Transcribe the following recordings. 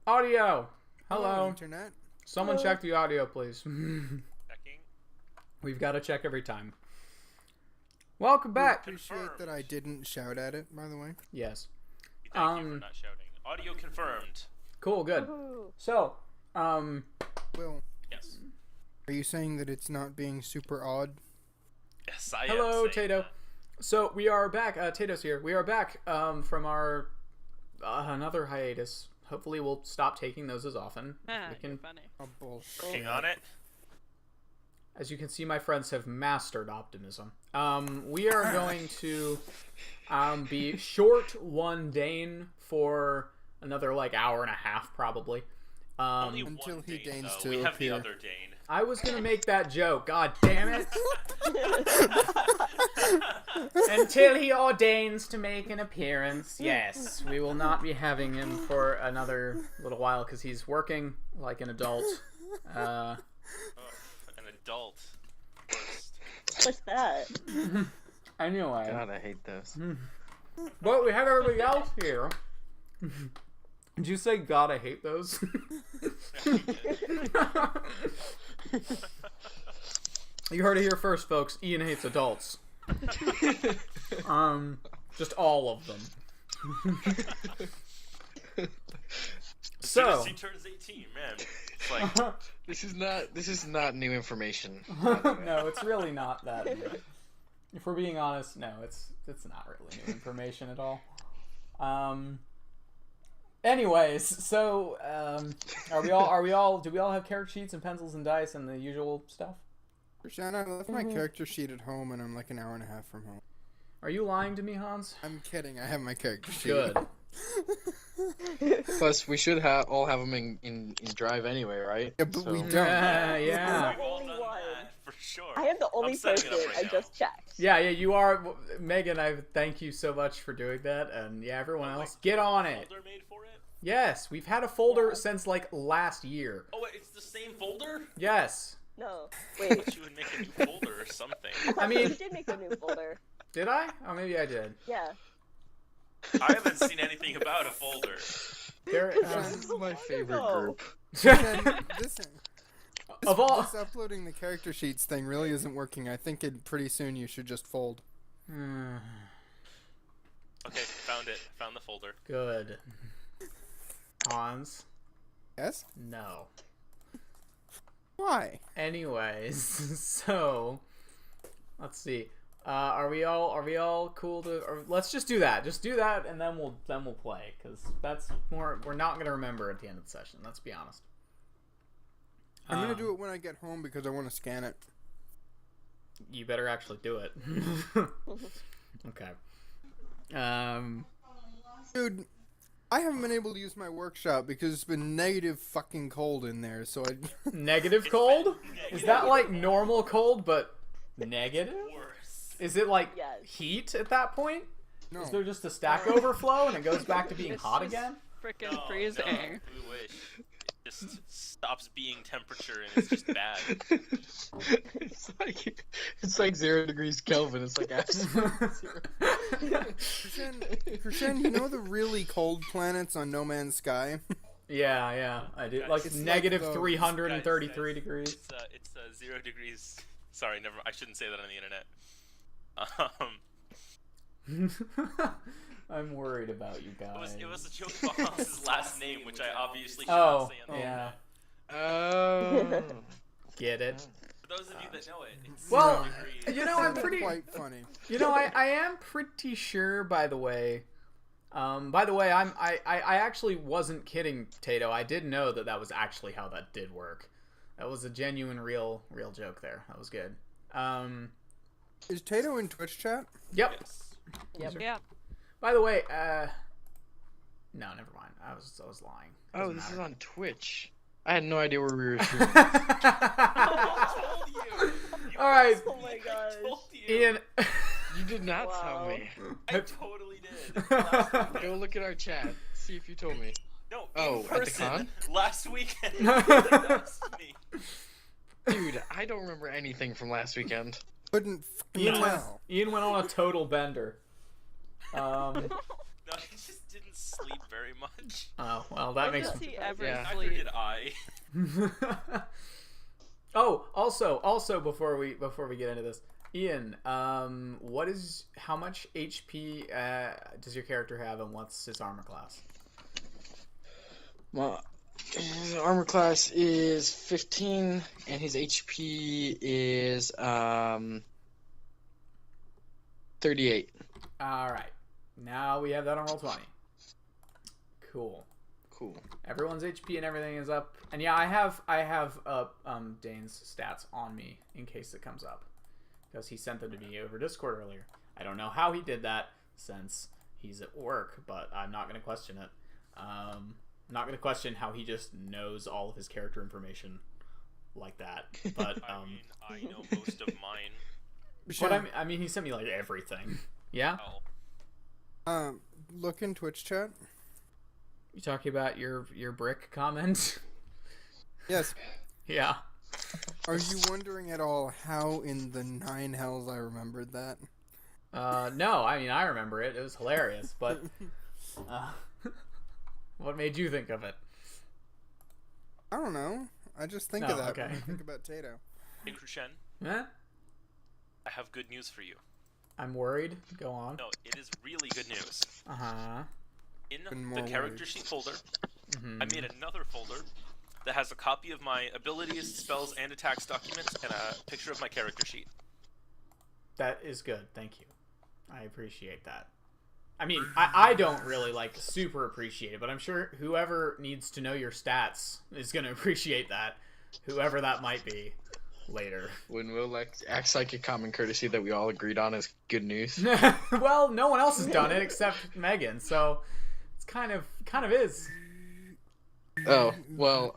Audio. Hello. Internet. Someone check the audio, please. Checking. We've got to check every time. Welcome back. Appreciate that I didn't shout at it, by the way. Yes. Thank you for not shouting. Audio confirmed. Cool. Good. So, Will, Yes. are you saying that it's not being super odd? Yes, I am. hello, saying Tato. that. So we are back. Tato's here. We are back from our another hiatus. Hopefully, we'll stop taking those as often. We can, Funny. Oh, bullshit. Working on it. as you can see, my friends have mastered optimism. We are going to be short one Dane for another hour and a half, probably. Only until one he Dane, deigns though. to We have the appear. other Dane. I was gonna make that joke. God damn it! Until he ordains to make an appearance, yes, we will not be having him for another little while because he's working like an adult. Ugh, an adult. Worst. What's that? Anyway, God, I hate those. but we have everybody else here. Did you say God? I hate those. You heard it here first, folks. Ian hates adults. Just all of them. So, As soon as he turns 18, man. It's like, This is not new information. no, it's really not that. If we're being honest, no, it's not really new information at all. Anyways, so do we all have character sheets and pencils and dice and the usual stuff? Krishan, I left my character sheet at home and I'm like an hour and a half from home. Are you lying to me, Hans? I'm kidding. I have my character sheet. Good. Plus, we should all have them in Drive anyway, right? Yeah, but we So- don't. Yeah. we've all Only done one. that, for sure. I am the only I'm setting person. it up right I now. just checked. Yeah, you are. Megan, I thank you so much for doing that. And yeah, everyone Oh, else, wait, get on it. Folder made for it? Yes, we've had a folder Yeah. since last year. Oh, wait, it's the same folder? Yes. No. I Wait. thought you would make a new folder or something. I mean- you did make a new folder. Did I? Oh, maybe I did. Yeah. I haven't seen anything about a folder. There. This is my favorite No. group. Krishan, Of all. this uploading the character sheets thing really isn't working. I think pretty soon you should just fold. Okay, found it. Found the folder. Good. Hans. Yes? No. Why? Anyways, so let's see. Are we all cool to? Or let's just do that. Just do that, and then we'll play because that's more. We're not gonna remember at the end of the session. Let's be honest. I'm gonna do it when I get home because I want to scan it. You better actually do it. Okay. Dude, I haven't been able to use my workshop because it's been negative fucking cold in there, so I... Negative cold? Is that like normal cold but negative? Worse. Is it like Yes. heat at that point? No. Is there just a stack overflow and it goes back to being It's hot just again? Freaking No, freezing. no, we wish. It just stops being temperature and it's just bad. it's like 0 degrees Kelvin. It's like absolute zero. Krishan, you know the really cold planets on No Man's Sky? Yeah, I did. Guys, Like it's negative like those. 333 Guys, degrees. It's 0 degrees. Sorry, never. I shouldn't say that on the internet. I'm worried about you guys. It was a joke about Hans's last name, which I obviously should Oh, not say on the yeah. internet. Oh. Get it? For those of you that know it, it's Well, 0 degrees. you know, I'm That's pretty. quite funny. You know, I am pretty sure. By the way, I actually wasn't kidding, Tato. I did know that was actually how that did work. That was a genuine, real joke there. That was good. Is Tato in Twitch chat? Yep. Yes. Yep. Yeah. By the way, no, never mind. I was lying. Oh, Doesn't this is matter. on Twitch. I had no idea where we were streaming. I told you. All right, Oh my I gosh. told you. Ian. You did not Wow. tell me. I totally did. Last weekend. Go look at our chat. See if you told me. No. Oh, in at the person. con? Last weekend. That's me. Dude, I don't remember anything from last weekend. Couldn't Ian fucking went, tell. Ian went on a total bender. No, he just didn't sleep very much. Oh, well, that When makes does he ever Neither sleep? did I. Oh, also before we get into this, Ian, how much HP does your character have, and what's his armor class? Well, his armor class is 15, and his HP is 38. All right, now we have that on roll 20. Cool. Cool. Everyone's HP and everything is up, and yeah, I have Dane's stats on me in case it comes up, because he sent them to me over Discord earlier. I don't know how he did that since he's at work, but I'm not going to question it. I'm not going to question how he just knows all of his character information like that. But I mean, I know most of mine. but I mean, he sent me like everything. Yeah. Oh. Look in Twitch chat. You talking about your brick comment? Yes. Yeah. Are you wondering at all how in the 9 hells I remembered that? No, I mean, I remember it. It was hilarious, but what made you think of it? I don't know. I just think Oh, of that okay. when I think about Tato. Hey, Krushen, Eh? I have good news for you. I'm worried. Go on. No, it is really good news. Uh-huh. In Been the more character worried. sheet folder, Mhm. I made another folder that has a copy of my abilities, spells, and attacks documents, and a picture of my character sheet. That is good. Thank you. I appreciate that. I mean, I don't really, like, super appreciate it, but I'm sure whoever needs to know your stats is going to appreciate that. Whoever that might be later. When Will acts like a common courtesy that we all agreed on is good news. Well, no one else has done it except Megan, so it's kind of is. Oh, well,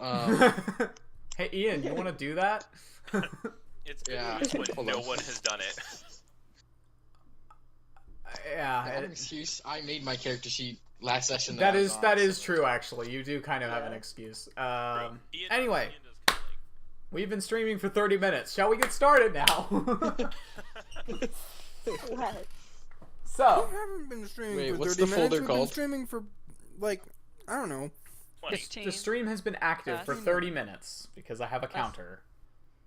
Hey, Ian, you want to do that? It's good Yeah, news when hold no on. one has done it. Yeah, I have an excuse. I made my character sheet last session. that I was is on, that is so- true. Actually, you do kind of have an Yeah. excuse. Ian- Anyway, Ian does kinda we've been streaming for 30 minutes. Shall we get started now? What? So, I haven't been streaming Wait, for what's 30 the minutes. folder We've called? been streaming for, like, I don't know. 20. 15. the stream has been active for 30 minutes because I have a counter.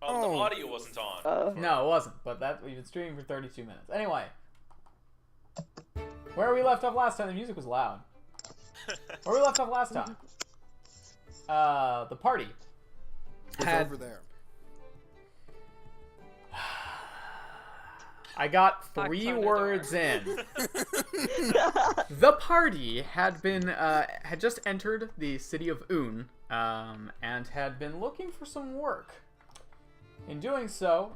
Oh, the Oh. audio wasn't on. No, it wasn't, but we've been streaming for 32 minutes. Anyway, where we left off last time, the music was loud. Where we left off last time, the party It's had. over there. I got 3 Knocked on a words door. in. The party had been had just entered the city of Un, and had been looking for some work. In doing so,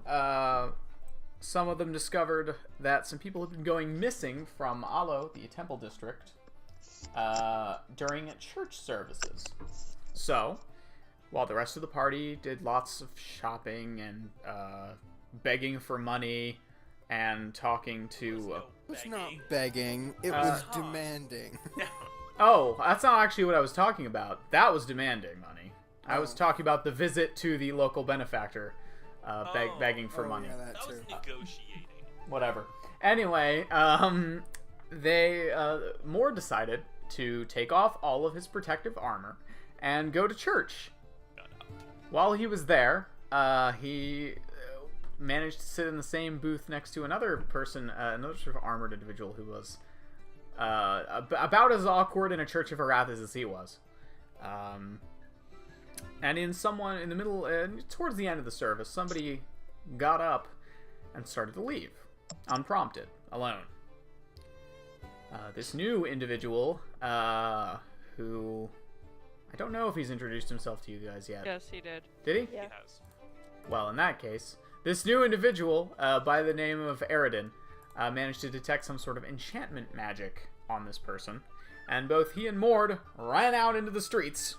some of them discovered that some people had been going missing from Alo, the temple district, during church services. So, while the rest of the party did lots of shopping and begging for money and talking to... It's not begging. It Uh, was demanding. Oh, that's not actually what I was talking about. That was demanding money. I was Oh. talking about the visit to the local benefactor, Oh. begging for Oh, money. yeah, that That was too. negotiating. Whatever. Anyway, Moore decided to take off all of his protective armor and go to church. Shut up. While he was there, he managed to sit in the same booth next to another person, another sort of armored individual who was about as awkward in a Church of Arath as he was. And in the middle, towards the end of the service, somebody got up and started to leave, unprompted, alone. This new individual, who I don't know if he's introduced himself to you guys yet. Yes, he did. Did he? Yeah. He has. Well, in that case, this new individual, by the name of Eridan, managed to detect some sort of enchantment magic on this person, and both he and Mord ran out into the streets.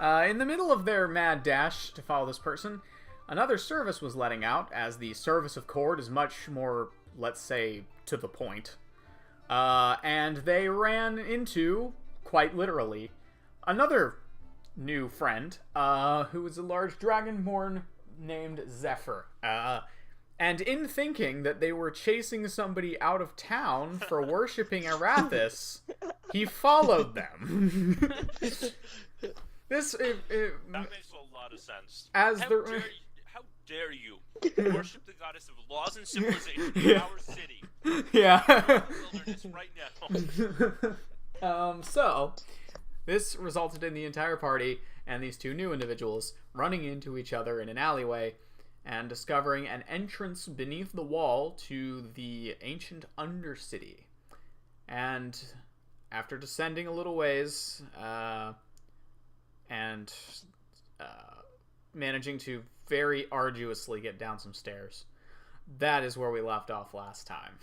In the middle of their mad dash to follow this person, another service was letting out, as the service of Cord is much more, let's say, to the point. And they ran into, quite literally, another new friend, who was a large dragonborn named Zephyr. And in thinking that they were chasing somebody out of town for worshipping Arathis, he followed them. That makes a lot of sense. As How the dare you worship the goddess of laws and civilization in our city? yeah. Wilderness right now. So this resulted in the entire party and these two new individuals running into each other in an alleyway and discovering an entrance beneath the wall to the ancient Undercity. And after descending a little ways, and managing to very arduously get down some stairs, that is where we left off last time.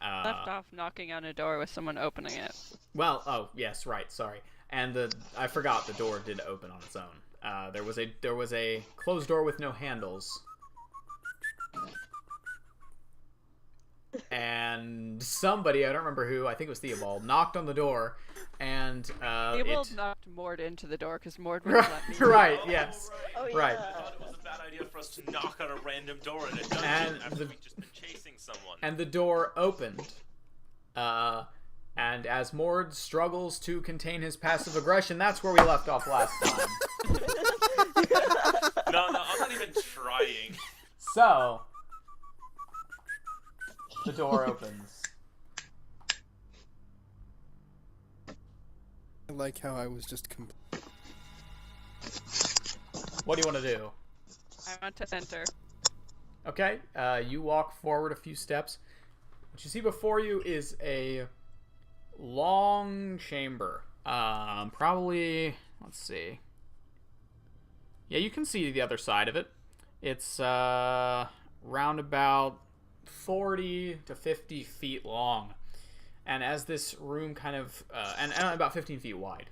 Left off knocking on a door with someone opening it. Well, oh yes, right. Sorry, and I forgot the door did open on its own. There was a closed door with no handles, and somebody, I don't remember who, I think it was Theobald, knocked on the door, and Theobald knocked Mord into the door because Mord wouldn't let me. right, yes, Oh, yeah. right. I thought it was a bad idea for us to knock on a random door in a dungeon And after we'd just been chasing someone. And the door opened. And as Mord struggles to contain his passive aggression, that's where we left off last time. No, I'm not even trying. So, the door opens. I like how I was just What do you want to do? I want to enter. Okay, you walk forward a few steps. What you see before you is a long chamber. Probably, let's see. Yeah, you can see the other side of it. It's round about 40 to 50 feet long. And as this room kind of, and about 15 feet wide.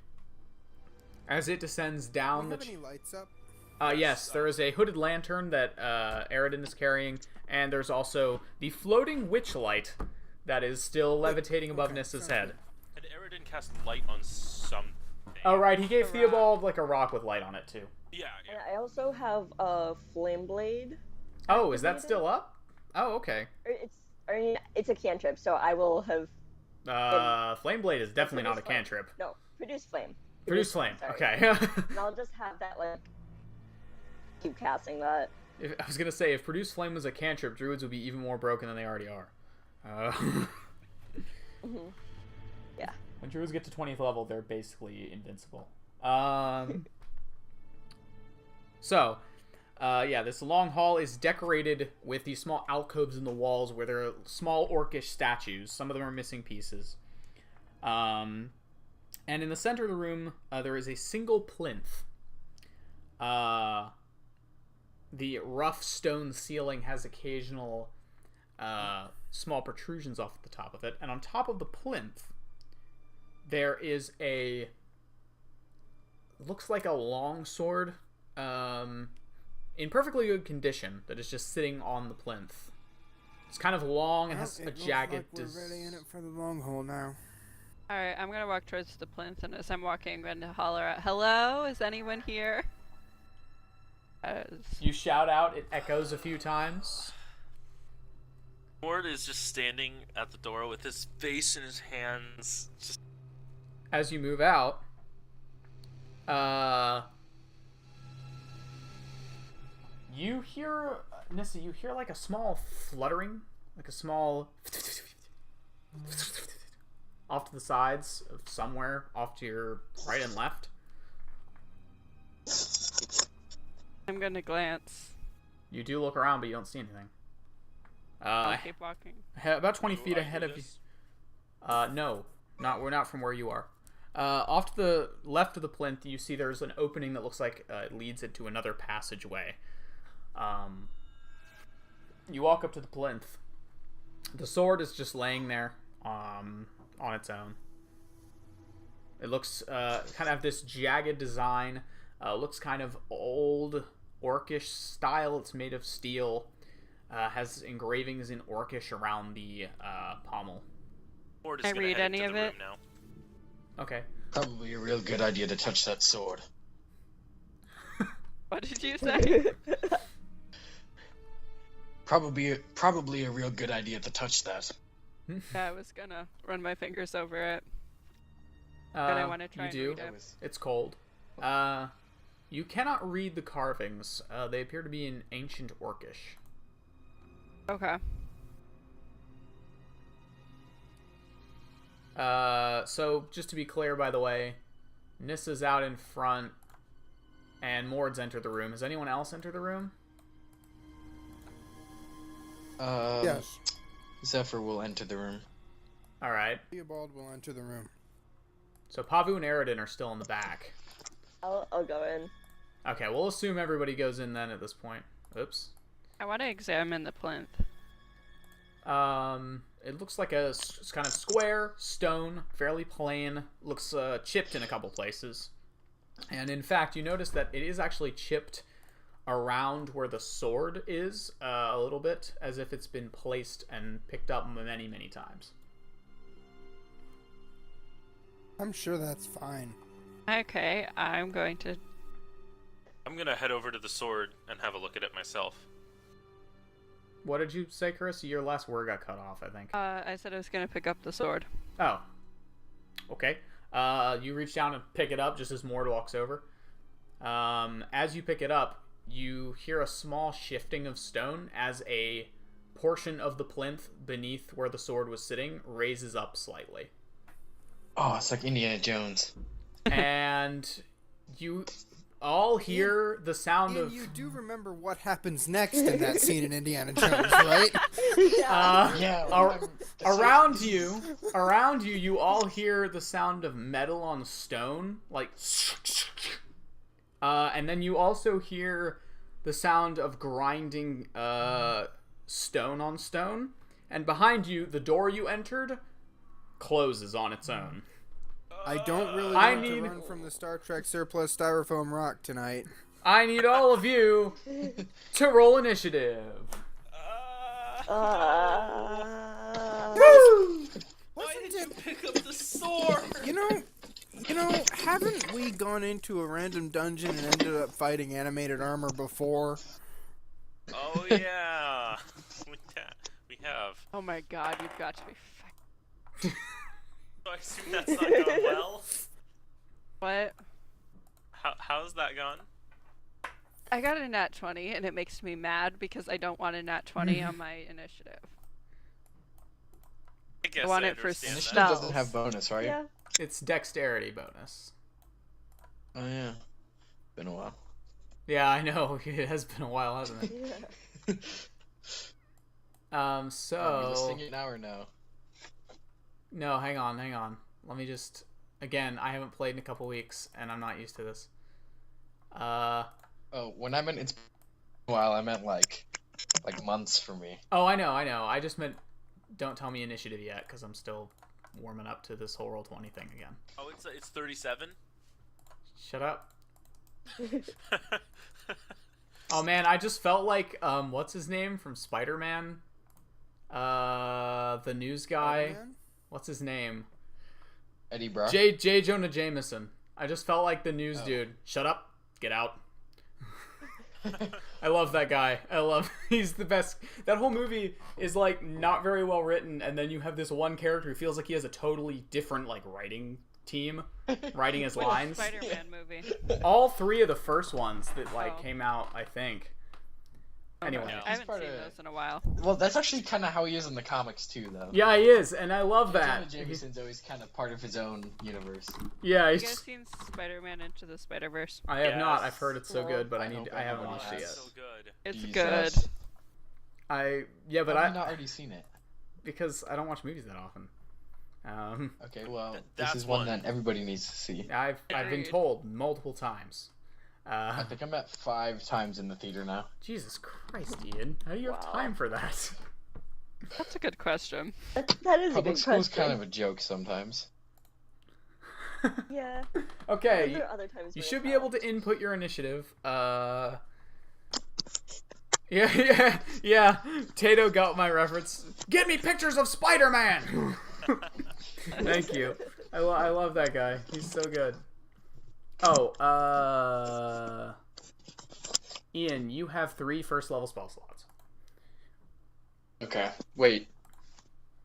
As it descends down Do you have any lights up? Yes, there is a hooded lantern that Aridin is carrying, and there's also the floating witch light that is still levitating above Nissa's head. And Aridin cast light on something. Oh, right, he gave A rock. Theobald like a rock with light on it, too. Yeah, And yeah. I also have a flame blade. Oh, is that still up? Oh, okay. It's a cantrip, so I will have Flame Blade is definitely not a Produce flame. cantrip. No, produce flame. Produce Flame, sorry. okay. And I'll just have that keep casting that. I was gonna say, if Produce Flame was a cantrip, druids would be even more broken than they already are. Yeah. When druids get to 20th level, they're basically invincible. Yeah, this long hall is decorated with these small alcoves in the walls where there are small orcish statues. Some of them are missing pieces. And in the center of the room, there is a single plinth. The rough stone ceiling has occasional small protrusions off the top of it. And on top of the plinth, there is looks like a long sword, in perfectly good condition, that is just sitting on the plinth. It's kind of long and has a jagged. We're really in it for the long haul now. Alright, I'm gonna walk towards the plinth, and as I'm walking, I'm going to holler out, "Hello? Is anyone here?" You shout out, it echoes a few times. Mord is just standing at the door with his face in his hands. Just As you move out, you hear, Nissa, you hear like a small fluttering, like a small off to the sides of somewhere, off to your right and left. I'm gonna glance. You do look around, but you don't see anything. I'll keep walking. About 20 feet I ahead hear of you. this? No, we're not from where you are. Off to the left of the plinth, you see there's an opening that looks like it leads into another passageway. You walk up to the plinth. The sword is just laying there, on its own. It looks kind of this jagged design. Looks kind of old, orcish style. It's made of steel. Has engravings in orcish around the pommel. Mord is Can I gonna read head any into of the room it? now. Okay. Probably a real good idea to touch that sword. What did you say? Probably a real good idea to touch that. Yeah, I was gonna run my fingers over it, but I want to try You and do. read it. It's cold. You cannot read the carvings. They appear to be in ancient Orcish. Okay. So just to be clear, by the way, Nissa's out in front, and Mord's entered the room. Has anyone else entered the room? Yes. Zephyr will enter the room. All right. Theobald will enter the room. So Pavu and Aridin are still in the back. I'll go in. Okay, we'll assume everybody goes in then at this point. Oops. I want to examine the plinth. It looks like a kind of square stone, fairly plain. Looks chipped in a couple places. And in fact, you notice that it is actually chipped around where the sword is a little bit, as if it's been placed and picked up many, many times. I'm sure that's fine. Okay, I'm gonna head over to the sword and have a look at it myself. What did you say, Chris? Your last word got cut off, I think. I said I was gonna pick up the sword. Oh. Okay. You reach down and pick it up just as Mord walks over. As you pick it up, you hear a small shifting of stone as a portion of the plinth beneath where the sword was sitting raises up slightly. Oh, it's like Indiana Jones. And you all hear the sound And of... you do remember what happens next in that scene in Indiana Jones, right? Yeah. Around you, you all hear the sound of metal on stone, like... and then you also hear the sound of grinding stone on stone. And behind you, the door you entered closes on its own. I don't really want to run from the Star Trek surplus styrofoam rock tonight. I need all of you to roll initiative. Why did you pick up the sword? You know, haven't we gone into a random dungeon and ended up fighting animated armor before? Oh yeah, we have. Oh my god, you've got to be So I assume that's not going well. What? How's that gone? I got a nat 20, and it makes me mad because I don't want a nat 20 on my initiative. I guess want I it for understand Initiative that. doesn't have bonus, right? Yeah. It's dexterity bonus. Oh yeah. Been a while. Yeah, I know. It has been a while, hasn't it? Yeah. Are we So... listing it now or no? No, hang on. Let me just... Again, I haven't played in a couple weeks, and I'm not used to this. Oh, when I meant it's been a while, I meant like months for me. Oh, I know. I just meant don't tell me initiative yet, because I'm still warming up to this whole Roll20 thing again. Oh, it's 37. Shut up. Oh man, I just felt like, what's his name from Spider-Man? The news guy. Spider-Man? What's his name? Eddie Brock. J. Jonah Jameson. I just felt like the news dude. Shut up. Get out. I love that guy. He's the best. That whole movie is like not very well written, and then you have this one character who feels like he has a totally different like writing team writing his lines. Spider-Man movie. All three of the first ones that like Oh. came out, I think. Anyway. Yeah. I haven't part seen of- those in a while. Well, that's actually kind of how he is in the comics too, though. Yeah, he is, and I love Jonah that. Jameson's always kind of part of his own universe. Yeah, You he's guys seen Spider-Man Into the Spider-Verse? I have not. Yes. I've heard it's so No. good, but I I hope I haven't have watched not. it yet. So good. It's Jesus. good. But I've I not already seen it. because I don't watch movies that often. Okay, well, this that's is one one. that everybody needs to see. I've been Agreed. told multiple times. I think I'm at 5 times in the theater now. Jesus Christ, Ian, how do you have Wow. time for that? That's a good question. That is a Public good school's question. kind of a joke sometimes. Yeah. Okay, There are other times you where should it's be not. able to input your initiative. Yeah. Tato got my reference. Get me pictures of Spider-Man. Thank you. I love that guy. He's so good. Oh, Ian, you have 3 first level spell slots. Okay. Wait.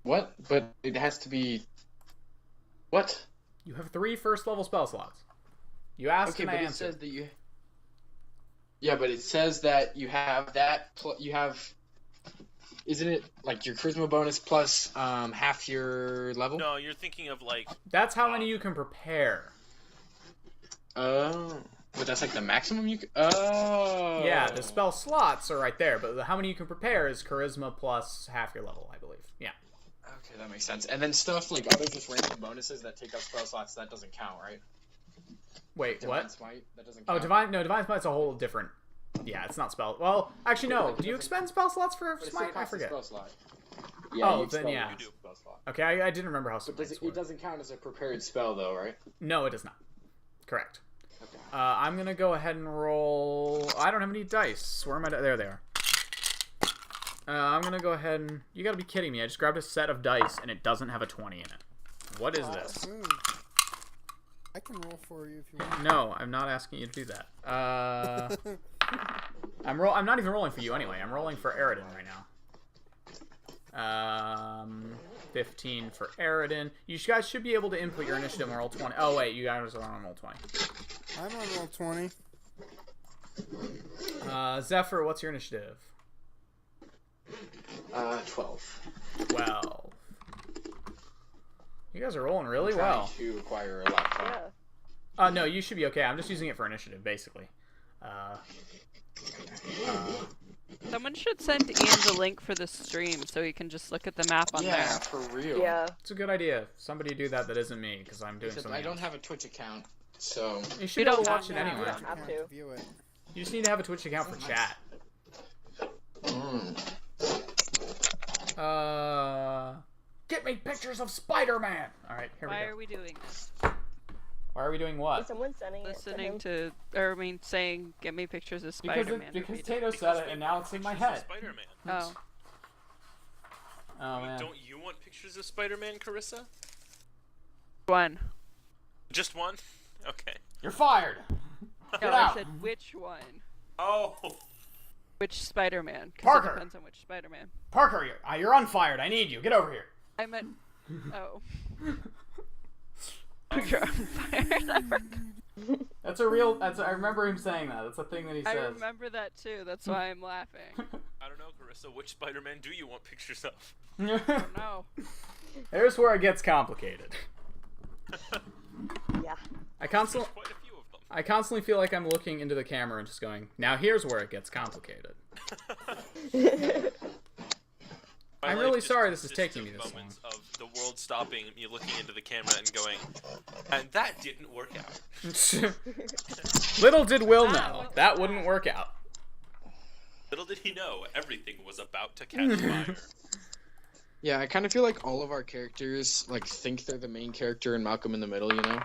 What? But it has to be. What? You have 3 first-level spell slots. You asked Okay, and but I it answered. says that you. Yeah, but it says that you have that. You have. Isn't it like your charisma bonus plus half your level? No, you're thinking of like. That's how many you can prepare. Oh. But that's like the maximum you can. Oh. Yeah, the spell slots are right there, but how many you can prepare is charisma plus half your level, I believe. Yeah. Okay, that makes sense. And then stuff like other just random bonuses that take up spell slots, that doesn't count, right? Wait, Divine what? Smite, that doesn't Oh, count. Divine Smite's a whole different. Yeah, it's not spell. Well, actually, no. Do you expend spell slots for But it still Smite? I counts as forget. spell slot. Oh, you then expel yeah. it as a spell slot. Okay, I didn't remember how But does Smites it work. doesn't count as a prepared spell, though, right? No, it does not. Correct. Okay. I'm gonna go ahead and roll. I don't have any dice. Where am I? There they are. I'm gonna go ahead and. You gotta be kidding me! I just grabbed a set of dice and it doesn't have a 20 in it. What is this? Ooh. I can roll for you if you want. No, I'm not asking you to do that. I'm not even rolling for you anyway. I'm rolling for Aridin right now. 15 for Aridin. You guys should be able to input your initiative and roll 20. Oh wait, you guys are on roll 20. I'm on roll 20. Zephyr, what's your initiative? 12. 12. You guys are rolling really well. Trying to acquire a laptop. Yeah. No, you should be okay. I'm just using it for initiative, basically. Someone should send Ian the link for the stream so he can just look at the map on Yeah, there. for real. Yeah. It's a good idea. Somebody do that isn't me, because I'm doing Except something I don't else. have a Twitch account, so... You should You be able don't to watch have it to. anyway. You don't have to. View it. You just need to have a Twitch account for chat. Get me pictures of Spider-Man! Alright, here Why we are we doing this? go. Why are we doing Is what? someone sending it Listening to him? to, or I mean, saying, "Get me pictures of Because, Spider-Man." because repeated. Tato said it, and now it's in my head. Spider-Man. Oh, Oh, man. Don't you want pictures of Spider-Man, Carissa? one. Just one? Okay. You're fired! No, Get I out! said which one. Oh. Which Spider-Man? 'Cause Parker! it depends on which Spider-Man. Parker, you're unfired. I need you. Get over here. I meant. Oh. You're on fire. That's a real. I remember him saying that. That's a thing that he I says. remember that too. That's why I'm laughing. I don't know, Carissa. Which Spider-Man do you want pictures of? Oh no. There's where it gets complicated. Yeah. I constantly, Quite a few of them. I constantly feel like I'm looking into the camera and just going, "Now here's where it gets complicated." My I'm life really just sorry this is consists taking of me this moments of the world stopping, me looking into the camera and going, and that didn't work out. Little did Will Ah, know what that was wouldn't that? work out. Little did he know, everything was about to catch fire. Yeah, I kind of feel like all of our characters, like, think they're the main character and Malcolm in the Middle, you know?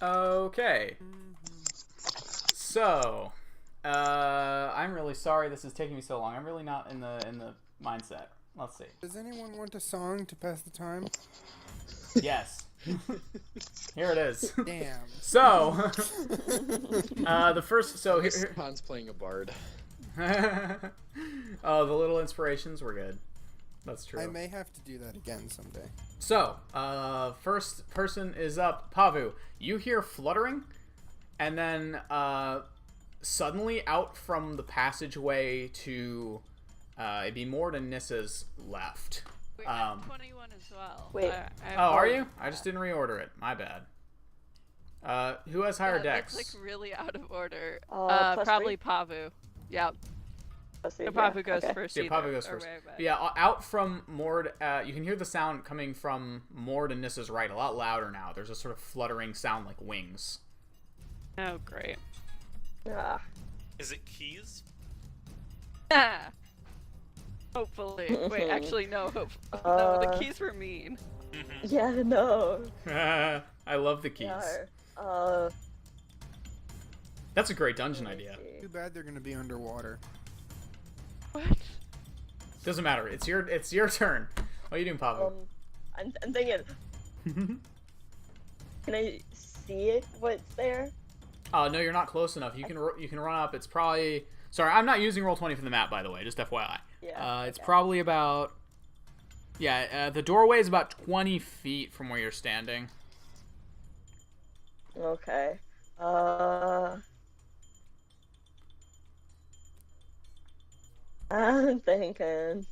Okay. So, I'm really sorry this is taking me so long. I'm really not in the mindset. Let's see. Does anyone want a song to pass the time? Yes. Here it is. Damn. So, the first. So Han's playing a bard. Oh, the little inspirations were good. That's true. I may have to do that again someday. So, first person is up. Pavu, you hear fluttering, and then suddenly out from the passageway to it'd be Mord and Nissa's left. Wait, I'm 21 as well. Wait. Oh, are you? I just didn't reorder it. My bad. Who has higher dex? That's like really out of order. Plus Probably 3? Pavu. Yeah. Let's see, So yeah, Pavu goes okay. first. Yeah, either, Pavu goes or first. whatever. But yeah, out from Mord, you can hear the sound coming from Mord and Nissa's right, a lot louder now. There's a sort of fluttering sound like wings. Oh, great. Ah. Is it keys? Hopefully. Wait, actually, no. No, the keys were mean. Yeah, no. I love the keys. Yeah. That's a great dungeon idea. Too bad they're gonna be underwater. What? Doesn't matter. It's your turn. What are you doing, Pavu? I'm thinking, can I see it? What's there? Oh no, you're not close enough. You can run up. It's probably Sorry, I'm not using Roll20 for the map, by the way, just FYI. Yeah. It's okay. probably about... Yeah, the doorway is about 20 feet from where you're standing. Okay. I'm thinking.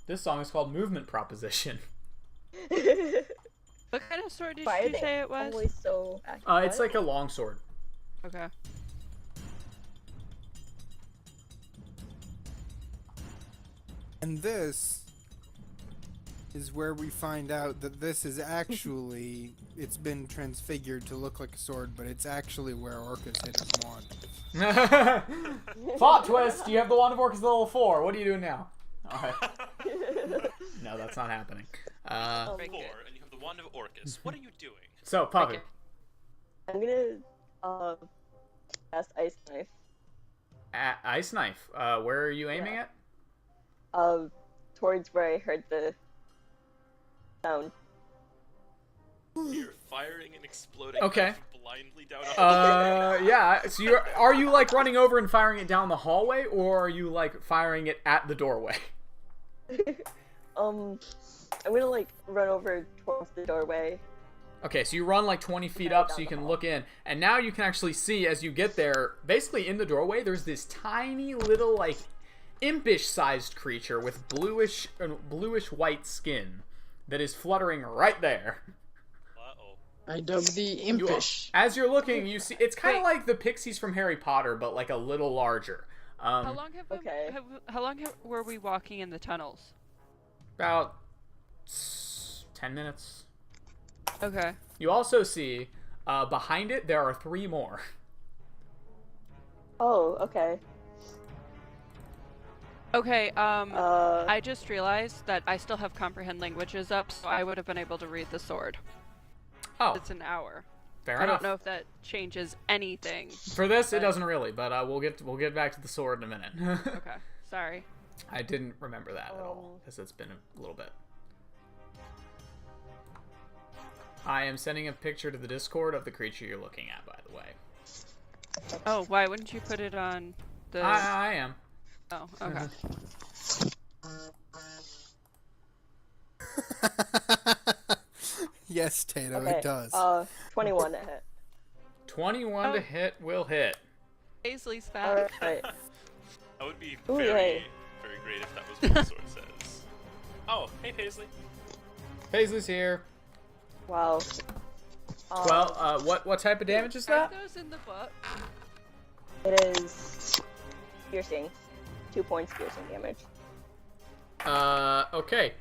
This song is called Movement Proposition. What kind of sword did Why are you they say it was? always so It's like a long sword. Okay. And this is where we find out that this is actually, it's been transfigured to look like a sword, but it's actually where Orcus hid his wand. Plot twist! You have the Wand of Orcus level 4. What are you doing now? Alright. No, that's not happening. 4, and Break it. you have the Wand of Orcus. What are you doing? So, Puppy. Okay. I'm gonna cast Ice Knife. Ice Knife. Where are you aiming Yeah. at? Towards where I heard the sound. You're firing and exploding Okay. knife blindly down a hallway. Yeah. So are you like running over and firing it down the hallway, or are you like firing it at the doorway? I'm gonna like run over towards the doorway. Okay, so you run like 20 feet Okay, up down so you the can hall. look in, and now you can actually see as you get there, basically in the doorway, there's this tiny little like impish-sized creature with bluish white skin that is fluttering right there. I dug the impish. As you're looking, you see it's kind of Wait. like the pixies from Harry Potter, but like a little larger. How long have we, Okay. how long were we walking in the tunnels? About 10 minutes. Okay. You also see behind it there are 3 more. Oh, okay. Okay, Uh, I just realized that I still have comprehend languages up, so I would have been able to read the sword. Oh, It's an hour. fair I enough. don't know if that changes anything. For this, it but- doesn't really, but we'll get back to the sword in a minute. Okay, sorry. I didn't remember that at all because it's been a little bit. I am sending a picture to the Discord of the creature you're looking at, by the way. Oh, why wouldn't you put it on the... I am. Oh, okay. Yes, Tato, okay. it does. 21 to hit. 21 to Oh. hit will hit. Paisley's back. Alright. That would be Ooh, very, yay. very great if that was what the sword says. Oh, hey Paisley. Paisley's here. Wow. Well, what type of damage is Are that? those in the book? It is piercing. 2 points piercing damage. Okay.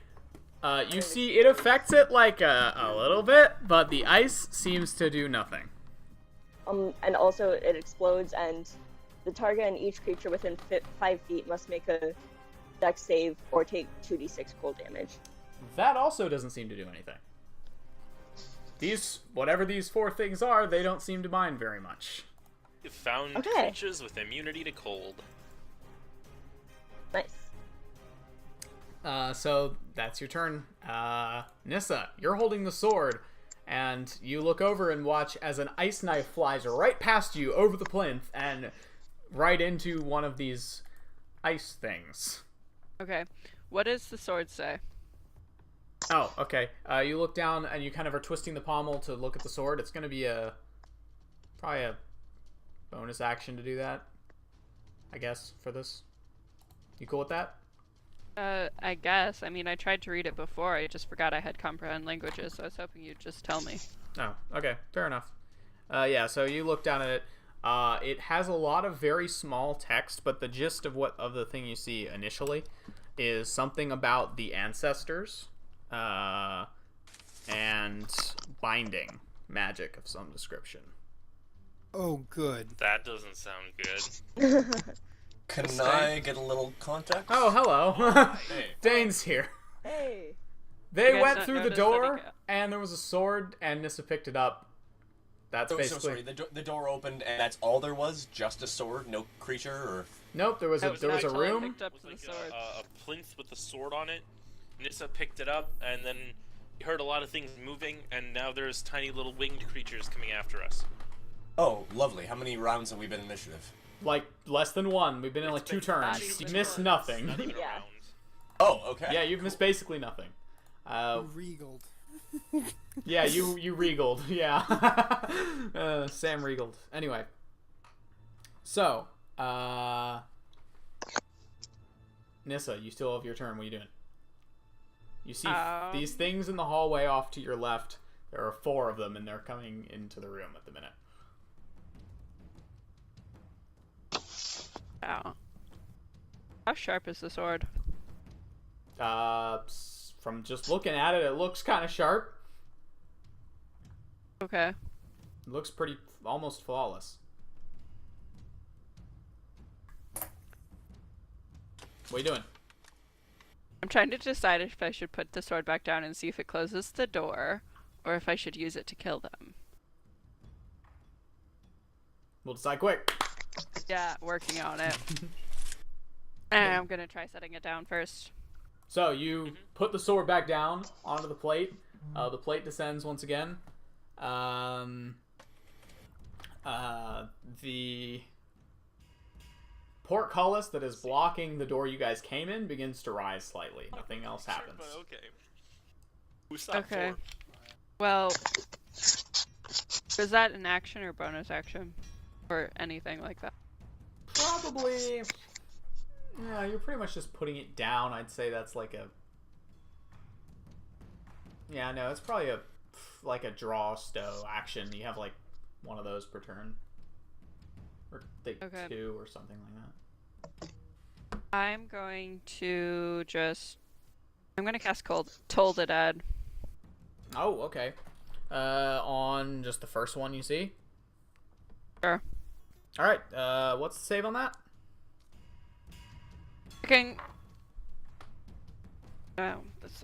You see it affects it like a little bit, but the ice seems to do nothing. And also it explodes, and the target and each creature within 5 feet must make a dex save or take 2d6 cold damage. That also doesn't seem to do anything. Whatever these 4 things are, they don't seem to mind very much. You've found Okay. creatures with immunity to cold. Nice. So that's your turn. Nissa, you're holding the sword, and you look over and watch as an ice knife flies right past you over the plinth and right into one of these ice things. Okay. What does the sword say? Oh, okay. You look down and you kind of are twisting the pommel to look at the sword. It's going to be probably a bonus action to do that, I guess, for this. You cool with that? I guess. I mean, I tried to read it before. I just forgot I had comprehend languages, so I was hoping you'd just tell me. Oh, okay. Fair enough. Yeah, so you look down at it. It has a lot of very small text, but the gist of the thing you see initially is something about the ancestors and binding magic of some description. Oh, good. That doesn't sound good. Can Stay. I get a little context? Oh, hello. Hey. Dane's here. Hey. They You guys went not through the notice that he door, got- and there was a sword, and Nissa picked it up. That's So basically... sorry, the door opened and that's all there was? Just a sword? No creature? Or... Nope, there was a That there was a until I room. looked up It to was the like sword. a plinth with a sword on it. Nissa picked it up, and then you heard a lot of things moving, and now there's tiny little winged creatures coming after us. Oh, lovely. How many rounds have we been in initiative? Like, less than one. We've been in like It's 2 been turns. not You even missed turns, nothing. Not even a Yeah. round. Oh, okay. Yeah, you've missed basically nothing. Regaled. Yeah, you regaled. Yeah. Sam regaled. Anyway. So, Nissa, you still have your turn. What are you doing? You see these things in the hallway off to your left. There are 4 of them, and they're coming into the room at the minute. Oh. How sharp is the sword? From just looking at it, it looks kind of sharp. Okay. It looks pretty, almost flawless. What are you doing? I'm trying to decide if I should put the sword back down and see if it closes the door, or if I should use it to kill them. We'll decide quick. Yeah, working on it. And I'm gonna try setting it down first. So you put the sword back down onto the plate. The plate descends once again. The portcullis that is blocking the door you guys came in begins to rise slightly. Nothing else happens. But okay. Who stopped Okay. for? Well, is that an action or bonus action? Or anything like that? Probably. Yeah, you're pretty much just putting it down. I'd say that's like a. Yeah, no, it's probably like a draw stow action. You have like one of those per turn, or like Okay. 2 or something like that. I'm going to just. I'm gonna cast Toll the Dead. Oh, okay. On just the first one you see. Sure. All right. What's the save on that? Okay. Oh, that's.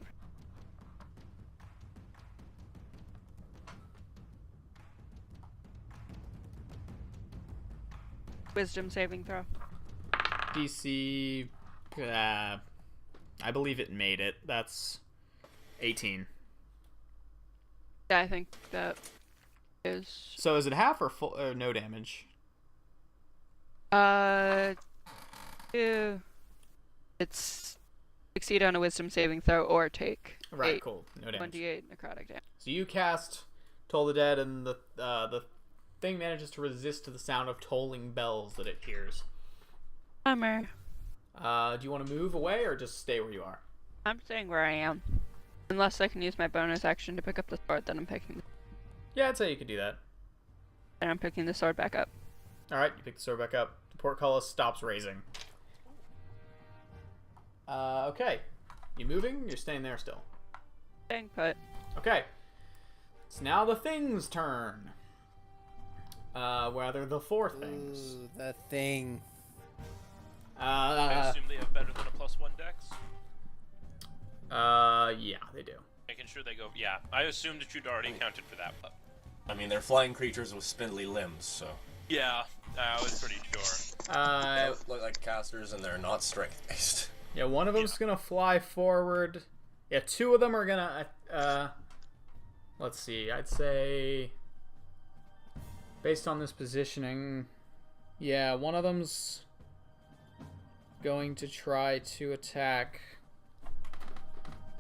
Wisdom saving throw. DC. I believe it made it. That's 18. Yeah, I think that is. So is it half or full? Or no damage? Yeah. It's succeed on a wisdom saving throw or take Right. Cool. No damage. 1d8 necrotic damage. So you cast Toll the Dead, and the thing manages to resist to the sound of tolling bells that it hears. Bummer. Do you want to move away or just stay where you are? I'm staying where I am. Unless I can use my bonus action to pick up the sword, then I'm picking. Yeah, I'd say you could do that. And I'm picking the sword back up. All right, you pick the sword back up. The portcullis stops raising. Okay. You moving? You're staying there still. Staying put. Okay. It's now the thing's turn. Rather the 4 things. Ooh, the thing. I assume they have better than a +1 dex. Yeah, they do. Making sure they go. Yeah, I assumed that you'd already accounted for that. But I mean, they're flying creatures with spindly limbs, so yeah, I was pretty sure. they look like casters, and they're not strength-based. Yeah, one of them's gonna fly forward. Yeah, 2 of them are gonna, let's see, I'd say, based on this positioning, yeah, one of them's going to try to attack.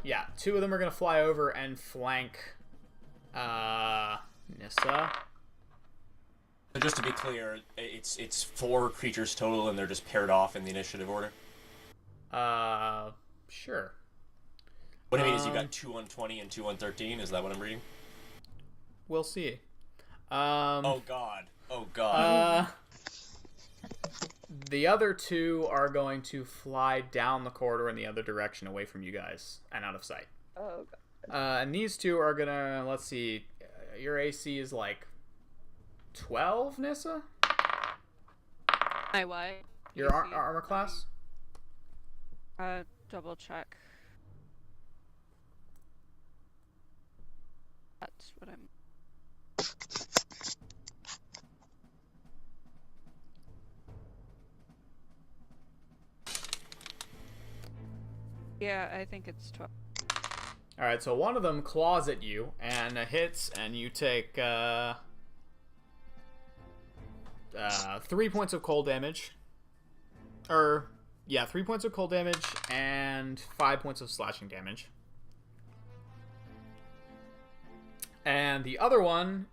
Yeah, 2 of them are gonna fly over and flank, Nissa. So just to be clear, it's 4 creatures total, and they're just paired off in the initiative order. Sure. What I mean is you got 2 on 20 and 2 on 13. Is that what I'm reading? We'll see. Oh god. Oh god. The other 2 are going to fly down the corridor in the other direction, away from you guys and out of sight. Oh god. And these 2 are gonna, let's see, your AC is like 12, Nissa? My what? Your armor class? Double check. That's what I'm. Yeah, I think it's 12. Alright, so one of them claws at you and hits, and you take 3 points of cold damage. 3 points of cold damage and 5 points of slashing damage. And the other one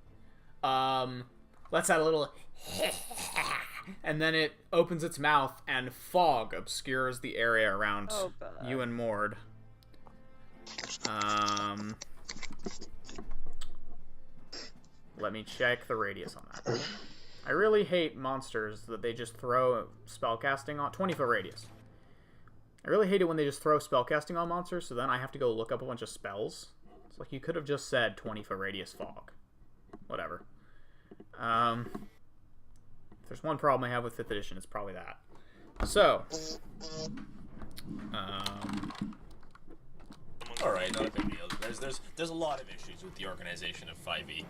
lets out a little and then it opens its mouth and fog obscures the area around you and Mord. Let me check the radius on that. I really hate monsters that they just throw spellcasting on. 20-foot radius. I really hate it when they just throw spellcasting on monsters, so then I have to go look up a bunch of spells. It's like you could have just said 20-foot radius fog. Whatever. If there's one problem I have with 5th edition, it's probably that. So. Alright, not a big deal. There's a lot of issues with the organization of 5e.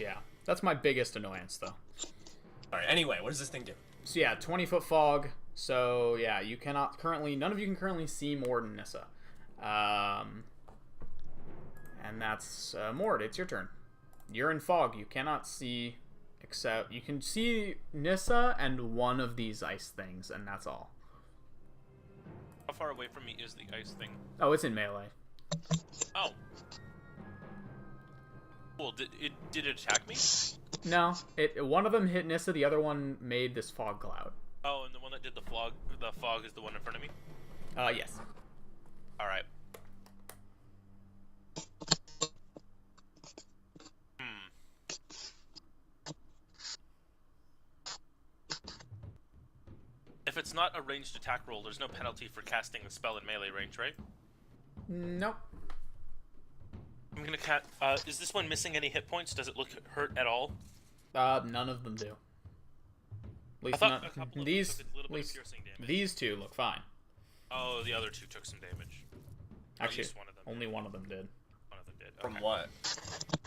Yeah. That's my biggest annoyance, though. Alright, anyway, what does this thing do? So yeah, 20-foot fog. So yeah, you cannot currently, none of you can currently see Mord and Nissa. And that's Mord, it's your turn. You're in fog. You cannot see, except you can see Nissa and one of these ice things, and that's all. How far away from me is the ice thing? Oh, it's in melee. Oh. Cool. Did it attack me? No, one of them hit Nissa, the other one made this fog cloud. Oh, and the one that did the fog is the one in front of me? Yes. Alright. If it's not a ranged attack roll, there's no penalty for casting a spell in melee range, right? Nope. I'm gonna is this one missing any hit points? Does it look hurt at all? None of them do. At least I thought a couple of these. them took a little At bit of least piercing damage. these two look fine. Oh, the other two took some damage. Actually, At least one of them only did. one of them did. One of them did. From Okay. what?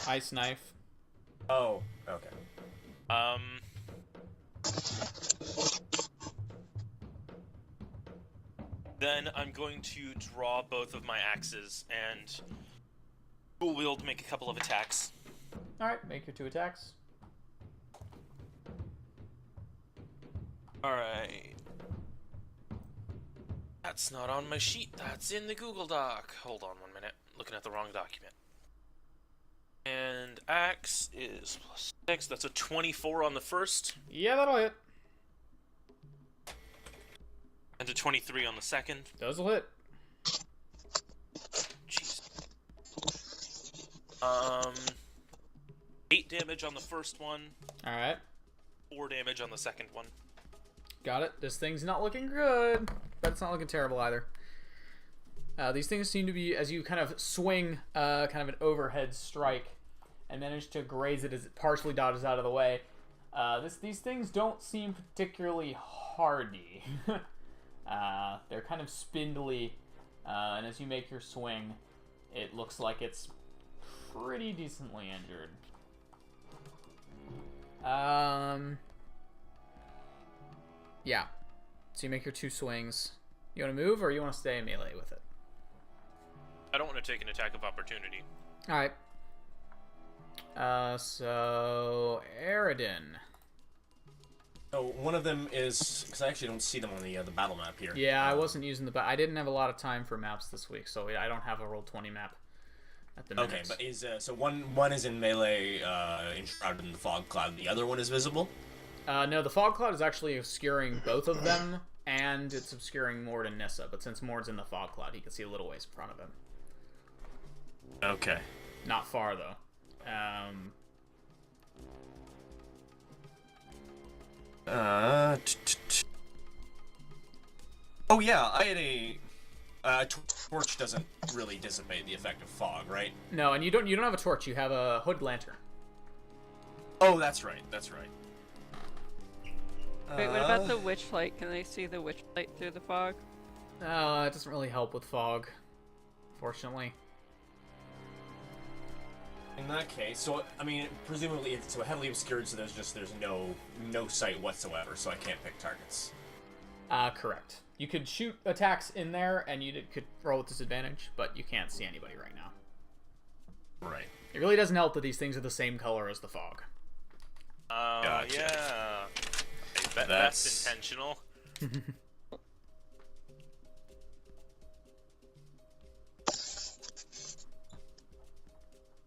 Ice knife. Oh, okay. Then I'm going to draw both of my axes and dual wield, make a couple of attacks. All right, make your 2 attacks. All right. That's not on my sheet. That's in the Google Doc. Hold on 1 minute. Looking at the wrong document. And axe is +6. That's a 24 on the first. Yeah, that'll hit. And a 23 on the second. Those will hit. Jeez. 8 damage on the first one. All right. 4 damage on the second one. Got it. This thing's not looking good, but it's not looking terrible either. These things seem to be, as you kind of swing kind of an overhead strike and manage to graze it as it partially dodges out of the way, these things don't seem particularly hardy. They're kind of spindly, and as you make your swing, it looks like it's pretty decently injured. Yeah. So you make your 2 swings. You want to move, or you want to stay in melee with it? I don't want to take an attack of opportunity. Alright. So... Aridin. Oh, one of them is, because I actually don't see them on the battle map here. Yeah, I wasn't using I didn't have a lot of time for maps this week, so I don't have a Roll20 map at the minute. Okay, but is so one is in melee, enshrouded in the fog cloud. The other one is visible. No, the fog cloud is actually obscuring both of them, and it's obscuring Mord and Nissa. But since Mord's in the fog cloud, he can see a little ways in front of him. Okay. Not far though. Oh yeah, I had a torch doesn't really dissipate the effect of fog, right? No, and you don't have a torch. You have a hood lantern. Oh, that's right. That's right. Wait, what about the witch light? Can they see the witch light through the fog? It doesn't really help with fog, fortunately. In that case, so I mean, presumably it's so heavily obscured, so there's no sight whatsoever, so I can't pick targets. Correct. You could shoot attacks in there, and you could roll with disadvantage, but you can't see anybody right now. Right. It really doesn't help that these things are the same color as the fog. Oh, Gotcha. yeah. I bet that's intentional.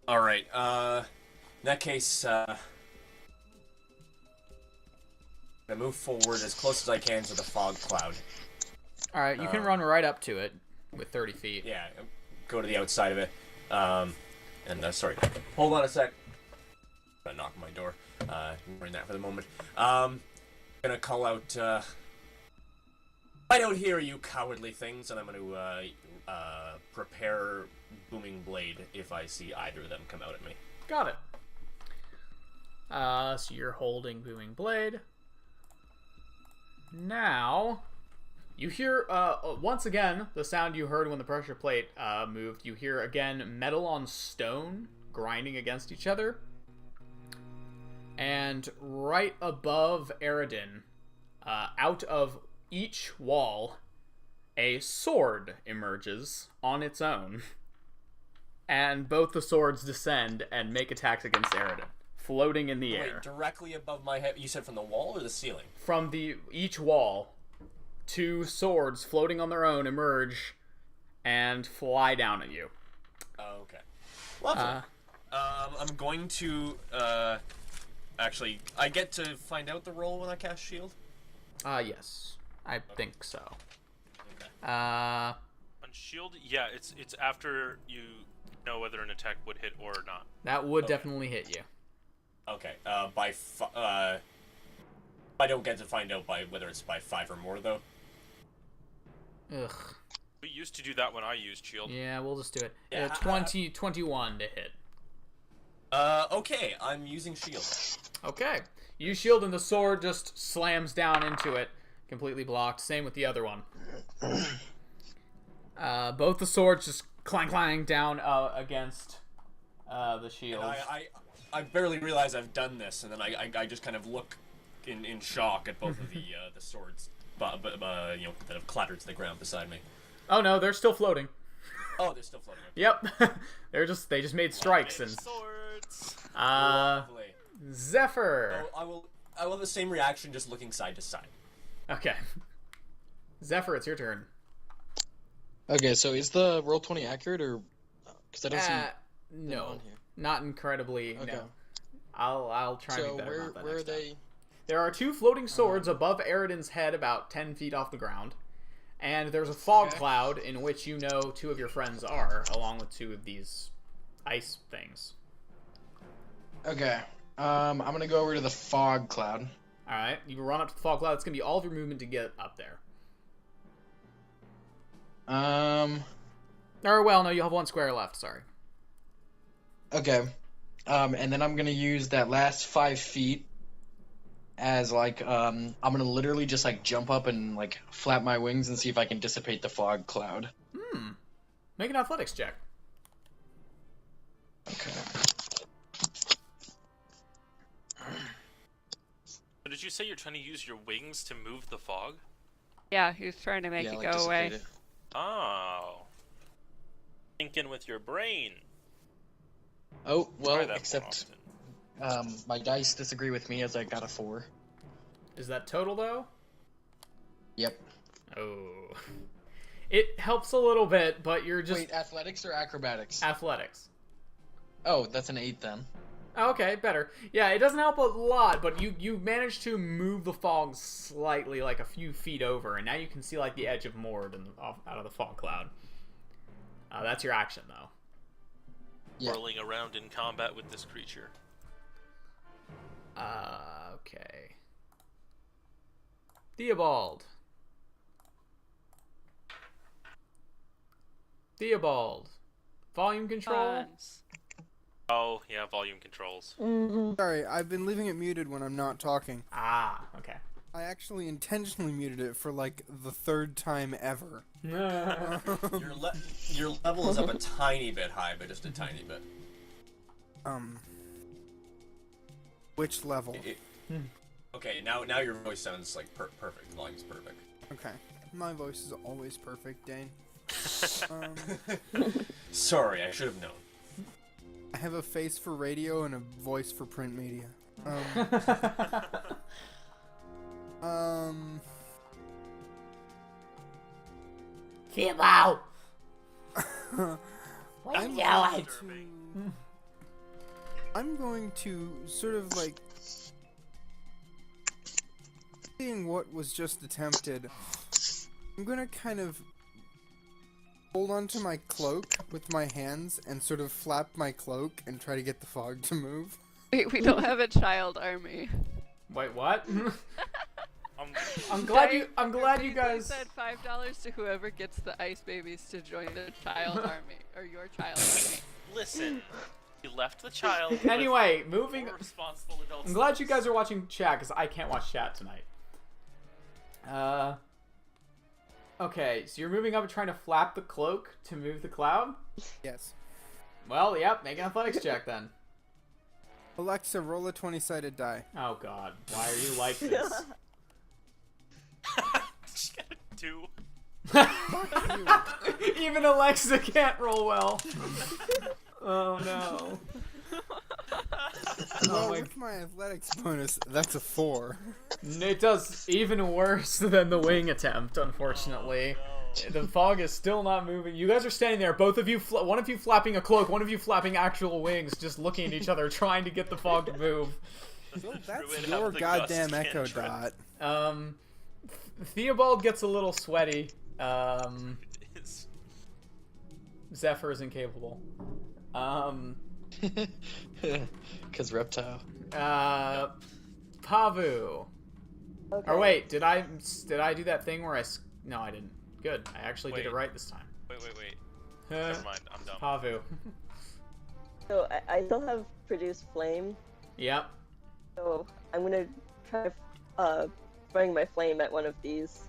Alright, in that case, I'm gonna move forward as close as I can to the fog cloud. All right, you can run right up to it with 30 feet. Yeah, go to the outside of it. Sorry, hold on a sec. I'm gonna knock on my door. Ignoring that for the moment. Gonna call out, I don't hear you cowardly things, and I'm gonna, prepare Booming Blade if I see either of them come out at me. Got it. So you're holding Booming Blade. Now, you hear, once again, the sound you heard when the pressure plate moved. You hear, again, metal on stone grinding against each other. And right above Eridan, out of each wall, a sword emerges on its own. And both the swords descend and make attacks against Eridan, floating in the air. Wait, directly above my head? You said from the wall or the ceiling? From each wall, 2 swords floating on their own emerge and fly down at you. Oh, okay. Lovely. I'm going to, actually, I get to find out the roll when I cast shield? Yes. I think so. Okay. On shield, yeah, it's after you know whether an attack would hit or not. That would definitely hit you. Okay, I don't get to find out by whether it's by 5 or more, though. Ugh. We used to do that when I used shield. Yeah, we'll just do it. Yeah, 21 to hit. Okay, I'm using shield. Okay. You shield and the sword just slams down into it, completely blocked. Same with the other one. Both the swords just clang down against the shield. And I barely realize I've done this, and then I just kind of look in shock at both of the swords, that have clattered to the ground beside me. Oh no, they're still floating. Oh, they're still floating. Yep. they just made strikes and swords. Lovely. Zephyr. So I will have the same reaction, just looking side to side. Okay. Zephyr, it's your turn. Okay, so is the roll 20 accurate, or because I don't see no, on here. not incredibly. Okay. No. I'll try and So be better about that where are next time. they? There are 2 floating swords above Eridan's head, about 10 feet off the ground, and there's a fog cloud in which you know 2 of your friends are, along with 2 of these ice things. Okay. I'm gonna go over to the fog cloud. All right, you run up to the fog cloud. It's gonna be all of your movement to get up there. Or well, no, you have 1 square left. Sorry. Okay. And then I'm gonna use that last 5 feet as I'm gonna literally just jump up and flap my wings and see if I can dissipate the fog cloud. Make an athletics check. Okay. So did you say you're trying to use your wings to move the fog? Yeah, he was trying to make it go away. dissipate it. Oh. Thinking with your brain. Oh Try well, that more except often. my dice disagree with me as I got a 4. Is that total though? Yep. Oh. It helps a little bit, but you're just Wait, athletics or acrobatics? athletics. Oh, that's an 8 then. Okay, better. Yeah, it doesn't help a lot, but you managed to move the fog slightly, like a few feet over, and now you can see the edge of Mord out of the fog cloud. That's your action, though. Yeah. Whirling around in combat with this creature. Okay. Theobald. Volume control? Oh, yeah, volume controls. Sorry, I've been leaving it muted when I'm not talking. Ah, okay. I actually intentionally muted it for the 3rd time ever. Your level is up a tiny bit high, but just a tiny bit. Which level? Okay, now your voice sounds perfect. The volume's perfect. Okay. My voice is always perfect, Dane. Sorry, I should have known. I have a face for radio and a voice for print media. Fimo! I'm yelling. I'm going to sort of like seeing what was just attempted. I'm gonna kind of hold onto my cloak with my hands and sort of flap my cloak and try to get the fog to move. We don't have a child army. Wait, what? Um, I'm glad you They guys. said $5 to whoever gets the ice babies to join the child army, or your child army. listen, you left the child. with Anyway, moving. more responsible adults. I'm glad you guys are watching chat because I can't watch chat tonight. Okay, so you're moving up and trying to flap the cloak to move the cloud? Yes. Well, yep, make an athletics check then. Alexa, roll a 20-sided die. Oh god, why are you like this? Just gotta do. Even Alexa can't roll well. Oh no. Well, my- with my athletics bonus, that's a 4. It does even worse than the wing attempt, unfortunately. The fog is still not moving. You guys are standing there, both of you, one of you flapping a cloak, one of you flapping actual wings, just looking at each other, trying to get the fog to move. Well, that's Druid your have the goddamn gust echo cantrip. dot. Theobald gets a little sweaty. Is Zephyr is incapable. Cause reptile. Pavu. Okay. Or wait, did I do that thing where no, I didn't. Good, I actually did it Wait. right this time. Wait. Never mind. I'm dumb. Pavu. So I still have produce flame. Yep. So I'm gonna try throwing my flame at one of these.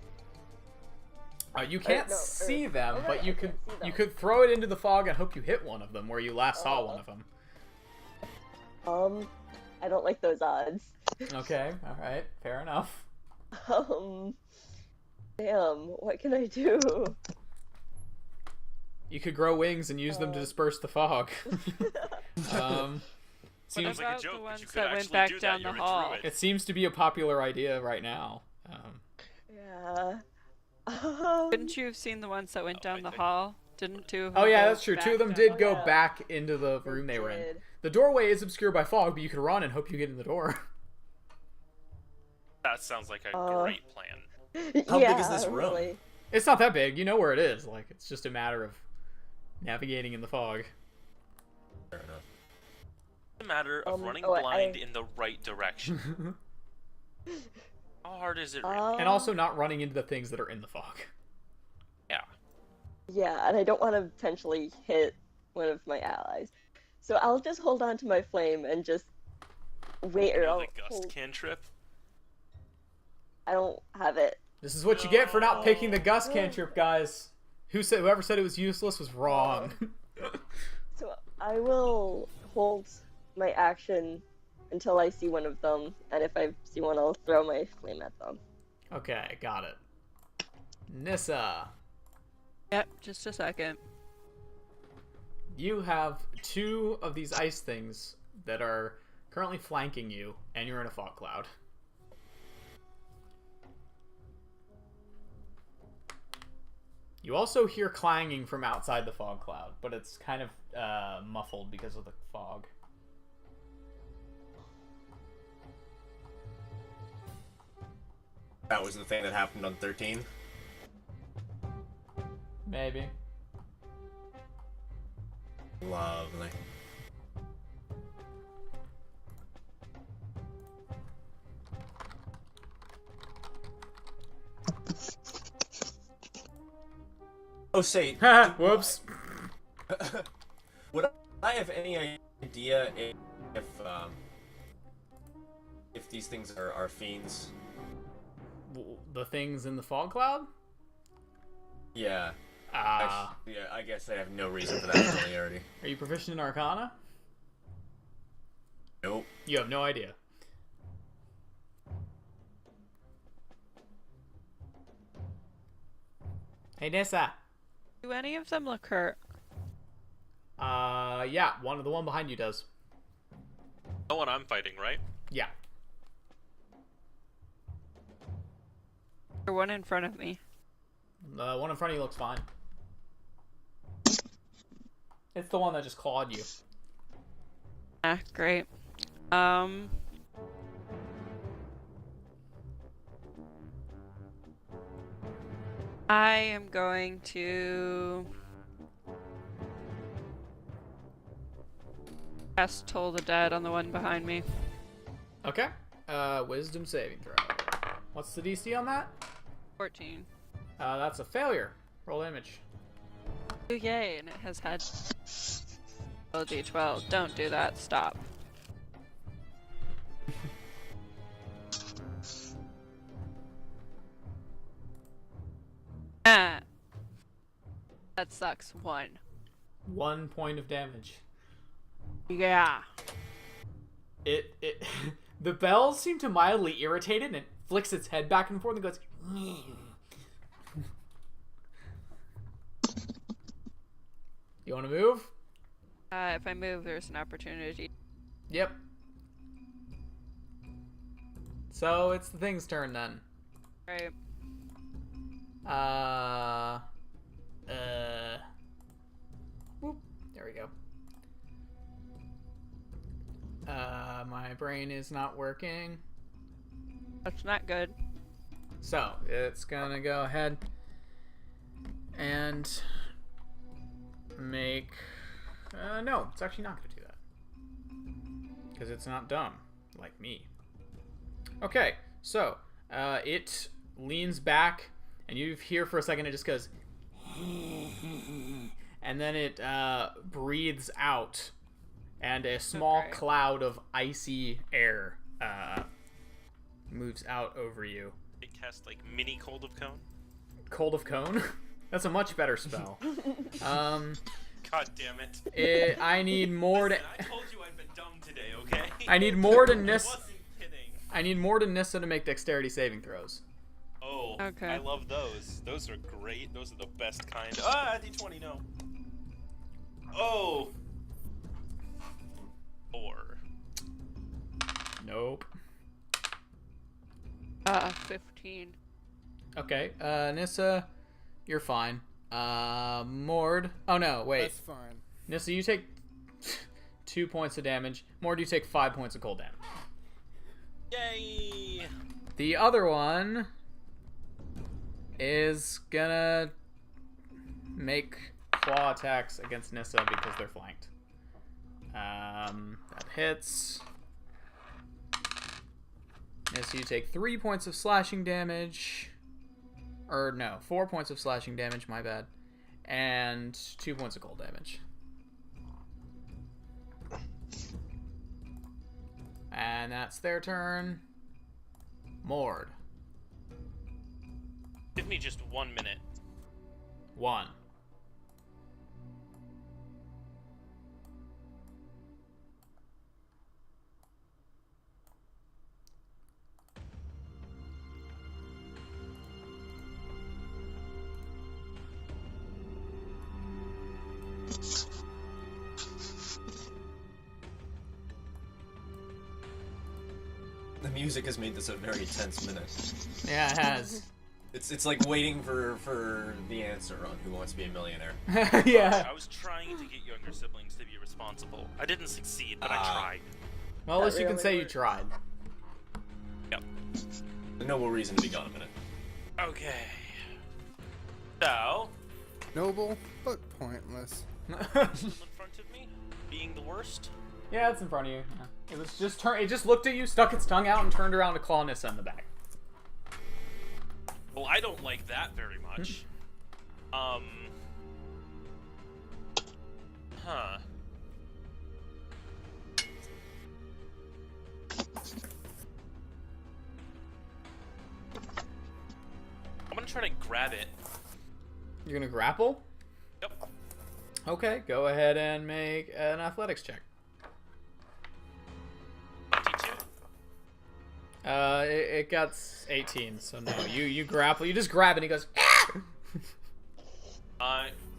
You can't no, see them, right, but you I could can't see them. you could throw it into the fog and hope you hit one of them where you last saw one of them. I don't like those odds. Okay, all right, fair enough. Damn, what can I do? You could grow wings and use them to disperse the fog. What Seems, like a about joke, the but ones you could that went actually back do that, down you're the a hall? druid. it seems to be a popular idea right now. Yeah. Couldn't you have seen the ones that went down the wait. hall? Didn't two of Oh them yeah, go that's true. back Two of them down did the go hall? back into the room they were in. did. The doorway is obscured by fog, but you could run and hope you get in the door. That sounds like a great plan. How yeah, big is this room? really. It's not that big. You know where it is. Like, it's just a matter of navigating in the fog. Fair enough. It's a matter of running oh, blind in the right direction. How hard is it? Really? And also not running into the things that are in the fog. Yeah. Yeah, and I don't want to potentially hit one of my allies. So I'll just hold on to my flame and just wait, or You know I'll the gust hold... cantrip. I don't have it. This is what you get for not picking the gust cantrip, guys. Whoever said it was useless was wrong. So I will hold my action until I see one of them, and if I see one, I'll throw my flame at them. Okay, got it. Nissa, Yep, just a second. you have two of these ice things that are currently flanking you, and you're in a fog cloud. You also hear clanging from outside the fog cloud, but it's kind of muffled because of the fog. That was the thing that happened on 13. Maybe. Lovely. Oh, say, Whoops. would I have any idea if these things are fiends? The things in the fog cloud? Yeah. Ah. Yeah, I guess I have no reason for that familiarity. Are you proficient in Arcana? Nope. You have no idea. Hey, Nissa. Do any of them look hurt? Yeah, the one behind you does. The one I'm fighting, right? Yeah. Or one in front of me. The one in front of you looks fine. It's the one that just clawed you. Ah, great. I am going to cast Toll the Dead on the one behind me. Okay. Wisdom saving throw. What's the DC on that? 14. That's a failure. Roll damage. Oh, yay, and it has had D12. Don't do that. Stop. Ah. That sucks. 1. 1 point of damage. Yeah. It the bells seem to mildly irritate it, and it flicks its head back and forth and goes. You want to move? If I move, there's an opportunity. Yep. So it's the thing's turn then. Right. Whoop. There we go. My brain is not working. That's not good. So it's gonna go ahead and make. No, it's actually not gonna do that because it's not dumb like me. Okay, so it leans back, and you hear for a second it just goes, and then it breathes out, and a small cloud of icy air moves out over you. It casts like mini Cold of Cone. Cold of Cone? That's a much better spell. God damn it. I need more to. Listen, I told you I'd been dumb today, okay? I need more to I Nissa. wasn't kidding. I need more to Nissa to make dexterity saving throws. Oh, Okay. I love those. Those are great. Those are the best kind. Ah, D20, no. Oh. 4. Nope. 15. Okay, Nissa, you're fine. Mord. Oh no, wait. That's fine. Nissa, you take 2 points of damage. Mord, you take 5 points of cold damage. Yay! The other one is gonna make claw attacks against Nissa because they're flanked. That hits. Nissa, you take 3 points of slashing damage. Or no, 4 points of slashing damage, my bad. And 2 points of cold damage. And that's their turn. Mord. Give me just 1 minute. 1. The music has made this a very tense minute. Yeah, it has. It's like waiting for the answer on Who Wants to Be a Millionaire. Yeah. I was trying to get younger siblings to be responsible. I didn't succeed, but I Ah. tried. Well, at least you can really say you worked. tried. Yep. A noble reason to be gone a minute. Okay. So, Noble, but pointless. in front of me, being the worst. Yeah, it's in front of you. Yeah. It was just It just looked at you, stuck its tongue out, and turned around to claw Nissa in the back. Well, I don't like that very much. Huh. I'm gonna try to grab it. You're gonna grapple? Yep. Okay, go ahead and make an athletics check. 22. It got 18, so no. You grapple. You just grab it, and he goes.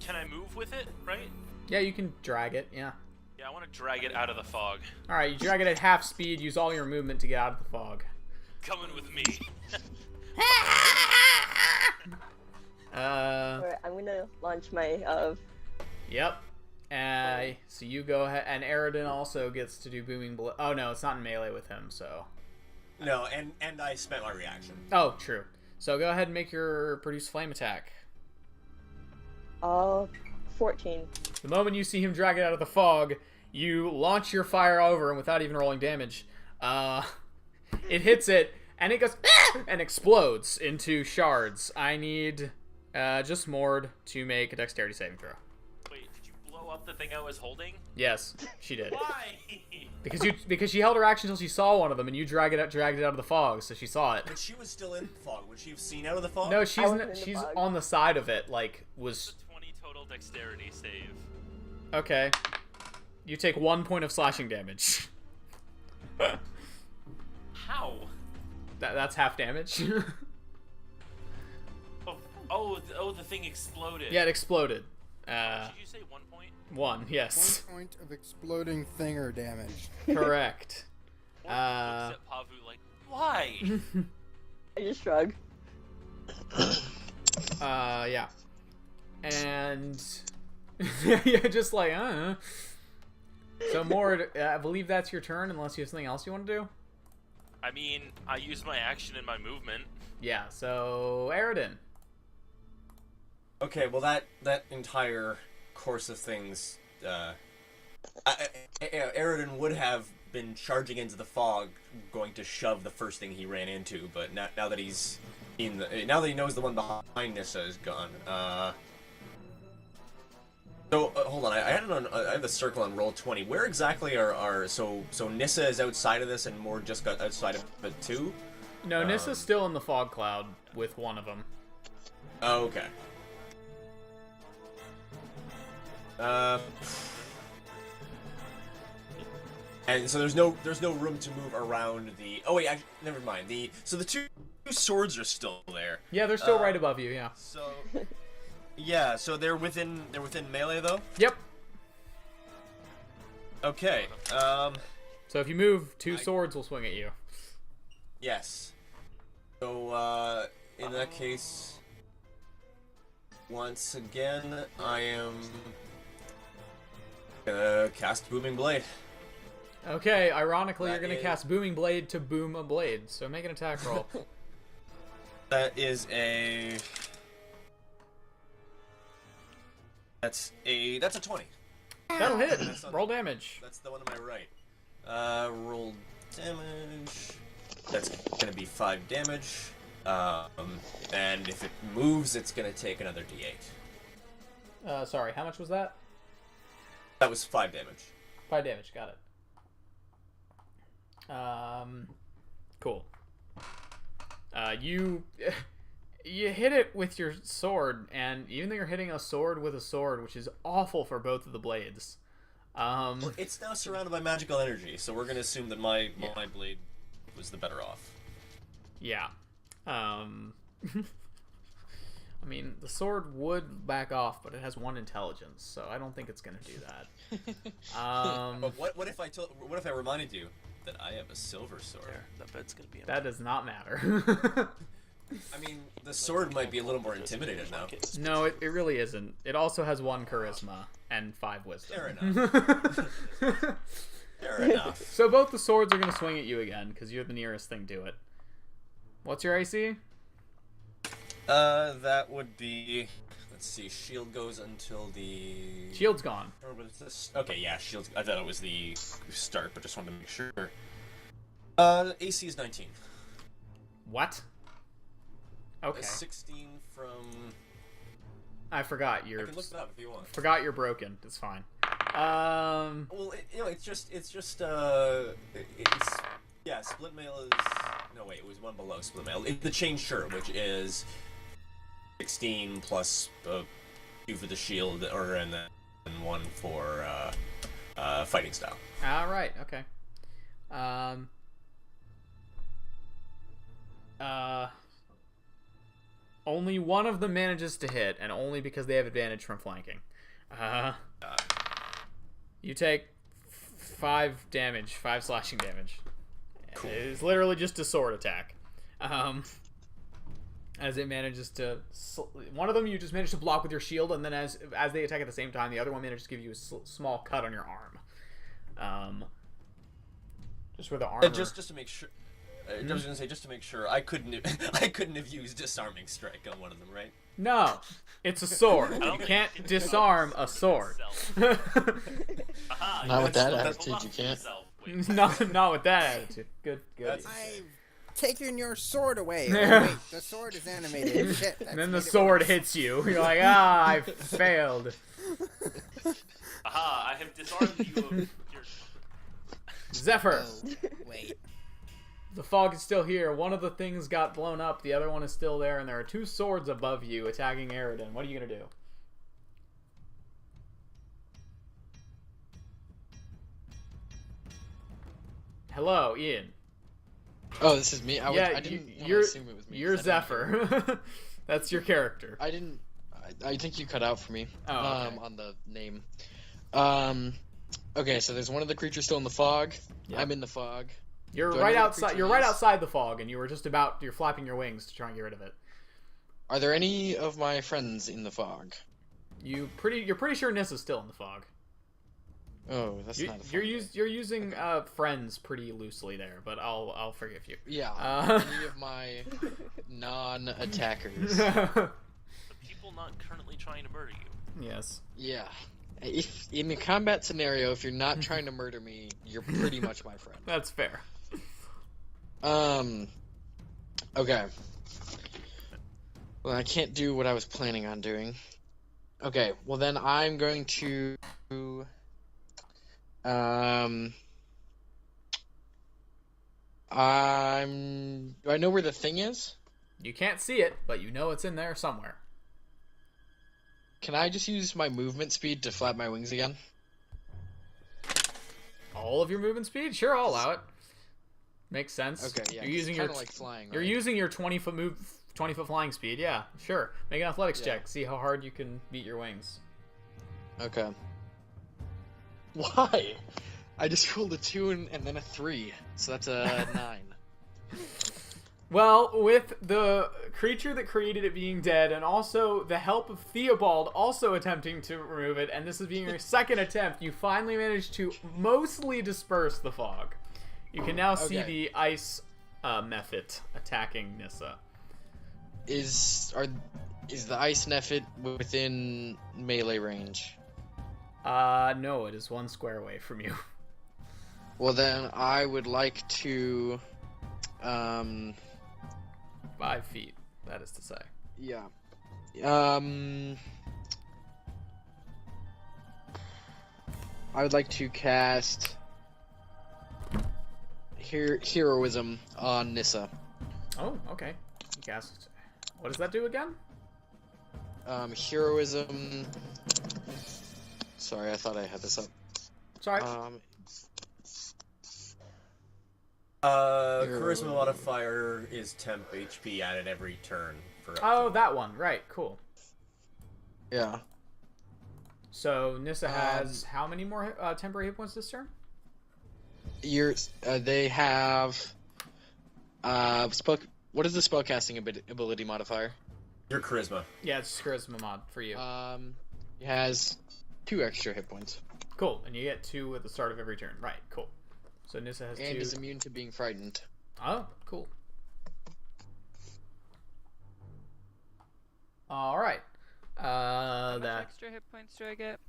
Can I move with it? Right? Yeah, you can drag it. Yeah. Yeah, I want to drag it out of the fog. All right, you drag it at half speed. Use all your movement to get out of the fog. Coming with me. Alright, I'm gonna launch my Yep. So you go ahead, and Aridin also gets to do booming blade. Oh no, it's not in melee with him, so. No, and I spent my reaction. Oh, true. So go ahead and make your produce flame attack. 14. The moment you see him drag it out of the fog, you launch your fire over him without even rolling damage. It hits it, and it goes and explodes into shards. I need just Mord to make a dexterity saving throw. Wait, did you blow up the thing I was holding? Yes, she did. Why? Because she held her action until she saw one of them, and you dragged it out of the fog, so she saw it. But she was still in the fog. Would she have seen out of the fog? No, wasn't in the she's fog. on the side of it, like It's was a 20 total dexterity save. okay. You take 1 point of slashing damage. How? That's half damage. Oh, the thing exploded. Yeah, it exploded. Did you say 1 point? 1, yes. 1 point of exploding thinger damage. Correct. Looks at Pavu like, why? I just shrug. Yeah. And yeah, just like, So Mord, I believe that's your turn, unless you have something else you want to do. I mean, I used my action in my movement. Yeah. So Aridin. Okay, well that entire course of things, Aridin would have been charging into the fog, going to shove the first thing he ran into, but now that he's now that he knows the one behind Nissa is gone. So hold on, I have the circle on roll 20. Where exactly are so Nissa is outside of this, and Mord just got outside of it too? No, Nissa's still in the fog cloud with one of them. Oh, okay. And so there's no room to move around the. Oh wait, actually, never mind. So the two swords are still there. Yeah, they're still right above you. Yeah. So yeah, so they're within melee though. Yep. Okay. So if you move, two swords will swing at you. Yes. So in that case, once again, I am gonna cast Booming Blade. Okay, ironically, That you're gonna is- cast Booming Blade to boom a blade. So make an attack roll. That is a. That's a 20. That'll hit. That's not- Roll damage. That's the one on my right. Roll damage. That's gonna be 5 damage. And if it moves, it's gonna take another d8. Sorry, how much was that? That was 5 damage. 5 damage. Got it. Cool. You hit it with your sword, and even though you're hitting a sword with a sword, which is awful for both of the blades. Well, it's now surrounded by magical energy, so we're gonna assume that my blade was the better off. Yeah. I mean, the sword would back off, but it has 1 intelligence, so I don't think it's gonna do that. But what if I reminded you that I have a silver sword? That bed's gonna be. That does not matter. I mean, the sword might be a little more intimidating now. No, it really isn't. It also has 1 charisma and 5 wisdom. Fair enough. Fair enough. So both the swords are going to swing at you again, because you're the nearest thing to it. What's your AC? That would be. Let's see. Shield goes until the. Shield's gone. Or what is this? Okay, yeah, shield. I thought it was the start, but just wanted to make sure. AC is 19. What? Okay. 16 from. I forgot I you're... can look it up if you want. Forgot you're broken. It's fine. Well, it's just yeah. Split mail is no wait, it was 1 below split mail. It's the chain shirt, which is 16 plus 2 for the shield, and then 1 for fighting style. All right. Okay. only one of them manages to hit, and only because they have advantage from flanking. You take 5 damage, 5 slashing damage. Cool. It's literally just a sword attack. As it manages to... One of them you just manage to block with your shield, and then as they attack at the same time, the other one manages to give you a small cut on your arm. Just where the armor... Just to make sure... I was gonna say, just to make sure, I couldn't have used disarming strike on one of them, right? No, it's a sword. You can't disarm a sword. Not with that attitude, you can't. not with that attitude. Good. I've taken your sword away. Oh, wait, the sword is animated. Shit, and then the sword hits you. You're like, I failed. Aha, I have disarmed you of your... Zephyr. Oh, wait. The fog is still here. One of the things got blown up. The other one is still there, and there are 2 swords above you attacking Aridin. What are you going to do? Hello, Ian. Oh, this is me? I didn't want to assume it was me. You're Zephyr. That's your character. I think you cut out for me okay. On the name. Okay, so there's one of the creatures still in the fog. Yep. I'm in the fog. You're right outside. You're right outside the fog, and you're flapping your wings to try and get rid of it. Are there any of my friends in the fog? You're pretty sure Nissa's still in the fog. Oh, that's not a fun You're using friends pretty loosely there, but I'll forgive you. Yeah, any of my non-attackers. The people not currently trying to murder you. Yes. Yeah. If in a combat scenario, if you're not trying to murder me, you're pretty much my friend. That's fair. Okay. Well, I can't do what I was planning on doing. Okay, well then I'm going to... do I know where the thing is? You can't see it, but you know it's in there somewhere. Can I just use my movement speed to flap my wings again? All of your movement speed? Sure, I'll allow it. Makes sense. Okay, yeah. You're using your like flying. You're right? using your 20-foot flying speed. Yeah, sure. Make an athletics check. See how hard you can beat your wings. Okay. Why? I just rolled a 2 and then a 3, so that's a 9. Well, with the creature that created it being dead, and also the help of Theobald also attempting to remove it, and this is being your second attempt, you finally managed to mostly disperse the fog. You can now see the ice Mephit attacking Nissa. Is the ice Mephit within melee range? No, it is 1 square away from you. Well, then I would like to, 5 feet, that is to say. Yeah. I would like to cast Heroism on Nissa. Oh, okay. You cast. What does that do again? Heroism. Sorry, I thought I had this up. Sorry. Charisma modifier is temp HP added every turn. That one. Right, cool. Yeah. So Nissa has how many more temporary hit points this turn? They have what is the spellcasting ability modifier? Your charisma. Yeah, it's charisma mod for you. It has 2 extra hit points. Cool, and you get 2 at the start of every turn. Right, cool. So Nissa has 2. And is immune to being frightened. Oh, cool. All right. How much extra hit points do I get?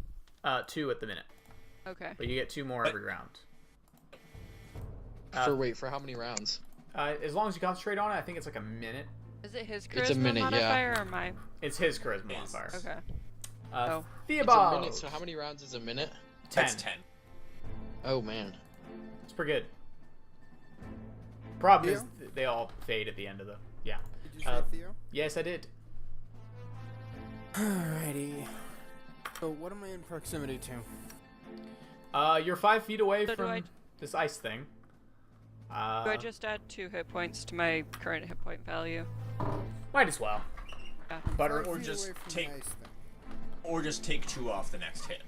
2 at the minute. Okay. But you get 2 more every round. For how many rounds? As long as you concentrate on it, I think it's like a minute. Is it his charisma It's a minute, modifier or mine? It's his charisma modifier. Okay. Theobald! It's a minute, so how many rounds is a minute? 10. That's 10. Oh, man. It's pretty good. Problem is, they all fade at the end of the... Yeah. Did you say Theo? Yes, I did. Alrighty. So what am I in proximity to? You're 5 feet away So do from this ice thing. Do I just add 2 hit points to my current hit point value? Might as well. But Five or feet just away from the take- ice thing. Or just take 2 off the next hit.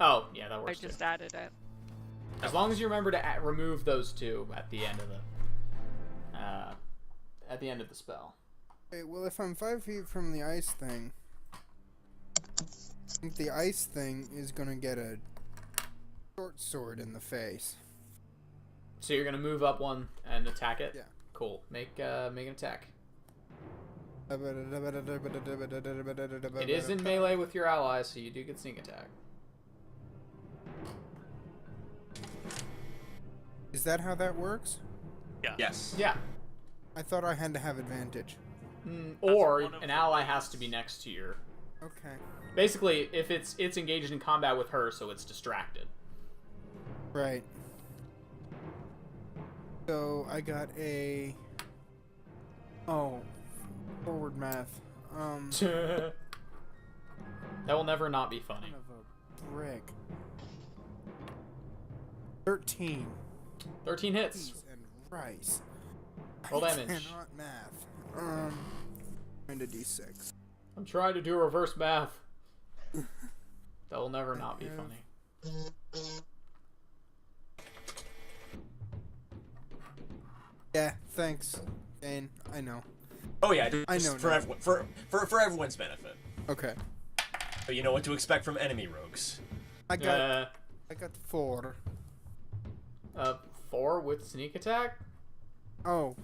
Oh, yeah, that I works just too. added it. As long as you remember to remove those 2 at the end of the spell. Wait, well, if I'm 5 feet from the ice thing, I think the ice thing is gonna get a short sword in the face. So you're gonna move up 1 and attack it. Yeah. Cool. Make an attack. It is in melee with your allies, so you do get sneak attack. Is that how that works? Yeah. Yes. Yeah. I thought I had to have advantage. Or one of an the ally has to be next to your. Okay. Basically, if it's engaged in combat with her, so it's distracted. Right. So I got a. Oh, forward math. That will never not be funny. Son of a brick. 13. 13 hits. Peas and rice. Roll I damage. cannot math. And a d6. I'm trying to do reverse math. That will never not be funny. Yeah, thanks, Dane. I know. Oh yeah, just I know for now. everyone, for everyone's benefit. Okay. So you know what to expect from enemy rogues. I got 4. 4 with sneak attack? Oh.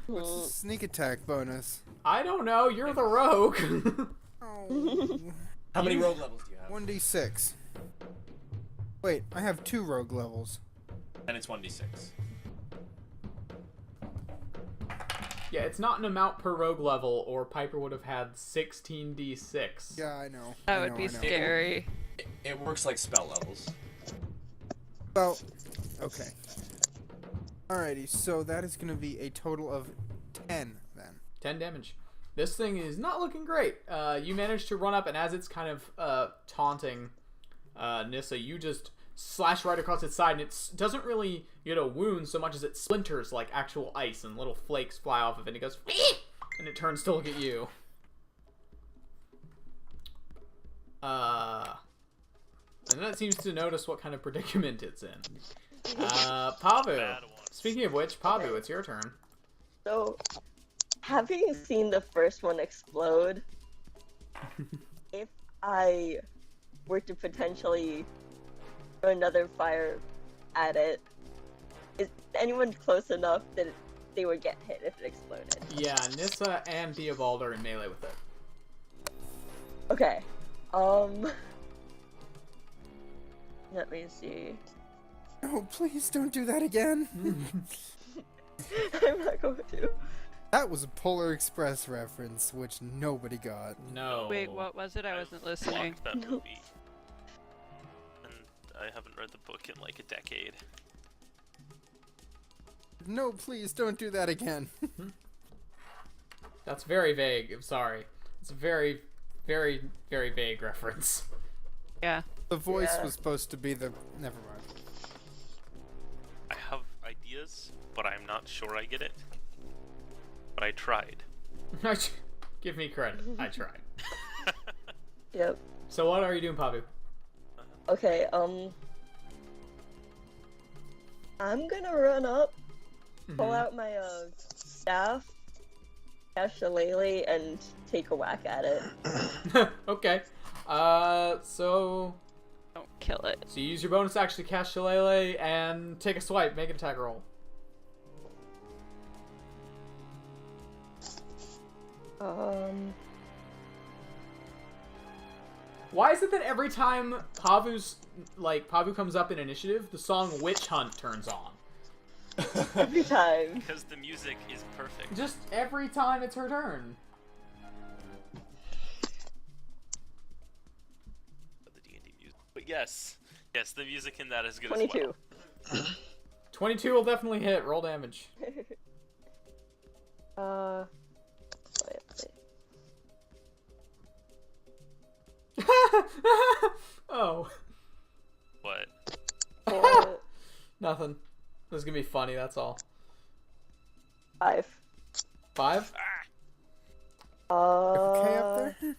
What's the sneak attack bonus? I don't know, you're the rogue. Oh. How many rogue levels do you have? 1d6. Wait, I have 2 rogue levels. And it's 1d6. Yeah, it's not an amount per rogue level, or Piper would have had 16d6. Yeah, I know. That would be I know. scary. It works like spell levels. Well, okay. Alrighty, so that is going to be a total of 10 then. 10 damage. This thing is not looking great. You manage to run up, and as it's kind of taunting Nissa, you just slash right across its side, and it doesn't really get a wound so much as it splinters like actual ice, and little flakes fly off of it, and it goes, and it turns to look at you. And then it seems to notice what kind of predicament it's in. Pavu. Bad one. Speaking of which, Pavu, it's your turn. So, having seen the first one explode, if I were to potentially throw another fire at it, is anyone close enough that they would get hit if it exploded? Yeah, Nissa and Theobald are in melee with it. Okay. Let me see. Oh, please don't do that again. I'm not going to. That was a Polar Express reference, which nobody got. No. Wait, what was it? I wasn't listening. Fuck that movie. And I haven't read the book in like a decade. No, please don't do that again. That's very vague. I'm sorry. It's a very, very, very vague reference. Yeah. The voice Yeah. was supposed to be the. Never mind. I have ideas, but I'm not sure I get it. But I tried. Give me credit. I tried. Yep. So what are you doing, Pavu? Okay, I'm gonna run up, pull out my staff, cast Shillelagh, and take a whack at it. Okay. So Don't kill it. you use your bonus action to cast Shillelagh and take a swipe. Make an attack roll. Why is it that every time Pavu comes up in initiative, the song Witch Hunt turns on? Every time. Because the music is perfect. Just every time it's her turn. The D&D music. But yes, the music in that is good 22. as well. 22 will definitely hit. Roll damage. Oh. What? Nothing. This is gonna be funny, that's all. 5. 5? Okay up there?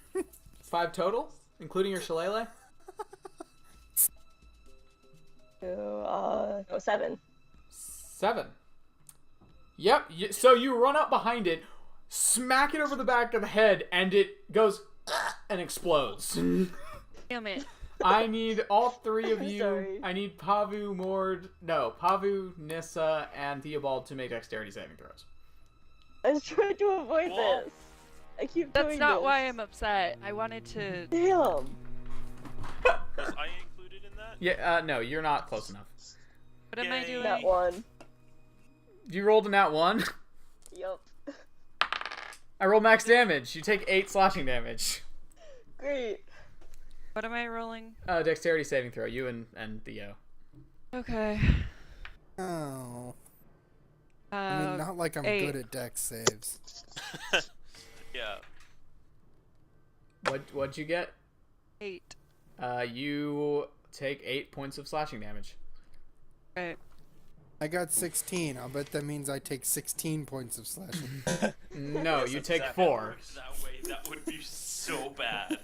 5 total, including your shillelagh. 7. 7. Yep. So you run up behind it, smack it over the back of the head, and it goes and explodes. Damn it. I need all 3 of I'm you. sorry. I need Pavu, Nissa, and Theobald to make dexterity saving throws. I was trying to avoid Whoa. this. I keep That's doing not this. why I'm upset. I wanted to. Damn. Was I included in that? Yeah, no, you're not close enough. What am I Yay. doing? That one. You rolled a nat 1. Yup. I roll max damage. You take 8 slashing damage. Great. What am I rolling? Dexterity saving throw, you and Theo. Okay. Oh. I mean, not like I'm 8. good at dex saves. Yeah. What'd you get? 8. You take 8 points of slashing damage. Right. I got 16. I'll bet that means I take 16 points of slashing. No, you If take that 4. worked that way, that would be so bad.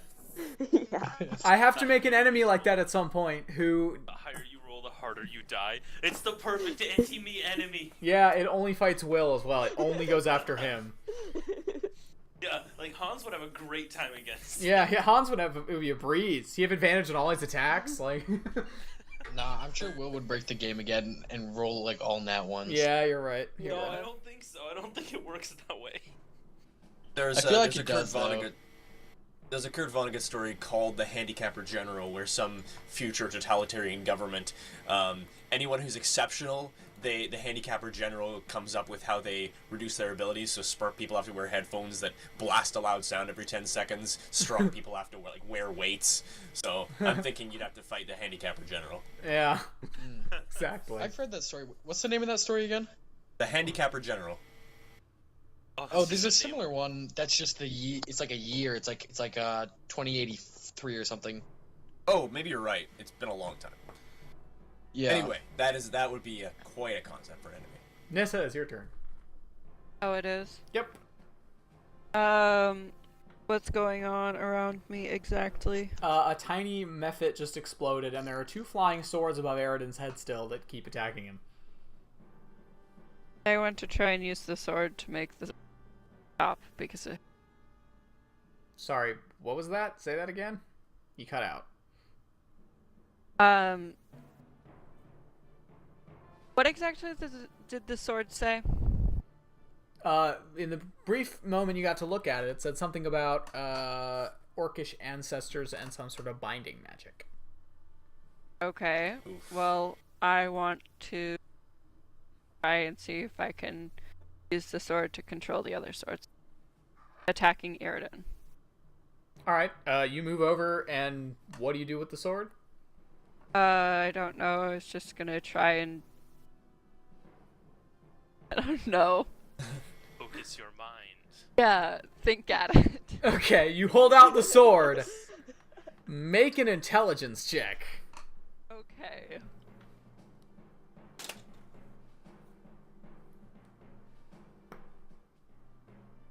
Yeah. I have to make an enemy like that at some point who, The higher you roll, the harder you die. It's the perfect anti-me enemy. yeah, it only fights Will as well. It only goes after him. Yeah, like Hans would have a great time against. Yeah, Hans would have, it would be a breeze. He have advantage on all his attacks, like. Nah, I'm sure Will would break the game again and roll like all nat ones. Yeah, you're right. You're No, right. I don't think so. I don't think it works that way. There's I feel like there's it a Kurt does, though. Vonnegut. There's a Kurt Vonnegut story called The Handicapper General, where some future totalitarian government, anyone who's exceptional, the Handicapper General comes up with how they reduce their abilities. So smart people have to wear headphones that blast a loud sound every 10 seconds. Strong people have to wear weights. So I'm thinking you'd have to fight the Handicapper General. Yeah. Exactly. I've heard that story. What's the name of that story again? The Handicapper General. Oh, there's a similar one. That's just the it's like a year. It's like 2083 or something. Oh, maybe you're right. It's been a long time. Yeah. Anyway, that would be quite a concept for an enemy. Nissa, it's your turn. Oh, it is. Yep. What's going on around me exactly? A tiny mephit just exploded, and there are 2 flying swords above Eridan's head still that keep attacking him. I want to try and use the sword to make the stop because it. Sorry, what was that? Say that again? You cut out. What exactly did the sword say? In the brief moment you got to look at it, it said something about orcish ancestors and some sort of binding magic. Okay. Oof. Well, I want to try and see if I can use the sword to control the other swords. Attacking Eridan. Alright, you move over, and what do you do with the sword? I don't know. I was just gonna try and. I don't know. Focus your mind. Yeah, think at it. Okay, you hold out the sword. Make an intelligence check. Okay.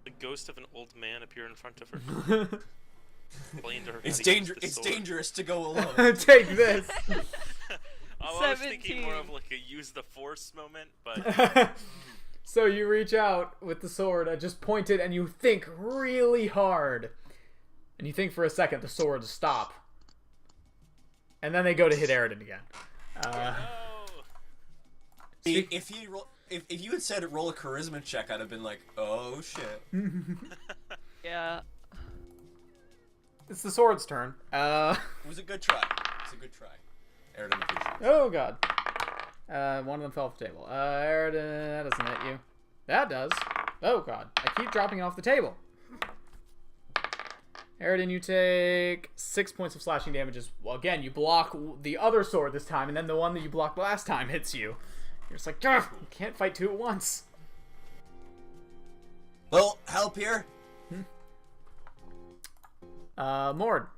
The ghost of an old man appear in front of her. Explain to her It's how to use danger. the It's sword. dangerous to go alone. Take this. I was thinking more 17. of like a use the force moment, but So you reach out with the sword, I just point it, and you think really hard. And you think for a second the sword to stop. And then they go to hit Eridan again. no. If you had said roll a charisma check, I'd have been like, oh shit. Yeah. It's the sword's turn. It was a good try. It's a good try. Eridan appreciates it. Oh god. One of them fell off the table. Eridan, that doesn't hit you. That does. Oh god. I keep dropping it off the table. Eridan, you take 6 points of slashing damage. Well, again, you block the other sword this time, and then the one that you blocked last time hits you. You're just like, ugh, you can't fight 2 at once. Well, help here. Mord,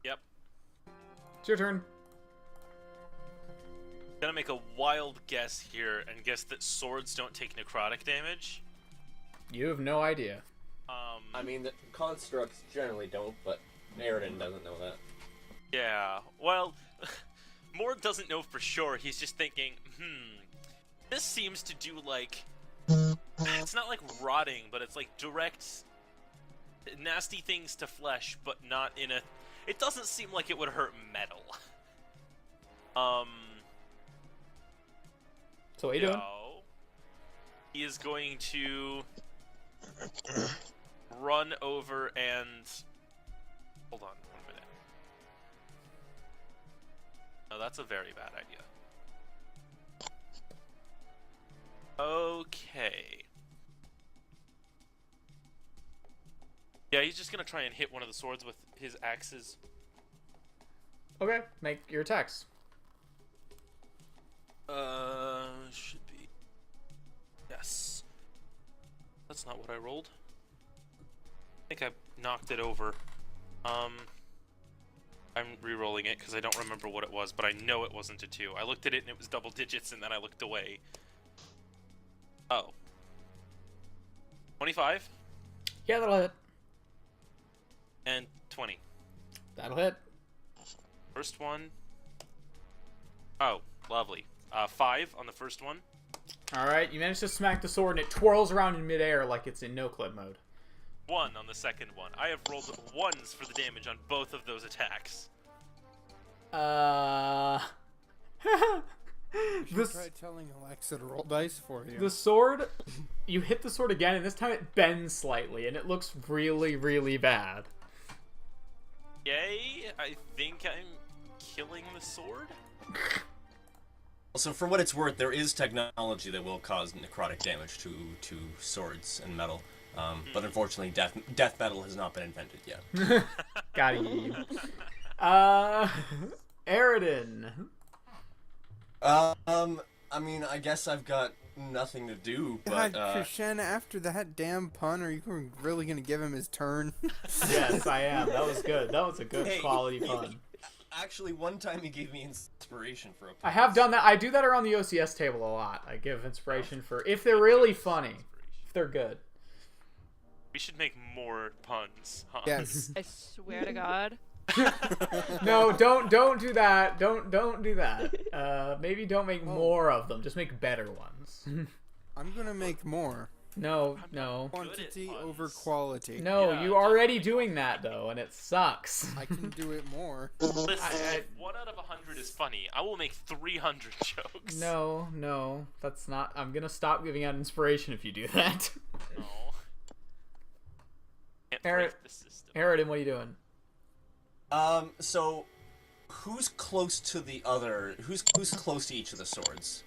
Yep. it's your turn. Gonna make a wild guess here and guess that swords don't take necrotic damage. You have no idea. I mean, the constructs generally don't, but Aridin doesn't know that. Yeah, well, Morg doesn't know for sure. He's just thinking, this seems to do, like... It's not like rotting, but it's like direct, nasty things to flesh, but not in a... It doesn't seem like it would hurt metal. So what are you doing? He is going to run over and... Hold on 1 minute. No, that's a very bad idea. Okay. Yeah, he's just gonna try and hit one of the swords with his axes. Okay, make your attacks. Should be... Yes. That's not what I rolled. I think I knocked it over. I'm re-rolling it because I don't remember what it was, but I know it wasn't a 2. I looked at it and it was double digits, and then I looked away. Oh. 25? Yeah, that'll hit. And 20. That'll hit. First one. Oh, lovely. 5 on the first one. Alright, you managed to smack the sword and it twirls around in midair like it's in no-clip mode. 1 on the second one. I have rolled 1s for the damage on both of those attacks. You should try telling Alexa to roll dice for you. The sword, you hit the sword again, and this time it bends slightly, and it looks really, really bad. Yay, I think I'm killing the sword? Also, for what it's worth, there is technology that will cause necrotic damage to swords and metal. But unfortunately, death metal has not been invented yet. Got you. Aridin. I mean, I guess I've got nothing to do, God, but, Krishen, after that damn pun, are you really gonna give him his turn? Yes, I am. That was good. That was a good quality pun. Actually, one time he gave me inspiration for a pun. I have done that. I do that around the OCS table a lot. I give inspiration for if they're really funny, if they're good. We should make more puns, huh? Yes. I swear to God. No, don't do that. Don't do that. Maybe don't make more of them. Just make better ones. I'm gonna make more. No. Quantity over quality. No, Yeah, you're already doing that though, and it sucks. I can do it more. Listen, if 1 out of 100 is funny, I will make 300 jokes. No, that's not. I'm gonna stop giving out inspiration if you do that. No. Can't break the system. Aridin, what are you doing? So, who's close to the other? Who's close to each of the swords?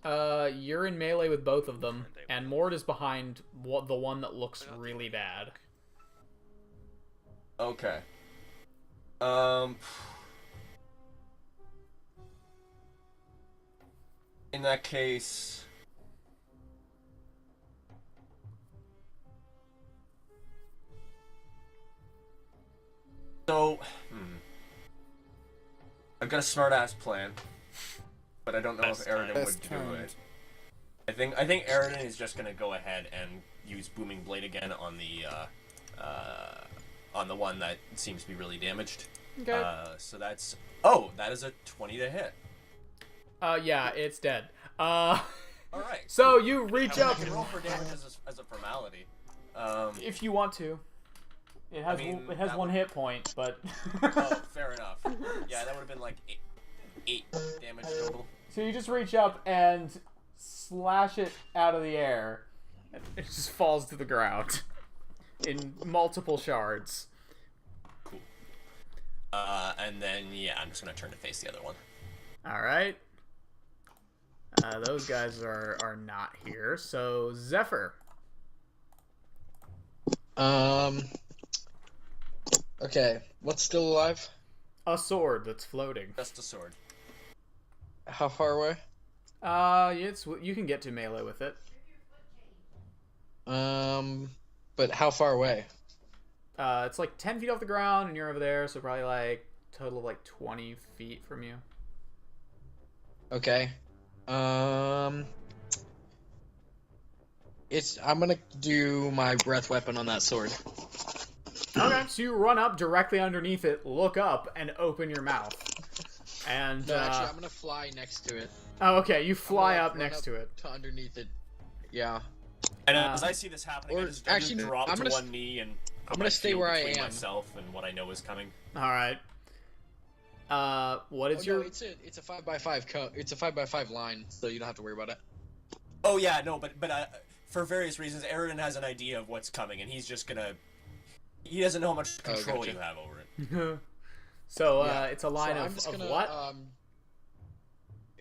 You're in melee with both of them, and Mord is behind the one that looks really bad. Okay. In that case... So, I've got a smart-ass plan, but I don't know if Aridin would do it. I think Aridin is just gonna go ahead and use Booming Blade again on the one that seems to be really damaged. Okay. So that's that is a 20 to hit. Yeah, it's dead. All right. So you reach I up can roll for damage as a formality. if you want to. It has it has one hit point, but. Oh, fair enough. Yeah, that would have been like eight damage total. So you just reach up and slash it out of the air. It just falls to the ground in multiple shards. Cool. And then I'm just gonna turn to face the other one. All right. Those guys are not here. So Zephyr. Okay, what's still alive? A sword that's floating. Just a sword. How far away? You can get to melee with it. But how far away? It's like 10 feet off the ground, and you're over there, so probably like total of like 20 feet from you. Okay. I'm gonna do my breath weapon on that sword. Okay, so you run up directly underneath it, look up, and open your mouth. And No, actually, I'm gonna fly next to it. oh, okay, you fly I'm gonna, up next to it. To underneath it. Yeah. And as I see this happening, or I just actually, drop I'm to gonna one knee and I'm gonna stay where I am. myself and what I know is coming. All right. What is your? No, it's a 5x5 it's a 5x5 line, so you don't have to worry about it. Oh yeah, no, but for various reasons, Aaron has an idea of what's coming, and he's just gonna. He doesn't know how much control gotcha. you have over it. So Yeah. it's a line So of, I'm just of gonna, what?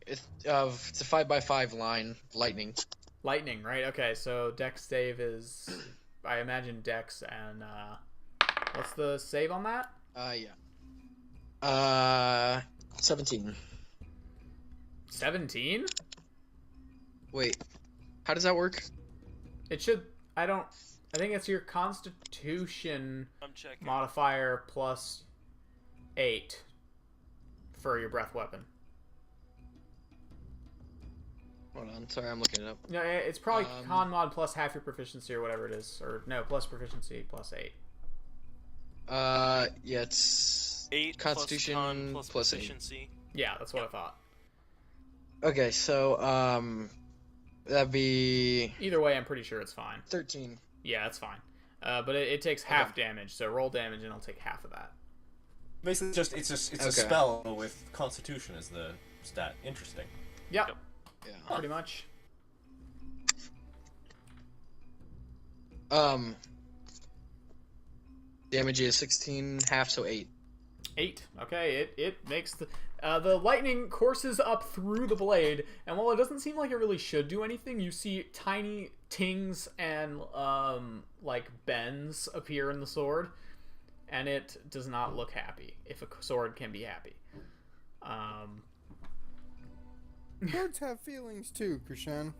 It's a 5x5 line, lightning. Lightning, right? Okay, so Dex save is, I imagine Dex and what's the save on that? Yeah. 17. 17? Wait, how does that work? It should. I think it's your Constitution I'm checking. modifier plus 8 for your breath weapon. Hold on, sorry, I'm looking it up. No, it's probably con mod plus half your proficiency or whatever it is, or no, plus proficiency plus 8. Yeah, it's 8 Constitution plus con plus plus 8. proficiency. Yeah, that's what I thought. Okay, so that'd be Either way, I'm pretty sure it's fine. 13. Yeah, it's fine. But it takes half damage, so roll damage and it'll take half of that. Basically, it's a spell with Constitution as the stat. Interesting. Yep, Yep. Yeah. pretty much. Damage is 16, half, so 8. 8. Okay, it makes the lightning courses up through the blade, and while it doesn't seem like it really should do anything, you see tiny tings and like bends appear in the sword, and it does not look happy. If a sword can be happy. Swords have feelings too, Krishan.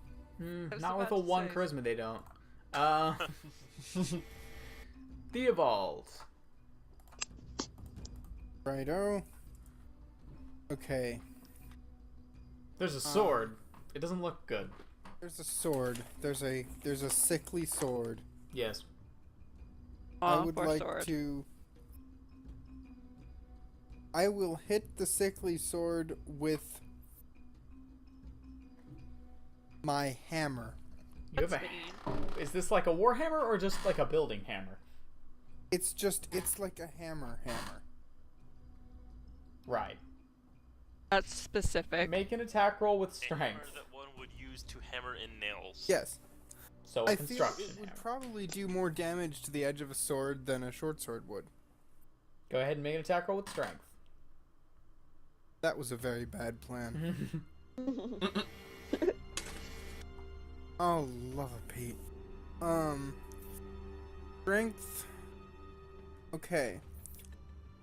was Not with about a to 1 say. charisma, they don't. Theobald. Righto. Okay. There's a sword. It doesn't look good. There's a sword. There's a sickly sword. Yes. I Oh, would poor like sword. to. I will hit the sickly sword with my hammer. You have a. Is this like a warhammer or just like a building hammer? It's like a hammer. Right. That's specific. Make an attack roll with A hammer strength. that one would use to hammer in nails. Yes. So a I feel construction it would hammer. probably do more damage to the edge of a sword than a short sword would. Go ahead and make an attack roll with strength. That was a very bad plan. Oh, love it, Pete. Strength. Okay.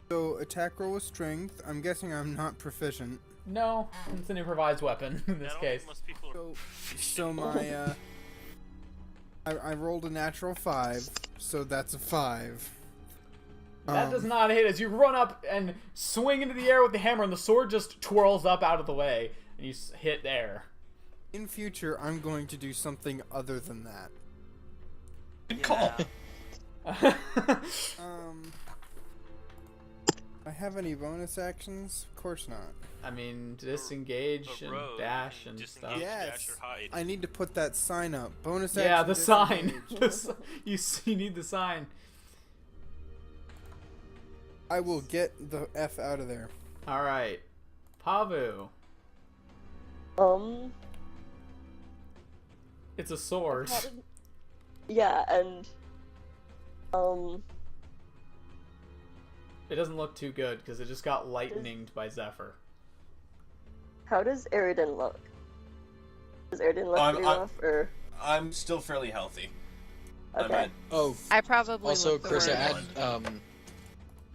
So, attack roll with strength. I'm guessing I'm not proficient. No, it's an improvised weapon in I this don't case. think most people are. So my, I rolled a natural 5, so that's a 5. That does not hit as you run up and swing into the air with the hammer, and the sword just twirls up out of the way, and you hit air. In future, I'm going to do something other than that. Good call. Yeah. I have any bonus actions? Of course not. I mean, disengage A and rogue, dash and disengage, stuff. Yes. dash, or hide. I need to put that sign up. Bonus action. Yeah, the sign. disengage. You need the sign. I will get the F out of there. All right, Pavu. It's a sword. Yeah, and It doesn't look too good because it just got lightninged by Zephyr. how does Eridan look? Does Eridan look I'm- pretty I'm- rough, or I'm still fairly healthy. I'm okay? at Oh, I probably also, look the Carissa, worst.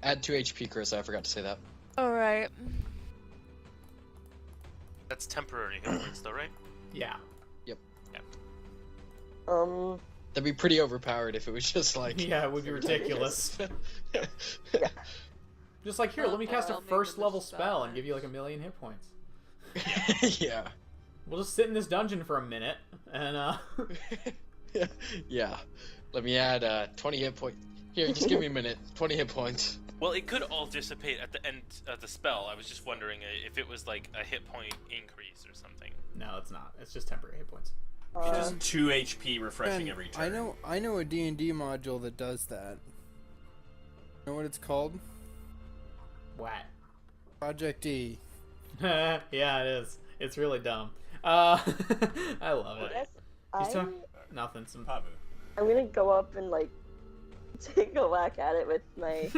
add 2 HP, Carissa. I forgot to say that. Alright. That's temporary hit points, though, right? Yeah. That'd be pretty overpowered if it was just like. Yeah, it would be ridiculous. Just like, here, let me cast a I'll name first them level the spell and spell. give you like 1,000,000 hit points. Yeah. We'll just sit in this dungeon for a minute and Yeah. Let me add 20 hit points. Here, just give me a minute. 20 hit points. Well, it could all dissipate at the end of the spell. I was just wondering if it was like a hit point increase or something. No, it's not. It's just temporary hit points. Just 2 HP refreshing And every turn. I know a D&D module that does that. You know what it's called? What? Project E. Yeah, it is. It's really dumb. I love it. Yes, He's talking nothing. Some Pabu. I'm gonna go up and like take a whack at it with my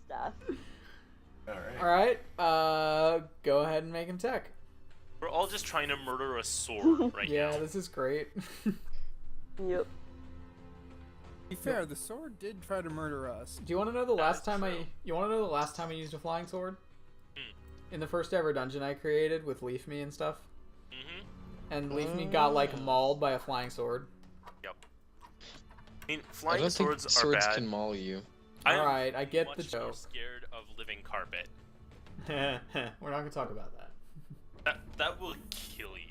staff. Alright. All right. Go ahead and make him tech. We're all just trying to murder a sword right Yeah, now. this is great. Yep. To be fair, the sword did try to murder us. Do you want to know the last That's time true. You want to know the last time I used a flying sword? Hmm. In the first ever dungeon I created with Leaf Me and stuff. Mm-hmm. And Leaf Me got like mauled by a flying sword. Yep. I mean, I flying don't swords think swords are bad. can maul you. I'm Alright, I get much the more joke. scared of living carpet. We're not gonna talk about that. That will kill you.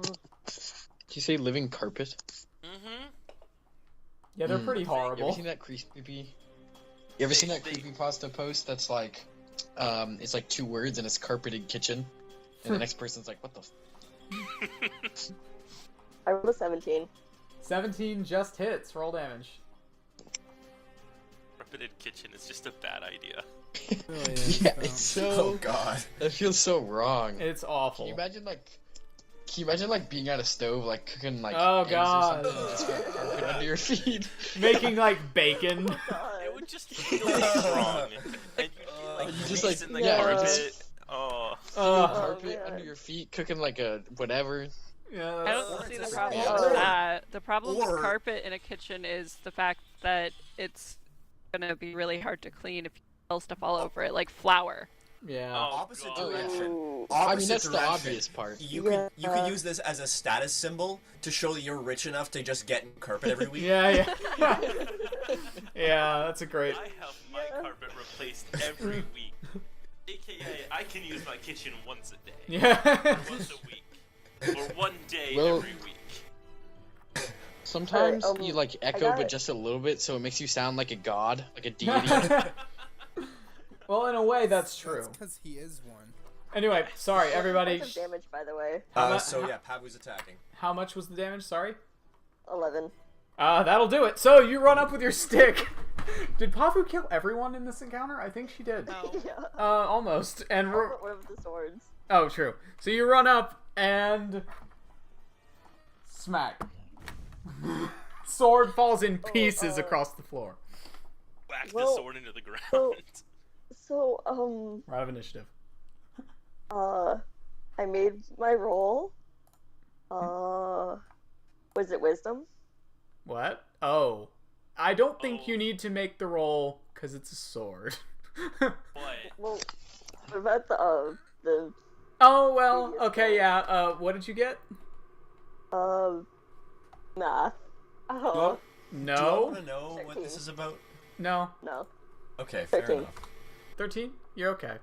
Did you say living carpet? Mm-hmm. Yeah, they're pretty You horrible. ever seen that creepy? You ever seen that creepypasta post that's like, it's like 2 words and it's carpeted kitchen, and the next person's like, what the? I rolled a 17. 17 just hits. Roll damage. Carpeted kitchen is just a bad idea. It really is, Yeah, though. it's so. Oh god. That feels so wrong. It's Can awful. you imagine like being at a stove like cooking like Oh, eggs God. or something? And it's got carpet under your feet. Making like bacon. It would just feel wrong, and you'd be like, You just, like, in the yeah. carpet. Oh. Carpet man. under your feet, cooking like a whatever. Yeah, I that's, don't see the it's problem bad. with that. The problem Or- with carpet in a kitchen is the fact that it's gonna be really hard to clean if you spill stuff all over it, like flour. yeah. Oh, Opposite God. direction. Ooh. I mean, Opposite that's the direction. obvious part. You Yeah. could use this as a status symbol to show that you're rich enough to just get carpet every week. Yeah, yeah. Yeah, that's a great. I have my carpet replaced every week. AKA, I can use my kitchen once a day, Yeah. once a week, or one day Well- every week. Sometimes Alright, you like echo, got but it. just a little bit, so it makes you sound like a god, like a deity. Well, in a way, that's true. That's because he is one. Anyway, sorry, everybody. Points of damage, by the way. So yeah, Pabu's attacking. How much was the damage? Sorry. 11. That'll do it. So you run up with your stick. Did Pavu kill everyone in this encounter? I think she did. No. Yeah. Almost. And One of the swords. oh, true. So you run up and smack. Sword falls in pieces across the floor. Whack the Well, sword into the ground. So, Round of initiative. I made my roll. Was it wisdom? What? Oh. I don't think Oh. you need to make the roll because it's a sword. But Well, what about the Oh, well, Previous okay, roll. yeah. What did you get? math? Oh, Well, do you No. want to know what this is about? No. no. Okay, fair 13. enough. 13? You're okay.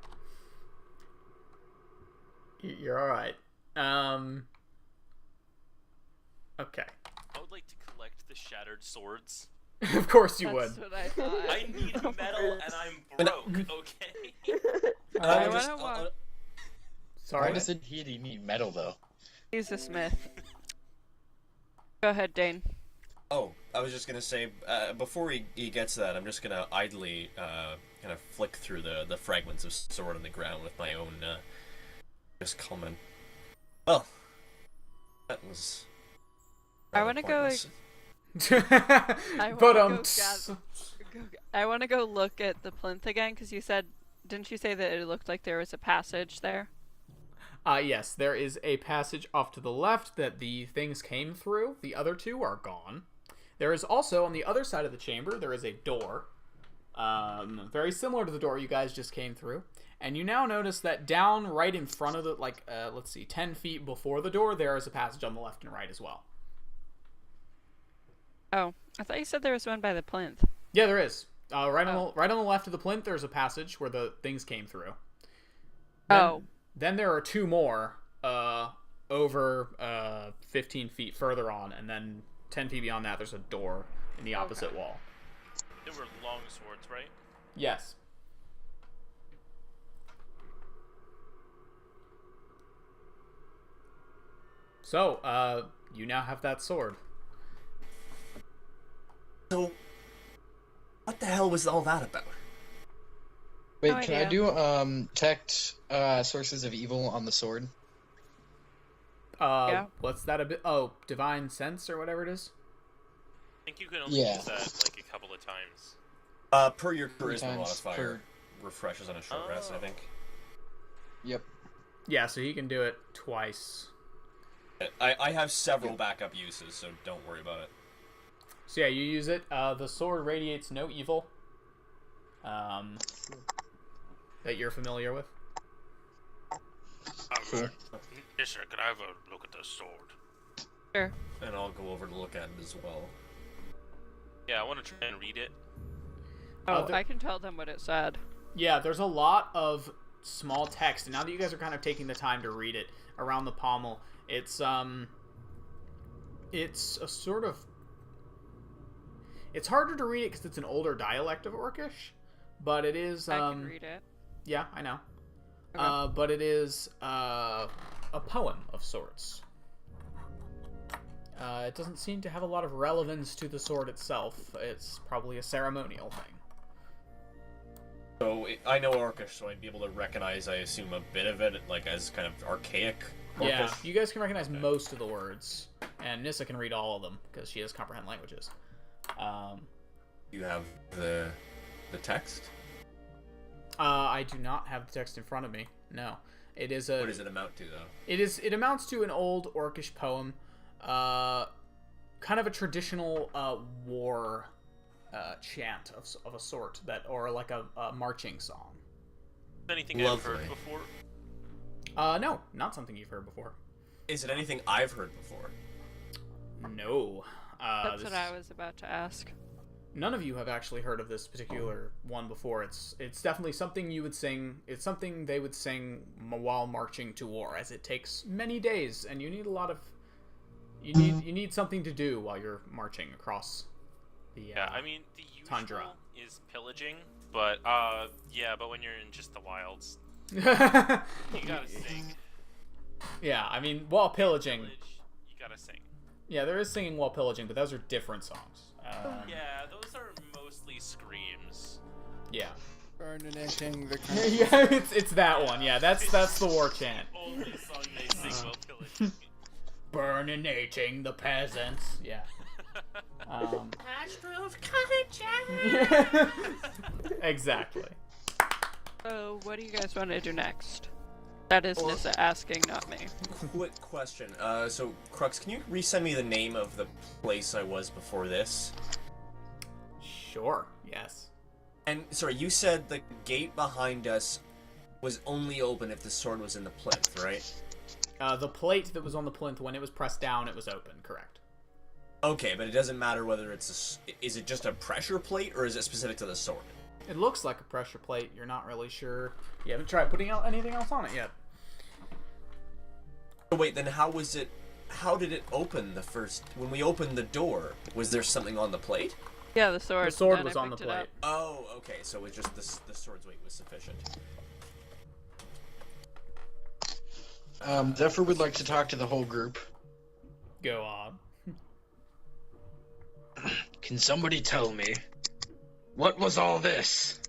You're alright. Okay. I would like to collect the shattered swords. Of course you That's would. what I thought. I need metal and I'm broke, okay? I Uh, wanna walk. Why Sorry. does it need metal though? He's a smith. Go ahead, Dane. Oh, I was just gonna say, before he gets to that, I'm just gonna idly kind of flick through the fragments of sword on the ground with my own just comment. Well, that was. I rather wanna go, pointless. wanna But go I want to go look at the plinth again because you said, didn't you say that it looked like there was a passage there? Yes, there is a passage off to the left that the things came through. The other two are gone. There is also, on the other side of the chamber, there is a door. Very similar to the door you guys just came through. And you now notice that down right in front of the, let's see, 10 feet before the door, there is a passage on the left and right as well. Oh, I thought you said there was one by the plinth. Yeah, there is. Right on the left of the plinth, there's a passage where the things came through. Then, Oh. Then there are two more over 15 feet further on, and then 10 feet beyond that, there's a door in the opposite wall. There were long swords, right? Yes. So, you now have that sword. So, what the hell was all that about? Wait, No can I do detect sources of evil on the sword? Yeah. What's that a bit? Oh, divine sense or whatever it is. I think you can only Yeah. use that like a couple of times. Per your charisma times modifier, refreshes on a short rest, I think. Yep. Yeah, so he can do it twice. I have several backup uses, so don't worry about it. So yeah, you use it. The sword radiates no evil. That you're familiar with. Cool. Yes, sir. Can I have a look at the sword? Sure. And I'll go over to look at it as well. Yeah, I want to try and read it. Oh, I can tell them what it said. Yeah, there's a lot of small text, and now that you guys are kind of taking the time to read it around the pommel, it's a sort of, it's harder to read it because it's an older dialect of Orcish, but it is I can read it. yeah, I know. Okay. But it is a poem of sorts. It doesn't seem to have a lot of relevance to the sword itself. It's probably a ceremonial thing. So, I know Orcish, so I'd be able to recognize, I assume, a bit of it, like, as kind of archaic Orcish. Yeah, you guys can recognize most of the words, and Nissa can read all of them, because she has comprehend languages. You have the text? I do not have the text in front of me. No. It is a... What does it amount to, though? It amounts to an old Orcish poem, kind of a traditional war chant of a sort, or like a marching song. Anything I've Lovely. heard before? No, not something you've heard before. Is it anything I've heard before? No. That's what I was about to ask. None of you have actually heard of this particular one before. It's definitely something you would sing. It's something they would sing while marching to war, as it takes many days, and you need a lot of. You need something to do while you're marching across the. Yeah, I mean the usual tundra. is pillaging, but but when you're in just the wilds, you gotta sing. Yeah, I mean, while pillaging. Pillage, you gotta sing. Yeah, there is singing while pillaging, but those are different songs. Yeah, those are mostly screams. Yeah. Burning the Yeah, it's that one. Yeah, that's the war chant. Only song they sing while pillaging. Burninating the peasants. Yeah. Exactly. So, what do you guys want to do next? That is Nissa asking, not me. Quick question. So, Crux, can you resend me the name of the place I was before this? Sure. Yes. And, sorry, you said the gate behind us was only open if the sword was in the plinth, right? The plate that was on the plinth, when it was pressed down, it was open. Correct. Okay, but it doesn't matter whether it's is it just a pressure plate, or is it specific to the sword? It looks like a pressure plate. You're not really sure. You haven't tried putting out anything else on it yet. So wait, then how did it open when we opened the door? Was there something on the plate? Yeah, the sword. The sword then was I on the picked it up. plate. Oh, okay, so it was just the sword's weight was sufficient. Zephyr would like to talk to the whole group. Go on. Can somebody tell me, what was all this?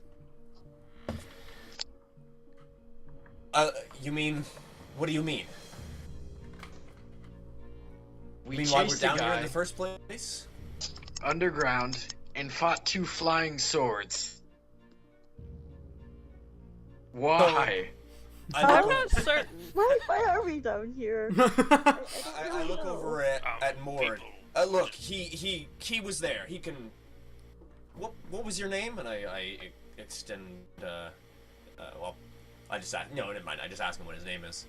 You mean, what do you mean? We You mean why we're chased a down here in guy the first place? underground and fought 2 flying swords. Why? I'm not certain. Why are we down here? I look over at Mord. People. Look, he was there. He can. What was your name? And I extend. Well, I just asked. No, never mind. I just asked him what his name is.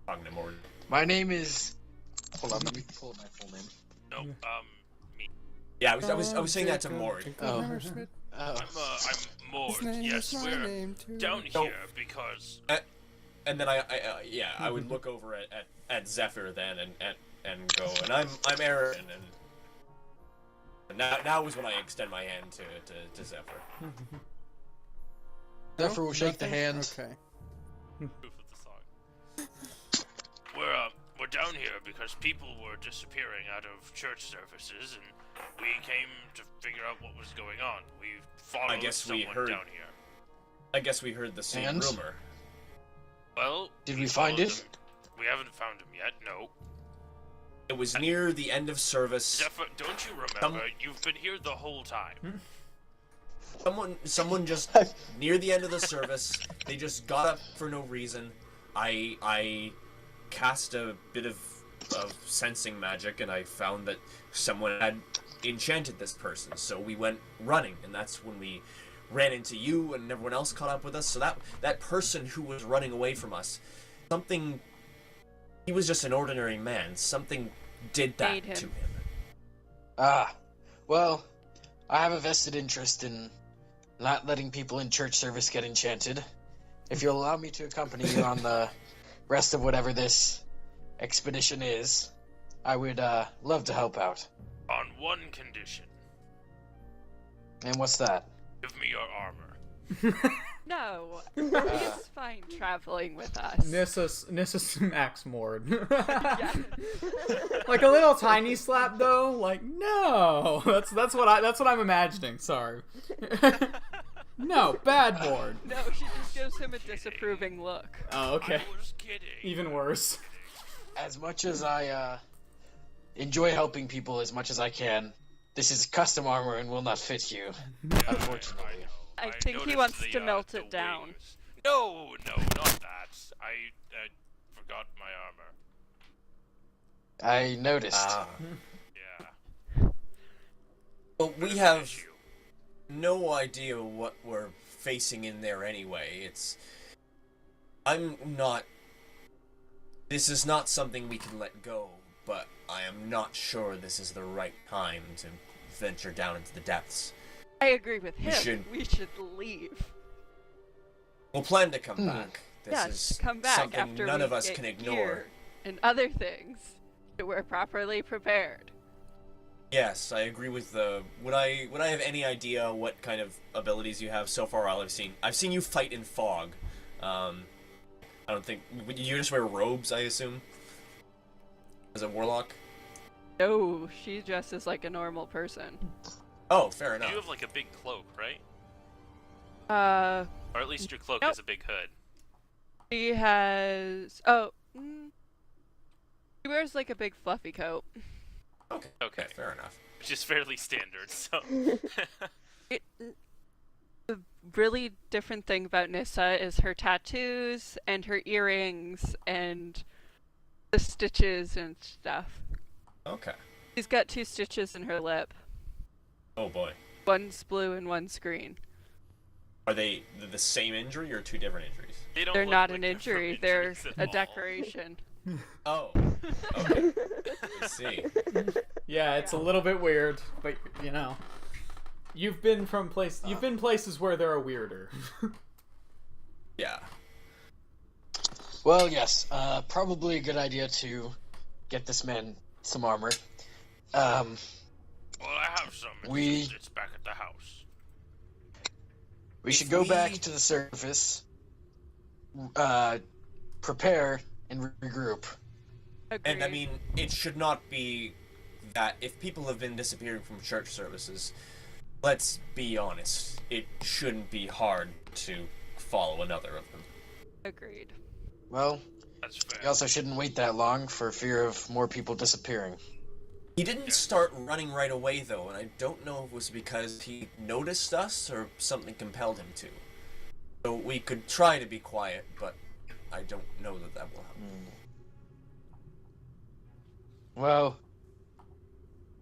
Talking to Mord. My name is... Hold on, let me pull up my full name. No, me. Yeah, I was saying that to Mord. Oh. I'm Mord. Yes, we're down here because and then I would look over at Zephyr then and go, and I'm Aaron, and now is when I extend my hand to Zephyr. Zephyr will shake the Nothing? hand. Okay. Proof of the song. We're down here because people were disappearing out of church services, and we came to figure out what was going on. We followed I guess we someone heard- down here. I guess we heard the same And? rumor. Well, Did we find followed it? them. We haven't found him yet. No. It was near the end of service. Zephyr, don't you remember? You've been here the whole time. Someone just near the end of the service, they just got up for no reason. I cast a bit of sensing magic, and I found that someone had enchanted this person. So we went running, and that's when we ran into you, and everyone else caught up with us. So that person who was running away from us, he was just an ordinary man. Something did that Made him. to him. Ah, well, I have a vested interest in not letting people in church service get enchanted. If you'll allow me to accompany you on the rest of whatever this expedition is, I would love to help out. On one condition. And what's that? Give me your armor. No, he's fine traveling with us. Nissus Max Mord. Yeah. Like a little tiny slap though. Like no, that's what I'm imagining. Sorry. No, bad Mord. No, she just gives him a disapproving look. Oh, okay. I was kidding. Even worse. As much as I enjoy helping people as much as I can, this is custom armor and will not fit you, unfortunately. I think he noticed wants the, to melt the it down. wings. No, not that. I forgot my armor. I noticed. Ah. Yeah. Well, we have no idea what we're facing in there anyway. This is not something we can let go, but I am not sure this is the right time to venture down into the depths. I agree with him. should- We should leave. We'll plan to come back. This Yes, is come back something after none we of us get can ignore. gear and other things. So we're properly prepared. Yes, I agree with the. Would I have any idea what kind of abilities you have so far? I've seen you fight in fog. I don't think you just wear robes. I assume as a warlock. No, she dresses like a normal person. Oh, fair enough. You have like a big cloak, right? Or Or at least your cloak Nope. has a big hood. she has. She wears like a big fluffy coat. Okay. Fair enough. Which is fairly standard, so. The really different thing about Nissa is her tattoos and her earrings and the stitches and stuff. Okay. She's got 2 stitches in her lip. Oh boy. One's blue and one's green. Are they the same injury or 2 different injuries? They don't They're look not like an they're from injury, they're injuries at a all. decoration. Oh. Okay. I see. Yeah, it's a little bit weird, but you know, you've been places where they're weirder. Yeah. Well, yes, probably a good idea to get this man some armor. Well, I have some. We- It's back at the house. We should go back to the surface, prepare, and regroup. Agreed. And I mean, it should not be that if people have been disappearing from church services, let's be honest, it shouldn't be hard to follow another of them. Agreed. Well, That's fair. we also shouldn't wait that long for fear of more people disappearing. He didn't start running right away though, and I don't know if it was because he noticed us or something compelled him to. So we could try to be quiet, but I don't know that will help. Well,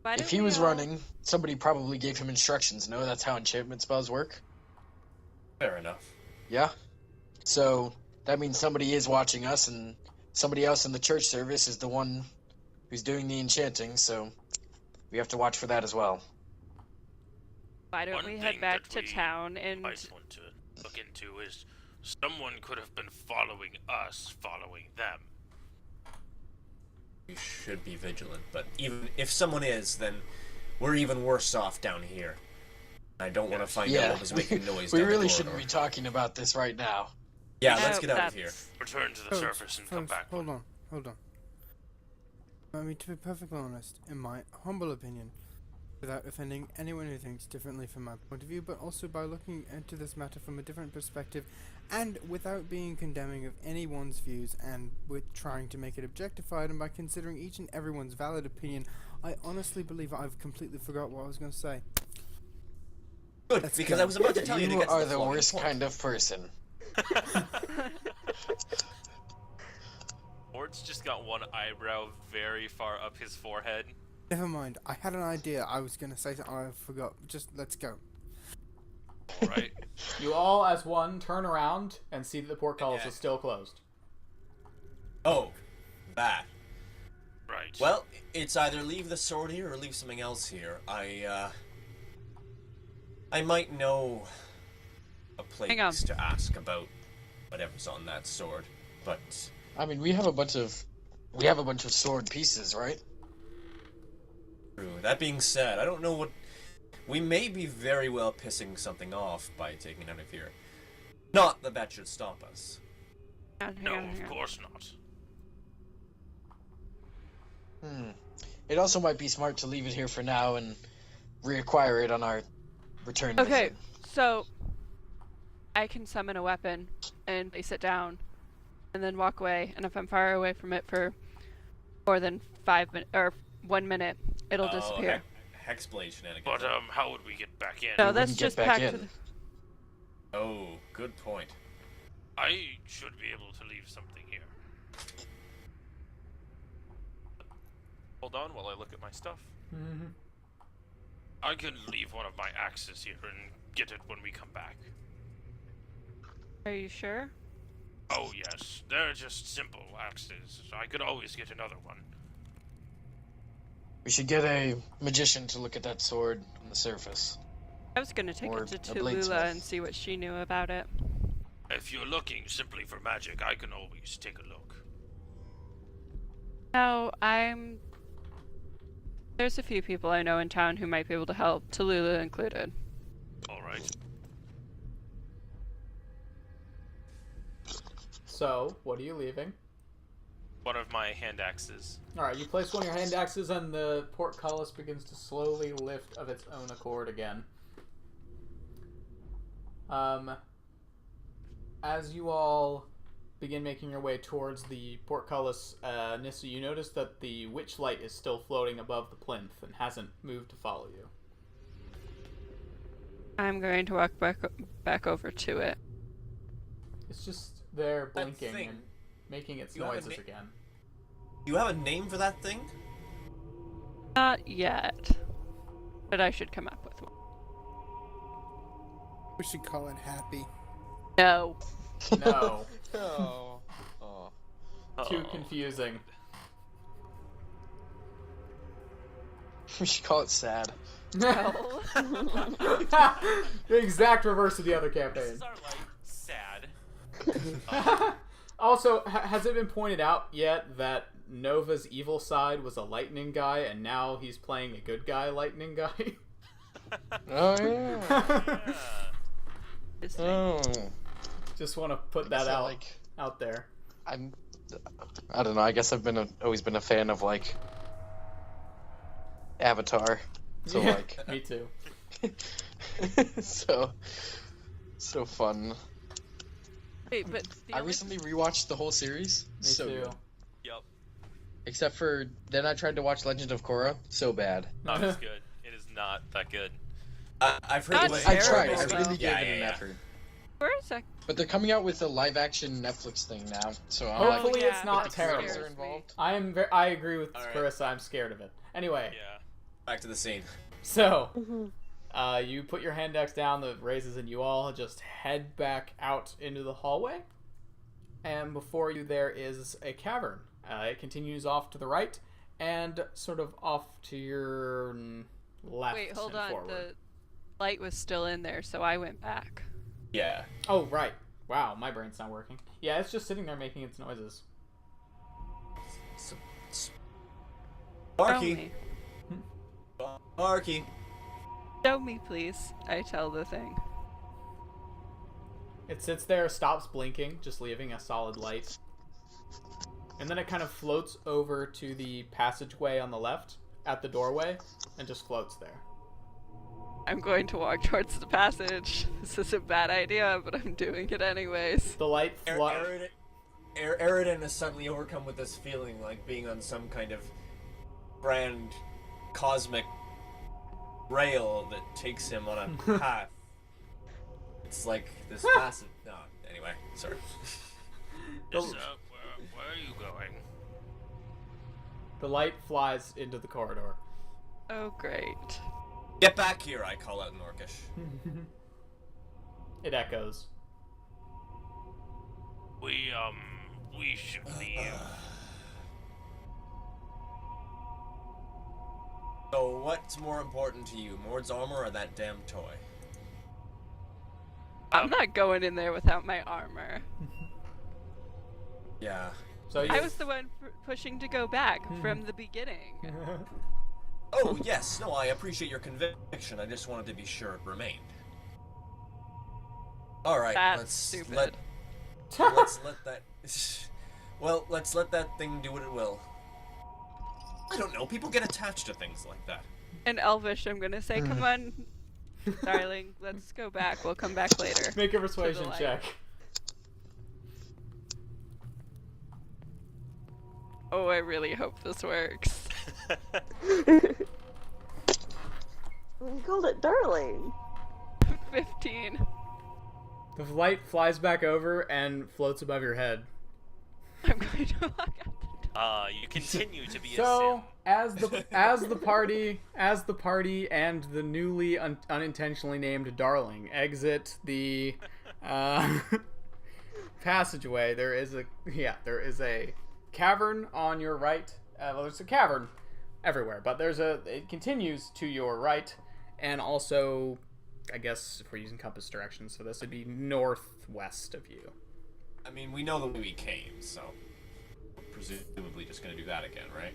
Why if don't he we was all- running, somebody probably gave him instructions. No, that's how enchantment spells work. Fair enough. Yeah. So that means somebody is watching us, and somebody else in the church service is the one who's doing the enchanting. So we have to watch for that as well. Why don't One we thing head back that to we town and might want to look into is Someone could have been following us, following them. You should be vigilant, but even if someone is, then we're even worse off down here. I don't want to find out what was making noise We down really the shouldn't corridor. be talking about this right now. Yeah, No, let's get out of that's- here. Return to the Folks, surface and come folks, back. Hold on. I mean, to be perfectly honest, in my humble opinion, without offending anyone who thinks differently from my point of view, but also by looking into this matter from a different perspective, and without being condemning of anyone's views, and with trying to make it objectified, and by considering each and everyone's valid opinion, I honestly believe I've completely forgot what I was going to say. Good, Let's because go. I was about to tell you to You get to are the the flogging worst point. kind of person. Mort's just got one eyebrow very far up his forehead. Never mind, I had an idea. I was going to say something, I forgot. Just, let's go. Alright. You all, as one, turn around and see that the portcullis Yeah. is still closed. Oh, that. Right. Well, it's either leave the sword here or leave something else here. I might know a Hang on. place to ask about whatever's on that sword, but I mean, we have a bunch of sword pieces, right? true. That being said, I don't know what. We may be very well pissing something off by taking it out of here. Not that that should stop us. No, of course not. It also might be smart to leave it here for now and reacquire it on our return Okay, visit. so I can summon a weapon and place it down, and then walk away. And if I'm far away from it for more than 5 minutes or 1 minute, it'll disappear. Hexblade shenanigans. But how would we get back in? No, We that's wouldn't get just back back to in. the. Oh, good point. I should be able to leave something here. Hold on while I look at my stuff. Mm-hmm. I can leave one of my axes here and get it when we come back. Are you sure? Oh yes, they're just simple axes. I could always get another one. We should get a magician to look at that sword on the surface. I was gonna take Or it to a bladesmith. Tulula and see what she knew about it. If you're looking simply for magic, I can always take a look. No, There's a few people I know in town who might be able to help, Tulula included. Alright. So, what are you leaving? One of my hand axes. Alright, you place one of your hand axes and the portcullis begins to slowly lift of its own accord again. As you all begin making your way towards the portcullis, Nissa, you notice that the witch light is still floating above the plinth and hasn't moved to follow you. I'm going to walk back over to it. It's just there That blinking thing. and making its You have a noises na- again. Do you have a name for that thing? Not yet, but I should come up with one. We should call it Happy. No. No. Oh. Oh. Too Oh. confusing. We should call it sad. No. The exact reverse of the other campaign. This is our, sad. Also, has it been pointed out yet that Nova's evil side was a lightning guy and now he's playing a good guy lightning guy? Oh yeah. Yeah. Interesting. Oh. Just want to put that So, out like, out there. I don't know. I guess I've always been a fan of like Avatar. So Yeah, like me too. so fun. Wait, but the I only- recently rewatched the whole series. Me so too. good. Yep. Except for then I tried to watch Legend of Korra. So bad. Not as good. It is not that good. I've heard Not the way. I tried. I Terrible, really though. gave Yeah, it yeah, an yeah. effort. Where is that? But they're coming out with a live action Netflix thing now. So I'm Hopefully yeah, it's not that terrible. scares me. involved. I agree with All right. Carissa. I'm scared of it. Anyway, Yeah. Back to the scene. so you put your hand axe down, the raises, and you all just head back out into the hallway. And before you, there is a cavern. It continues off to the right and sort of off to your left. Wait, hold and on. forward. The light was still in there, so I went back. Yeah. Oh, right. Wow, my brain's not working. Yeah, it's just sitting there making its noises. Show Barky. me. Barky. Show me, please. I tell the thing. It sits there, stops blinking, just leaving a solid light. And then it kind of floats over to the passageway on the left at the doorway and just floats there. I'm going to walk towards the passage. This is a bad idea, but I'm doing it anyways. The light Aridin is suddenly overcome with this feeling like being on some kind of grand cosmic rail that takes him on a path. It's like this massive... No, anyway, sorry. Yes, where are you going? The light flies into the corridor. Oh, great. Get back here, I call out in Orcish. It echoes. We should leave. So what's more important to you, Mord's armor or that damn toy? I'm not going in there without my armor. Yeah. So you... I was the one pushing to go back from the beginning. Oh, yes, no, I appreciate your conviction. I just wanted to be sure it remained. Alright, That's let's stupid. let's let that... Well, let's let that thing do what it will. I don't know, people get attached to things like that. In Elvish, I'm gonna say, come on, darling, let's go back. We'll come back later. Make a persuasion light. check. Oh, I really hope this works. We called it darling. 15. The light flies back over and floats above your head. I'm going to walk out the door. You continue to be a So, sim. as the party and the newly unintentionally named Darling exit the passageway, there is a cavern on your right. Well, there's a cavern everywhere, but it continues to your right, and also, I guess if we're using compass directions for this, it'd be northwest of you. I mean, we know the way we came, so we're presumably just gonna do that again, right?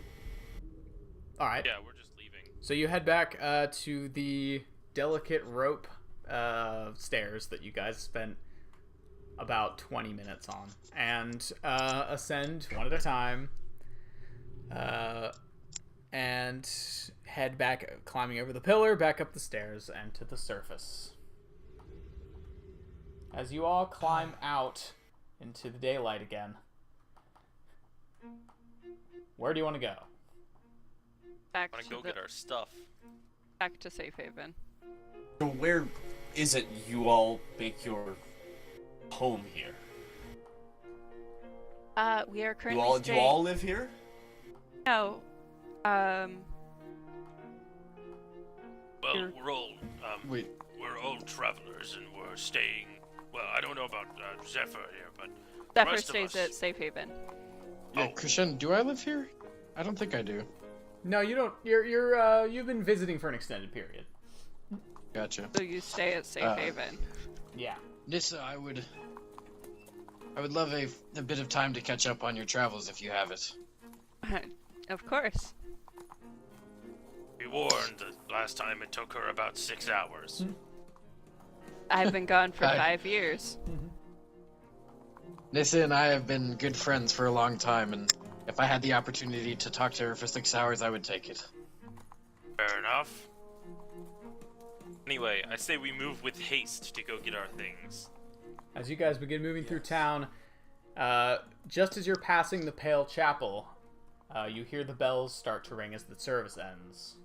All right. Yeah, we're just leaving. So you head back to the delicate rope stairs that you guys spent about 20 minutes on, and ascend one at a time, and head back, climbing over the pillar, back up the stairs, and to the surface. As you all climb out into the daylight again, where do you want to go? Back Wanna to go the, get our stuff. back to Safe Haven. So where is it you all make your home here? We are Do currently you staying... all live here? No. Well, You're- Wait, we're all travelers and we're staying. Well, I don't know about Zephyr here, but Zephyr rest of stays us- at Safe Haven. yeah, Christian, do I live here? I don't think I do. No, you don't. You've been visiting for an extended period. Gotcha. So you stay at Safe Haven. Yeah. Nissa, I would love a bit of time to catch up on your travels if you have it. Of course. be warned that last time it took her about 6 hours. I've been gone for Hi. 5 years. Nissa and I have been good friends for a long time, and if I had the opportunity to talk to her for 6 hours, I would take it. Fair enough. Anyway, I say we move with haste to go get our things. As you guys begin moving through town, just as you're passing the Pale Chapel, you hear the bells start to ring as the service ends.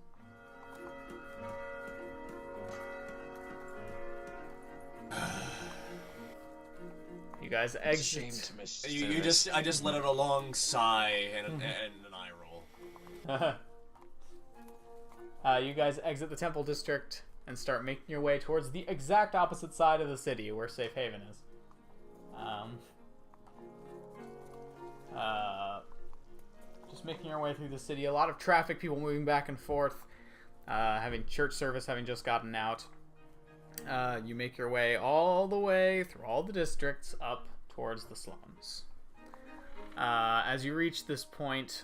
You guys Shame exit. to miss I just let out a long sigh and an eye roll. You guys exit the Temple District and start making your way towards the exact opposite side of the city where Safe Haven is. Just making your way through the city. A lot of traffic, people moving back and forth, having church service having just gotten out. You make your way all the way through all the districts up towards the slums. As you reach this point,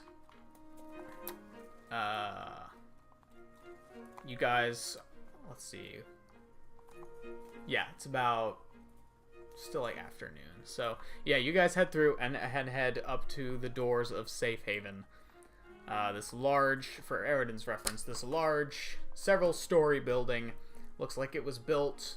you guys, let's see. Yeah, it's about still like afternoon. So yeah, you guys head through and head up to the doors of Safe Haven. This large, for Eridan's reference, this large, several-story building. Looks like it was built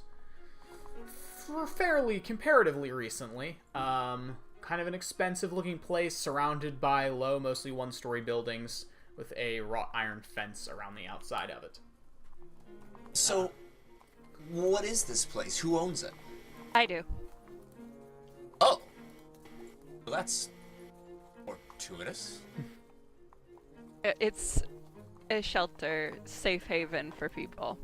for fairly, comparatively recently. Kind of an expensive-looking place surrounded by low, mostly one-story buildings with a wrought iron fence around the outside of it. So, what is this place? Who owns it? I do. Oh. Well, that's fortuitous. It's a shelter, safe haven for people.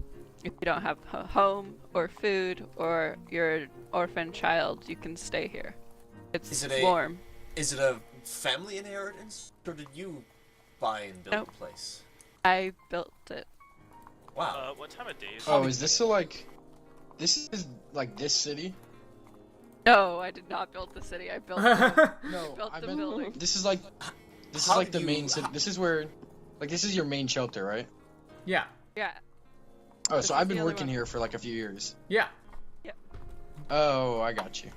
If you don't have a home or food or you're an orphan child, you can stay here. It's warm. Is it a family inheritance, or did you buy and build the place? I built it. Wow. What time of day is it? Oh, is this so like? This is like this city? No, I did not build the city. I built the, No, built I the meant building. this is like How like did the main you- city. This is where, like, this is your main shelter, right? Yeah, Yeah. Oh, This so is I've the been other working one. here for like a few years. yeah. Oh, I got you.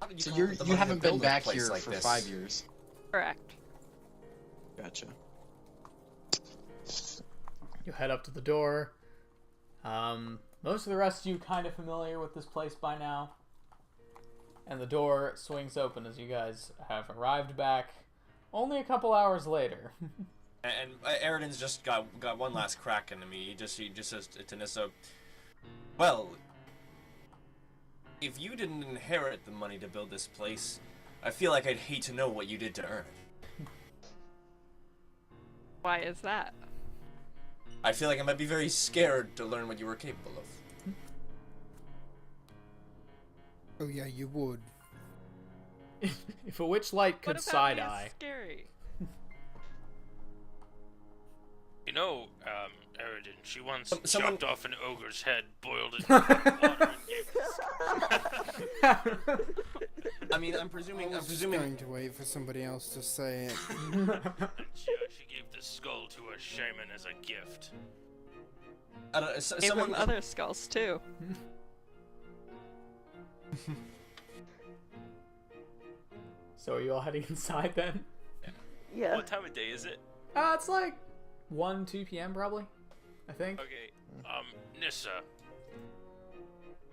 How did So come up with the you money to haven't been build a back place here like for this? 5 years. Correct. Gotcha. You head up to the door. Most of the rest of you kind of familiar with this place by now. And the door swings open as you guys have arrived back only a couple hours later. And Eridan's just got one last crack into me. He just says to Nissa, "Well, if you didn't inherit the money to build this place, I feel like I'd hate to know what you did to earn it. Why is that? I feel like I might be very scared to learn what you were capable of." Oh yeah, you would. If a witch light could What about side me is eye. scary? You know, Eridan, she once Someone- chopped off an ogre's head, boiled it in water, and gave it. I mean, I'm presuming. I was just going to wait for somebody else to say it. And she gave the skull to a shaman as a gift. I don't, so, Gave someone. them other skulls too. So are you all heading inside then? Yeah. What time of day is it? It's like 1, 2 p.m. probably, I think. Okay, Nissa.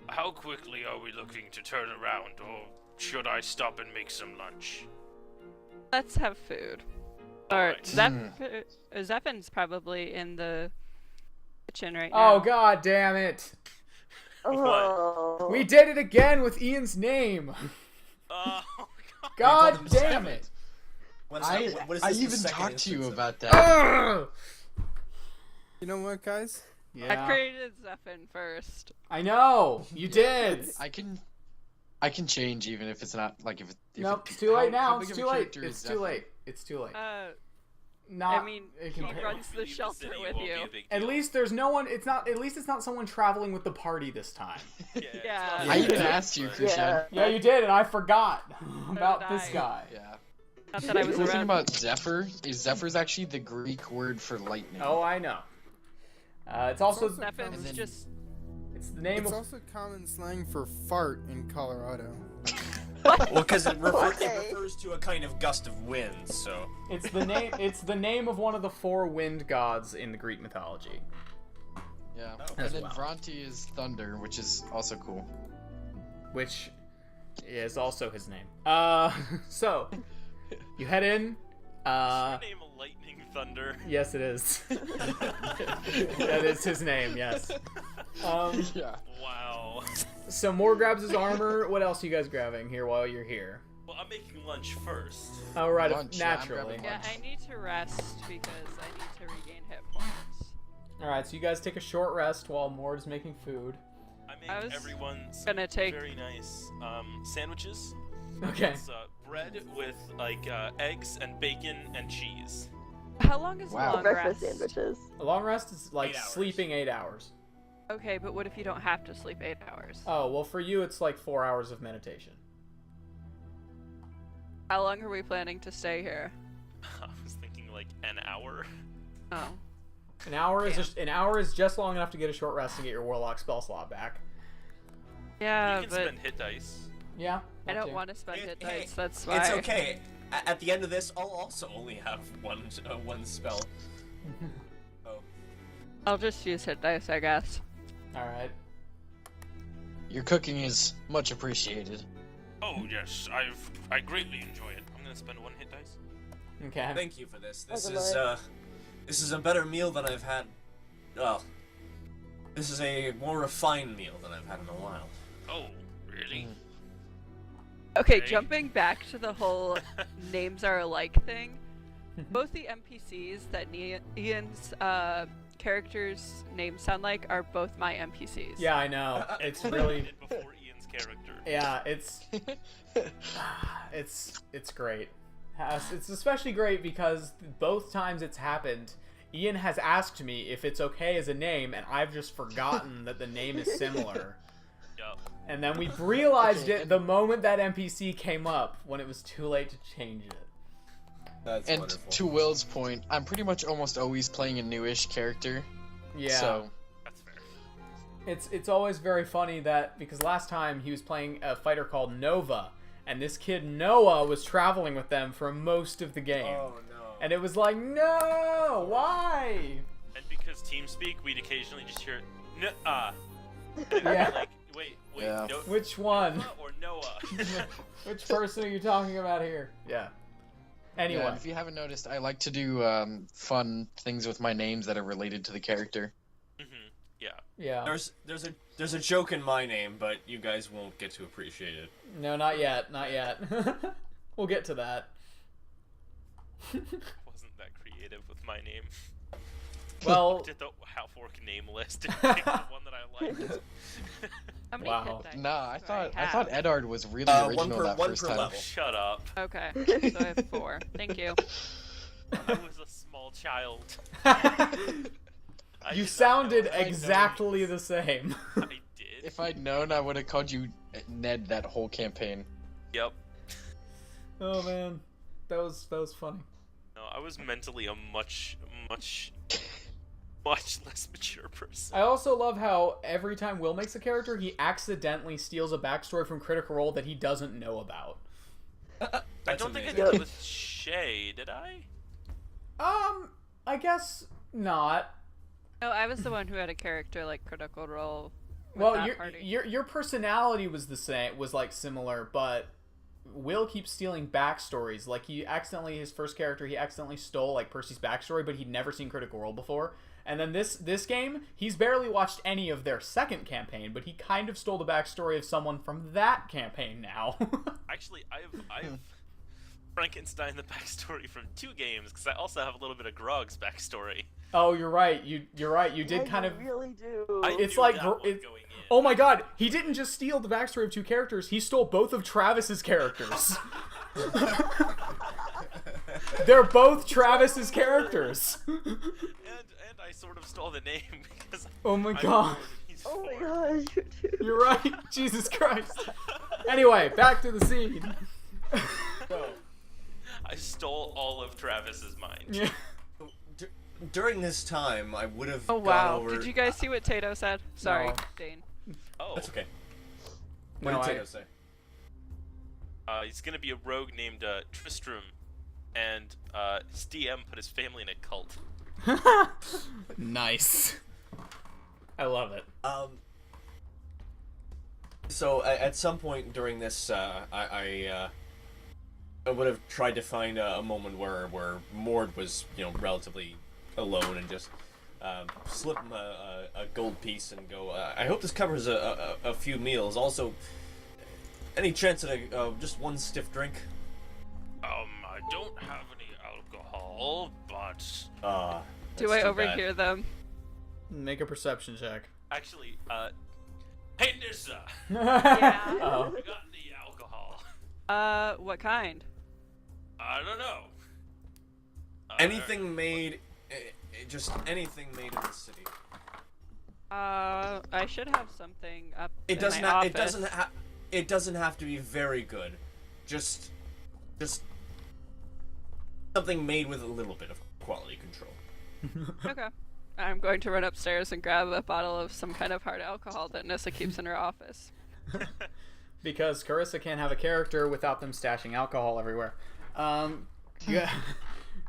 How quickly are we looking to turn around, or should I stop and make some lunch? Let's have food. Or Alright. Zephin's probably in the kitchen right Oh now. god damn it. Oh. We did it again with Ian's name. Oh, God him damn Zephyr. it. What is I that- what is I this, the even second talked to you instance of- about that. Ugh! You know what, guys? I Yeah. created Zephin first. I know. You did. I can change even if it's not like if Nope, it, it's too late how now. big It's of a too late. character is It's too Zephyr? late. It's too late. I mean, it he can- runs the shelter with you. At least there's no one. It's not. At least it's not someone traveling with the party this time. Yeah. I even asked you, Christian. Yeah. Yeah, you did, and I forgot about did this I. guy. Yeah. Not that I was The thing around. about Zephyr is Zephyr's actually the Greek word for lightning. Oh, I know. It's also also Zephin's common- just it's the name It's of also common slang for fart in Colorado. Well, because it Okay. refers to a kind of gust of wind, so. it's the name of one of the 4 wind gods in the Greek mythology. Yeah. As And then well. Vronti is thunder, which is also cool. Which is also his name. So you head in. Is your name Lightning Thunder? Yes, it is. That is his name. Yes. Yeah. Wow. So Moore grabs his armor. What else are you guys grabbing here while you're here? Well, I'm making lunch first. Oh, right, Lunch, yeah, I'm naturally. grabbing yeah. I need to rest because I need to regain hit points. All right, so you guys take a short rest while Moore is making food. I I make was everyone some gonna take- very nice sandwiches. Okay. It's bread with like eggs and bacon and cheese. How long is Wow. a long Breakfast rest? sandwiches. A long rest is like 8 hours. sleeping 8 hours. Okay, but what if you don't have to sleep 8 hours? Oh, well, for you, it's like 4 hours of meditation. How long are we planning to stay here? I was thinking like an hour. Oh. An hour is just long enough to get a short rest and get your warlock spell slot back. Yeah, You can but spend hit dice. Yeah. I don't to. want to spend hit Hey, dice, that's why. It's okay. At the end of this, I'll also only have one spell. Oh. I'll just use hit dice, I guess. All right. Your cooking is much appreciated. Oh yes, I greatly enjoy it. I'm gonna spend 1 hit dice. Okay. Thank you for this. Welcome, This is a better meal than I've had. Well, this is a more refined meal than I've had in a while. Oh, really? Okay, Okay. jumping back to the whole names are alike thing. Both the NPCs that Ian's characters' names sound like are both my NPCs. Yeah, I know. It's really. Did before Ian's character. Yeah, it's great. It's especially great because both times it's happened, Ian has asked me if it's okay as a name, and I've just forgotten that the name is similar. Yup. And then we realized Okay, it the moment that NPC came up, when it was too late to change it. That's And wonderful. to Will's point, I'm pretty much almost always playing a newish character. Yeah. So That's fair. It's always very funny that because last time he was playing a fighter called Nova, and this kid Noah was traveling with them for most of the game. Oh no. And it was like, no, why? And because TeamSpeak, we'd occasionally just hear Yeah. like, wait, Yeah. no, Which one? Noah or Noah? Which person are you talking about here? Yeah. Anyway. yeah, if you haven't noticed, I like to do fun things with my names that are related to the character. Mm-hmm. Yeah. Yeah. There's a joke in my name, but you guys won't get to appreciate it. No, not yet. Not yet. We'll get to that. Wasn't that creative with my name. Well, Did the half orc name list and picked the one that I liked. How many Wow. hit dice Nah, do I I thought have? Edard was really One original per- that one first per time. level. Shut up. Okay, so I have 4. Thank you. I was a small child. I you did not sounded know what I exactly the same. I did. If I'd known, I would have called you Ned that whole campaign. Yep. Oh man, that was funny. No, I was mentally a much less mature person. I also love how every time Will makes a character, he accidentally steals a backstory from Critical Role that he doesn't know about. I That's don't think I amazing. did it with Shay, did I? I guess not. No, I was the one who had a character like Critical Role. With Well, that party. your personality was the same, was like similar, but Will keeps stealing backstories. Like his first character, he accidentally stole like Percy's backstory, but he'd never seen Critical Role before. And then this game, he's barely watched any of their second campaign, but he kind of stole the backstory of someone from that campaign now. Actually, I've Frankenstein the backstory from 2 games because I also have a little bit of Grog's backstory. Oh, you're right. You're right. You did I kind of. really do. It's knew like that gr- one it- going in. Oh my god, he didn't just steal the backstory of 2 characters, he stole both of Travis's characters. They're both Travis's characters. And I sort of stole the name because Oh my I'm god. 4 and he's Oh my 4. gosh, you do. You're right. Jesus Christ. Anyway, back to the scene. I stole all of Travis's mind. Yeah. During this time, I would have Oh gone wow! over. Did you guys see what Tato said? Sorry, No. Dane. Oh, That's okay. What No, did I- Tato say? He's gonna be a rogue named Tristram, and his DM put his family in a cult. Nice. I love it. So at some point during this, I would have tried to find a moment where Mord was, relatively alone and just slip him a gold piece and go. I hope this covers a few meals. Also, any chance at just one stiff drink? I don't have any alcohol, but Do I overhear them? Make a perception check. actually, hey Nissa, Yeah. Oh. you got any alcohol? What kind? I don't know. Anything made, just anything made in the city. I should have something up It in doesn't. my office. It doesn't have to be very good. Just something made with a little bit of quality control. Okay. I'm going to run upstairs and grab a bottle of some kind of hard alcohol that Nissa keeps in her office. Because Carissa can't have a character without them stashing alcohol everywhere. Yeah.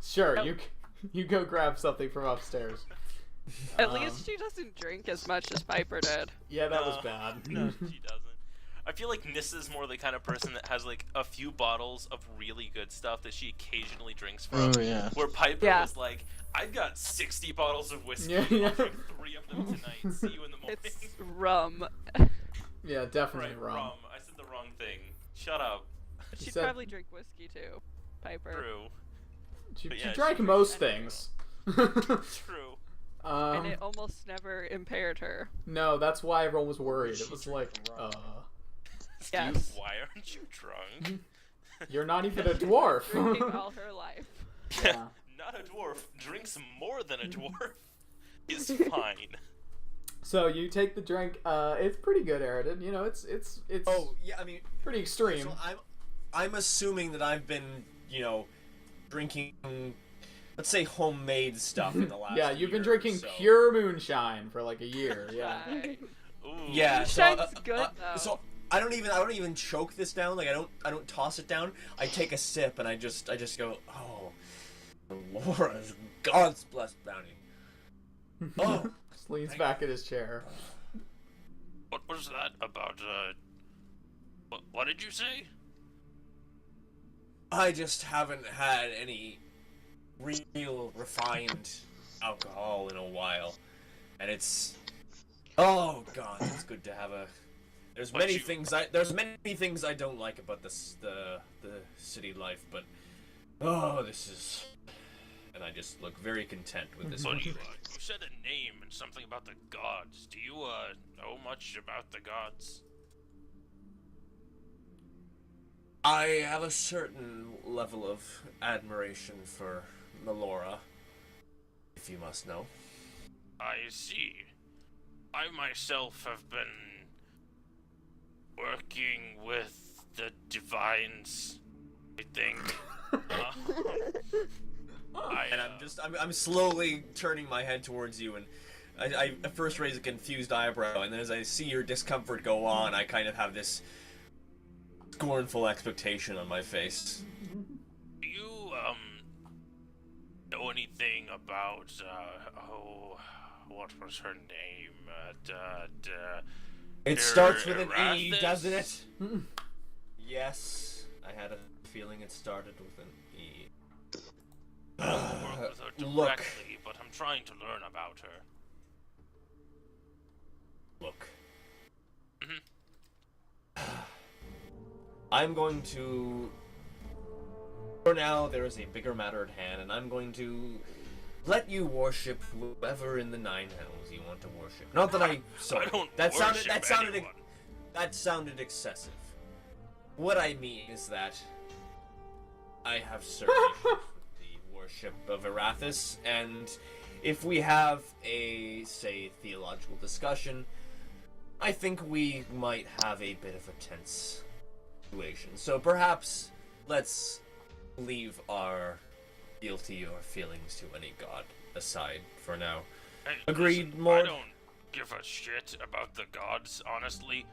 Sure, you go grab something from upstairs. At least she doesn't drink as much as Piper did. Yeah, that was bad. No, she doesn't. I feel like Nissa's more the kind of person that has like a few bottles of really good stuff that she occasionally drinks from. Oh yeah. Where Piper Yeah. was like, I've got 60 bottles of whiskey. Yeah, yeah. I'll drink 3 of them tonight. See you in the morning. It's rum. Yeah, definitely Right, wrong. I said the wrong thing. Shut up. She'd said- probably drink whiskey too, Piper. True. She, But she yeah, drank she most drinks things. True. And it almost never impaired her. No, that's why everyone was worried. It was like, Steve, Yes. why aren't you drunk? you're not even a dwarf. Drinking all her life. Yeah. Not a dwarf. Drinks more than a dwarf. Is fine. So you take the drink. It's pretty good, Aridin. You know, it's Oh yeah, I mean, pretty extreme. so I'm assuming that I've been, drinking, let's say, homemade stuff in the last. Yeah, you've been year or drinking so. pure moonshine for like a year. Yeah. Right. Ooh. Yeah, Moonshine's good, though. So I don't even choke this down. Like I don't toss it down. I take a sip and I just go, oh, Laura's God's blessed bounty. Oh, Just leans back in his chair. What was that about, what did you say? I just haven't had any real refined alcohol in a while, and it's, oh God, it's good to have a. There's But many you- things I don't like about the city life, but this is, and I just look very content with this. But you said a name and something about the gods. Do you, know much about the gods? I have a certain level of admiration for Melora, if you must know. I see. I myself have been working with the divines, I think. And I'm slowly turning my head towards you, and I at first raise a confused eyebrow, and then as I see your discomfort go on, I kind of have this scornful expectation on my face. Do you, know anything about, what was her name? It starts with an E, Erathis? doesn't it? Yes, I had a feeling it started with an E. I don't work with her Look. directly, but I'm trying to learn about her. Look. Mhm. I'm going to... For now, there is a bigger matter at hand, and I'm going to let you worship whoever in the Nine Hells you want to worship. Not that I... Sorry, I don't that worship sounded anyone. that sounded excessive. What I mean is that I have certain issues with the worship of Erathis, and if we have a, say, theological discussion, I think we might have a bit of a tense situation. So perhaps let's leave our fealty or feelings to any god aside for now. Hey, Agreed, listen, Mord? I don't give a shit about the gods, honestly.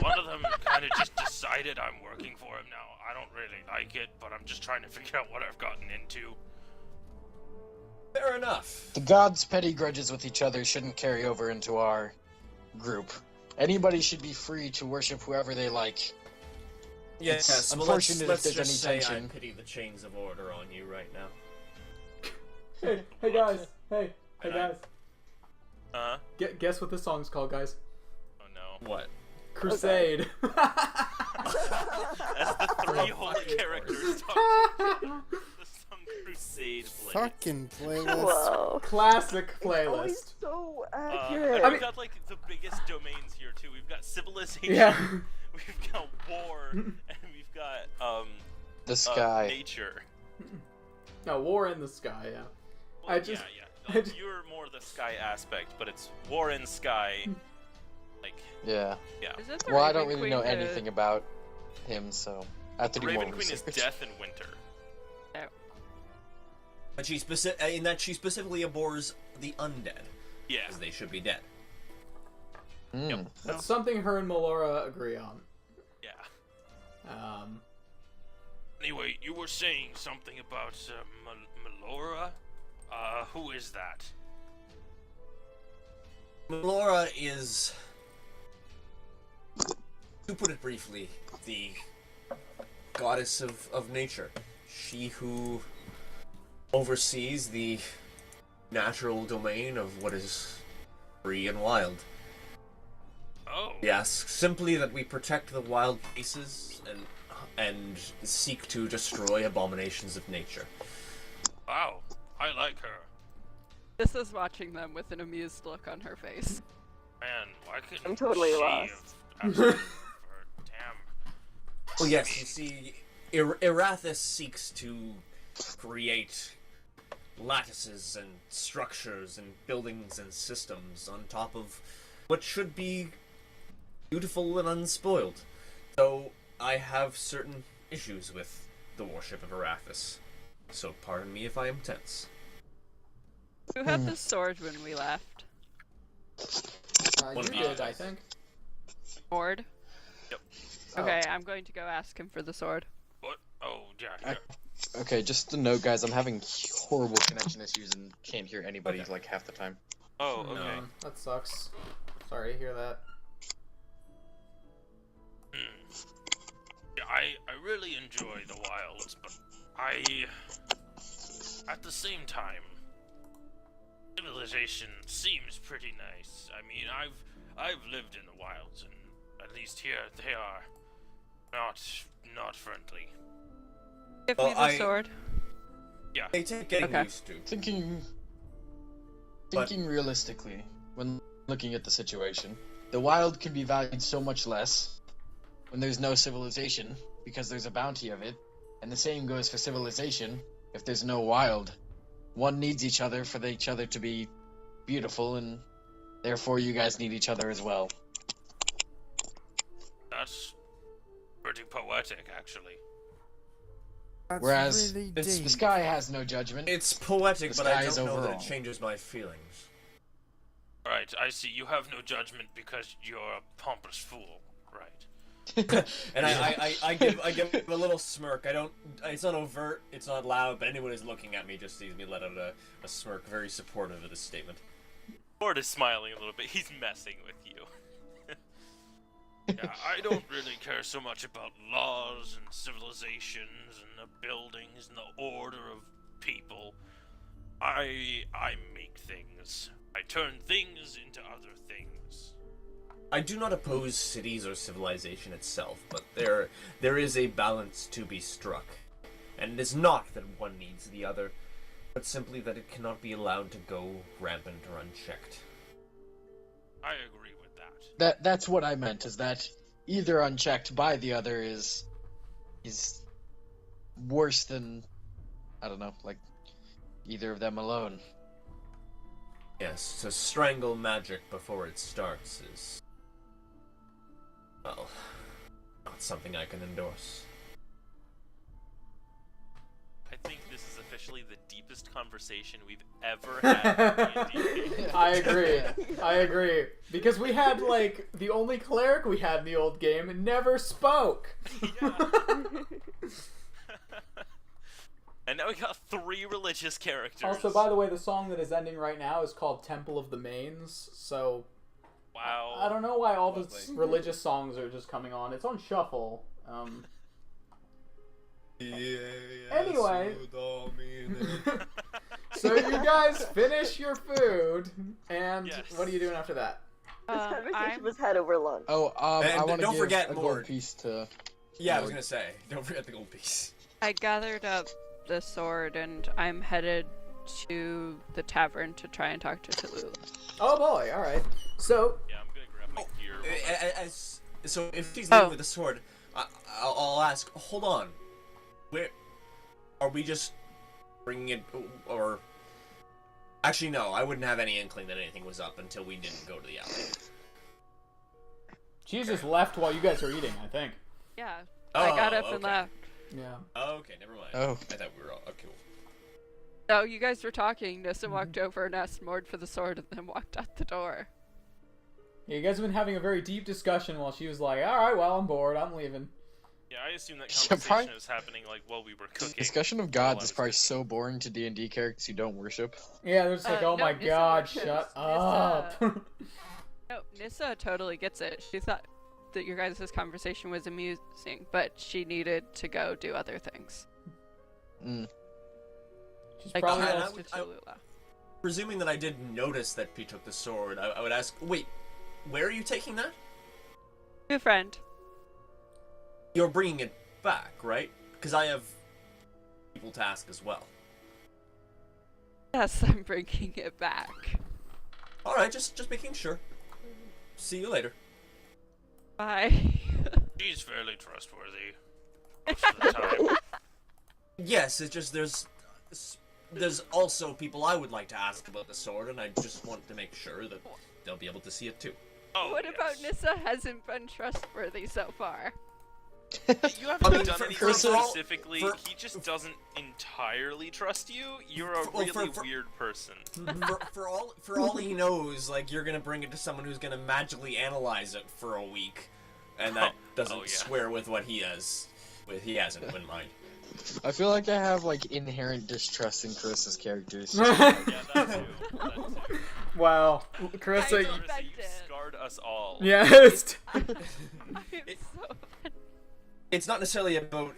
One of them kind of just decided I'm working for him now. I don't really like it, but I'm just trying to figure out what I've gotten into. Fair enough. The gods' petty grudges with each other shouldn't carry over into our group. Anybody should be free to worship whoever they like. Yes, It's well, let's unfortunate if just there's say any tension. I pity the chains of order on you right now. Hey guys. Hey And guys. Guess what this song's called, guys? Oh no. What? Crusade. As the three holy characters talk, the song Crusade plays. Fucking playlist. Whoa. Classic Always playlist. so And accurate. we've got like the biggest domains here too. We've got civilization, Yeah. we've got war, and we've got The sky. nature. No, War in the Sky. Yeah. Well, I just- yeah. You're more the sky aspect, but it's Warren Sky. Like, Yeah. yeah. Is it the Well, I Raven don't really Queen know who- anything about him, so I have to do Raven more Queen is research. death and winter. But she in that she specifically abhors the undead, Yeah. as they should be dead. Mm. That's something her and Melora agree on. Yeah. Anyway, you were saying something about Melora? Who is that? Melora is, to put it briefly, the goddess of nature. She who oversees the natural domain of what is free and wild. Oh. We ask simply that we protect the wild places and seek to destroy abominations of nature. Wow. I like her. This is watching them with an amused look on her face. Man, why couldn't I'm totally she lost. have absolutely her? Damn. Well, yes, you see, Erathis seeks to create lattices and structures and buildings and systems on top of what should be beautiful and unspoiled. So I have certain issues with the worship of Erathis. So pardon me if I am tense. Who had the sword when we left? One You of you did, I guys. think. Mord? Yep. Okay, I'm going to go ask him for the sword. What? Oh, yeah. I- Here. Okay, just a note, guys. I'm having horrible connection issues and can't hear anybody like half the time. Oh, okay. That sucks. Sorry to hear that. Yeah, I really enjoy the wilds, but at the same time, civilization seems pretty nice. I mean, I've lived in the wilds, and at least here they are not friendly. Give Well, me the sword. They take getting Okay. used to. Thinking realistically, when looking at the situation, the wild can be valued so much less when there's no civilization, because there's a bounty of it, and the same goes for civilization if there's no wild. One needs each other for each other to be beautiful, and therefore you guys need each other as well. That's pretty poetic, actually. That's Whereas really it's deep. The sky has no judgment. It's poetic, The but I sky is don't know that overall. it changes my feelings. Right, I see. You have no judgment because you're a pompous fool. Right. And I give a little smirk. It's not overt, it's not loud, but anyone who's looking at me just sees me let out a smirk, very supportive of this statement. Ford is smiling a little bit. He's messing with you. Yeah, I don't really care so much about laws and civilizations and the buildings and the order of people. I make things. I turn things into other things. I do not oppose cities or civilization itself, but there is a balance to be struck. And it is not that one needs the other, but simply that it cannot be allowed to go rampant or unchecked. I agree with that. That's what I meant, is that either unchecked by the other is worse than, I don't know, like either of them alone. Yes, to strangle magic before it starts is, well, not something I can endorse. I think this is officially the deepest conversation we've ever had in D&D. I agree. I agree. Because we had, like, the only cleric we had in the old game never spoke. Yeah. And now we got 3 religious characters. Also, by the way, the song that is ending right now is called Temple of the Mains, so Wow. I don't know why all the Lovely. religious songs are just coming on. It's on shuffle. Anyway. So you guys finish your food, and Yes. what are you doing after that? This conversation I'm was had over lunch. Oh, And I want to don't give forget a more. gold piece to. Yeah, I was gonna say, don't forget the gold piece. I gathered up the sword and I'm headed to the tavern to try and talk to Tallulah. Oh boy, alright. So, Yeah, I'm gonna grab my gear. So if she's Oh. leaving with the sword, I'll ask. Hold on, where are we? Just bringing it, or Actually, no, I wouldn't have any inkling that anything was up until we didn't go to the alley. She just left while you guys were eating, I think. Yeah. Oh, I got up and okay. left. Yeah. Okay, never mind. Oh. I thought we were all... Okay, cool. So you guys were talking. Nissa walked over and asked Mord for the sword and then walked out the door. Yeah, you guys have been having a very deep discussion while she was like, alright, well, I'm bored, I'm leaving. Yeah, I assume that Yeah, conversation probably- was happening like while we were cooking. Discussion of gods is probably so boring to D&D characters who don't worship. Yeah, they're just like, oh no, my Nissa god, worships. shut Nissa- up. No, Nissa totally gets it. She thought that your guys' conversation was amusing, but she needed to go do other things. Mm. She's Like probably and lost. to Tallulah. Presuming that I did notice that she took the sword, I would ask, wait, where are you taking that? New friend. You're bringing it back, right? Because I have people to ask as well. Yes, I'm bringing it back. Alright, just making sure. See you later. Bye. She's fairly trustworthy. Most of the time. Yes, it's just there's also people I would like to ask about the sword, and I just want to make sure that they'll be able to see it too. Oh, What yes. about Nissa hasn't been trustworthy so far? You haven't I mean, done for- anything for all- specifically. for- He just doesn't entirely trust you. You're a Well, really for- weird person. for all he knows, like you're gonna bring it to someone who's gonna magically analyze it for a week, and that doesn't Oh, yeah. square with what he has in mind. I feel like I have like inherent distrust in Carissa's characters. Yeah, that too. That too. Wow. I Carissa, don't- you- Carissa, you Offended. scarred us all. yeah, it's... I'm so offended. It's not necessarily about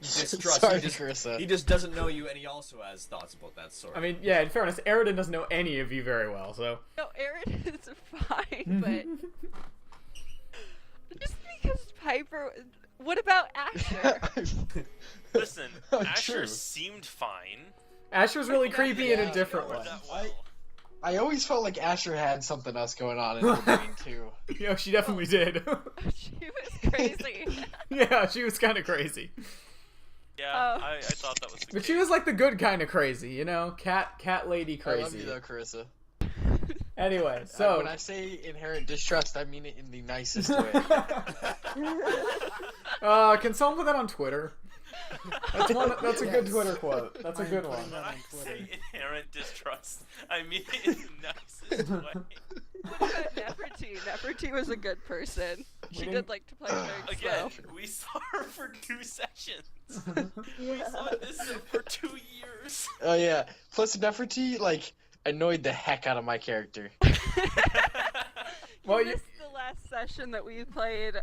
distrust. Sorry, he just Carissa. he just doesn't know you, and he also has thoughts about that sword. I mean, yeah, in fairness, Aridin doesn't know any of you very well, so... No, Aaron is fine, but just because Piper. What about Asher? Listen, Oh, Asher true. seemed fine. Asher's really creepy in Yeah. a different Or way. that well. I always felt like Asher had something else going on in her brain too. Yo, she definitely did. She was crazy. Yeah, she was kind of crazy. Yeah, Oh. I thought that was the But case. she was like the good kind of crazy, you know? Cat lady I love crazy. you though, Carissa. Anyway, So so... when I say inherent distrust, I mean it in the nicest way. Can someone put that on Twitter? That's a good Twitter quote. That's a good one. When I say inherent distrust, I mean it in the nicest way. What about Nefertiti? Nefertiti was a good person. She didn't- did like to play very Again, slow. we saw her for 2 sessions. We saw this for 2 years. Oh yeah. Plus Nefertiti like annoyed the heck out of my character. Well, You you- missed the last session that we played.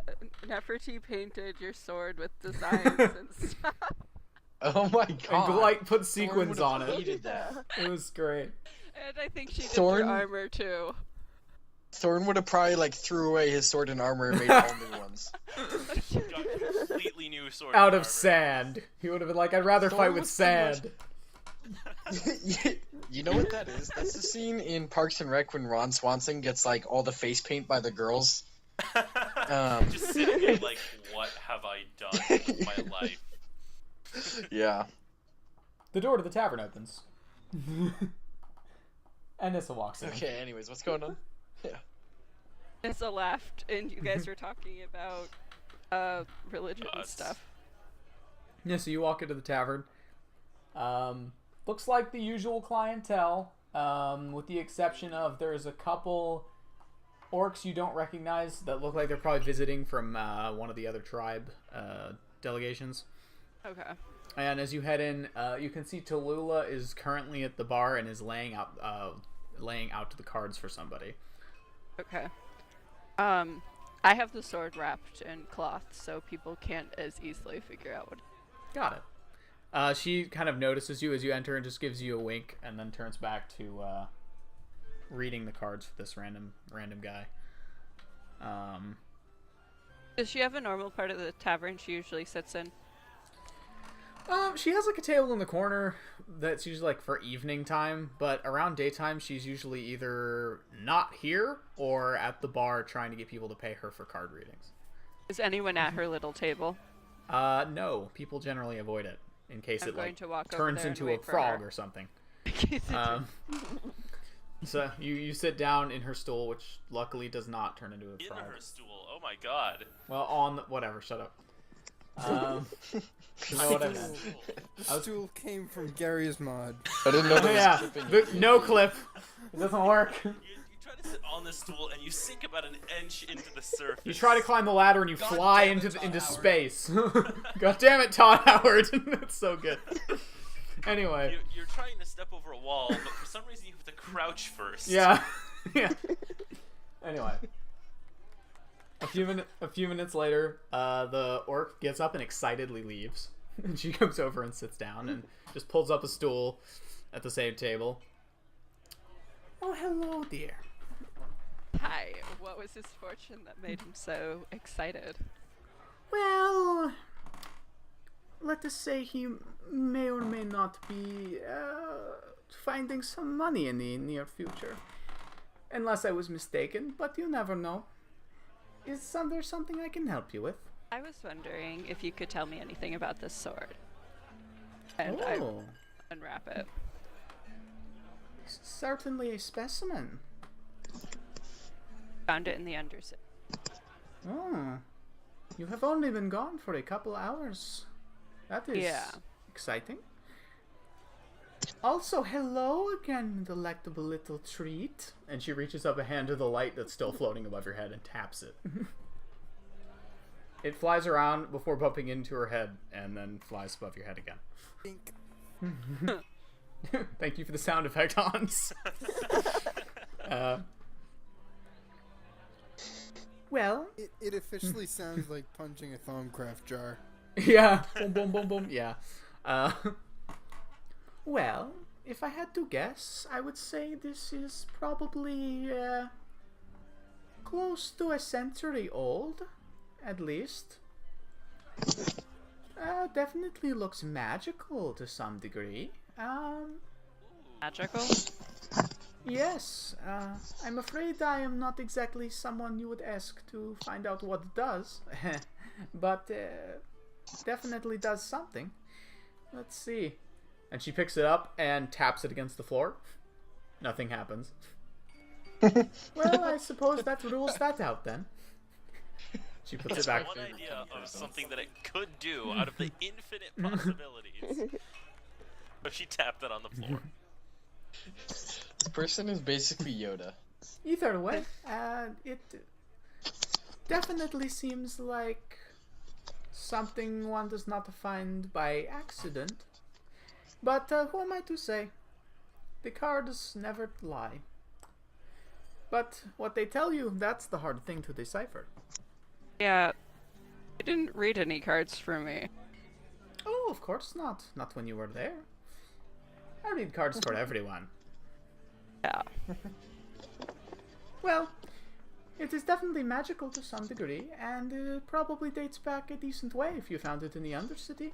Nefertiti painted your sword with designs and stuff. Oh my And god. Blight put Thorn sequins would've on it. hated that. It was great. And I think she did Thorn- your armor too. Thorn would have probably like threw away his sword and armor and made all new ones. Got completely new sword. Out armor. of sand. He would have been like, I'd rather Thorn fight with was pretty much- sand. You know what that is? That's the scene in Parks and Rec when Ron Swanson gets like all the face paint by the girls. Just sitting there like, what have I done with my life? Yeah. The door to the tavern opens. And Nissa walks in. Okay, anyways, what's going on? Nissa left, and you guys were talking about religion and Gods. stuff. Yeah, so you walk into the tavern. Looks like the usual clientele, with the exception of there's a couple orcs you don't recognize that look like they're probably visiting from one of the other tribe delegations. Okay. And as you head in, you can see Tallulah is currently at the bar and is laying out the cards for somebody. Okay. I have the sword wrapped in cloth, so people can't as easily figure out what. Got it. She kind of notices you as you enter and just gives you a wink, and then turns back to reading the cards for this random guy. Does she have a normal part of the tavern she usually sits in? She has like a table in the corner that's usually like for evening time, but around daytime she's usually either not here or at the bar trying to get people to pay her for card readings. Is anyone at her little table? No, people generally avoid it in case I'm it going like to walk over turns there and into a wait for frog her. or something. In case it Um, So you sit down in her stool, which luckily does not turn into a In frog. her stool. Oh my god. Well, on whatever. Shut up. You know what I meant. The stool came from Gary's mod. I didn't know Oh, there was yeah, clipping. no clip. It doesn't work. You try to sit on the stool and you sink about an inch into the surface. You try to climb the ladder and you God fly damn it, into Todd into Howard. space. God damn it, Todd Howard. That's so good. Anyway. You're trying to step over a wall, but for some reason you have to crouch first. Yeah. Yeah. Anyway. A few minutes later, the orc gets up and excitedly leaves. And she comes over and sits down and just pulls up a stool at the same table. Oh, hello, dear. Hi. What was his fortune that made him so excited? Well, let us say he may or may not be finding some money in the near future. Unless I was mistaken, but you never know. Is there something I can help you with? I was wondering if you could tell me anything about this sword. And I Oh, unwrap it. certainly a specimen. Found it in the undersea. Oh, you have only been gone for a couple hours. That is Yeah. exciting. Also, hello again, delectable little treat. And she reaches up a hand to the light that's still floating above your head and taps it. It flies around before bumping into her head and then flies above your head again. Think. Thank you for the sound effect, Hans. Well, It officially sounds like punching a Thaumcraft jar. yeah. Boom, boom, boom, boom. Yeah. Well, if I had to guess, I would say this is probably close to a century old, at least. Definitely looks magical to some degree. Magical? Yes. I'm afraid I am not exactly someone you would ask to find out what it does, but definitely does something. Let's see. And she picks it up and taps it against the floor. Nothing happens. Well, I suppose that rules that out then. She puts it back. One idea of something that it could do out of the infinite possibilities. But she tapped it on the floor. This person is basically Yoda. Either way, it definitely seems like something one does not find by accident. But who am I to say? The cards never lie. But what they tell you, that's the hard thing to decipher. Yeah. You didn't read any cards for me. Oh, of course not. Not when you were there. I read cards for everyone. Yeah. Well, it is definitely magical to some degree, and it probably dates back a decent way if you found it in the Undercity.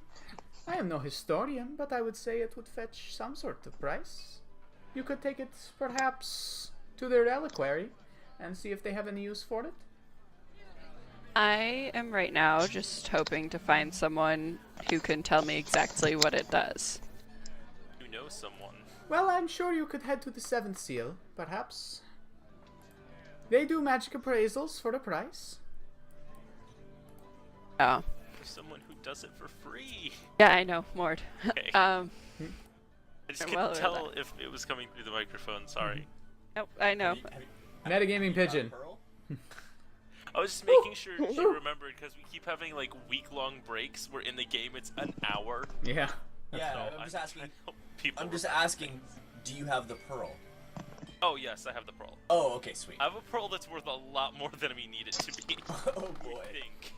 I am no historian, but I would say it would fetch some sort of price. You could take it, perhaps, to their reliquary, and see if they have any use for it. I am right now just hoping to find someone who can tell me exactly what it does. You know someone. Well, I'm sure you could head to the Seventh Seal, perhaps. They do magic appraisals for the price. Oh. Someone who does it for free. Yeah, I know, Mord. Okay. I I just I'm couldn't well aware of tell if it was coming through the microphone. Sorry. Nope, I know. Metagaming pigeon. I was just making sure she remembered because we keep having like week-long breaks. Where in the game it's an hour. Yeah. Yeah, So I'm just asking. People. I'm just remember. asking. Do you have the pearl? Oh yes, I have the pearl. Oh, okay, sweet. I have a pearl that's worth a lot more than we need it to be. Oh boy. I think.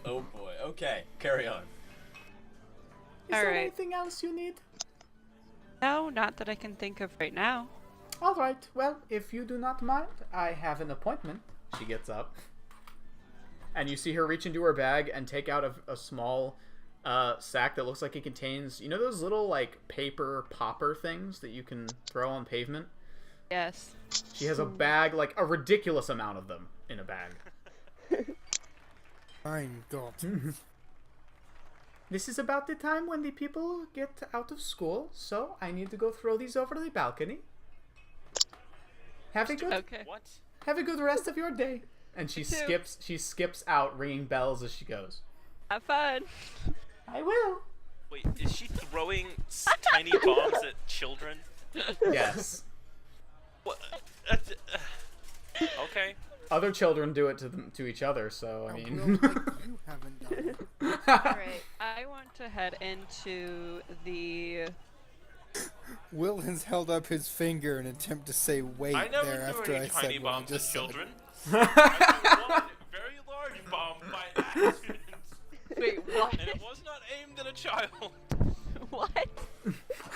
Oh boy. Okay, carry on. Is there Alright. anything else you need? No, not that I can think of right now. Alright, well, if you do not mind, I have an appointment. She gets up. And you see her reach into her bag and take out a small sack that looks like it contains, you know those little, like, paper popper things that you can throw on pavement? Yes. She has a bag, like, a ridiculous amount of them in a bag. Mein Gott. This is about the time when the people get out of school, so I need to go throw these over the balcony. Have a good Okay. What? have a good rest of your day. And she You too. skips out, ringing bells as she goes. Have fun. I will. Wait, is she throwing tiny bombs at children? Yes. What? Okay. Other children do it to each other, so I Will, mean. like you haven't done it. Alright, I want to head into the... Will has held up his finger in an attempt to say wait I never there threw after any I tiny said what I bombs at just said. children. I threw one very large bomb by accident. Wait, what? And it was not aimed at a child. What?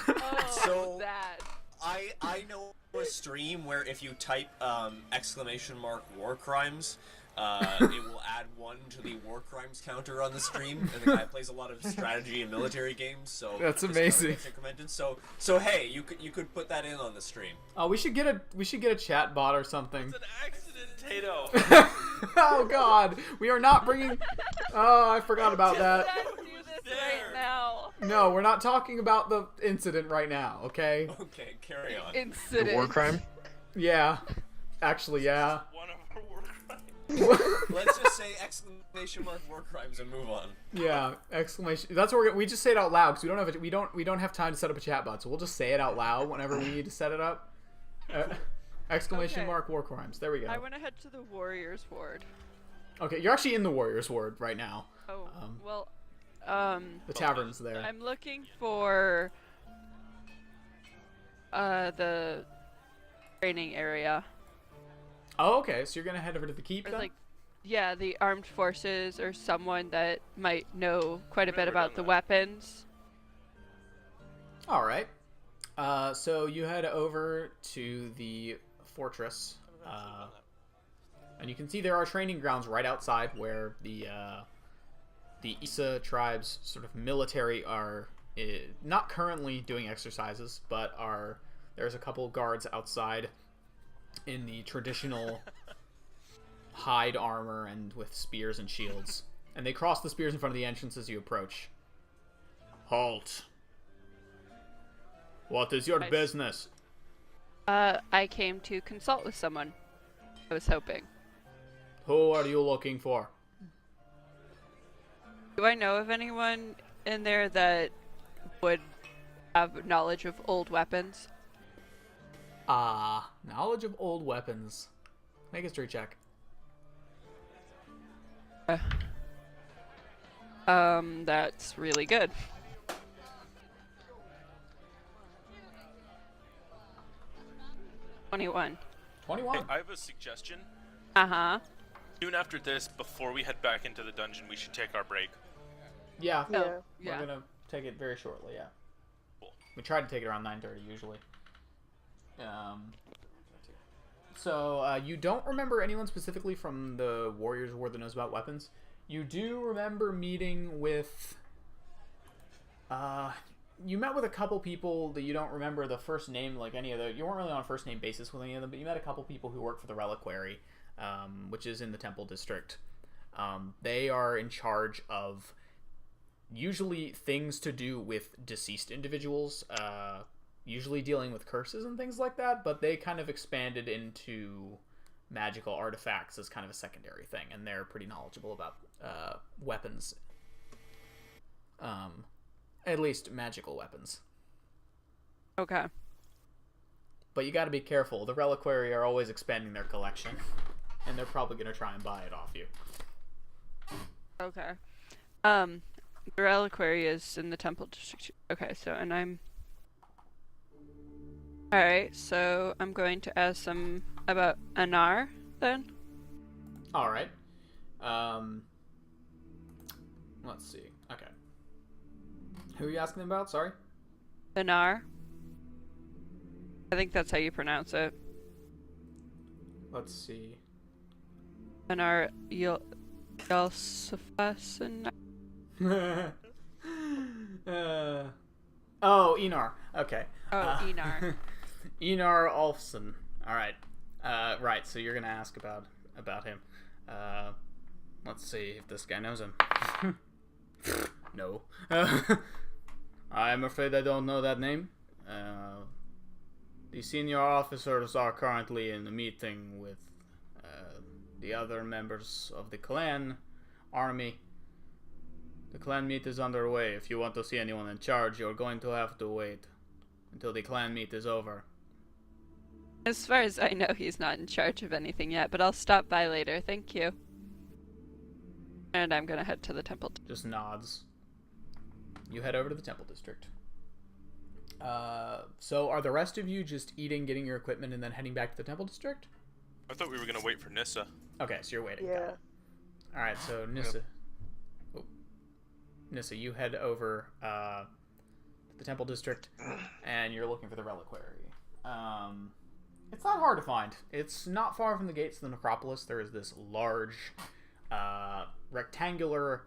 Oh, So- that. I know a stream where if you type !war crimes, it will add 1 to the war crimes counter on the stream, and the guy plays a lot of strategy and military games, so That's this counter amazing. gets incremented. So hey, you could put that in on the stream. Oh, we should get a chat bot or something. It's an accident, Tato. Oh God, we are not bringing. Oh, I forgot about that. Let's do this right now. No, we're not talking about the incident right now. Okay? Okay, carry on. Incident. The war crime? Yeah. Actually, yeah. One of our war crimes. Let's just say !war crimes and move on. Yeah. Exclamation. That's what we just say it out loud because we don't have time to set up a chat bot, so we'll just say it out loud whenever we need to set it up. Exclamation Okay. mark war crimes. There we go. I want to head to the Warriors Ward. Okay, you're actually in the Warriors Ward right now. Oh, well, The tavern's there. I'm looking for the training area. Oh, okay. So you're gonna head over to the keep Or then? like, yeah, the armed forces or someone that might know quite a bit Never about done the that. weapons. All right. So you head over to the fortress, and you can see there are training grounds right outside where the Isa tribe's sort of military are not currently doing exercises, but there's a couple guards outside in the traditional hide armor and with spears and shields, and they cross the spears in front of the entrance as you approach. Halt. What is your Nice. business? I came to consult with someone. I was hoping. Who are you looking for? Do I know of anyone in there that would have knowledge of old weapons? Knowledge of old weapons. Make a history check. That's really good. 21. 21. Hey, I have a suggestion. Uh-huh. Soon after this, before we head back into the dungeon, we should take our break. Yeah. Yeah. Oh, yeah. We're gonna take it very shortly, yeah. Cool. We try to take it around 9:30 usually. So, you don't remember anyone specifically from the Warriors War that knows about weapons. You do remember meeting with... you met with a couple people that you don't remember the first name, like any of the... You weren't really on a first name basis with any of them, but you met a couple people who work for the Reliquary, which is in the Temple District. They are in charge of usually things to do with deceased individuals, usually dealing with curses and things like that, but they kind of expanded into magical artifacts as kind of a secondary thing, and they're pretty knowledgeable about weapons. At least magical weapons. Okay. But you gotta be careful. The Reliquary are always expanding their collection, and they're probably gonna try and buy it off you. Okay. The Reliquary is in the Temple District. Okay, so, and I'm... Alright, so I'm going to ask some about Anar, then? Alright. Let's see. Okay. Who are you asking about? Sorry? Anar? I think that's how you pronounce it. Let's see. Anar Yalsafas. Oh, Enar. Okay. Oh, Enar. Enar Olfson. Alright. Right, so you're gonna ask about him. Let's see if this guy knows him. No. I'm afraid I don't know that name. The senior officers are currently in a meeting with the other members of the clan army. The clan meet is underway. If you want to see anyone in charge, you're going to have to wait until the clan meet is over. As far as I know, he's not in charge of anything yet, but I'll stop by later. Thank you. And I'm gonna head to the temple. Just nods. You head over to the temple district. So are the rest of you just eating, getting your equipment, and then heading back to the temple district? I thought we were gonna wait for Nissa. Okay, so you're waiting. Yeah. Alright, so Nissa. Oh. Nissa, you head over to the temple district, and you're looking for the reliquary. It's not hard to find. It's not far from the gates of the necropolis. There is this large, rectangular,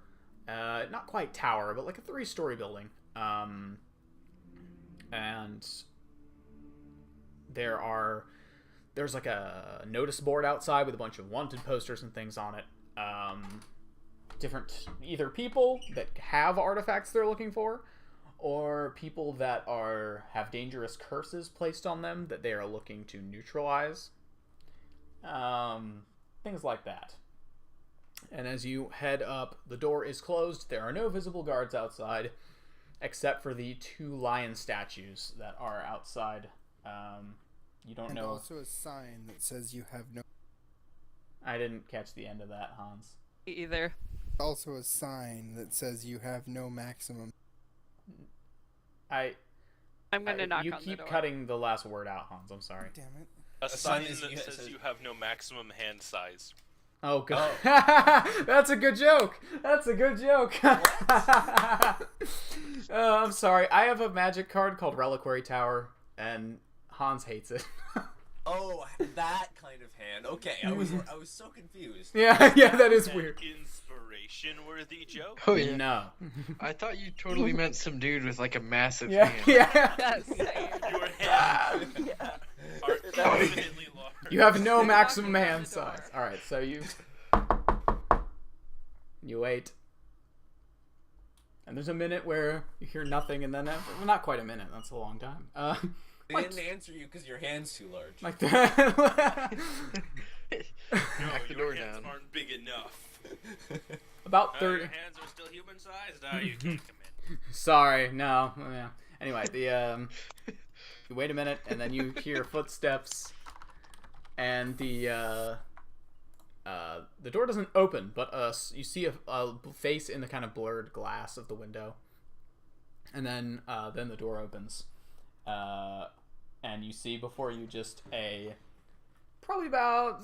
not quite tower, but like a 3-story building. And there's like a notice board outside with a bunch of wanted posters and things on it. Different either people that have artifacts they're looking for, or people that have dangerous curses placed on them that they are looking to neutralize. Things like that. And as you head up, the door is closed. There are no visible guards outside, except for the 2 lion statues that are outside. You don't know. And also a sign that says you have no... I didn't catch the end of that, Hans. Either. Also a sign that says you have no maximum... I'm gonna knock you on the keep door. cutting the last word out, Hans. I'm sorry. Damn it. A sign is- that yeah, it says says- you have no maximum hand size. Oh god. That's a good joke. That's a good joke. I'm sorry. I have a magic card called Reliquary Tower, and Hans hates it. Oh, that kind of hand. Okay, I was so confused. yeah, that is An weird. inspiration-worthy joke? Oh yeah. No. I thought you totally meant some dude with like a massive Yeah, hand. yeah. Yes. Your hands Yeah. are infinitely large. You have no You're maximum knocking on hand the door. size. All right, so you wait, and there's a minute where you hear nothing, and then well, not quite a minute. That's a long time. They didn't answer you because your hand's too large. Like that. No, Knock the your door hands down. aren't big enough. About Your 30. hands are still human-sized? You can't commit. Sorry, no. Yeah. Anyway, you wait a minute, and then you hear footsteps, and the door doesn't open, but you see a face in the kind of blurred glass of the window, and then the door opens, and you see before you just probably about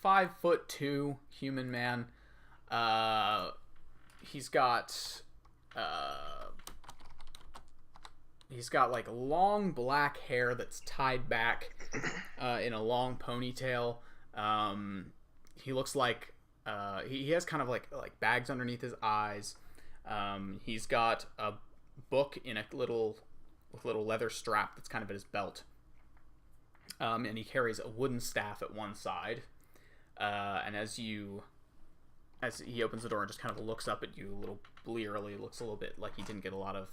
5'2" human man. He's got like long black hair that's tied back in a long ponytail. He looks like he has kind of like bags underneath his eyes. He's got a book in a little leather strap that's kind of at his belt. And he carries a wooden staff at one side. And as he opens the door and just kind of looks up at you a little blearily, looks a little bit like he didn't get a lot of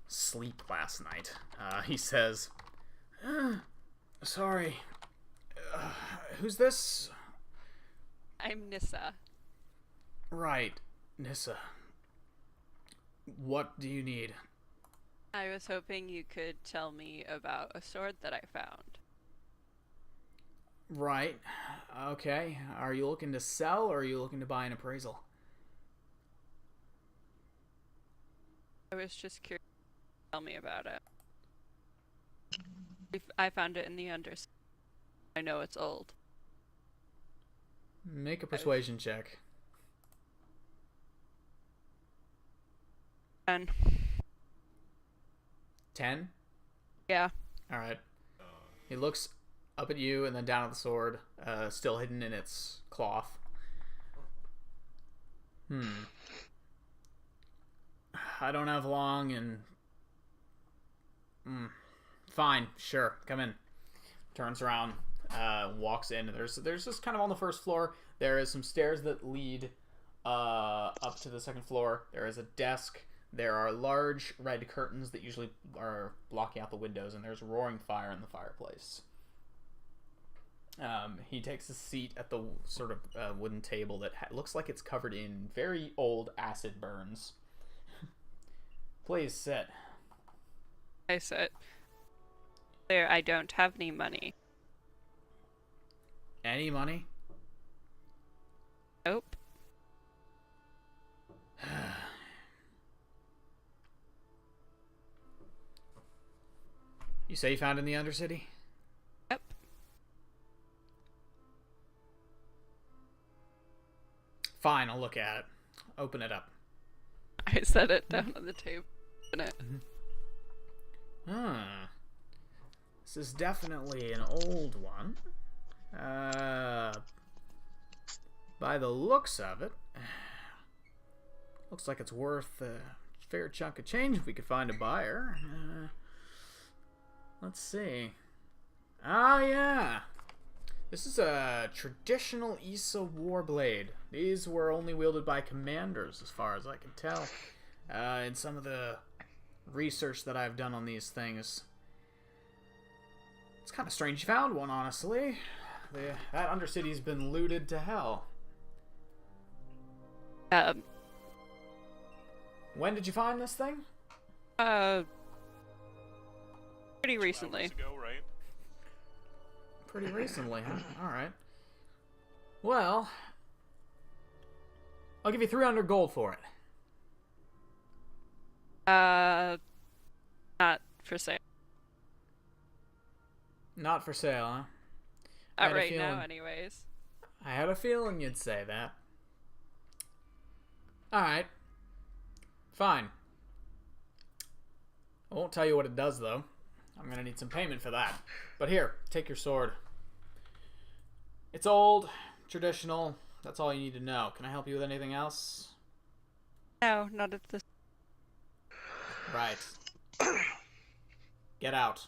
sleep last night. He says, sorry, who's this? I'm Nissa. Right, Nissa. What do you need? I was hoping you could tell me about a sword that I found. Right, okay. Are you looking to sell, or are you looking to buy an appraisal? I was just curious. Tell me about it. I found it in the underside. I know it's old. Make a persuasion check. And 10? yeah, Alright. He looks up at you and then down at the sword, still hidden in its cloth. I don't have long, and... Fine, sure, come in. Turns around, walks in. There's just kind of on the first floor. There is some stairs that lead up to the second floor. There is a desk There are large red curtains that usually are blocking out the windows, and there's roaring fire in the fireplace. He takes a seat at the sort of wooden table that looks like it's covered in very old acid burns. Please sit. I said, "There, I don't have any money." Any money? Nope. You say you found it in the Undercity? Yep. Fine, I'll look at it. Open it up. I set it down on the table. Open it. This is definitely an old one. By the looks of it, looks like it's worth a fair chunk of change if we could find a buyer. Let's see. Ah, yeah. This is a traditional Issa warblade. These were only wielded by commanders, as far as I can tell. In some of the research that I've done on these things, it's kind of strange you found one, honestly. That Undercity's been looted to hell. When did you find this thing? Pretty recently. 2 hours ago, right? Pretty recently, huh? Alright. Well, I'll give you 300 gold for it. Not for sale. Not for sale, huh? Not right now, anyways. I had a feeling you'd say that. Alright. Fine. I won't tell you what it does, though. I'm gonna need some payment for that. But here, take your sword. It's old, traditional. That's all you need to know. Can I help you with anything else? No, not at this. Right. Get out.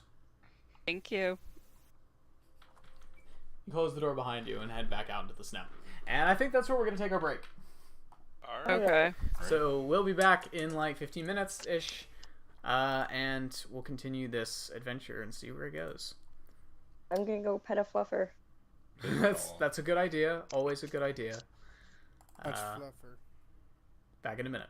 Thank you. You close the door behind you and head back out into the snow. And I think that's where we're going to take our break. Alright. Okay. So we'll be back in like 15 minutes-ish. And we'll continue this adventure and see where it goes. I'm gonna go pet a fluffer. That's a good idea. Always a good idea. Much fluffer. Back in a minute.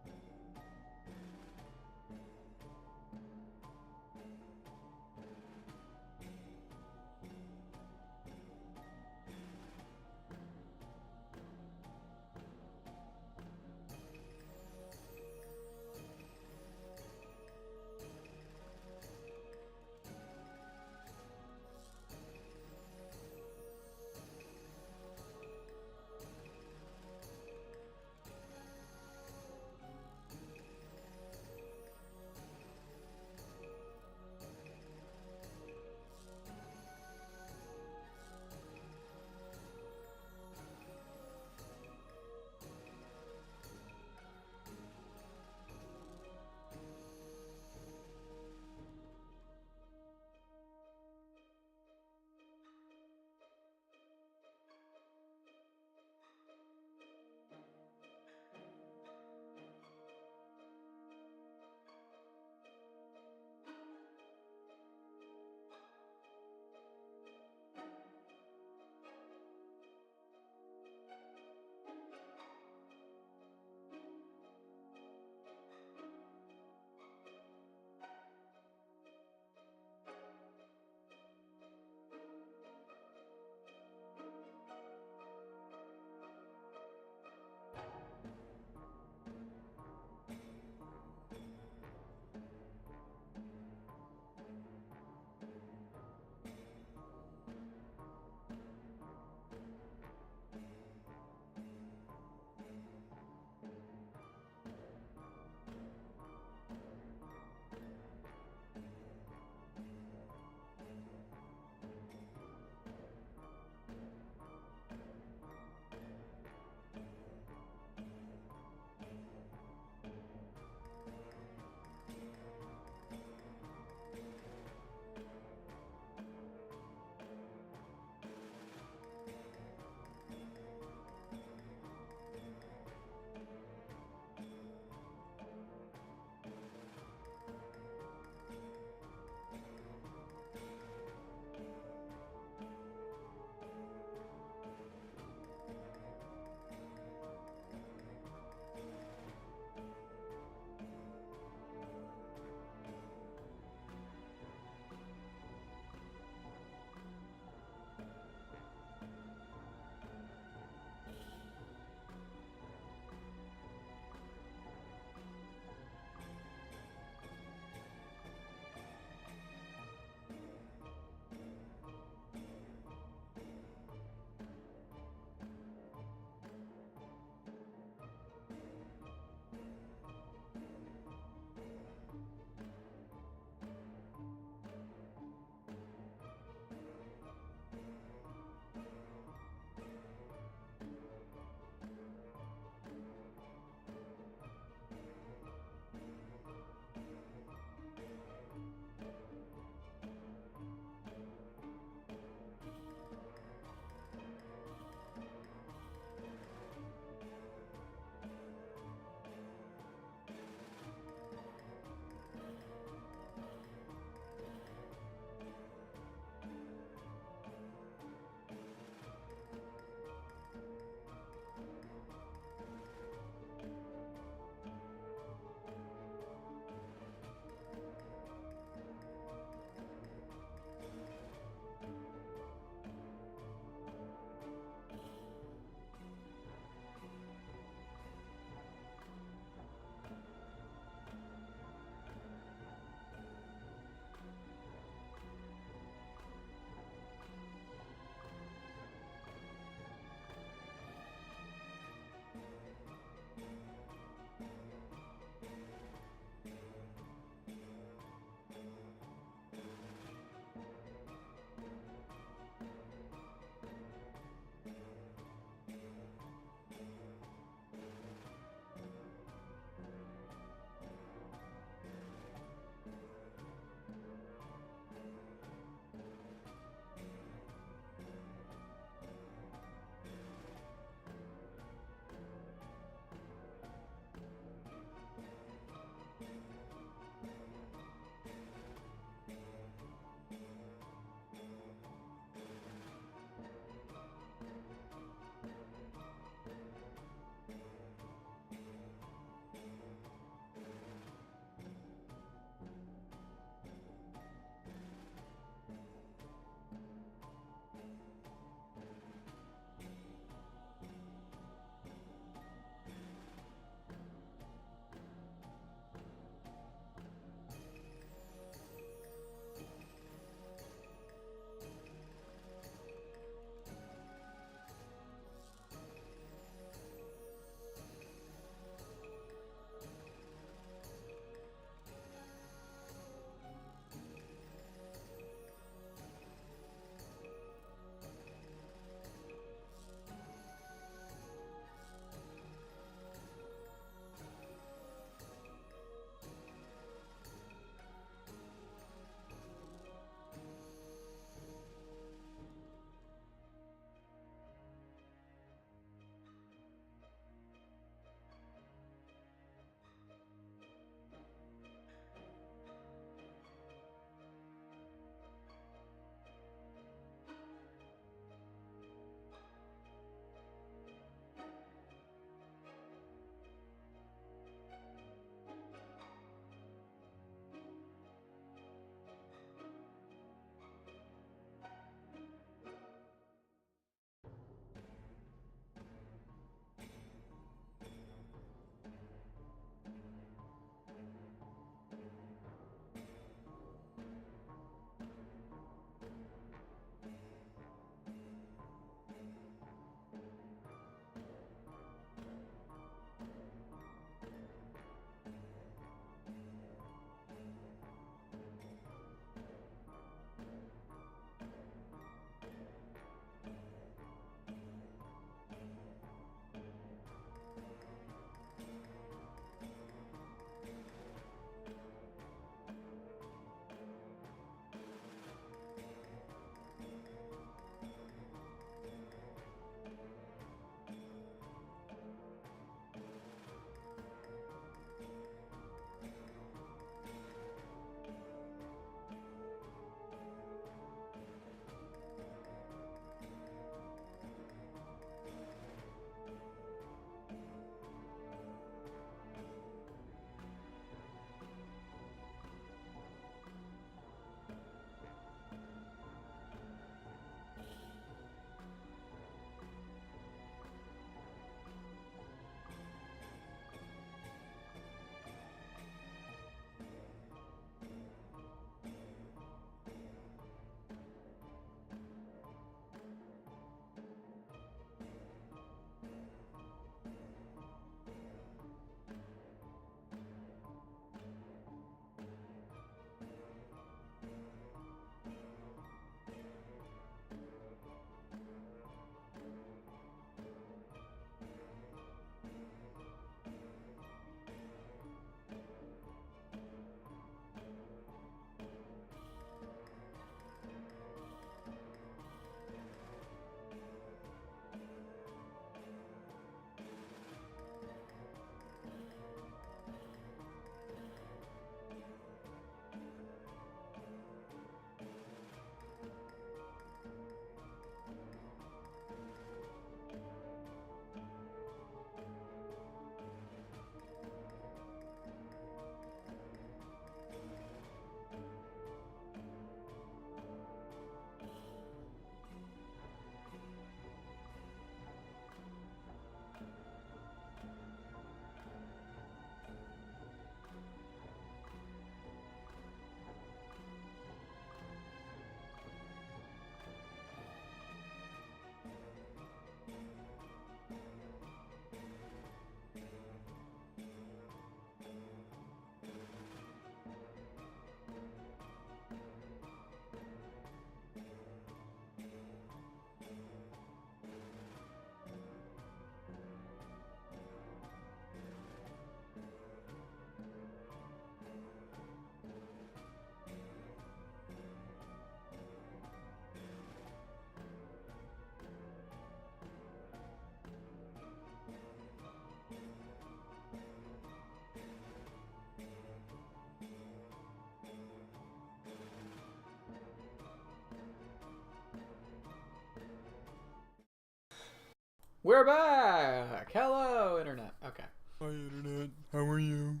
We're back! Hello, Internet. Okay. Hi, Internet. How are you?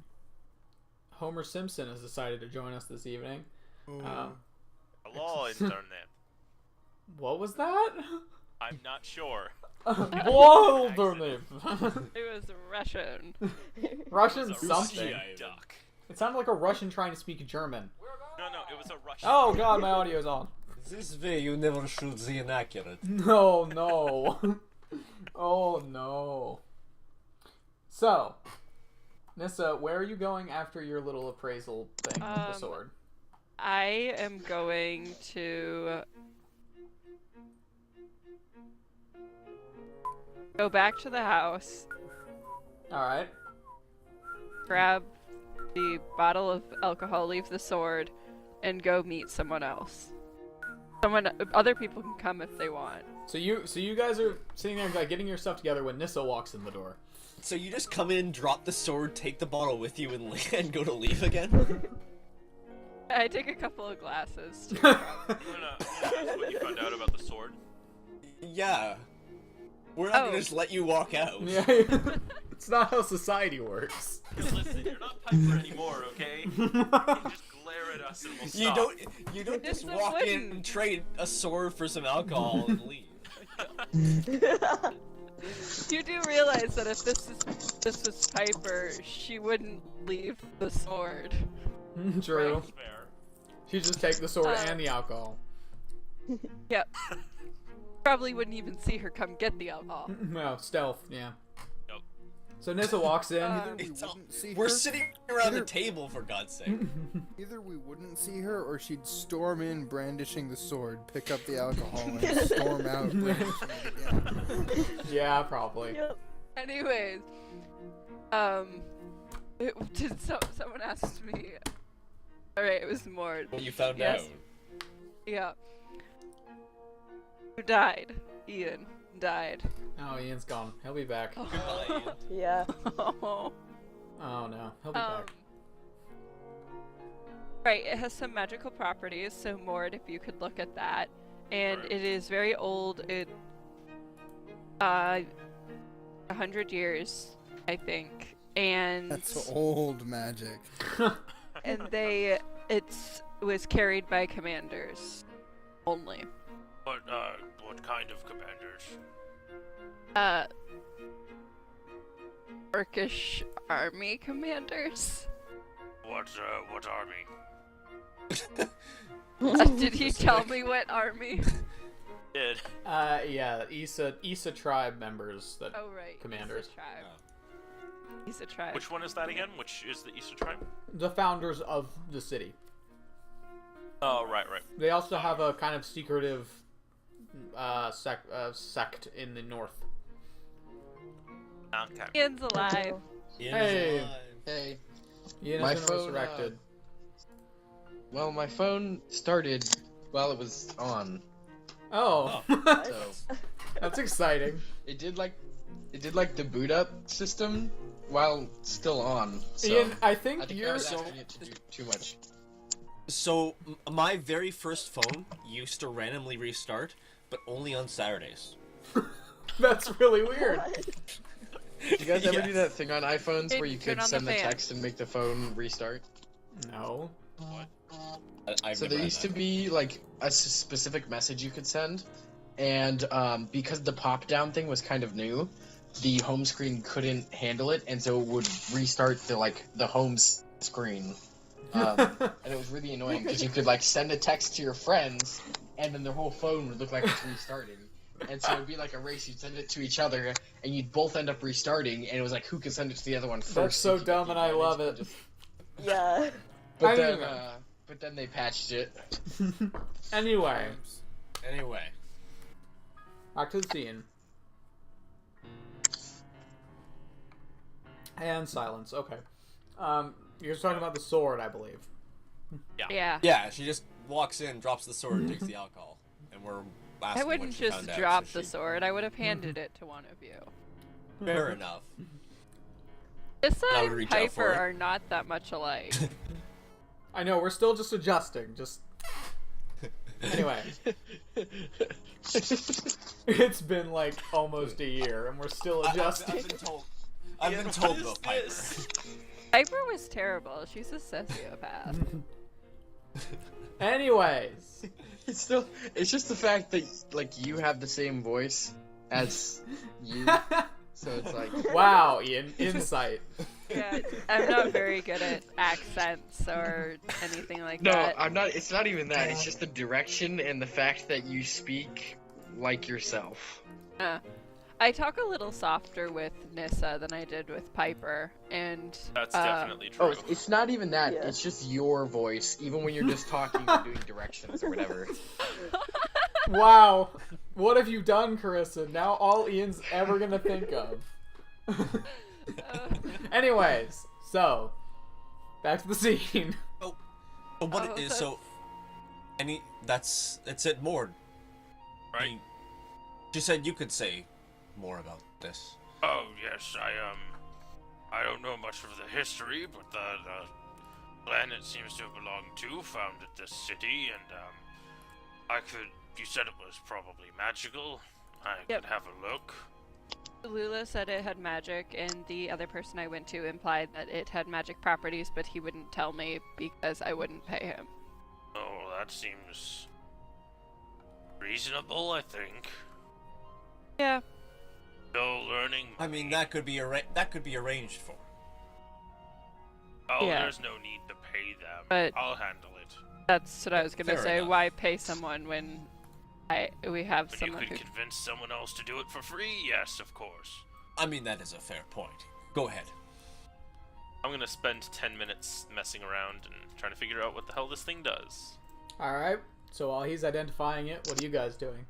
Homer Simpson has decided to join us this evening. Oh. Hello, internet. What was that? I'm not sure. Waldernip. It was Russian. Russian It was a something. Russian duck. It sounded like a Russian trying to speak German. No, it was a Russian. Oh god, my audio's on. This way you never shoot the inaccurate. No, no. Oh no. So, Nissa, where are you going after your little appraisal thing with the sword? I am going to go back to the house, Alright. grab the bottle of alcohol, leave the sword, and go meet someone else. Other people can come if they want. So you guys are sitting there like getting your stuff together when Nissa walks in the door. So you just come in, drop the sword, take the bottle with you, and go to leave again? I take a couple of glasses. You wanna ask what you found out about the sword? Yeah. We're not Oh. gonna just let you walk out. Yeah. It's not how society works. Listen, you're not Piper anymore, okay? You can just glare at us and we'll stop. You don't just It's a walk in wooden. and trade a sword for some alcohol and leave. You do realize that if this was Piper, she wouldn't leave the sword. True. That's fair. She just take the sword and the alcohol. Yep. Probably wouldn't even see her come get the alcohol. No, stealth, yeah. Nope. So Nissa walks in. Either we It's all- wouldn't see We're her, sitting around the Either- table, for God's sake. either we wouldn't see her, or she'd storm in brandishing the sword, pick up the alcohol, and storm out brandishing it again. Yeah, probably. Yep. Anyways, someone asked me. All right, it was Mord. What you found Yes. out. Yeah. Who died? Ian died. Oh, Ian's gone. He'll be back. Goodbye, Ian. Yeah. Oh. Oh no, he'll be back. Right, it has some magical properties, so Mord, if you could look at that. And Right. it is very old. 100 years, I think. And That's old magic. and it was carried by commanders only. What kind of commanders? Orcish army commanders. What army? Did he tell me what army? Did. Yeah, Issa tribe members that Oh right, Commanders. He's a tribe. Oh. He's a tribe. Which one is that again? Which is the Easter tribe? the founders of the city. Oh, right. They also have a kind of secretive sect in the north. Okay. Ian's alive. Ian Hey. is alive. Hey. Ian My has been phone, resurrected. Well, my phone started while it was on, Oh, so that's exciting. it did like the boot up system while still on. So Ian, I I think think I you're. was asking it to do too much. So, my very first phone used to randomly restart, but only on Saturdays. That's really weird. Did you guys ever Yeah. do that thing on iPhones Hey, where you turn could on the send the fan. text and make the phone restart? No. I've So never there had used to that. be like a specific message you could send, and because the pop down thing was kind of new, the home screen couldn't handle it, and so it would restart the home screen. And it was really annoying because you could like send a text to your friends, and then the whole phone would look like it's restarting. And so it'd be like a race. You'd send it to each other, and you'd both end up restarting. And it was like who could send it to the other one first. That's so if you got dumb, the and I advantage, love but it. just- Yeah. But I then, mean- but then they patched it. Anyway, Anyway. back to the scene. And silence. Okay. You're talking about the sword, I believe. Yeah. Yeah, she just walks in, drops the sword, and takes the alcohol. And we're asking I wouldn't what she just found out, drop so the she- sword. I would have handed it to one of you. Fair enough. Issa I would and reach out for Piper it. are not that much alike. I know, we're still just adjusting. Just Anyway, it's been like almost a year, and we're still adjusting. I've been told about Piper. Piper was terrible. She's a sociopath. Anyways, it's just the fact that like you have the same voice as you, so it's like wow, Ian, insight. Yeah, I'm not very good at accents or anything like no, that. I'm not. It's not even that. It's just the direction and the fact that you speak like yourself. I talk a little softer with Nissa than I did with Piper, and That's definitely true. Oh, it's not even that. Yeah. It's just your voice, even when you're just talking or doing directions or whatever. Wow, what have you done, Carissa? Now all Ian's ever gonna think of. Anyways, so back to the scene. But what it is, so it's at Mord. Right. I mean, she said you could say more about this. Oh yes, I don't know much of the history, but the planet seems to have belonged to founded this city, and you said it was probably magical. I Yep. could have a look. Lula said it had magic, and the other person I went to implied that it had magic properties, but he wouldn't tell me because I wouldn't pay him. Oh, that seems reasonable, I think. Yeah. Still learning. I mean, that could be arranged for. Oh, Yeah. there's no need to pay them. But- I'll handle it. That's what I was gonna Fair say. enough. Why pay someone when we have But you someone could who... convince someone else to do it for free? Yes, of course. I mean, that is a fair point. Go ahead. I'm gonna spend 10 minutes messing around and trying to figure out what the hell this thing does. All right. So while he's identifying it, what are you guys doing?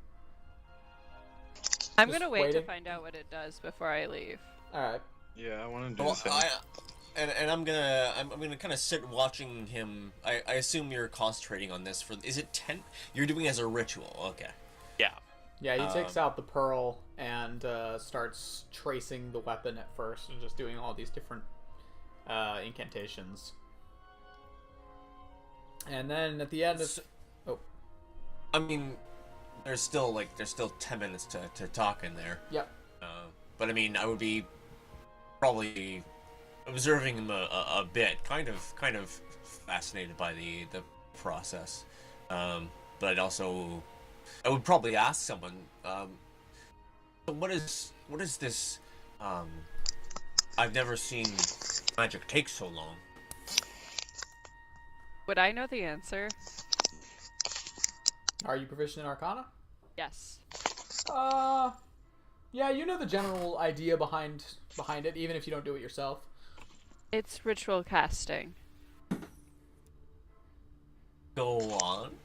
I'm Just gonna wait waiting? to find out what it does before I leave. All right. Yeah, I want to do Well, the same. I'm gonna kind of sit watching him. I assume you're concentrating on this for. Is it 10? You're doing it as a ritual. Okay. Yeah. Yeah, he takes out the pearl and starts tracing the weapon at first, and just doing all these different incantations. And then at the end of... I mean, there's still 10 minutes to talk in there. Yep. But I mean, I would be probably observing him a bit, kind of fascinated by the process. But I would probably ask someone, what is this? I've never seen magic take so long. Would I know the answer? Are you proficient in Arcana? Yes. Yeah, you know the general idea behind it, even if you don't do it yourself. It's ritual casting. Go on.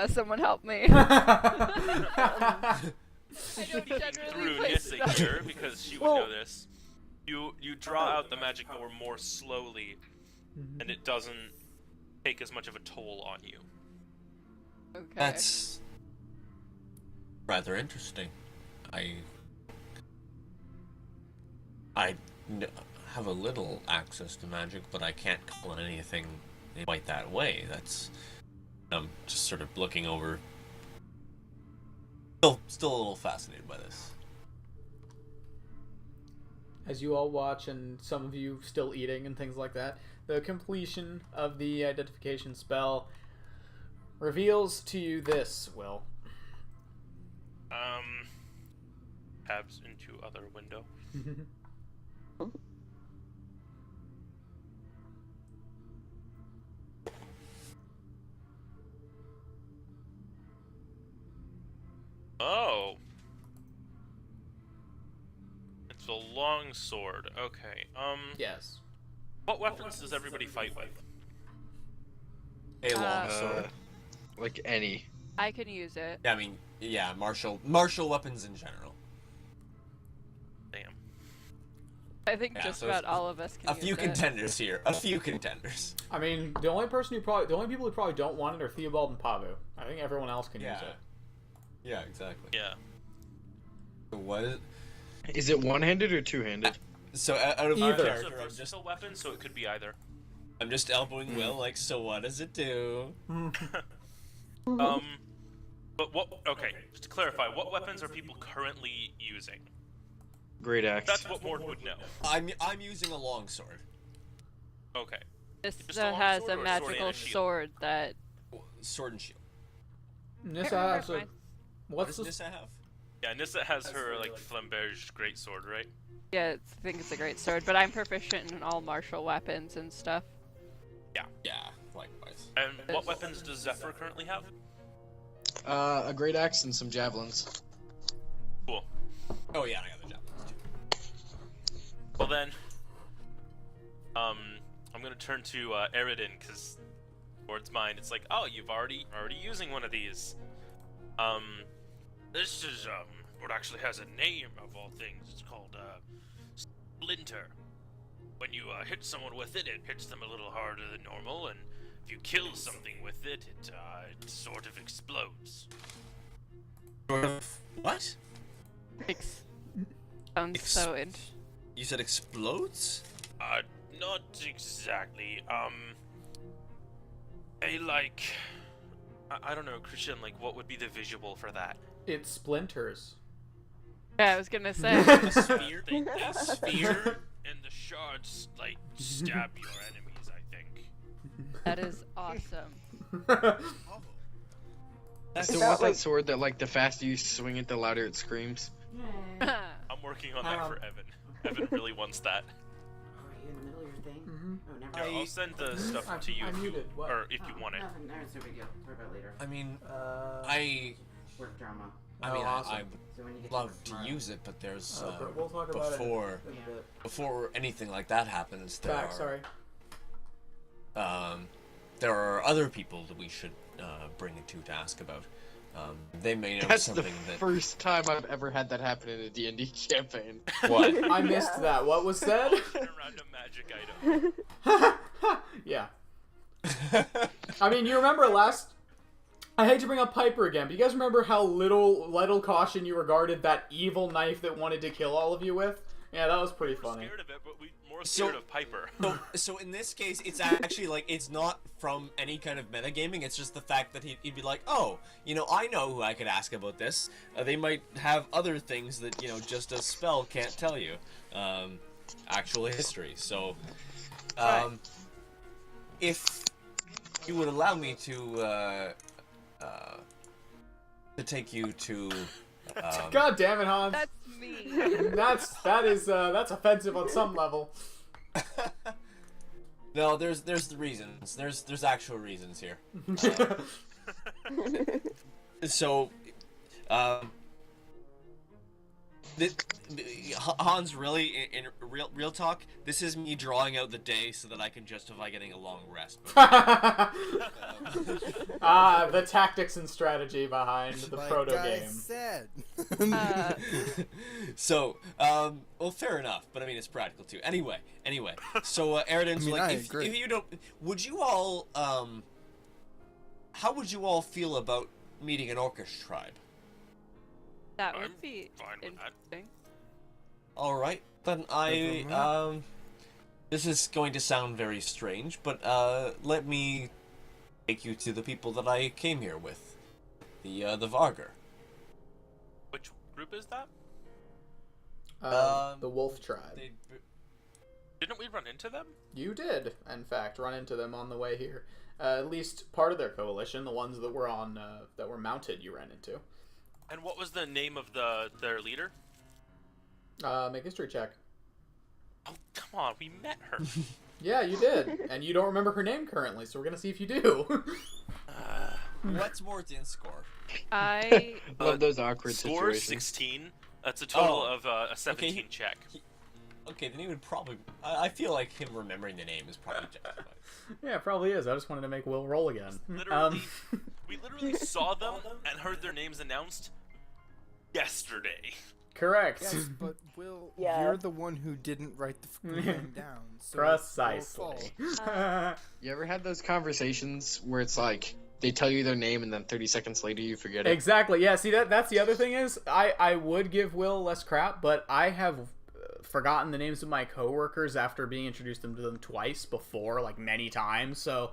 Someone help me. I don't generally Through play Nissa spells. here, because she would know this. You draw out the magic ore more slowly, and it doesn't take as much of a toll on you. Okay. That's rather interesting. I have a little access to magic, but I can't call it anything quite that way. I'm just sort of looking over. Still a little fascinated by this. As you all watch, and some of you still eating and things like that, the completion of the identification spell reveals to you this, Will. Tabs into other window. Oh. It's a long sword. Okay. Yes. What weapons does everybody fight with? A long sword. Like any. I can use it. Yeah, I mean, yeah, martial weapons in general. Damn. I think Yeah, just so about it's- all of us can A use few it. contenders here. A few contenders. I mean, the only people who probably don't want it are Theobald and Pavu. I think everyone else can use Yeah. it. Yeah, exactly. Yeah. So what? Is it one-handed or two-handed? So out of Either. my It's a character, I'm just versatile weapon, so it could be either. I'm just elbowing Will, like, so what does it do? But what? Okay, just to clarify, what weapons are people currently using? Great axe. That's what Mord would know. I'm using a longsword. Okay. This Just a has longsword a or a sword and magical a shield? sword that. Sword and shield. Nissa has a... What What's does this? Nissa have? Yeah, Nissa has her like flamberge greatsword, right? Yeah, I think it's a great sword, but I'm proficient in all martial weapons and stuff. Yeah, likewise. And what weapons does Zephyr currently have? A great axe and some javelins. Cool. Oh yeah, I got the javelins too. Well then, I'm gonna turn to Eridan because towards mine, it's like, oh, you've already using one of these. This is what actually has a name of all things. It's called Splinter. When you hit someone with it, it hits them a little harder than normal, and if you kill something with it, it sort of explodes. What? Sounds so int. You said explodes? Not exactly. I don't know, Christian. Like, what would be the visual for that? It splinters. Yeah, I was gonna say. A spear? A spear and the shards like stab your enemies, I think. That is awesome. That's Is the that one like- that sword that like the faster you swing it, the louder it screams. I'm working on that for Evan. Evan really wants that. Oh, are you in the middle of your thing? Mhm. Oh, never Yeah, mind. I'll send the stuff to you, I if you muted. What? or if you Oh, want it. Nothing, no, it's no big deal. Worry about it later. I mean, Uh, I Work drama. awesome. I would So when you get love work to tomorrow- use it, but there's but we'll talk about before it in a bit. before anything like that happens, there There are other people that we should bring it to ask about. They may know That's the something that. first time I've ever had that happen in a D&D campaign. What? I missed that. What was said? And a random magic item. Yeah. I mean, you remember last... I hate to bring up Piper again, but you guys remember how little caution you regarded that evil knife that wanted to kill all of you with? Yeah, that was pretty We're funny. scared of it, but we more scared So- of Piper. So in this case, it's actually like it's not from any kind of metagaming. It's just the fact that he'd be like, oh, I know who I could ask about this. They might have other things that just a spell can't tell you. Actual history. So, if you would allow me to take you to. God damn it, Hans. That's me. That's offensive on some level. No, there's the reasons. There's actual reasons here. So, Hans, really, in real talk, this is me drawing out the day so that I can justify getting a long rest. The tactics and strategy behind the Like proto I game. said. So, well, fair enough, but I mean, it's practical too. Anyway, so, Eridan's I like, agree. if you don't, would you all, how would you all feel about meeting an Orcish tribe? That I'm would be fine with that. interesting. Alright, then this is going to sound very strange, but, let me take you to the people that I came here with. The Vargar. Which group is that? The Wolf Tribe. Didn't we run into them? You did, in fact, run into them on the way here. At least part of their coalition, the ones that were on that were mounted, you ran into. And what was the name of their leader? Make a history check. Oh, come on, we met her. Yeah, you did, and you don't remember her name currently, so we're gonna see if you do. What's Morton's score? I Love those awkward Score situations. 16. That's a total Oh. of a 17 Okay. check. Okay, then he would probably. I feel like him remembering the name is probably justified. Yeah, it probably is. I just wanted to make Will roll again. Literally, we literally saw them and heard their names announced yesterday. Correct. Yes, but Will, Yeah. you're the one who didn't write the fucking name down. So Precisely. You ever had those conversations where it's like they tell you their name and then 30 seconds later you forget it? Exactly. Yeah. See, that's the other thing is I would give Will less crap, but I have forgotten the names of my coworkers after being introduced to them twice before, like many times. So.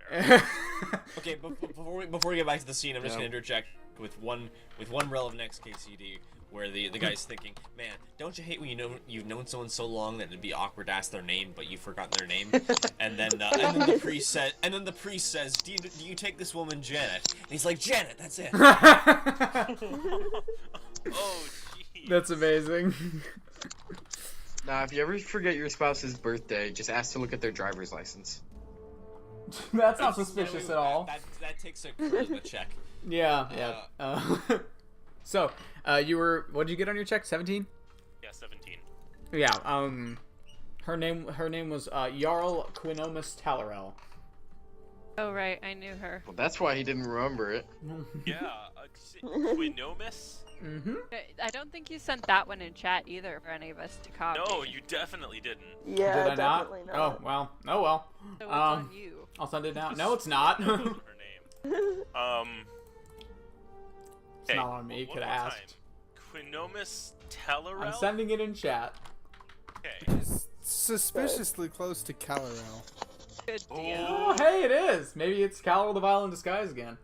That's fair. Okay, before we get back to the scene, I'm just gonna interject with one relevant XKCD where the guy's thinking, man, don't you hate when you've known someone so long that it'd be awkward to ask their name, but you've forgotten their name, and then the priest says, do you take this woman Janet? And he's like, Janet, that's it. Oh, jeez. That's amazing. Nah, if you ever forget your spouse's birthday, just ask to look at their driver's license. That's not suspicious at all. That takes a charisma check. Yeah. So, what did you get on your check? 17? Yeah, 17. Yeah. Her name was Jarl Quinomus Talarel. Oh right, I knew her. Well, that's why he didn't remember it. Yeah, Quinomus? Mm-hmm. I don't think you sent that one in chat either for any of us to copy. No, you definitely didn't. Yeah, Did I not? definitely not. Oh well. Oh well. So it's on you. I'll send it now. No, it's not. Her name. It's not on me. One Could more have asked. time. Quinomus Talarel? I'm sending it in chat. Okay. It's suspiciously close to Calarel. Good deal. Oh, hey, it is. Maybe it's Cal the Vile in disguise again.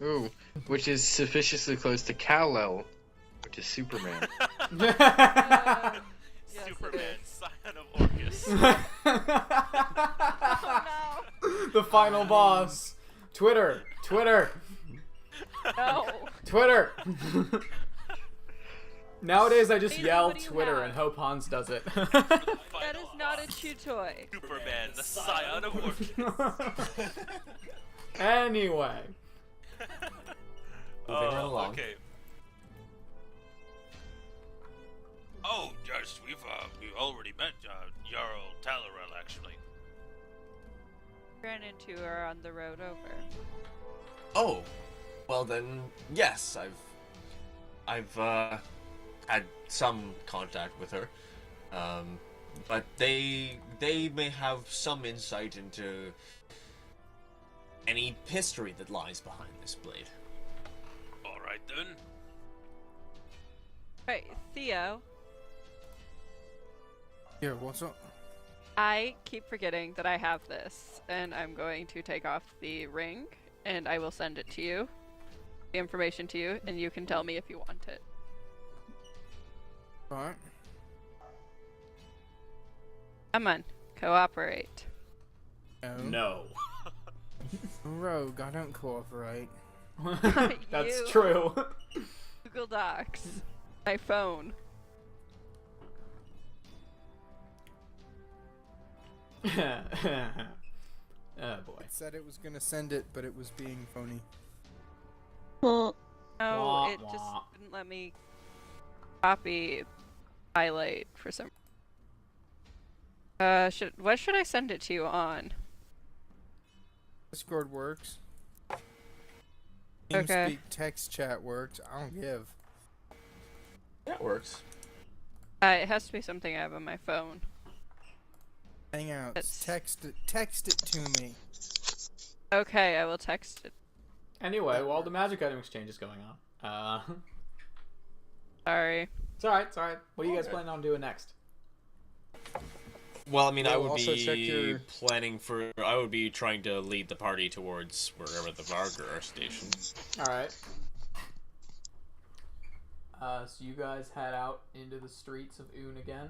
Ooh, which is suspiciously close to Kal-El, which is Superman. Yes, Superman, it scion of Orcus. Oh The final boss. Twitter. no! Twitter. Nowadays, I just Nathan, yell what do you Twitter have? and hope Hans does it. That is not a chew toy. Superman, the scion of Orcus. Anyway. Moving right along. Okay. Oh, yes, we've already met Jarl Talarel, actually. Ran into her on the road over. Oh, well then, yes, I've had some contact with her, but they may have some insight into any history that lies behind this blade. All right, then. Right, Theo, Yeah, what's up? I keep forgetting that I have this, and I'm going to take off the ring, and I will send it to you, the information to you, and you can tell me if you want it. Alright. Come on, cooperate. No. Rogue, I don't cooperate. That's You. true. Google Docs. My phone. Oh boy. It said it was gonna send it, but it was being phony. No, Wah, it just wah. didn't let me copy highlight for some. What should I send it to you on? Discord works. Okay. TeamSpeak text chat works. I don't give. That works. It has to be something I have on my phone. Hangouts. It's- Text it to me. Okay, I will text it. Anyway, while the magic item exchange is going on, Sorry. it's alright. What are you guys planning on doing next? Well, I mean, I Well, would also be check your- I would be trying to lead the party towards wherever the Vargar are stationed. Alright. So you guys head out into the streets of Un again.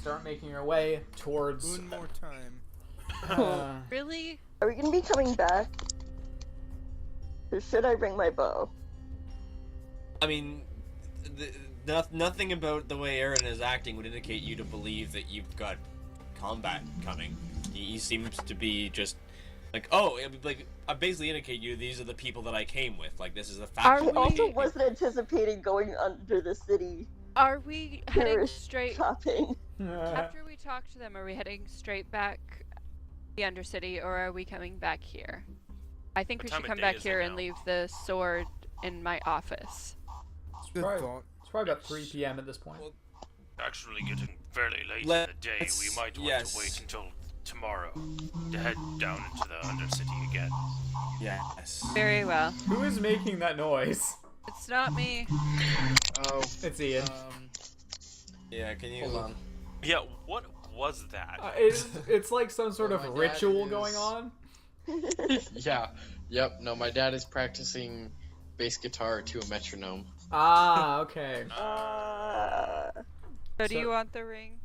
Start making your way towards... One more time. Really? Are we gonna be coming back? Or should I bring my bow? I mean, nothing about the way Aaron is acting would indicate you to believe that you've got combat coming. He seems to be just like, oh, like I basically indicate you these are the people that I came with. Like this is the I faction. also wasn't anticipating going under the city Are we heading Tourist straight shopping. after we talk to them? Are we heading straight back the Undercity, or are we coming back here? I think we What should time of come day back is it here and now? leave the sword in my office. Good Right. thought. It's probably about 3 p.m. at this point. Well, Actually getting fairly late in Let's- the day. We might want yes. to wait until tomorrow to head down into the Undercity again. Yes. Very well. Who is making that noise? It's not me. Oh, It's Ian. Yeah, can you... Hold on. Yeah, what was that? It's like some sort Well, of my dad ritual is- going on. Yeah. Yep. No, my dad is practicing bass guitar to a metronome. Ah, okay. So do So- you want the ring?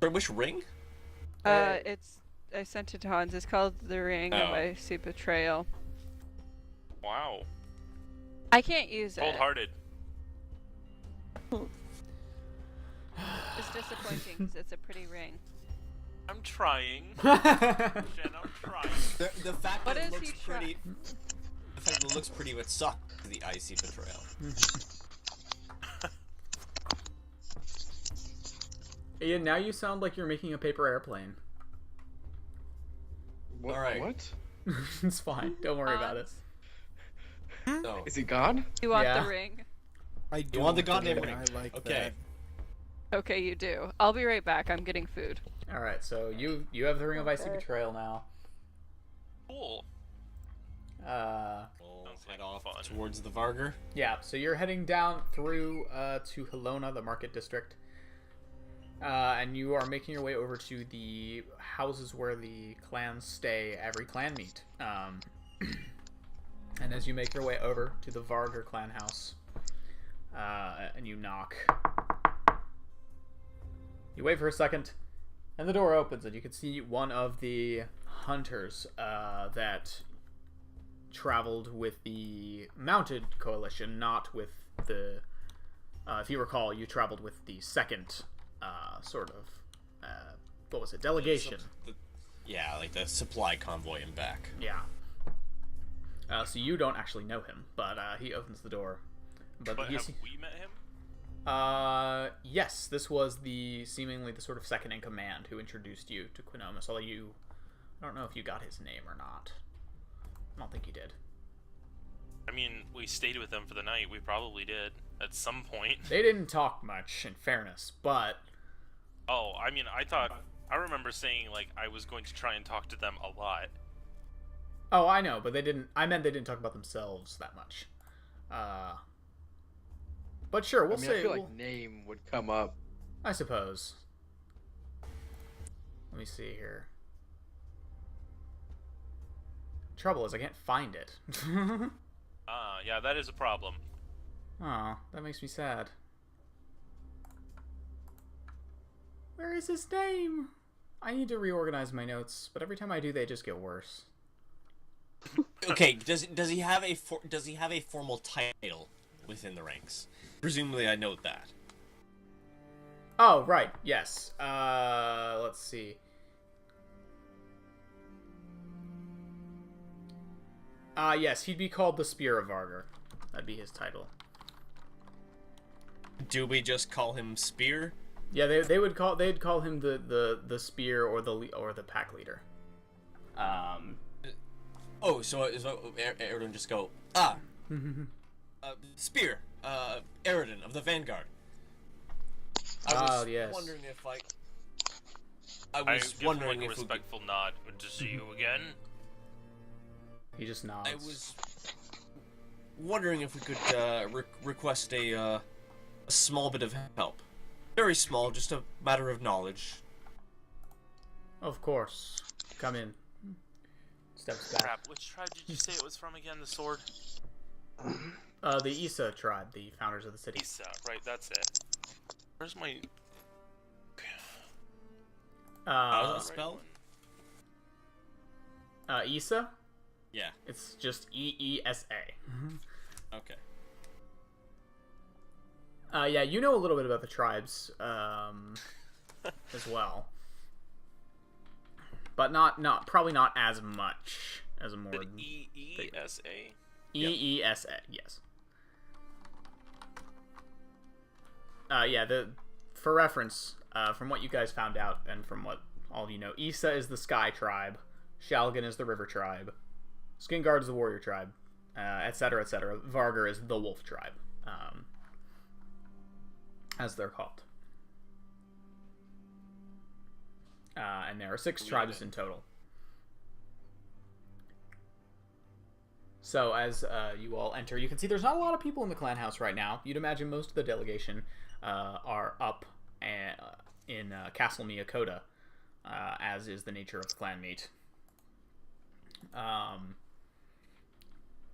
For which ring? It's I sent it to Hans. It's called the Ring of Oh. Icy Betrayal. Wow. I can't use it. Cold-hearted. It's disappointing because it's a pretty ring. I'm trying. That's Jen, I'm trying. The fact What that it is looks he try- pretty... The fact that it looks pretty would suck to the icy betrayal. Ian, now you sound like you're making a paper airplane. What? Alright. What? It's fine. Don't worry about it. No. Is it God? You want Yeah. the ring? I do want the goddamn ring. ring. I like Okay. Okay, you do. I'll be right back. I'm getting food. All right, so you have the Ring of Icy Okay. Betrayal now. Cool. Uh, We'll Sounds head like off fun. towards the Vargar. yeah. So you're heading down through to Helona, the market district, and you are making your way over to the houses where the clans stay every clan meet. And as you make your way over to the Vargar clan house, and you knock, you wait for a second, and the door opens, and you can see one of the hunters that traveled with the mounted coalition, not with the... if you recall, you traveled with the second sort of... what was it? Delegation. Yeah, like the supply convoy and back. Yeah. So you don't actually know him, but he opens the door. But you have see- we met him? yes, this was seemingly the sort of second in command who introduced you to Quinomus, although I don't know if you got his name or not. I don't think you did. I mean, we stayed with them for the night. We probably did at some point. They didn't talk much, in fairness, but... Oh, I mean, I remember saying, like, I was going to try and talk to them a lot. Oh, I know, but I meant they didn't talk about themselves that much. But sure, we'll I say... feel like name would come up. I suppose. Let me see here. Trouble is, I can't find it. Yeah, that is a problem. Oh, that makes me sad. Where is his name? I need to reorganize my notes, but every time I do, they just get worse. Okay, does he have a formal title within the ranks? Presumably, I note that. Oh, right, yes. Let's see. Yes, he'd be called the Spear of Vargar. That'd be his title. Do we just call him Spear? Yeah, they'd call him the Spear or the pack leader. Oh, so Eridan just go, Spear, Eridan of the Vanguard. I was yes. wondering if I I was give wondering him, like, if a respectful nod. Good to see you again. He just nods. I was wondering if we could request a small bit of help. Very small, just a matter of knowledge. Of course. Come in. Steps back. Crap, which tribe did you say it was from again, the sword? The Issa tribe, the founders of the city. Isa, right, that's it. Where's my... How's Uh, that spelled? Issa? Yeah. It's just EESA. Okay. Yeah, you know a little bit about the tribes, as well. But probably not as much as a more... E-E-S-A? EESA, yes. Yeah, for reference, from what you guys found out, and from what all of you know, Issa is the Sky tribe, Shalgan is the River tribe, Skingard is the Warrior tribe, etc., etc. Vargar is the Wolf tribe, as they're called. And there are 6 tribes in total. So as you all enter, you can see there's not a lot of people in the clan house right now. You'd imagine most of the delegation are up in Castle Miyakota, as is the nature of clan meet.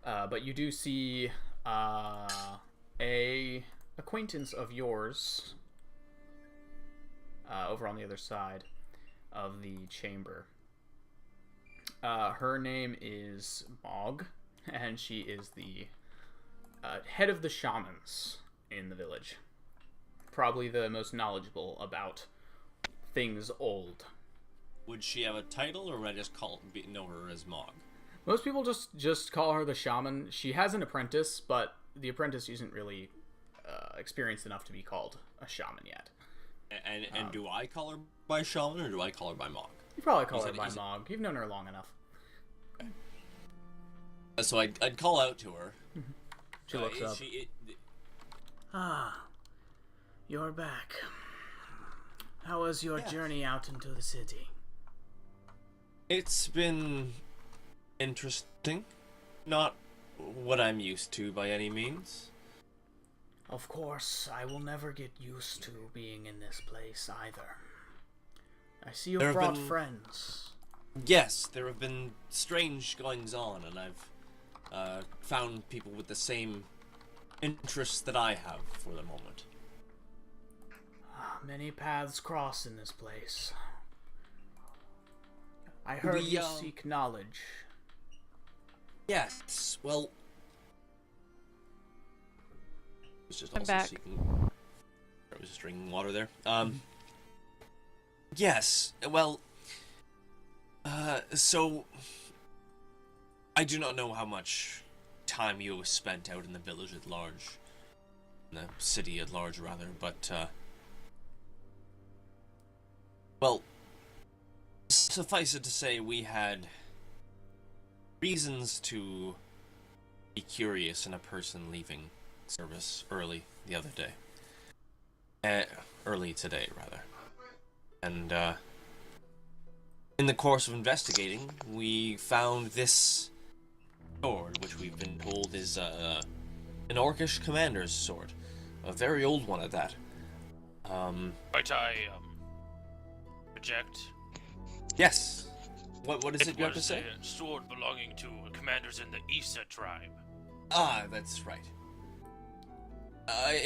But you do see a acquaintance of yours over on the other side of the chamber. Her name is Mog, and she is the head of the shamans in the village. Probably the most knowledgeable about things old. Would she have a title, or would I just know her as Mog? Most people just call her the shaman. She has an apprentice, but the apprentice isn't really experienced enough to be called a shaman yet. And do I call her by shaman, or do I call her by Mog? You probably call her by Mog. You've known her long enough. So I'd call out to her. She looks up. You're back. How was your journey out into the city? It's been interesting. Not what I'm used to by any means. Of course, I will never get used to being in this place either. I see you've brought friends. Yes, there have been strange goings on, and I've found people with the same interests that I have for the moment. Many paths cross in this place. I heard you seek knowledge. Yes, well... I was just I'm also back. seeking... I was just drinking water there. Yes, well... so... I do not know how much time you have spent out in the village at large. In the city at large, rather, but, well... Suffice it to say, we had reasons to be curious in a person leaving service early the other day. Early today, rather. And, in the course of investigating, we found this sword, which we've been told is, an Orcish commander's sword. A very old one at that. Might I, project? Yes. What is it you have to say? It was a sword belonging to commanders in the Isa tribe. Ah, that's right.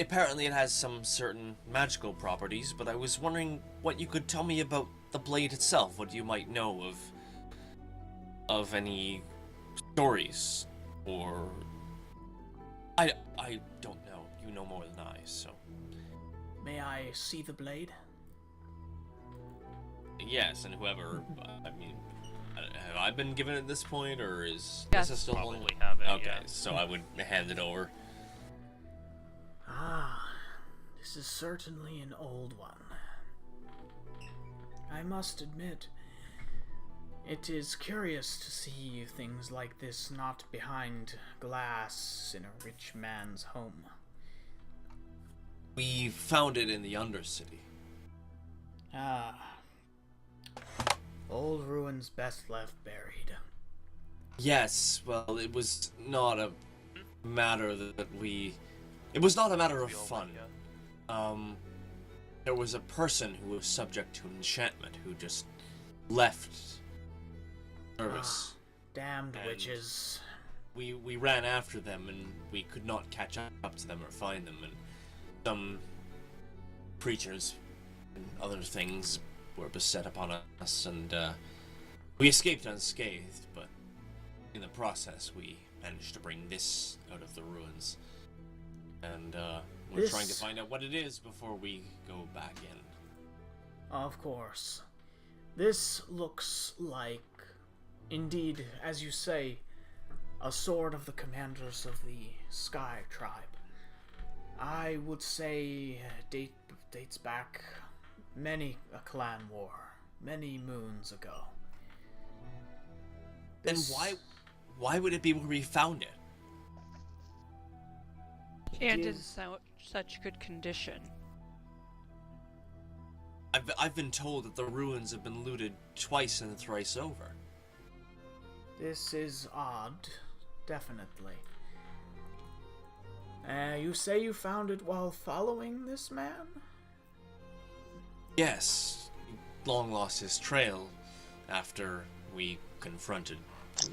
Apparently it has some certain magical properties, but I was wondering what you could tell me about the blade itself, what you might know of any stories, or... I don't know. You know more than I, so... May I see the blade? Yes, and whoever, I mean, have I been given it at this point, or is Yes. this still Probably holding? have it, Okay, yeah. so I would hand it over. This is certainly an old one. I must admit, it is curious to see things like this not behind glass in a rich man's home. We found it in the Undercity. Old ruins best left buried. Yes, well, it was not a matter that we... It was not a matter of fun. There was a person who was subject to enchantment who just left service. Damned And witches. We ran after them, and we could not catch up to them or find them, and some creatures and other things were beset upon us, and we escaped unscathed, but in the process we managed to bring this out of the ruins, and we're trying to find out what it is before we go back in. Of course. This looks like, indeed, as you say, a sword of the commanders of the Sky Tribe. I would say dates back many a clan war, many moons ago. Then why would it be where we found it? And in such good condition. I've been told that the ruins have been looted twice and thrice over. This is odd, definitely. You say you found it while following this man? Yes, long lost his trail after we confronted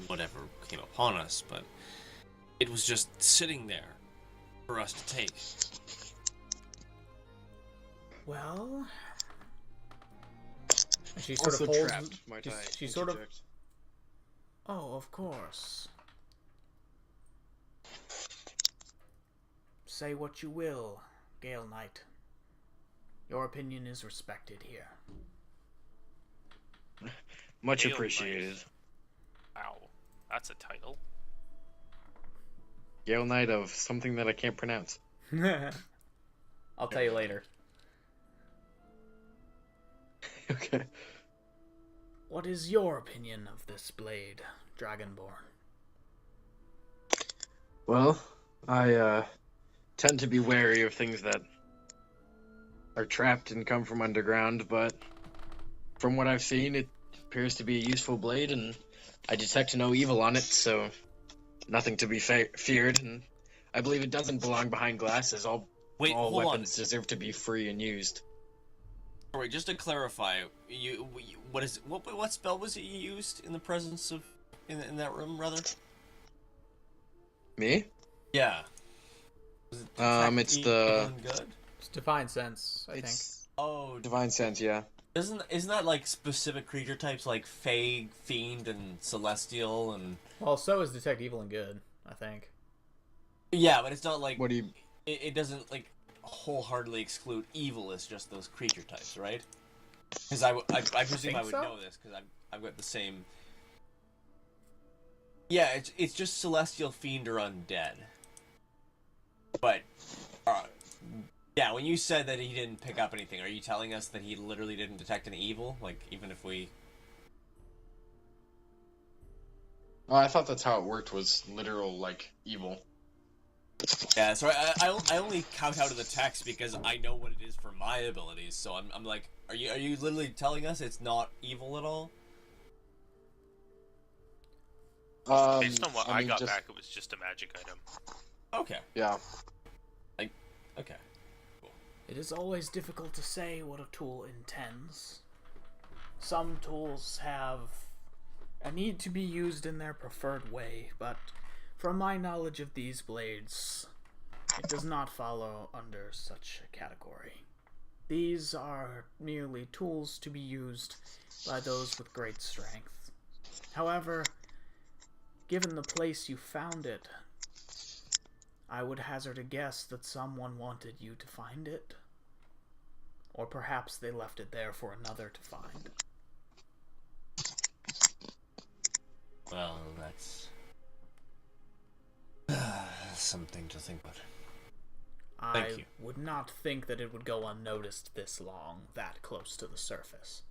whatever came upon us, but it was just sitting there for us to take. Well, and she sort Also of holds. trapped, might I She sort of. interject? Oh, of course. Say what you will, Gale Knight. Your opinion is respected here. Much Gale appreciated. Knight. Wow, that's a title. Gale Knight of something that I can't pronounce. I'll tell you later. Okay. What is your opinion of this blade, Dragonborn? Well, I tend to be wary of things that are trapped and come from underground, but from what I've seen, it appears to be a useful blade, and I detect no evil on it, so nothing to be feared, and I believe it doesn't belong behind glass, as all Wait, hold weapons deserve to be free and used. Sorry, just to clarify, what spell was it you used in the presence of in that room, rather? Me? Yeah. Was it It's detect the- evil and good? It's Divine Sense, I think. It's Oh, Divine Sense, yeah. isn't that like specific creature types like Fey, Fiend, and Celestial, and Well, so is Detect Evil and Good, I think. yeah, but it's not like What do you... it doesn't like wholeheartedly exclude evil as just those creature types, right? Because I presume think I would so? know this because I've got the same. Yeah, it's just Celestial, Fiend, or Undead. But yeah, when you said that he didn't pick up anything, are you telling us that he literally didn't detect any evil? Like even if we. Oh, I thought that's how it worked, was literal, like, evil. Yeah, so I only count out of the text because I know what it is for my abilities. So I'm like, are you literally telling us it's not evil at all? Based on what I mean, got just- back, it was just a magic item. Okay. Yeah. Okay. It is always difficult to say what a tool intends. Some tools have a need to be used in their preferred way, but from my knowledge of these blades, it does not follow under such a category. These are merely tools to be used by those with great strength. However, given the place you found it, I would hazard a guess that someone wanted you to find it. Or perhaps they left it there for another to find. Well, that's something to think about. Thank I you. would not think that it would go unnoticed this long, that close to the surface.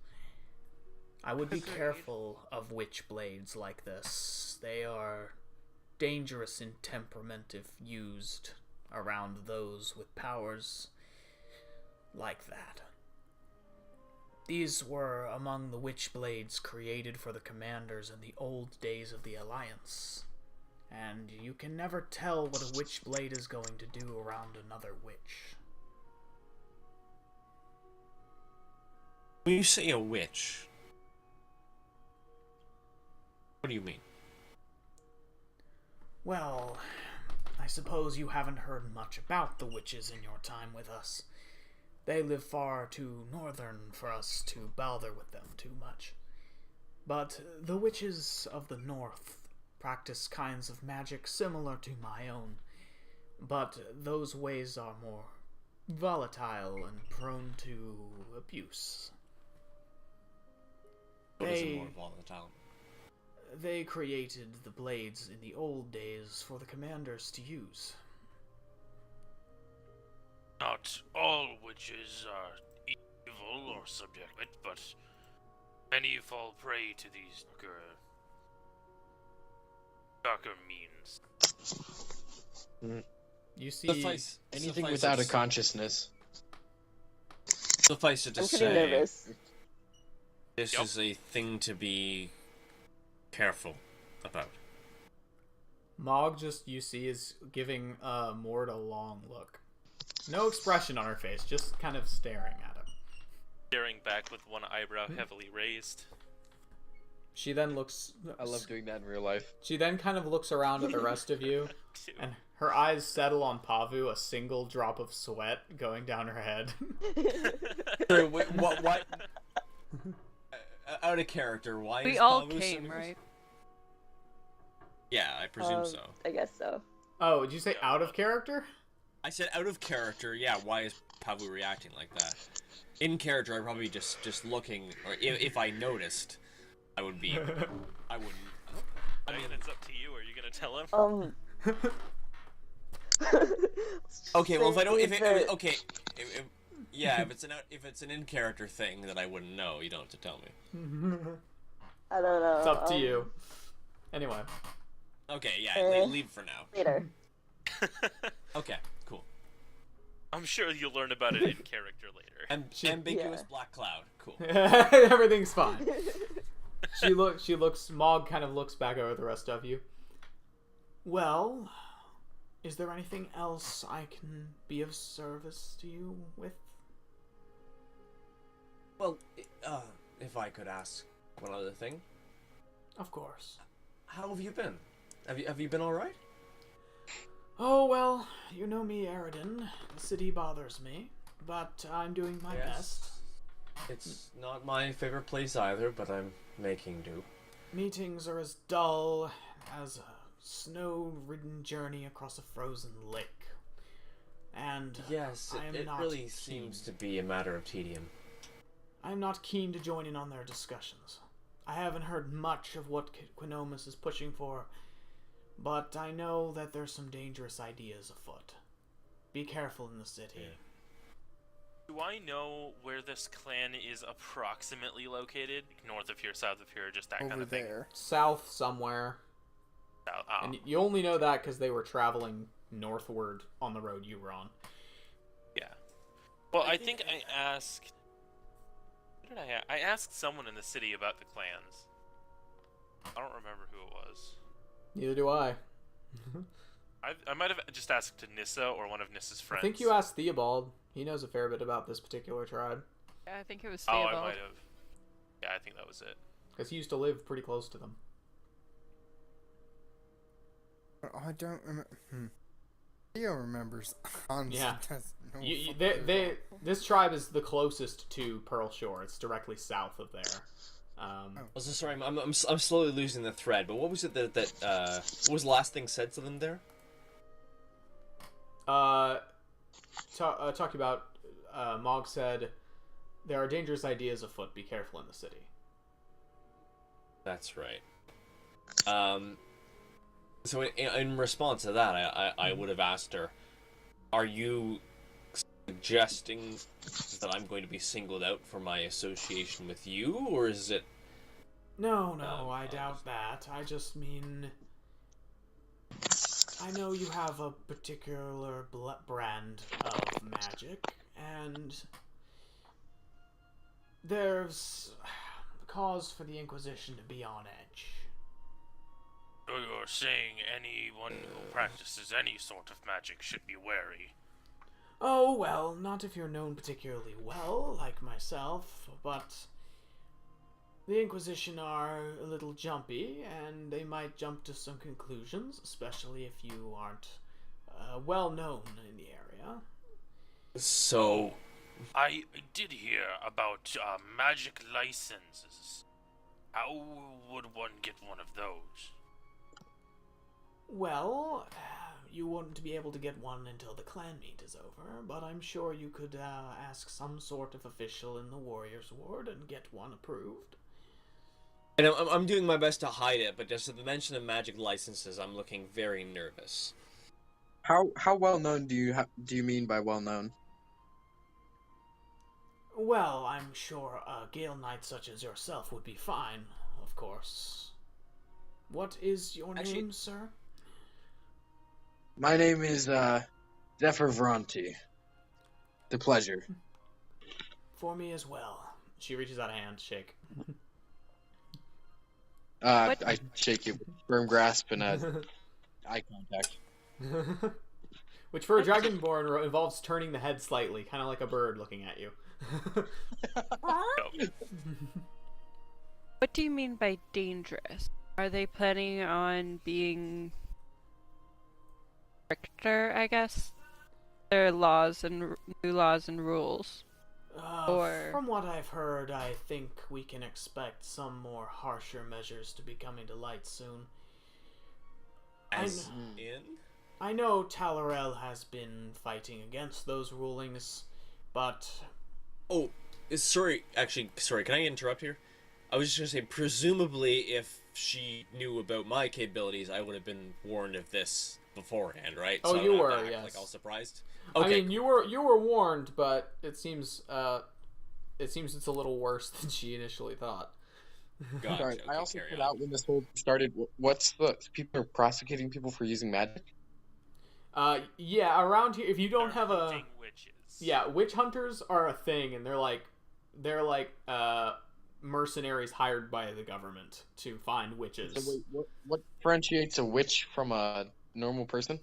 I would be careful of witch blades like this. They are dangerous in temperament if used around those with powers like that. These were among the witch blades created for the commanders in the old days of the Alliance. And you can never tell what a witch blade is going to do around another witch. When you say a witch, what do you mean? Well, I suppose you haven't heard much about the witches in your time with us. They live far too northern for us to bother with them too much. But the witches of the north practice kinds of magic similar to my own, but those ways are more volatile and prone to abuse. What is it more volatile? They created the blades in the old days for the commanders to use. Not all witches are evil or subject to it, but many fall prey to these darker means. You see, Anything without a consciousness. Suffice it to I'm pretty say, nervous. this Yep. is a thing to be careful about. Mog just, you see, is giving Mord a long look. No expression on her face, just kind of staring at him. Staring back with one eyebrow heavily raised. She then looks... I love doing that in real life. She then kind of looks around at the rest of you, and her eyes settle on Pavu, a single drop of sweat going down her head. Sorry, wait, what? Out of character, why We is all Pavu came, so- right? Yeah, I presume so. I guess so. Oh, did you say out of character? I said out of character, yeah, why is Pavu reacting like that? In character, I'd probably just looking, or if I noticed, I wouldn't. I mean, It's up to you. Are you gonna tell him? okay, well, if I don't, If if it's an in-character thing that I wouldn't know, you don't have to tell me. I don't know. It's up to you. Anyway. Okay, yeah, leave for now. Later. Okay, cool. I'm sure you'll learn about it in character later. Ambiguous Yeah. black cloud, cool. Everything's fine. She looks, Mog kind of looks back over the rest of you. Well, is there anything else I can be of service to you with? Well, if I could ask one other thing, Of course. how have you been? Have you been all right? Oh, well, you know me, Eridan. The city bothers me, but I'm doing my best. It's not my favorite place either, but I'm making do. Meetings are as dull as a snow-ridden journey across a frozen lake. And Yes, I am it not really keen. seems to be a matter of tedium. I'm not keen to join in on their discussions. I haven't heard much of what Quinomus is pushing for, but I know that there's some dangerous ideas afoot. Be careful in the city. Yeah. Do I know where this clan is approximately located? North of here, south of here, just that kind Over of thing. there. South somewhere. Oh. And you only know that because they were traveling northward on the road you were on. Yeah. Well, I think I asked... What did I asked someone in the city about the clans. I don't remember who it was. Neither do I. I might have just asked to Nissa or one of Nissa's I friends. think you asked Theobald. He knows a fair bit about this particular tribe. Yeah, I think it was Oh, Theobald. I might have. Yeah, I think that was it. Because he used to live pretty close to them. Oh, I don't remember. Theo remembers. Honestly, Yeah. that's no This tribe is the closest to Pearl Shore. It's directly south of there. Oh, so sorry, I'm slowly losing the thread. But what was it that what was the last thing said to them there? Talking about, Mog said, there are dangerous ideas afoot. Be careful in the city. That's right. So in response to that, I would have asked her, are you suggesting that I'm going to be singled out for my association with you, or is it... No, I doubt that. I just mean... I know you have a particular brand of magic, and there's cause for the Inquisition to be on edge. So you're saying anyone who practices any sort of magic should be wary? Oh, well, not if you're known particularly well, like myself, but the Inquisition are a little jumpy, and they might jump to some conclusions, especially if you aren't well known in the area. So... I did hear about magic licenses. How would one get one of those? Well, you wouldn't be able to get one until the clan meet is over, but I'm sure you could ask some sort of official in the Warriors Ward and get one approved. And I'm doing my best to hide it, but just at the mention of magic licenses, I'm looking very nervous. How well known do you mean by well known? Well, I'm sure a Gale Knight such as yourself would be fine, of course. What is your name, sir? My name is Zephyr Vronti. The pleasure. For me as well. She reaches out a hand, shake. I shake it with firm grasp and eye contact. Which for a dragonborn involves turning the head slightly, kind of like a bird looking at you. What do you mean by dangerous? Are they planning on being stricter, I guess? There are laws and new laws and rules. Or From what I've heard, I think we can expect some more harsher measures to be coming to light soon. As in? I know Talarel has been fighting against those rulings, but... Oh, sorry, can I interrupt here? I was just gonna say, presumably, if she knew about my capabilities, I would have been warned of this beforehand, right? Oh, so you I'm not were, gonna act yes. like all surprised. I Okay, mean, you were warned, but it seems it's a little worse than she initially thought. gotcha. Sorry, Okay, I also carry put on. out when this whole started. What's the people are prosecuting people for using magic? Yeah, around here, if you don't They're have a... hunting witches. Yeah, witch hunters are a thing, and they're like mercenaries hired by the government to find witches. So wait, what differentiates a witch from a normal person?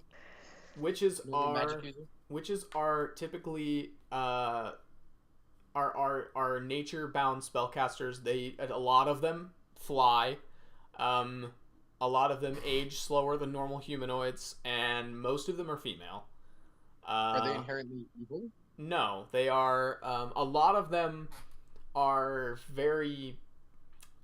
Witches Normal are magic user? witches are typically are nature bound spellcasters. A lot of them fly. A lot of them age slower than normal humanoids, and most of them are female. Are they inherently evil? No, they are. A lot of them are very...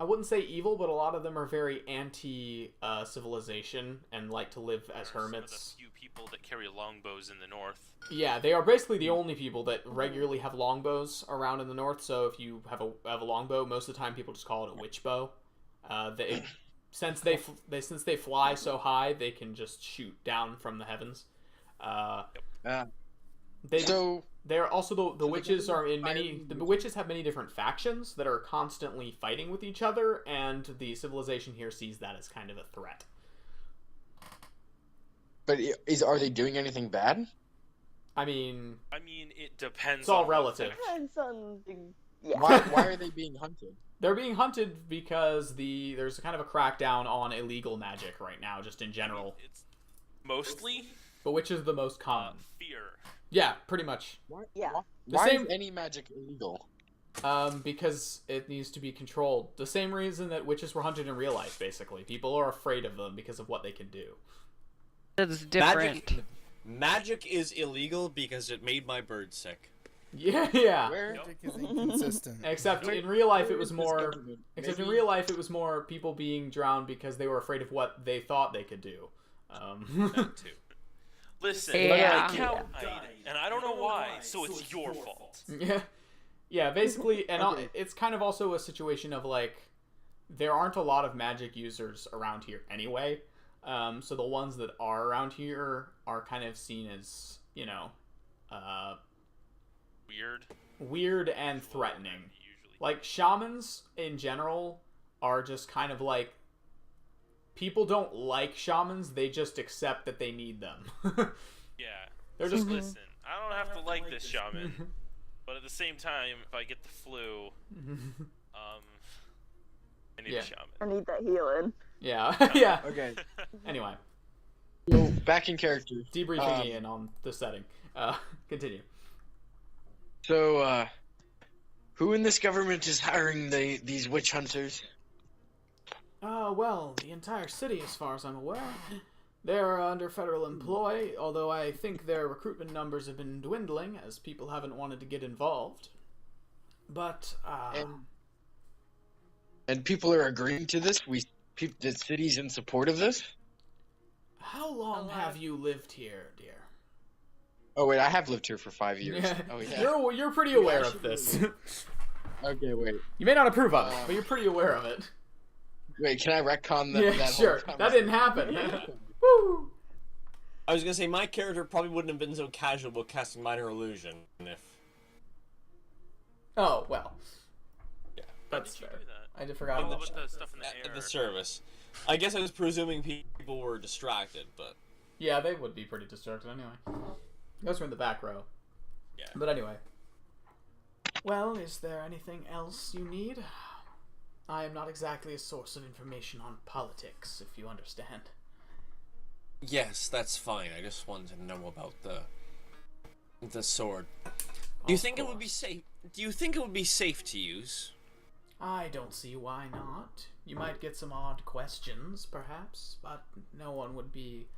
I wouldn't say evil, but a lot of them are very anti-civilization and like to live as hermits. Some of the few people that carry longbows in the north. Yeah, they are basically the only people that regularly have longbows around in the north. So if you have a longbow, most of the time people just call it a witch bow. Since they fly so high, they can just shoot down from the heavens. They're also the witches are in many. The witches have many different factions that are constantly fighting with each other, and the civilization here sees that as kind of a threat. But are they doing anything bad? I mean, it depends. It's all on relative. Depends on the... Yeah. Why are they being hunted? They're being hunted because there's kind of a crackdown on illegal magic right now, just in general. It's mostly But which is the most common? fear. Yeah, pretty much. Yeah. Why same- is any magic illegal? Because it needs to be controlled. The same reason that witches were hunted in real life, basically. People are afraid of them because of what they can do. that's different. Magic is illegal because it made my bird sick. Yeah. Where? Magic is inconsistent. Except in real life, it was Where is this more. government? Except in Maybe- real life, it was more people being drowned because they were afraid of what they thought they could do. That too. Listen, Yeah. I can't hide, and I don't know why, so it's your fault. Yeah, basically, and Okay. it's kind of also a situation of like, there aren't a lot of magic users around here anyway. So the ones that are around here are kind of seen as, weird and threatening. Usually. Like, shamans in general are just kind of like, people don't like shamans, they just accept that they need them. Yeah. They're just Listen, I don't have to like this shaman, but at the same time, if I get the flu, I need Yeah. a shaman. I need that healing. Yeah, yeah. Okay. Anyway, So back in character. debriefing in on the setting. Continue. So, who in this government is hiring these witch hunters? Well, the entire city, as far as I'm aware. They're under federal employ, although I think their recruitment numbers have been dwindling as people haven't wanted to get involved. But, And people are agreeing to this. The city's in support of this. how long have you lived here, dear? Oh wait, I have lived here for 5 years. Oh yeah. You're pretty aware of this. Okay, wait. You may not approve of it, but you're pretty aware of it. Wait, can I retcon that? Yeah, that sure. whole That didn't happen. Woo! I was gonna say my character probably wouldn't have been so casual with casting minor illusion if. Oh, well. Yeah. That's Did you fair. do that? I just forgot Oh, about with that. the stuff in the At air. the service. I guess I was presuming people were distracted, but Yeah, they would be pretty distracted anyway. Those were in the back row. yeah. But anyway. Well, is there anything else you need? I am not exactly a source of information on politics, if you understand. Yes, that's fine. I just wanted to know about the sword. Do you think it would be safe? Do you think it would be safe to use? I don't see why not. You might get some odd questions, perhaps, but no one would be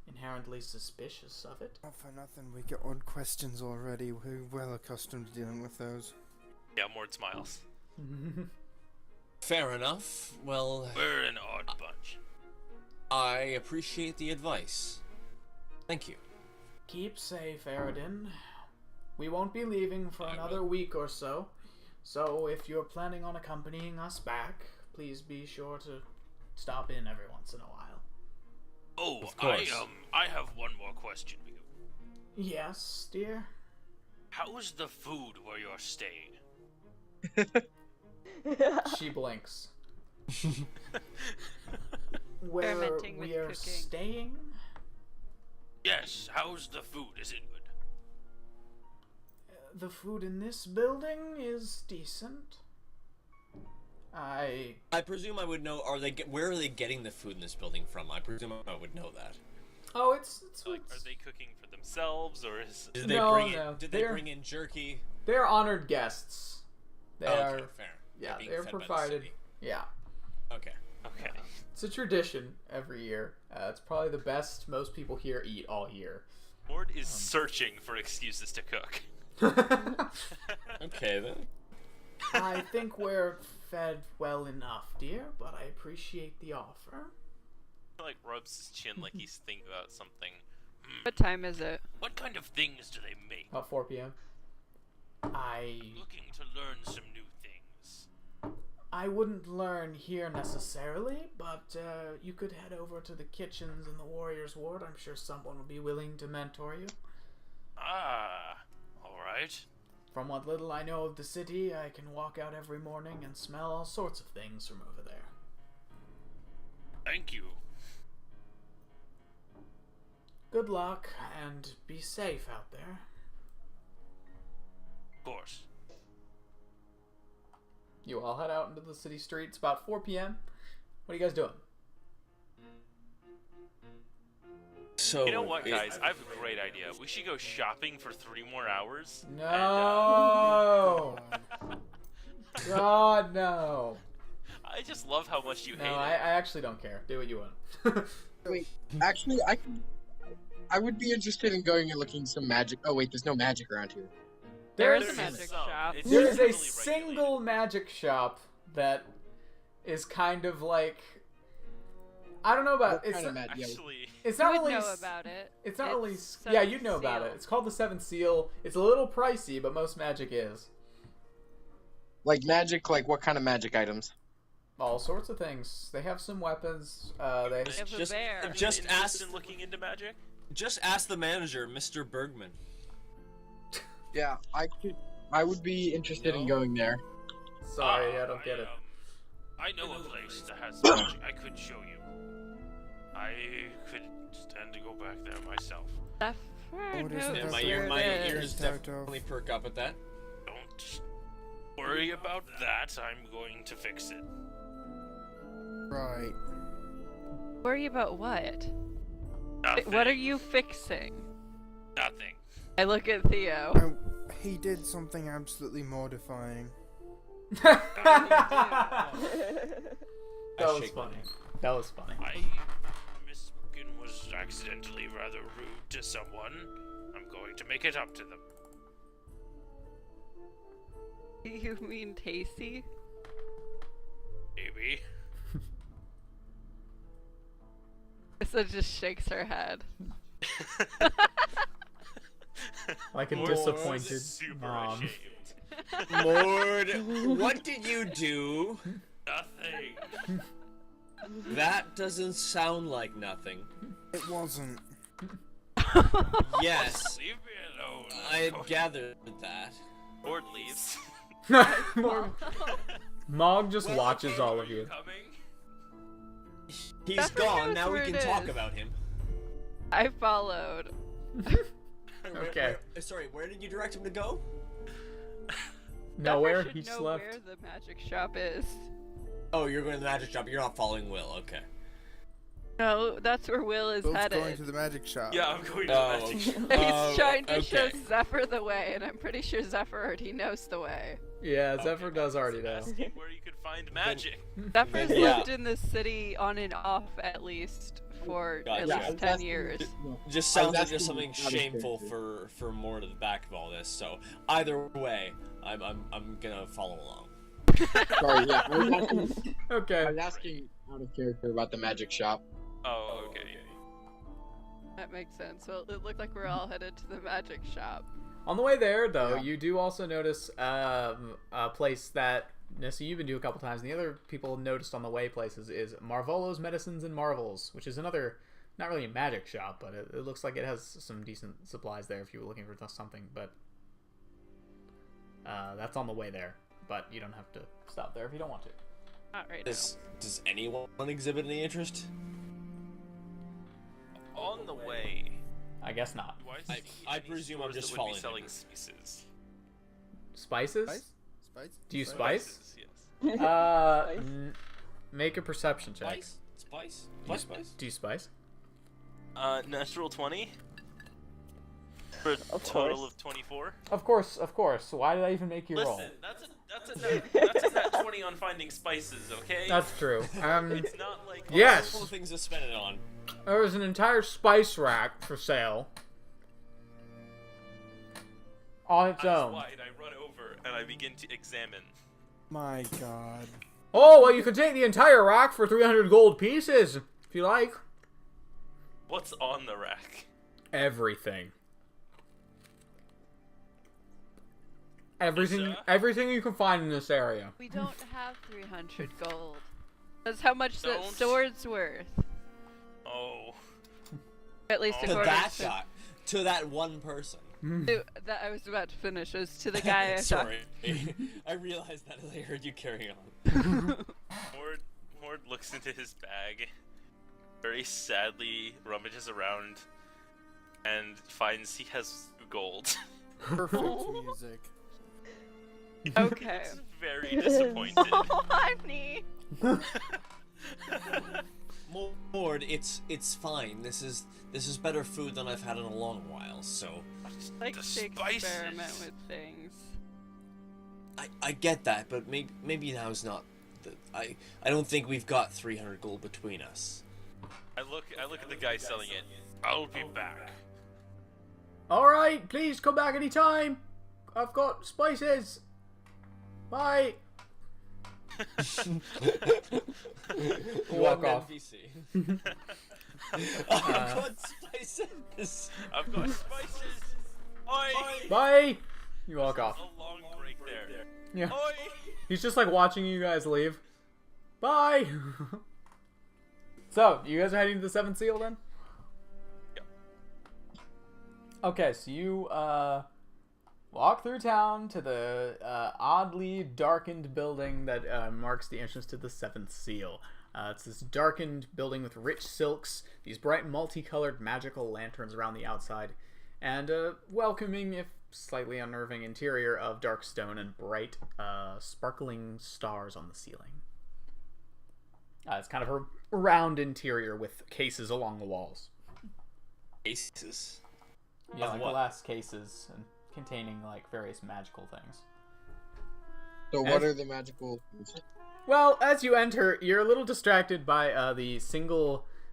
inherently suspicious of it. Not for nothing, we get odd questions already. We're well accustomed to dealing with those. Yeah, Mord smiles. Fair enough. Well, We're an odd bunch. I appreciate the advice. Thank you. Keep safe, Aridin. We won't be leaving for another week or so. So if you're planning on accompanying us back, please be sure to stop in every once in a while. Oh, Of course. I have one more question for you. Yes, dear? How's the food where you're staying? She blinks. Where Experimenting with we are cooking. staying? Yes, how's the food? Is it good? The food in this building is decent. I presume I would know. Where are they getting the food in this building from? I presume I would know that. Oh, it's Like, are they cooking for themselves, or is... Did they No, bring no, in? Did they they're- bring in jerky? they're honored guests. They Oh, are, okay, fair. yeah, being they're fed by the provided. city. Yeah, Okay. Okay. it's a tradition every year. It's probably the best most people here eat all year. Mord is searching for excuses to cook. Okay then. I think we're fed well enough, dear, but I appreciate the offer. Like, rubs his chin like he's thinking about something. What time is it? What kind of things do they make? About 4 p.m. Looking to learn some new things. I wouldn't learn here necessarily, but you could head over to the kitchens in the Warriors Ward. I'm sure someone would be willing to mentor you. Ah, alright. From what little I know of the city, I can walk out every morning and smell all sorts of things from over there. Thank you. Good luck, and be safe out there. Of course. You all head out into the city streets about 4 p.m. What are you guys doing? So You know what, guys? I have a great idea. We should go shopping for 3 more hours. No! God, no. I just love how much you No, hate I it. actually don't care. Do what you want. Wait, actually, I would be interested in going and looking some magic. Oh wait, there's no magic around here. There There's is a There's magic some. shop. It's There just is a heavily single regulated. magic shop that is kind of like, I don't know about What kind of magic? Actually, it's You not would really know about it. it's not really It's yeah, Seventh you'd know about it. Seal. It's called the Seventh Seal. It's a little pricey, but most magic is. Like magic, like what kind of magic items? All sorts of things. They have some weapons. They They have a Just- bear. just Interested ask- in looking into magic? Just ask the manager, Mr. Bergman. Yeah, I would be interested in going there. sorry, I don't get it. I know a place that has some magic I could show you. I could stand to go back there myself. Stuff. What is it Yeah, That's my where it ears is. definitely perk up at that. Don't worry about that. I'm going to fix it. Right. Worry about what? Nothing. What are you fixing? Nothing. I look at Theo. Oh, he did something absolutely mortifying. That was shake my funny. head. That was funny. I misspoken was accidentally rather rude to someone. I'm going to make it up to them. You mean Tasty? Maybe. So just shakes her head. Like a Mord disappointed is super mom. ashamed. Lord, what did you do? Nothing. That doesn't sound like nothing. It wasn't. Yes, Leave me alone. I had gathered that. Mord leaves. Mog just watches all of you. Coming? He's Pepper gone, knows now we where can it talk is. about him. I followed. Okay. Sorry, where did you direct him to go? Nowhere. Pepper He should know slept. where the magic shop is. Oh, you're going to the magic shop, you're not following Will, okay. No, that's where Will is Will's headed. going to the magic shop. Yeah, I'm going to Oh. the magic shop. He's trying to show okay. Zephyr the way, and I'm pretty sure Zephyr already knows the way. Yeah, Zephyr does already know. Asking where you could find magic. Zephyr's Yeah. lived in this city on and off at least for Gotcha. at Yeah, least I was 10 years. Just I was sounds like asking there's something out of shameful character. for more to the back of all this. So either way, I'm gonna follow along. Sorry, yeah. I was asking, Okay. I was asking out of character about the magic shop. Oh, okay. That makes sense. Well, it looked like we're all headed to the magic shop. On the way there, though, Yeah. you do also notice a place that Nissa, you've been to a couple times, and the other people noticed on the way places is Marvolo's Medicines and Marvels, which is another, not really a magic shop, but it looks like it has some decent supplies there if you were looking for something, but that's on the way there. But you don't have to stop there if you don't want to. Not right Does anyone exhibit any interest? On the way. I guess not. Do I see any presume I'm stores just that would be following selling the spices. Spices? Spice? Do you spice? Spices, yes. Make a perception check. Spice? Spice? Do you, What spice? do you spice? Natural 20. For a Of total course. of 24. Of course. Why did I even make you roll? Listen, that's a nat 20 on finding spices, okay? That's true. It's not like Yes. Full of things to spend it on. There was an entire spice rack for sale. On its Eyes own. wide, I run over and I begin to examine. My god. Oh, well, you can take the entire rack for 300 gold pieces, if you like. What's on the rack? Everything. Lisa? Everything you can find in this area. We don't have 300 gold. That's how much that Don't. sword's worth. Oh. At least To To according that guy. To that one person. that I was about to finish. It was to the guy I talked. Sorry. I realized that as I heard you carry on. Mord looks into his bag, very sadly rummages around, and finds he has gold. Perfect music. Okay. He's very disappointed. Oh, honey. Lord, it's fine. This is better food than I've had in a long while. So Like The to spices. experiment with things. I get that, but maybe now's not. I don't think we've got 300 gold between us. I look at the guy selling it. I'll be back. Alright, please come back anytime. I've got spices. Bye. Walk off. NPC. I've got spices. I've got spices. Oi! Bye. You walk off. A long break there. Yeah. Oi! He's just like watching you guys leave. Bye. So, you guys are heading to the Seventh Seal then? Yep. Okay, so you walk through town to the oddly darkened building that marks the entrance to the Seventh Seal. It's this darkened building with rich silks, these bright multicolored magical lanterns around the outside, and a welcoming, if slightly unnerving, interior of dark stone and bright, sparkling stars on the ceiling. It's kind of a round interior with cases along the walls. Cases. Yeah, Of like what? glass cases and containing like various magical things. So As- what are the magical? Well, as you enter, you're a little distracted by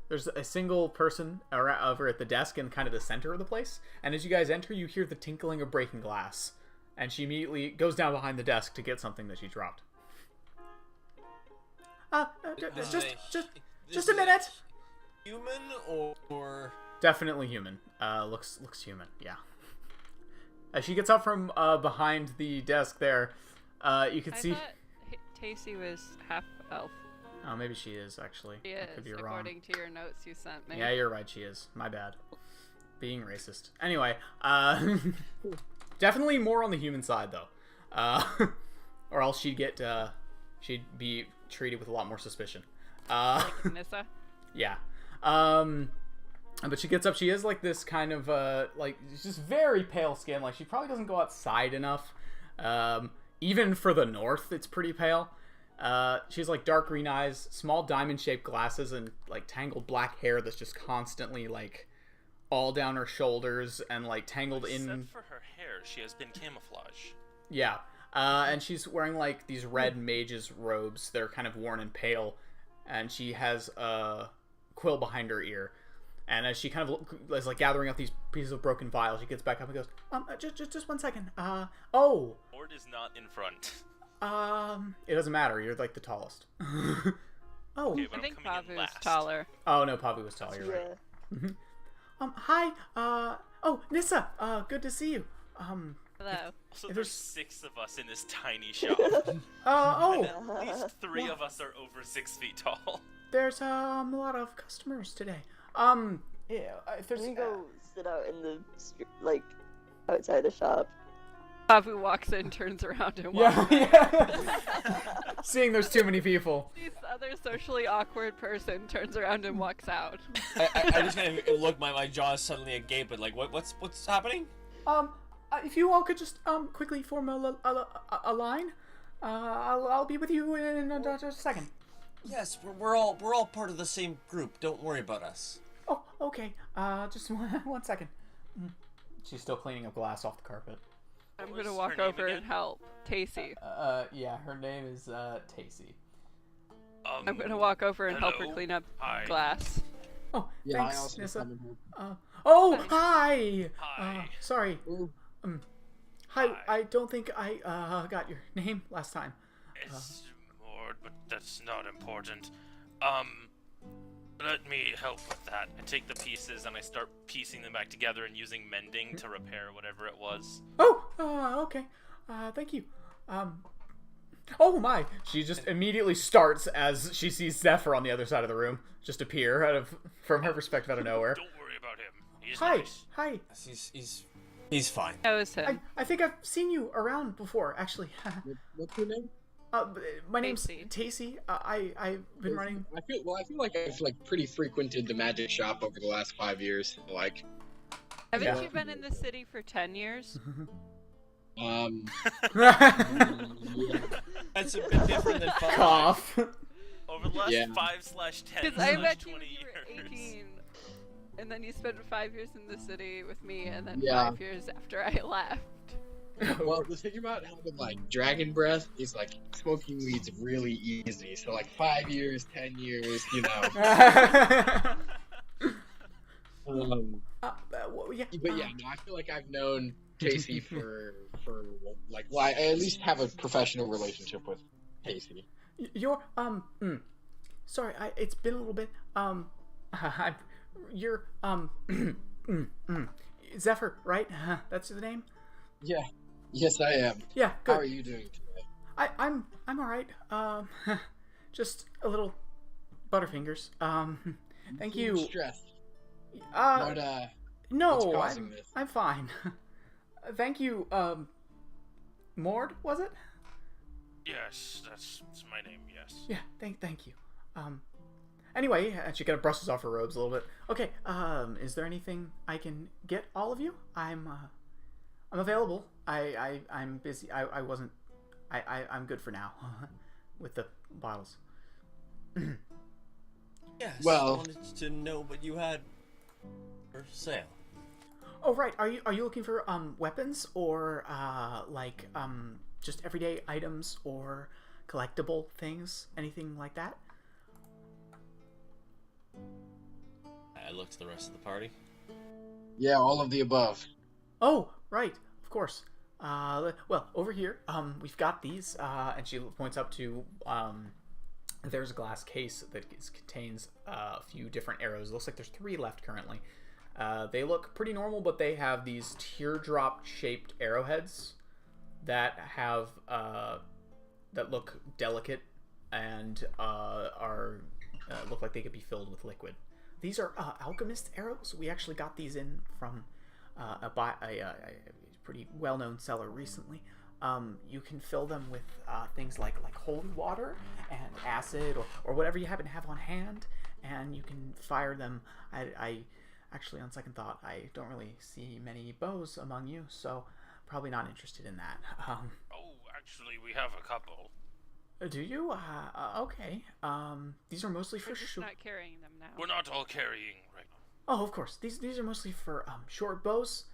there's a single person over at the desk in kind of the center of the place, and as you guys enter, you hear the tinkling of breaking glass, and she immediately goes down behind the desk to get something that she dropped. Just a minute. Human or Definitely human. Looks human. Yeah. As she gets up from behind the desk there, you can I see. thought Tacy was half elf. Oh, maybe she is actually. She I is, could be wrong. according to your notes you sent me. Yeah, you're right. She is. My bad. Being racist. Anyway, definitely more on the human side though, or else she'd be treated with a lot more suspicion. Like Nissa. Yeah. But she gets up. She is like this kind of like just very pale skin. Like she probably doesn't go outside enough. Even for the north, it's pretty pale. She has like dark green eyes, small diamond-shaped glasses, and like tangled black hair that's just constantly like all down her shoulders and like tangled in. Except for her hair, she has been camouflage. Yeah. And she's wearing like these red mage's robes that are kind of worn and pale, and she has a quill behind her ear. And as she kind of is like gathering up these pieces of broken vials, she gets back up and goes, just 1 second. Oh. Mord is not in front. It doesn't matter. You're like the tallest. Oh. Okay, but I think I'm coming in Pavu's last. taller. Oh no, Pavu was taller. You're right. Yeah. Hi. Oh, Nissa. Good to see you. Hello. Also, If there's there's- 6 of us in this tiny shop. Oh. At least 3 of us are over 6 feet tall. There's a lot of customers today. Yeah. If there's Let me go sit out in the street, like outside the shop. Pavu walks in, turns around, and walks. yeah. Seeing there's too many people. This other socially awkward person turns around and walks out. I just kind of look, my jaw is suddenly agape, but like, what's happening? If you all could just quickly form a line, I'll be with you in just a second. Yes, we're all part of the same group. Don't worry about us. Oh, okay. Just 1 second. She's still cleaning up glass off the carpet. I'm What was gonna walk her name over again? and help Tacy. Yeah, her name is Tacy. I'm gonna walk over and help her hello? clean up Hi. glass. Oh, Yeah, thanks, I also Nissa. come in here. Oh, hi. Hi. Sorry. Ooh. Hi. Hi. I don't think I got your name last time. It's Mord, but that's not important. Let me help with that. I take the pieces and I start piecing them back together and using mending to repair whatever it was. Oh, okay. Thank you. Oh my! She just immediately starts as she sees Zephyr on the other side of the room just appear from her perspective out of nowhere. Don't worry about him. He's Hi, nice. hi. He's fine. That was him. I think I've seen you around before, actually. What's your name? My name's Tacy. Tacy. I've been running. I feel like I've like pretty frequented the magic shop over the last 5 years. Like, Haven't Yeah. you been in the city for 10 years? yeah. That's a bit different than fun. Cough. Over the last Yeah. 5/10 Because I met you 20 when you were years. 18, and then you spent 5 years in the city with me, and then Yeah. 5 years after I left. Well, the thing about having like dragon breath is like smoking weed's really easy. So like 5 years, 10 years, you know. Yeah. But yeah, no, I feel like I've known Casey for like, well, I at least have a professional relationship with Casey. You're sorry, it's been a little bit you're Zephyr, right? That's the name. Yeah. Yes, I am. Yeah, How good. are you doing today? I'm all right. Just a little butterfingers. Thank you. Stressed. Uh, But no, what's causing I'm this? I'm fine. Thank you. Mord, was it? Yes, that's my name, yes. Yeah. Thank you. Anyway, and she kind of brushes off her robes a little bit. Okay. Is there anything I can get all of you? I'm available. I'm busy. I'm good for now with the bottles. Yes. Well- I wanted to know what you had for sale. Oh right. Are you looking for weapons or like just everyday items or collectible things? Anything like that? I looked to the rest of the party. Yeah, all of the above. Oh, right, of course. Well, over here, we've got these, and she points up to, there's a glass case that contains a few different arrows. It looks like there's 3 left currently. They look pretty normal, but they have these teardrop-shaped arrowheads that have, that look delicate and look like they could be filled with liquid. These are alchemist arrows. We actually got these in from a pretty well-known seller recently. You can fill them with things like holy water and acid or whatever you happen to have on hand, and you can fire them. I actually, on second thought, I don't really see many bows among you, so probably not interested in that. Oh, actually, we have a couple. Do you? Okay. These are mostly for We're just short. not carrying them now. We're not all carrying right now. Oh, of course. These are mostly for short bows.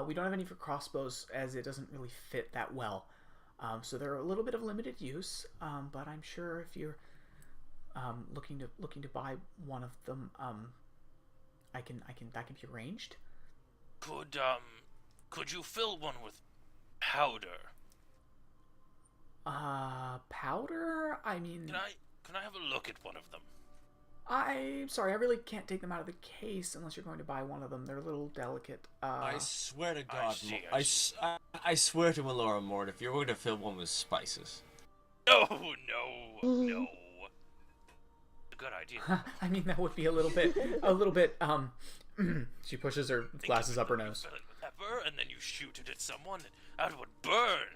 We don't have any for crossbows, as it doesn't really fit that well. So they're a little bit of limited use. But I'm sure if you're looking to buy one of them, that can be arranged. Could you fill one with powder? Powder? I mean, Can I have a look at one of them? I'm sorry, I really can't take them out of the case unless you're going to buy one of them. They're a little delicate. I swear to God, I see. I swear to Melora Mort, if you're going to fill one with spices. No. A good idea. I mean, that would be a little bit. She pushes her glasses up her nose. Fill it with pepper, and then you shoot it at someone, and that would burn.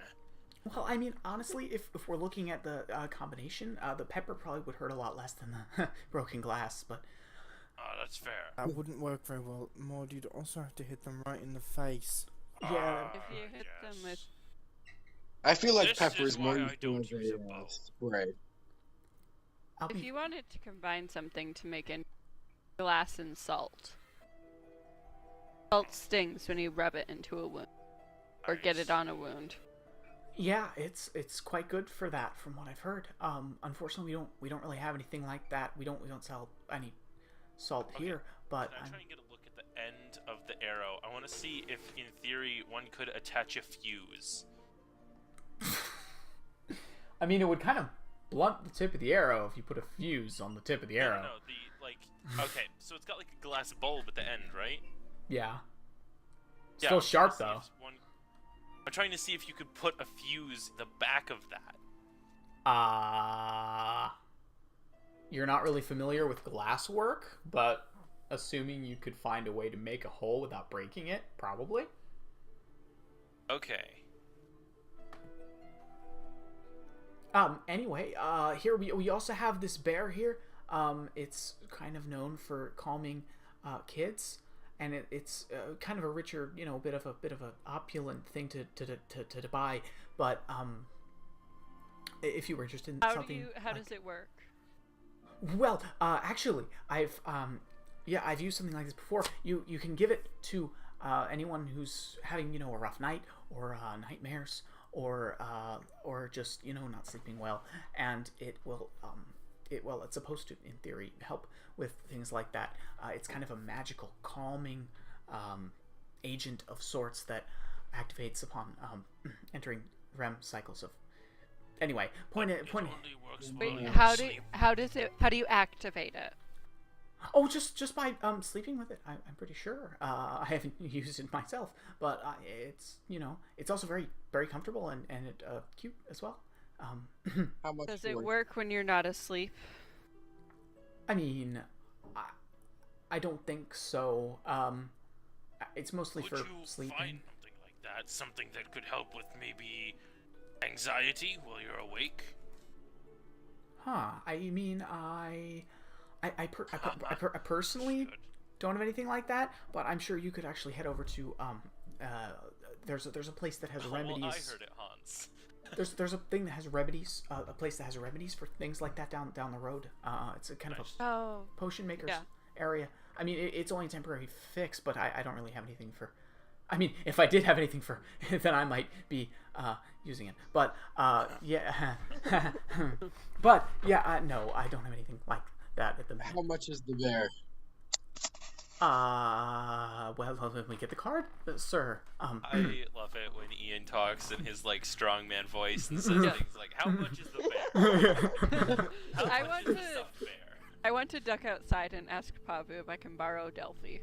Well, I mean, honestly, if we're looking at the combination, the pepper probably would hurt a lot less than the broken glass, but... That's fair. That wouldn't work very well. Maud, you'd also have to hit them right in the face. Yeah. If you hit them with... I feel like This pepper is is more why I useful don't as use a a bow. spray. If you wanted to combine something to make a glass and salt. Salt stings when you rub it into a wound. Or get it on a wound. Yeah, it's quite good for that, from what I've heard. Unfortunately, we don't really have anything like that. We don't sell any salt here, but Can I try and get a look at the end of the arrow? I want to see if, in theory, one could attach a fuse. I mean, it would kind of blunt the tip of the arrow if you put a fuse on the tip of the arrow. No, okay, so it's got like a glass bulb at the end, right? Yeah. Yeah, Still I'm sharp trying to though. see if I'm trying to see if you could put a fuse the back of that. You're not really familiar with glass work, but assuming you could find a way to make a hole without breaking it, probably. Okay. Anyway, here we also have this bear here. It's kind of known for calming kids, and it's kind of a richer, bit of a opulent thing to buy. But if you were interested in something, How does it work? well, actually, I've used something like this before. You can give it to anyone who's having a rough night or nightmares or just not sleeping well, and it's supposed to, in theory, help with things like that. It's kind of a magical calming agent of sorts that activates upon entering REM cycles of. Anyway, point. It only works Wait, while you're how asleep. do you activate it? Oh, just by sleeping with it. I'm pretty sure. I haven't used it myself, but it's also very very comfortable and cute as well. How much Does it work? work when you're not asleep? I mean, I don't think so. It's mostly Could for you sleeping. find something like that? Something that could help with maybe anxiety while you're awake? Huh? I mean, I personally don't have anything like that, but I'm sure you could actually head over to there's a place that has remedies. Well, I heard it, Hans. There's a thing that has remedies, a place that has remedies for things like that down the road. It's a kind of a Oh, potion maker's yeah. area. I mean, it's only a temporary fix, but I don't really have anything for. I mean, if I did have anything for, then I might be using it. But yeah, but yeah, no, I don't have anything like that at the moment. How much is the bear? Well, when we get the card, sir. I love it when Ian talks in his like strongman voice and says things like, "How much is the bear? How I much want is to- the stuffed bear?" I want to duck outside and ask Pavu if I can borrow Delphi.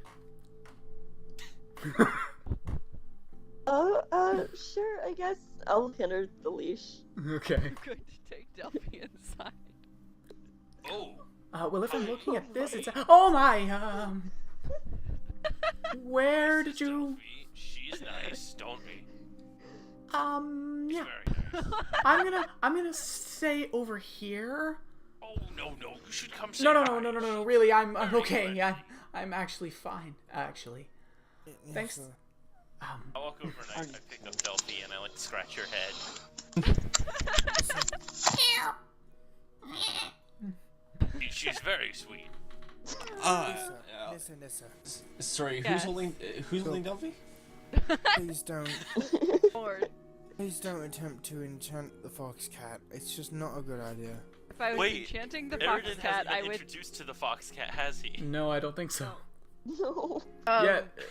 Sure, I guess I'll hinder the leash. Okay. I'm going to take Delphi inside. Oh, Well, if I'm looking at this, it's oh my. Where did you? Delphi, she's nice, don't we? Yeah. Very nice. I'm gonna stay over here. Oh no, you should come say No. hi. Really, I'm Very okay. friendly. Yeah, I'm actually fine. Actually, thanks. I walk over and I pick up Delphi and I like scratch her head. Nissa. Sorry, Yes. who's holding Delphi? Please don't. Lord, Please don't attempt to enchant the fox cat. It's just not a good idea. if I was Wait, enchanting the Eridan fox hasn't cat, been I would. introduced to the fox cat, has he? No, I don't think so. No. Yeah, If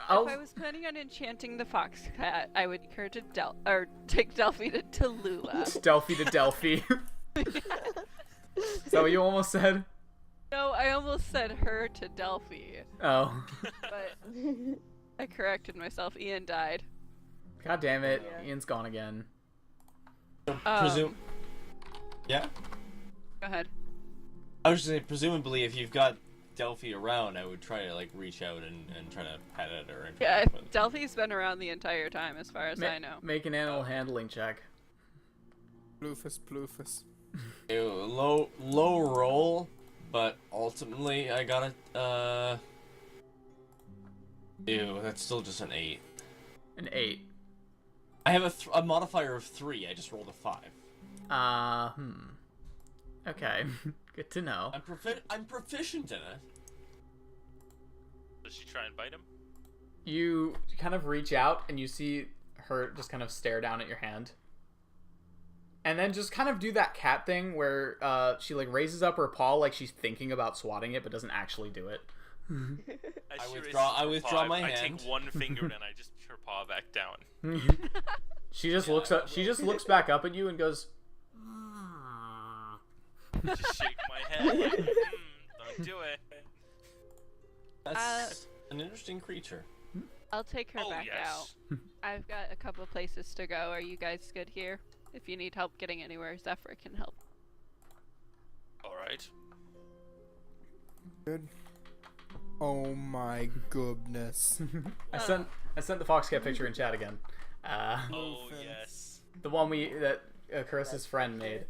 I'll. I was planning on enchanting the fox cat, I would take her to take Delphi to Tallulah. Delphi to Delphi. Is that what you almost said? No, I almost said her to Delphi, Oh. but I corrected myself. Ian died. God damn it. Yeah. Ian's gone again. Presume. Yeah. Go ahead. I was just saying, presumably, if you've got Delphi around, I would try to like reach out and try to pet it or Yeah, interact with it. Delphi's been around the entire time, as far as I know. Make an animal handling check. Bloofus. Ew, low roll, but ultimately I got it. Ew, that's still just an 8. An 8. I have a modifier of 3. I just rolled a 5. Okay. Good to know. I'm proficient in it. Does she try and bite him? You kind of reach out and you see her just kind of stare down at your hand. And then just kind of do that cat thing where she like raises up her paw like she's thinking about swatting it but doesn't actually do it. As I she withdraw- raises I her withdraw paw, my I hand. take one finger and I just push her paw back down. She just looks up. She just looks back up at you and goes, Just shake my head like, don't do it. That's an interesting creature. I'll take her Oh, back yes. out. I've got a couple places to go. Are you guys good here? If you need help getting anywhere, Zephyr can help. Alright. Good. Oh my goodness. I sent the Foxcat picture in chat again. Oh, yes. The one that Carissa's friend made.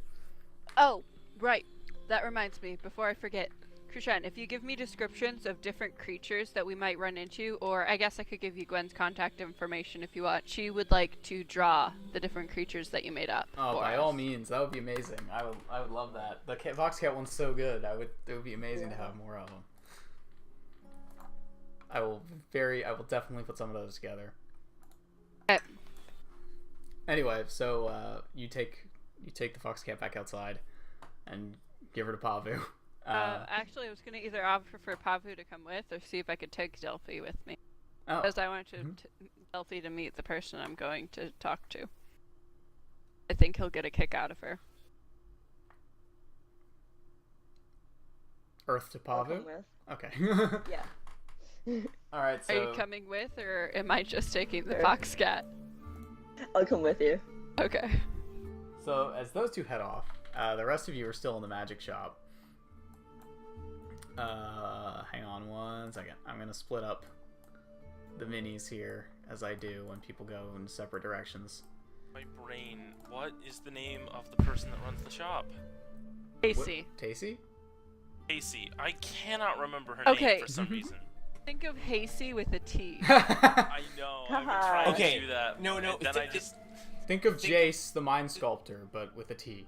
Oh, right. That reminds me, before I forget. Krishan, if you give me descriptions of different creatures that we might run into, or I guess I could give you Gwen's contact information if you want. She would like to draw the different creatures that you made up. Oh, for by us. all means, that would be amazing. I would love that. The Foxcat one's so good. It would be amazing to have more of them. I will definitely put some of those together. Okay. Anyway, so you take the Foxcat back outside and give her to Pavu. Actually, I was going to either offer for Pavu to come with, or see if I could take Delphi with me. Oh, Because I wanted Delphi to meet the person I'm going to talk to. I think he'll get a kick out of her. Earth to I'll Pavu. come with. Okay. Yeah. All right. So Are you coming with, or am I just taking the fox cat? I'll come with you. Okay. So as those two head off, the rest of you are still in the magic shop. Hang on one second. I'm gonna split up the minis here as I do when people go in separate directions. My brain. What is the name of the person that runs the shop? Casey. Tacey? Casey. I cannot remember her Okay. name for some reason. Think of Hasey with a T. I know. I've been trying Okay, to do that. no, and then I just. Think of Jace, the mind sculptor, but with a T.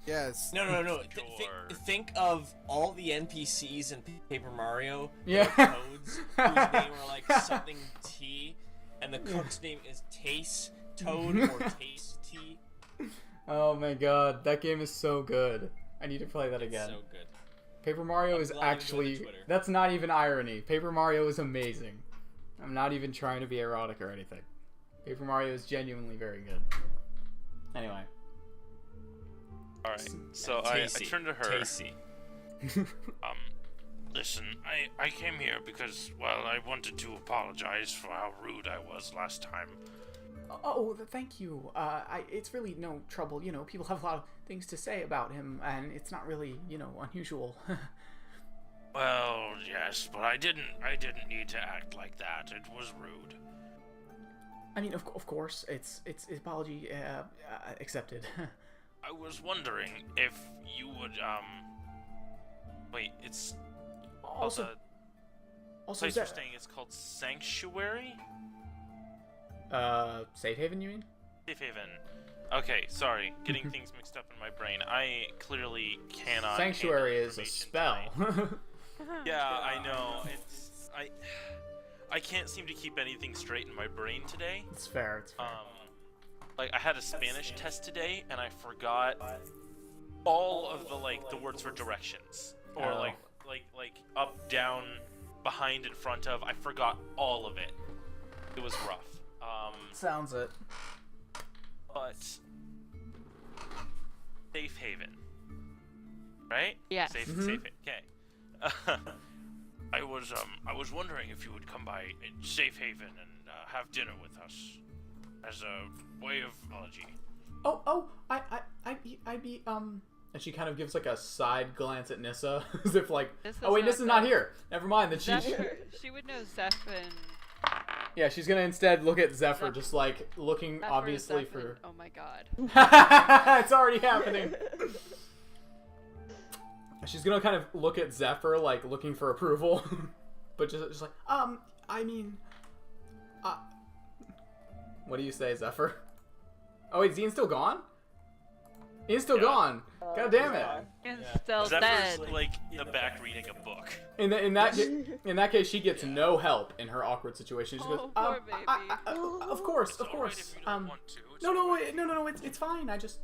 Yes. No. Sure. Think of all the NPCs in Paper Mario. Yeah. Toads whose name are like something T, and the cook's name is Taste Toad or Taste T. Oh my god, that game is so good. I need to play that again. So good. Paper Mario I'm is glad you joined actually... the Twitter. That's not even irony. Paper Mario is amazing. I'm not even trying to be erotic or anything. Paper Mario is genuinely very good. Anyway. Alright. So I Tasty. turned to her. Tasty. Listen, I came here because, well, I wanted to apologize for how rude I was last time. Oh, thank you. It's really no trouble. You know, people have a lot of things to say about him, and it's not really, unusual. Well, yes, but I didn't need to act like that. It was rude. I mean, of course, it's apology accepted. I was wondering if you would, wait, it's... Also, the also, place is we're that, staying is called Sanctuary? Safe Haven, you mean? Safe Haven. Okay, sorry, getting things mixed up in my brain. I clearly cannot. Sanctuary handle is a information spell. tonight. Yeah, I know. I can't seem to keep anything straight in my brain today. It's fair. It's fair. Like I had a Spanish test today, and I forgot all of the words for directions, or Oh. like up, down, behind, in front of. I forgot all of it. It was rough. Sounds it. But safe haven, right? Yes. Safe haven. Okay. I was wondering if you would come by Safe Haven and have dinner with us as a way of apology. I'd be and she kind of gives like a side glance at Nissa as if like, Nissa's oh wait, not Nissa's not there. here. Never mind. That Zephyr. She would know Zeph and yeah, she's gonna instead look at Zephyr, just like looking Zephyr, obviously Zeph, for. and- oh my god. It's already happening. She's gonna kind of look at Zephyr, like looking for approval, but just like, I mean, what do you say, Zephyr? Oh wait, is Ian still gone? Ian's still gone. God damn it! And still Zephyr's dead. like in the back reading a book. In that case, she gets no help in her awkward situation. She goes, Oh, poor baby. of course, It's of alright course. if you don't want to. It's No, alright. no, it's fine. I just,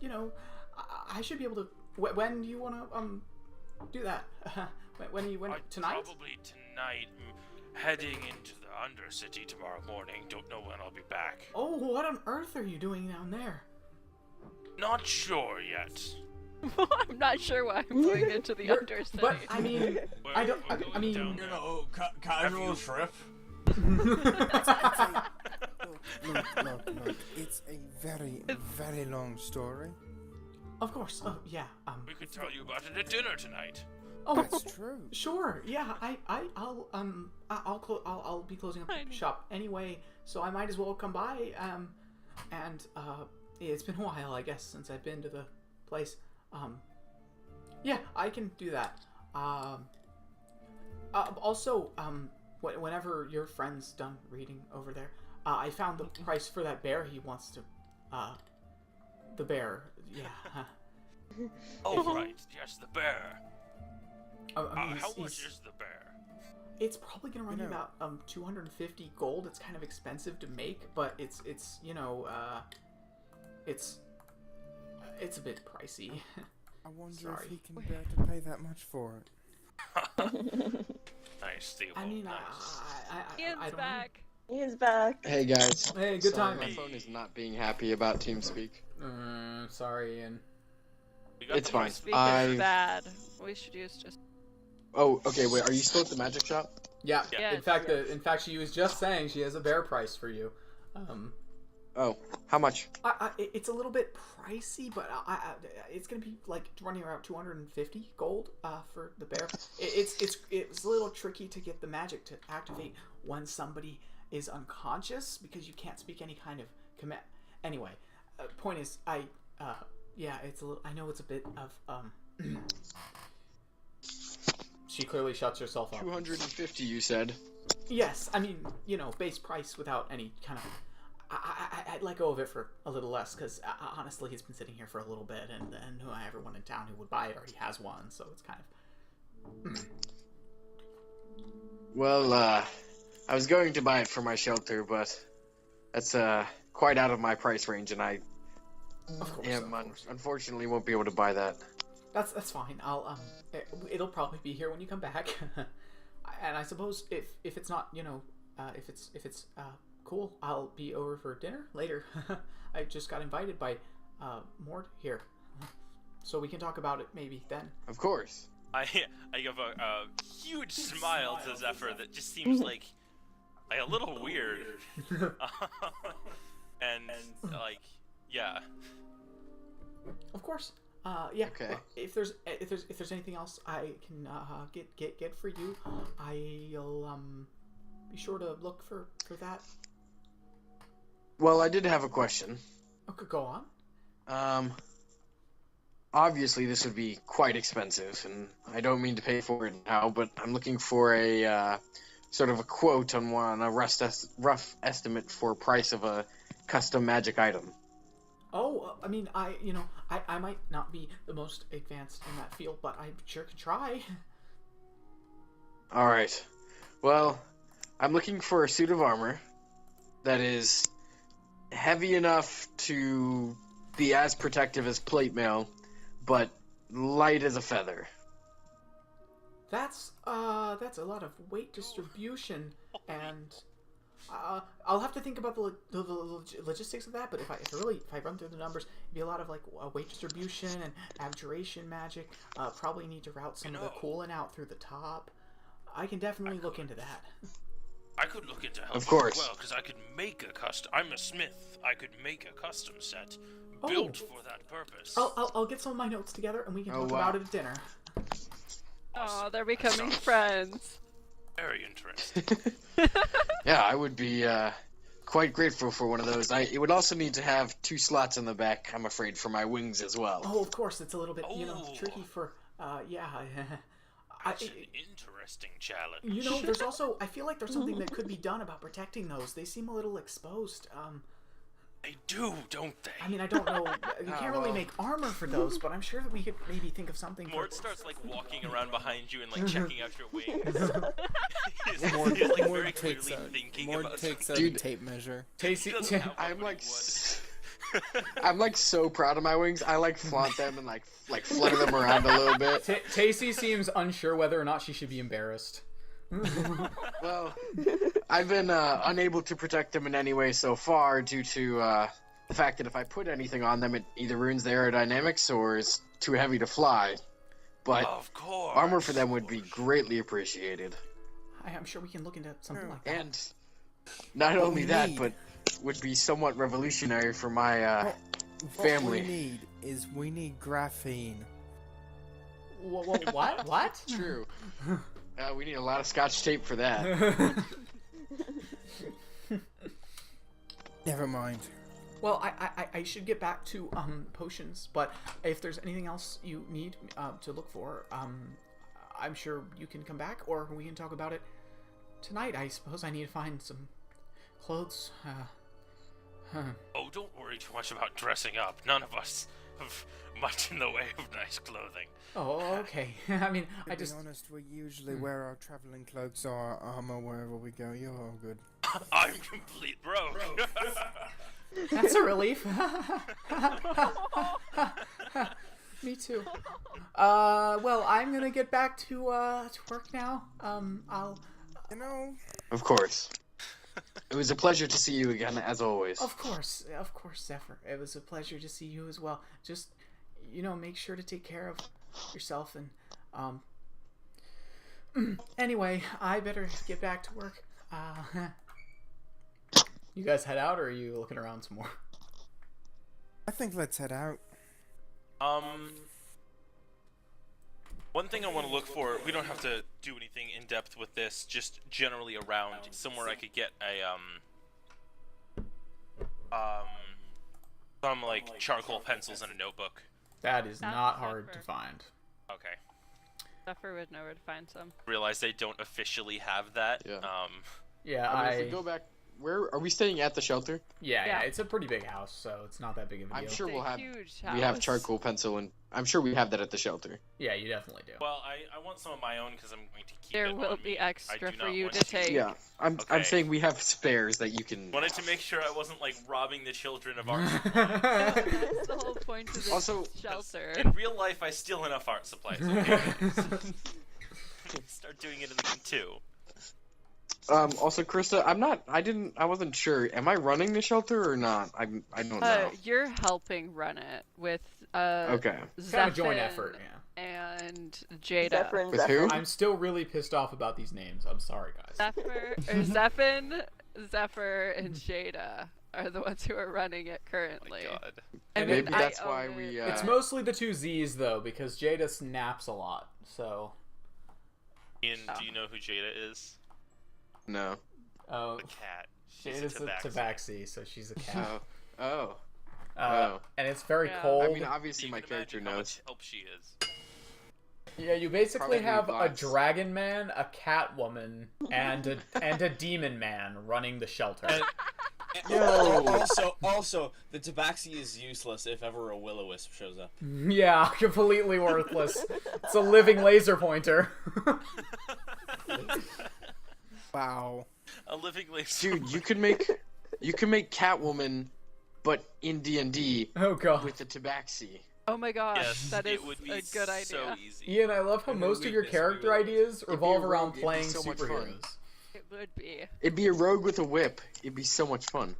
I should be able to. When do you want to do that? when I'd tonight? Probably tonight. Heading into the Undercity tomorrow morning. Don't know when I'll be back. Oh, what on earth are you doing down there? Not sure yet. I'm not sure why I'm going into the Undercity. But I mean, We're- I don't. we're I going mean, down there. Casual trip. Look, it's a very, very long story. of course. Oh yeah. We could tell you about it at dinner tonight. Oh, That's true. sure. Yeah. I'll be closing up I know. shop anyway, so I might as well come by. And it's been a while, I guess, since I've been to the place. Yeah, I can do that. Also, whenever your friend's done reading over there, I found the price for that bear he wants to. The bear. Yeah. Oh, right. Yes, the bear. I mean, How he's- much is the bear? It's probably gonna run you You know- about 250 gold. It's kind of expensive to make, but it's it's a bit pricey. I wonder Sorry. if he can bear to pay that much for it. Nice, Theo. I mean, nice. I Ian's don't back. He's back. Hey guys. know. Hey, good Sorry, time. my phone is not being happy about TeamSpeak. Sorry, Ian. We got It's the fine. first- Speak I- is bad. We should use just. Oh, okay. Wait, are you still at the magic shop? Yeah. Yeah. In fact, in fact, she was just saying she has a bear price for you. Oh, how much? It's a little bit pricey, but it's gonna be like running around 250 gold for the bear. It's a little tricky to get the magic to activate when somebody is unconscious because you can't speak any kind of command. Anyway, point is, yeah, it's a little. I know it's a bit of She clearly shuts herself up. 250, you said. Yes, I mean, base price without any kind of. I'd let go of it for a little less because honestly, he's been sitting here for a little bit, and everyone in town who would buy it already has one, so it's kind of. Well, I was going to buy it for my shelter, but that's quite out of my price range, and I Of course, unfortunately won't be able to buy that. That's fine. It'll probably be here when you come back, and I suppose if it's not, if it's cool, I'll be over for dinner later. I just got invited by Mort here, so we can talk about it maybe then. Of course. I give a huge smile to Zephyr that just seems like a little weird. and like, yeah. Of course. Yeah. Okay. Well, if there's anything else I can get for you, I'll be sure to look for that. Well, I did have a question. Okay, go on. Obviously this would be quite expensive, and I don't mean to pay for it now, but I'm looking for a sort of a quote on a rough estimate for price of a custom magic item. Oh, I mean, I might not be the most advanced in that field, but I sure can try. All right. Well, I'm looking for a suit of armor that is heavy enough to be as protective as plate mail, but light as a feather. That's a lot of weight distribution, and I'll have to think about the logistics of that. But if I run through the numbers, it'd be a lot of like weight distribution and abjuration magic. Probably need to route some of the coolant out through the top. I can definitely look into that. I could look into helping Of course. as well, because I could make a custom. I'm a smith. I could make a custom set built for that purpose. I'll get some of my notes together and we can talk about it at dinner. Oh, they're becoming friends. Very interesting. Yeah, I would be quite grateful for one of those. It would also need to have 2 slots in the back, I'm afraid, for my wings as well. Oh, of course, it's a little bit Oh. tricky for yeah. That's an interesting challenge. There's also I feel like there's something that could be done about protecting those. They seem a little exposed. They do, don't they? I mean, I don't know. You can't really make armor for those, but I'm sure that we could maybe think of something. Mort starts like walking around behind you and like checking out your wings. Mort he's like Mort very takes clearly out, thinking Mort about takes out something. a tape measure. I'm like, I'm like so proud of my wings. I like flaunt them and like flutter them around a little bit. Tacy seems unsure whether or not she should be embarrassed. Well, I've been unable to protect them in any way so far due to the fact that if I put anything on them, it either ruins their aerodynamics or is too heavy to fly. But Of course. armor for them would be greatly appreciated. I'm sure we can look into something like that. And not What only we that, need- but would be somewhat revolutionary for my What family. we need is graphene. What? What? True. We need a lot of scotch tape for that. Never mind. Well, I should get back to potions, but if there's anything else you need to look for, I'm sure you can come back, or we can talk about it tonight. I suppose I need to find some clothes. Oh, don't worry too much about dressing up. None of us have much in the way of nice clothing. Oh, okay. I mean, To be honest, we usually wear our traveling cloaks or our armor wherever we go. You're all good. I'm complete broke. That's a relief. Me too. Well, I'm gonna get back to work now. I'll. Of course. It was a pleasure to see you again, as always. Of course, Zephyr. It was a pleasure to see you as well. Just, make sure to take care of yourself and, Anyway, I better get back to work. You guys head out, or are you looking around some more? I think let's head out. One thing I want to look for, we don't have to do anything in depth with this, just generally around somewhere I could get some like charcoal pencils and a notebook. That is That's not hard to Zephyr. find. Okay. Zephyr would know where to find some. Realize they don't officially have that. Yeah. Yeah, I mean, if we go back, where are we staying at the shelter? Yeah, it's a pretty big house, so it's not that big of a deal. I'm sure It's we'll a have huge we have house. charcoal pencil, and I'm sure we have that at the shelter. Yeah, you definitely do. Well, I want some of my own because I'm going to keep There it will on be me. extra I do for not you want to take. Yeah, I'm Okay. saying we have spares that you can. Wanted to make sure I wasn't like robbing the children of art. That's the whole point of this Also- shelter. In real life, I steal enough art supplies. Okay? Start doing it in the game too. Also, Krista, I wasn't sure. Am I running the shelter or not? I don't know. You're helping run it with Okay. It's kind of a joint Zephyr effort, yeah. and Jada. Zephyr and With Zephyr. who? I'm still really pissed off about these names. I'm sorry, guys. Zephyr, and Jada are the ones who are running it Oh currently. my god. And Maybe then I that's why own we. it. It's mostly the two Z's, though, because Jada snaps a lot, so... Ian, do you know who Jada is? No. Oh, The cat. She's Jada's a a tabaxi. tabaxi, so she's a cat. Oh. Oh. And it's very Yeah. cold. I mean, obviously You my can character imagine how knows. much help she is. Yeah, you basically Probably have lots. a dragon man, a cat woman, and a demon man running the shelter. Also, the tabaxi is useless if ever a will-o-wisp shows up. Yeah, completely worthless. It's a living laser pointer. Wow. A living laser. Dude, you can make Catwoman, but in D&D Oh god. with the tabaxi. Oh my gosh, Yes, that is it would be a good idea. so easy. Ian, I love how And her most of your weakness would be character with- ideas It'd be revolve a around rogue, it'd be playing so much fun. superheroes. It would be. It'd be a rogue with a whip. It'd be so much fun.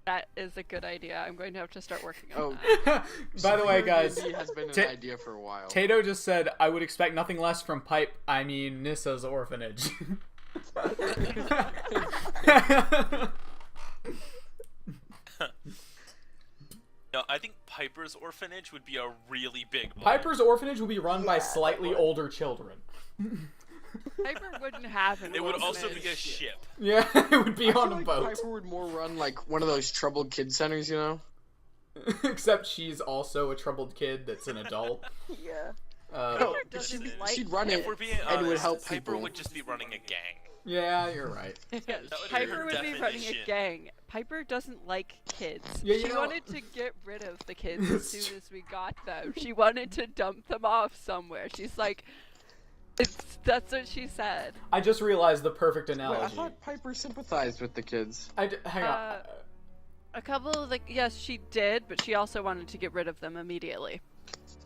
That is a good idea. I'm going to have to start working on Oh. that. By the way, Superhero guys, D&D has been an Ta- idea for a while. Tato just said, I would expect nothing less from Nissa's orphanage. No, I think Piper's orphanage would be a really big one. Piper's orphanage will be run by Yeah, slightly that would. older children. Piper wouldn't have an It would also be a orphanage. ship. Yeah, it would be I feel on a like boat. Piper would more run like one of those troubled kid centers, you know? Except she's also a troubled kid that's an adult. Yeah. No, doesn't she'd, like she'd run If it we're being and it would honest, help Piper people. would just be running a gang. Yeah, you're right. That would be Piper her would be running a definition. gang. Piper doesn't like kids. Yeah, you she know- wanted to get rid of the kids as soon as we got them. She wanted to dump them off somewhere. She's like, that's what she said. I just realized the perfect Wait, I analogy. thought Piper sympathized with the kids. Hang on. A couple of yes, she did, but she also wanted to get rid of them immediately.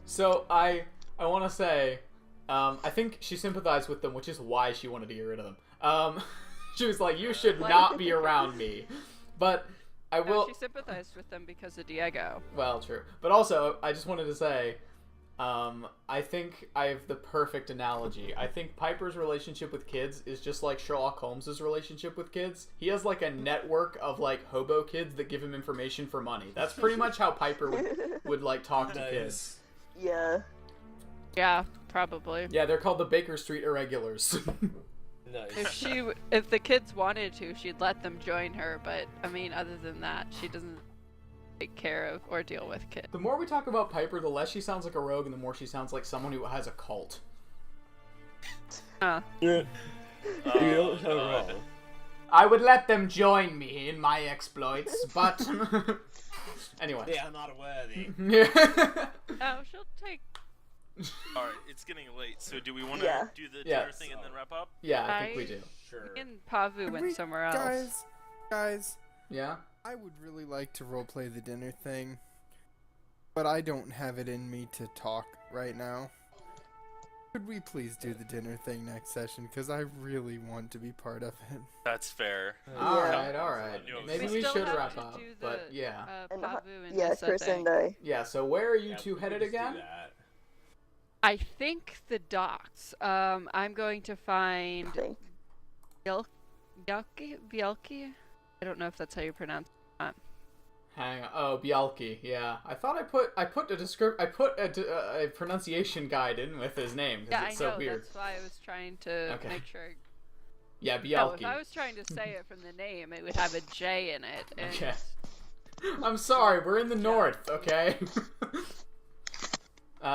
So I want to say, I think she sympathized with them, which is why she wanted to get rid of them. She was like, "You should not be around me," but I No, will. she sympathized with them because of Diego. Well, true, but also I just wanted to say, I think I have the perfect analogy. I think Piper's relationship with kids is just like Sherlock Holmes's relationship with kids. He has like a network of like hobo kids that give him information for money. That's pretty much how Piper would like talk to kids. Yeah. Yeah, probably. Yeah, they're called the Baker Street Irregulars. Nice. If the kids wanted to, she'd let them join her. But I mean, other than that, she doesn't take care of or deal with kids. The more we talk about Piper, the less she sounds like a rogue, and the more she sounds like someone who has a cult. Huh. You don't sound God. wrong. I would let them join me in my exploits, but anyway. They are not worthy. Yeah. Oh, she'll take. Alright, it's getting late, so do we want to Yeah. do the Yeah. dinner thing and then wrap up? Yeah, I think we do. Sure. Me and Pavu went somewhere else. Guys, Yeah. I would really like to roleplay the dinner thing, but I don't have it in me to talk right now. Could we please do the dinner thing next session? Because I really want to be part of it. That's fair. Alright, alright. Yeah. Maybe We we still should have wap to up, do but the, yeah. And Pavu and yeah, Nissa Chris thing. and I. Yeah, so where are you Yeah, two we headed can just do again? that. I think the docks. I'm going to find Think. Bielki. I don't know if that's how you pronounce it. Hang on. Oh, Bialki. Yeah, I thought I put a pronunciation guide in with his name because Yeah, I it's so know. weird. That's why I was trying to Okay. make sure. Yeah, No, Bialki. if I was trying to say it from the name, it would have a J in it. And Okay. I'm sorry, we're in the north, okay?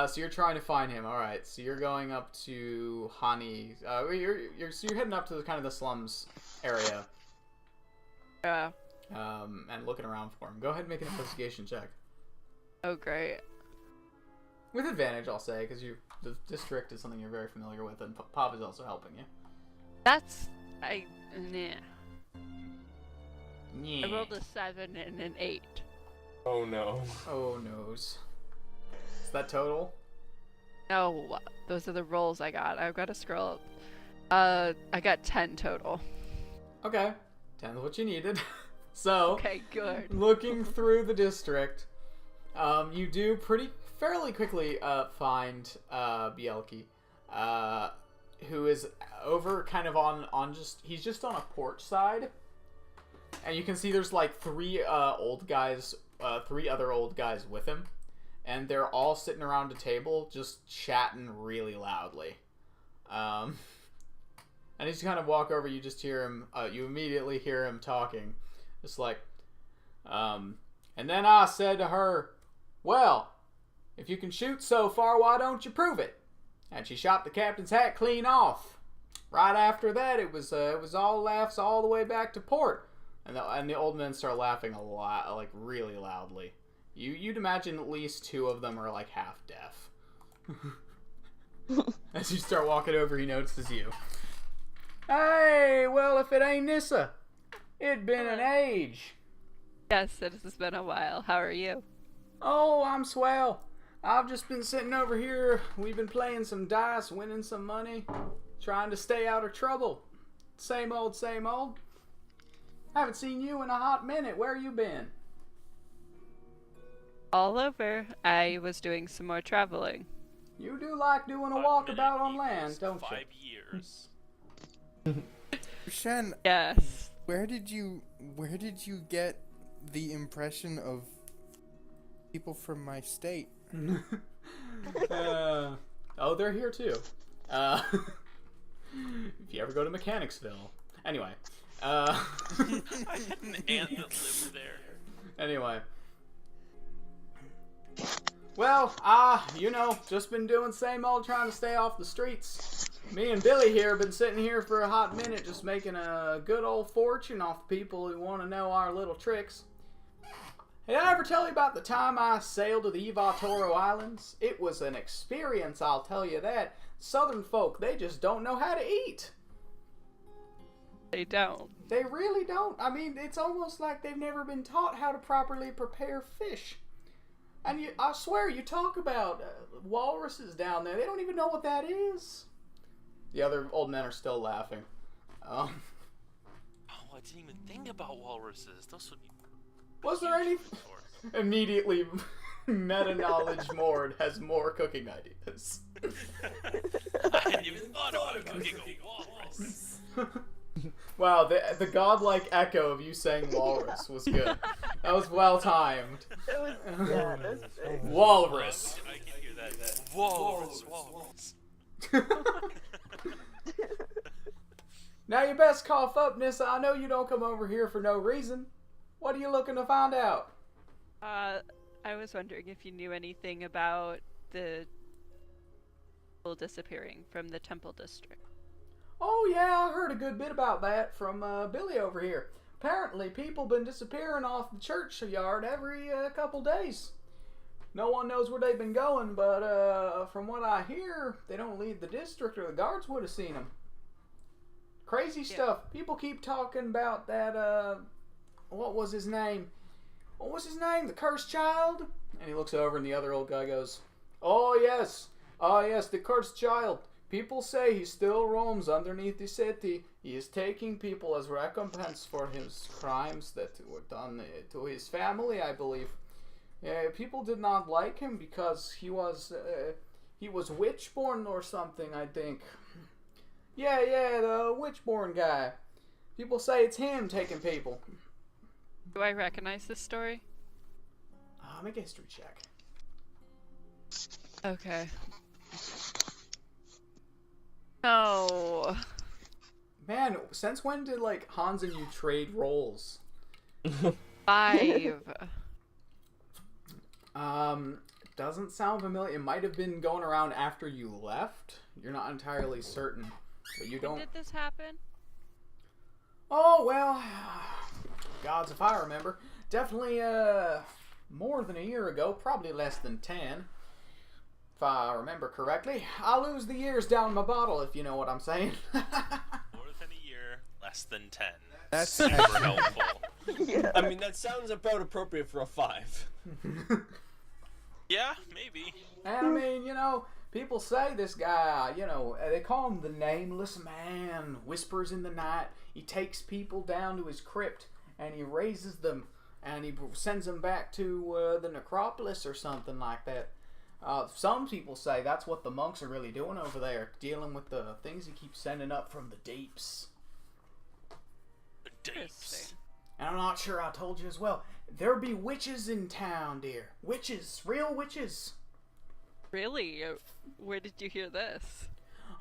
So you're trying to find him. All right. So you're going up to Hani. You're heading up to the kind of the slums area. And looking around for him. Go ahead and make an investigation check Oh, great. with advantage, I'll say, because the district is something you're very familiar with, and Pop is also helping you. That's nah. Yeah. I rolled a 7 and an 8. Oh no. Oh noes. Is that total? No, those are the rolls I got. I've got to scroll up. I got 10 total. Okay. 10's what you needed. So. Okay, good. Looking through the district, you do fairly quickly find Bielki, who is over kind of he's just on a porch side, and you can see there's like three other old guys with him, and they're all sitting around a table just chatting really loudly. And as you kind of walk over, you just hear him. You immediately hear him talking. Just like, and then I said to her, well, if you can shoot so far, why don't you prove it? And she shot the captain's hat clean off. Right after that, it was all laughs all the way back to port. And the old men start laughing a lot, like really loudly. You'd imagine at least two of them are like half deaf. As you start walking over, he notices you. Hey, well, if it ain't Nissa, it'd been an age. Yes, it has been a while. How are you? Oh, I'm swell. I've just been sitting over here. We've been playing some dice, winning some money, trying to stay out of trouble. Same old, same old. Haven't seen you in a hot minute. Where you been? All over. I was doing some more traveling. You do like doing a walkabout on land, don't you? 5 years. Shen, Yes. where did you get the impression of people from my state? Oh, they're here too. If you ever go to Mechanicsville. Anyway. I had an aunt that lived there. Anyway. Well, just been doing same old, trying to stay off the streets. Me and Billy here have been sitting here for a hot minute just making a good old fortune off people who want to know our little tricks. Did I ever tell you about the time I sailed to the Ivatoro Islands? It was an experience, I'll tell you that. Southern folk, they just don't know how to eat. They don't. They really don't. I mean, it's almost like they've never been taught how to properly prepare fish. And I swear, you talk about walruses down there, they don't even know what that is. The other old men are still laughing. Oh, I didn't even think about walruses. Those would be... Was there any... Immediately, meta-knowledge Mord has more cooking ideas. I hadn't even thought about cooking a walrus. Wow, the godlike echo of you saying walrus was good. That was well timed. It was, yeah, that's great. Walrus. I can hear that. Walrus. Now you best cough up, Nissa. I know you don't come over here for no reason. What are you looking to find out? I was wondering if you knew anything about the people disappearing from the temple district. Oh yeah, I heard a good bit about that from Billy over here. Apparently, people been disappearing off the churchyard every couple days. No one knows where they've been going, but from what I hear, they don't leave the district or the guards would have seen them. Crazy stuff. People keep talking about that, what was his name? What was his name? The cursed child? And he looks over and the other old guy goes, Oh yes, the cursed child. People say he still roams underneath the city. He is taking people as recompense for his crimes that were done to his family, I believe. People did not like him because he was witch-born or something, I think. Yeah, the witch-born guy. People say it's him taking people. Do I recognize this story? Make a history check. Okay. No. Man, since when did Hans and you trade roles? 5. Doesn't sound familiar. It might have been going around after you left. You're not entirely certain, but you don't. When did this happen? Oh well, gods if I remember. Definitely more than a year ago. Probably less than 10. If I remember correctly. I'll lose the years down my bottle if you know what I'm saying. More than a year, less than 10. That's super helpful. Yeah. I mean, that sounds about appropriate for a 5. Yeah, maybe. And I mean, people say this guy, they call him the Nameless Man, whispers in the night. He takes people down to his crypt and he raises them and he sends them back to the necropolis or something like that. Some people say that's what the monks are really doing over there, dealing with the things he keeps sending up from the deeps. The deeps. And I'm not sure I told you as well. There be witches in town, dear. Witches. Real witches. Really? Where did you hear this?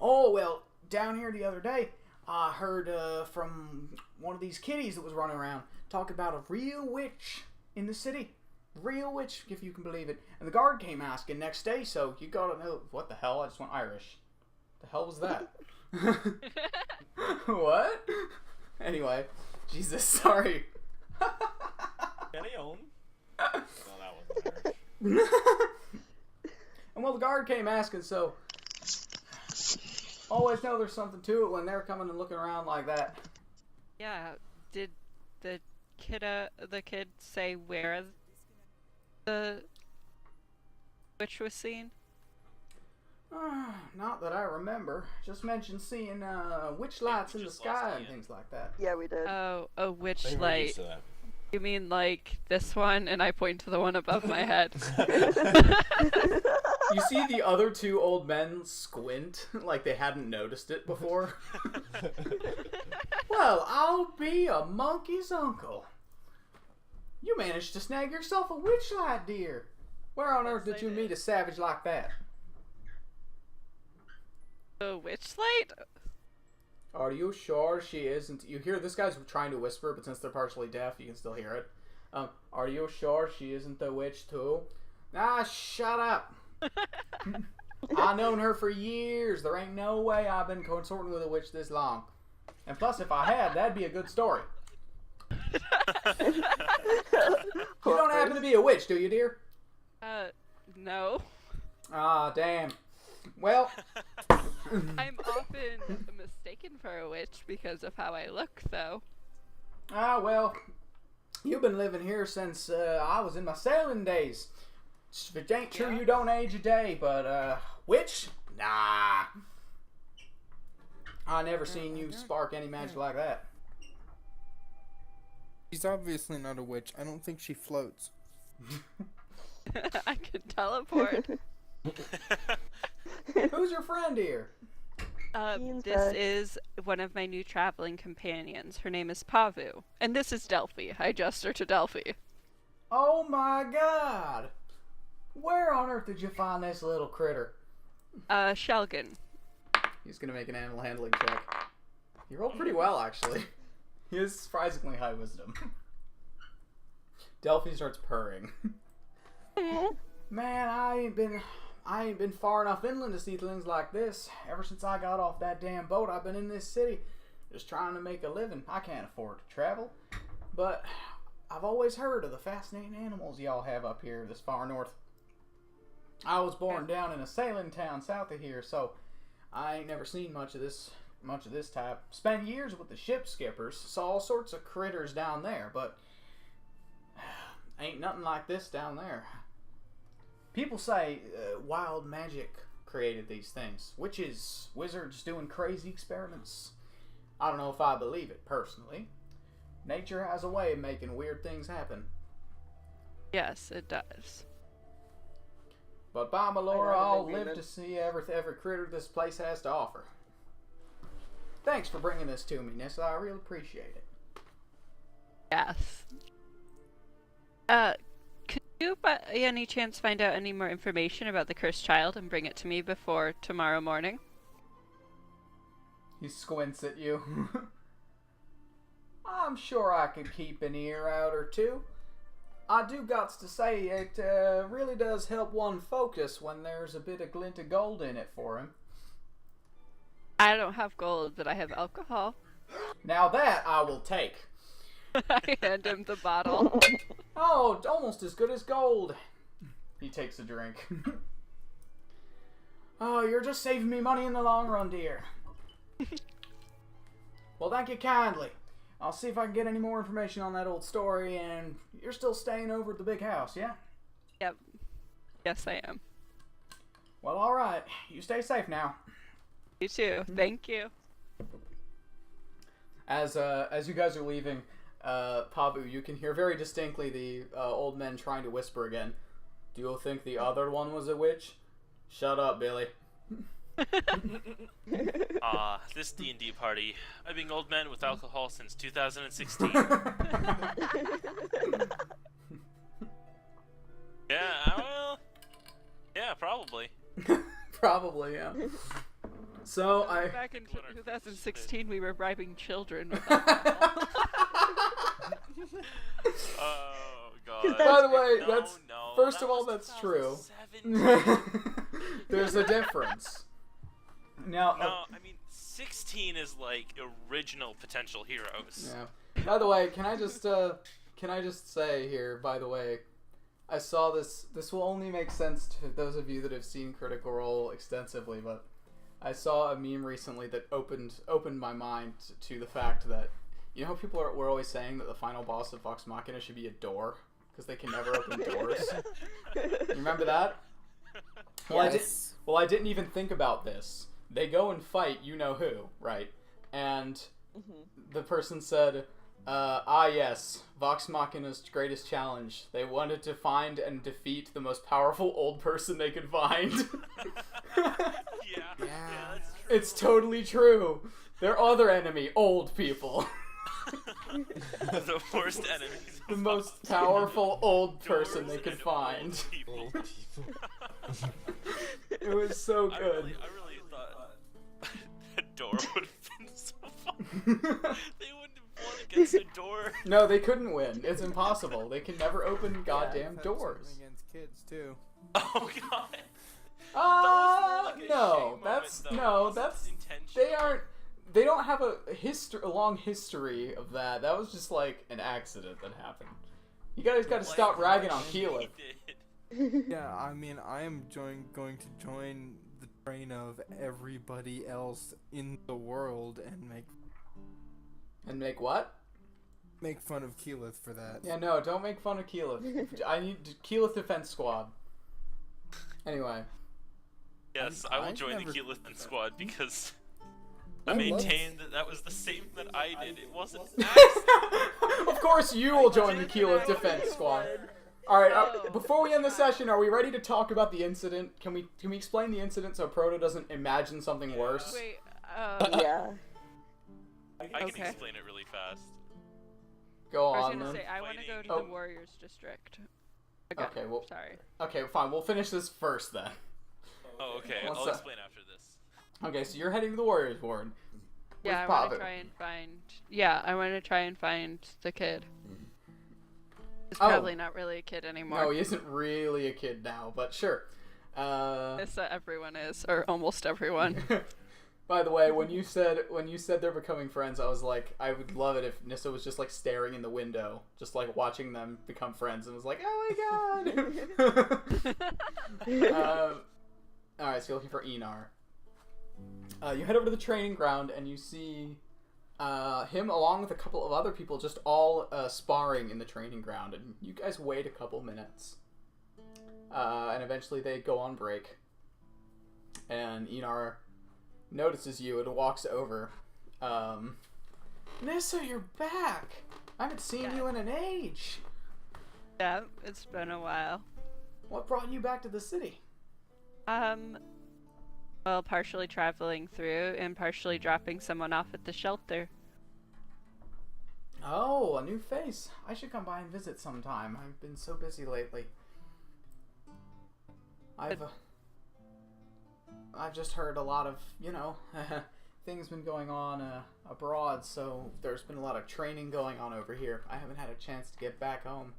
Oh, well, down here the other day, I heard from one of these kiddies that was running around talk about a real witch in the city. Real witch, if you can believe it. And the guard came asking next day, so you gotta know. What the hell? I just went Irish. The hell was that? What? Anyway, Jesus, sorry. Kenny own. No, that wasn't Irish. And well, the guard came asking, so always know there's something to it when they're coming and looking around like that. Yeah. Did the kid say where the witch was seen? Not that I remember. Just mentioned seeing witch lights in the sky and things like that. Yeah, we did. Oh, a witch I think we're light. used to that. You mean like this one? And I point to the one above my head. You see the other two old men squint like they hadn't noticed it before. Well, I'll be a monkey's uncle. You managed to snag yourself a witch light, dear. Where on earth did you meet a savage like that? A witch light? Are you sure she isn't? You hear this guy's trying to whisper, but since they're partially deaf, you can still hear it. Are you sure she isn't the witch too? Ah, shut up. I've known her for years. There ain't no way I've been consorting with a witch this long. And plus, if I had, that'd be a good story. You don't happen to be a witch, do you, dear? No. Ah, damn. Well, I'm often mistaken for a witch because of how I look, though. well, you've been living here since I was in my sailing days. If it ain't true, you don't age a day, but witch? Nah. I never seen you spark any magic like that. She's obviously not a witch. I don't think she floats. I can teleport. Who's your friend here? This is one of my new traveling companions. Her name is Pavu. And this is Delphi. I adjust her to Delphi. Oh my god! Where on earth did you find this little critter? Shelgin. He's gonna make an animal handling check. He rolled pretty well, actually. He has surprisingly high wisdom. Delphi starts purring. Man, I ain't been far enough inland to see things like this. Ever since I got off that damn boat, I've been in this city, just trying to make a living. I can't afford to travel, but I've always heard of the fascinating animals y'all have up here this far north. I was born down in a sailing town south of here, so I ain't never seen much of this type. Spent years with the ship skippers, saw all sorts of critters down there, but ain't nothing like this down there. People say wild magic created these things. Witches, wizards doing crazy experiments. I don't know if I believe it, personally. Nature has a way of making weird things happen. Yes, it does. But by my lord, I'll live to see every critter this place has to offer. Thanks for bringing this to me, Nissa. I really appreciate it. Yes. Could you by any chance find out any more information about the cursed child and bring it to me before tomorrow morning? He squints at you. I'm sure I could keep an ear out or two. I do gots to say it really does help one focus when there's a bit of glint of gold in it for him. I don't have gold, but I have alcohol. Now that I will take. I hand him the bottle. Oh, almost as good as gold. He takes a drink. Oh, you're just saving me money in the long run, dear. Well, thank you kindly. I'll see if I can get any more information on that old story, and you're still staying over at the big house, yeah? Yep. Yes, I am. Well, alright. You stay safe now. You too. Thank you. As you guys are leaving, Pabu, you can hear very distinctly the old men trying to whisper again. Do you think the other one was a witch? Shut up, Billy. This D&D party. I've been old man with alcohol since 2016. Yeah, probably. Probably, yeah. So Back in 2016, we were bribing children with alcohol. Oh god. By the way, No, first of all, that's true. 2017. There's a difference. Now, No, I mean 16 is like original potential heroes. yeah. By the way, can I just say here? By the way, I saw this. This will only make sense to those of you that have seen Critical Role extensively, but I saw a meme recently that opened my mind to the fact that, you know how people were always saying that the final boss of Vox Machina should be a door because they can never open doors. You remember that? Well, Yes. I didn't even think about this. They go and fight you know who, right? And the person said, yes, Vox Machina's greatest challenge. They wanted to find and defeat the most powerful old person they could find. Yeah, Yeah. that's true. It's totally true. Their other enemy, old people. The worst enemies. The most powerful old person they could find. People. It was so I good. really thought that door would have been so fun. They wouldn't have won against a door. No, they couldn't win. It's impossible. They can never open goddamn That's doors. something against kids too. Oh god. was more like a No, shame that's moment, though. no, It wasn't that's intentional. they aren't. They don't have a long history of that. That was just like an accident that happened. You guys got to Like, stop ragging on he Keelan. did. Yeah, I mean, I am going to join the train of everybody else in the world and And make what? make fun of Keyleth for that. Yeah, no, don't make fun of Keelan. I need Keelan Defense Squad. Anyway. Yes, I will I've join the never- Keyleth Squad because I I love- maintain that was the same that I did. It wasn't. Of course, you will join the Keelan Defense Squad. All right. Before we end the session, are we ready to talk about the incident? Can we explain the incident so Proto doesn't imagine something worse? Wait, Yeah. I can Okay. explain it really fast. Go I was on gonna then. say, I want to go to Oh. the Warriors District. Again, Okay, well- sorry. Okay, fine. We'll finish this first then. Oh, okay. What's I'll that? explain after this. Okay, so you're heading to the Warriors Ward. Yeah, I With want to Pavu. try and find. Yeah, I want to try and find the kid. He's Oh. probably not really a kid anymore. No, he isn't really a kid now, but sure. Nissa, everyone is, or almost everyone. By the way, when you said they're becoming friends, I was like, I would love it if Nissa was just like staring in the window, just like watching them become friends, and was like, oh my god. All right, so you're looking for Enar. You head over to the training ground and you see him along with a couple of other people just all sparring in the training ground, and you guys wait a couple minutes, and eventually they go on break, and Enar notices you and walks over. Nissa, you're back! I haven't seen you in an age! Yeah, it's been a while. What brought you back to the city? Well, partially traveling through and partially dropping someone off at the shelter. Oh, a new face. I should come by and visit sometime. I've been so busy lately. I've just heard a lot of, things been going on abroad, so there's been a lot of training going on over here. I haven't had a chance to get back home.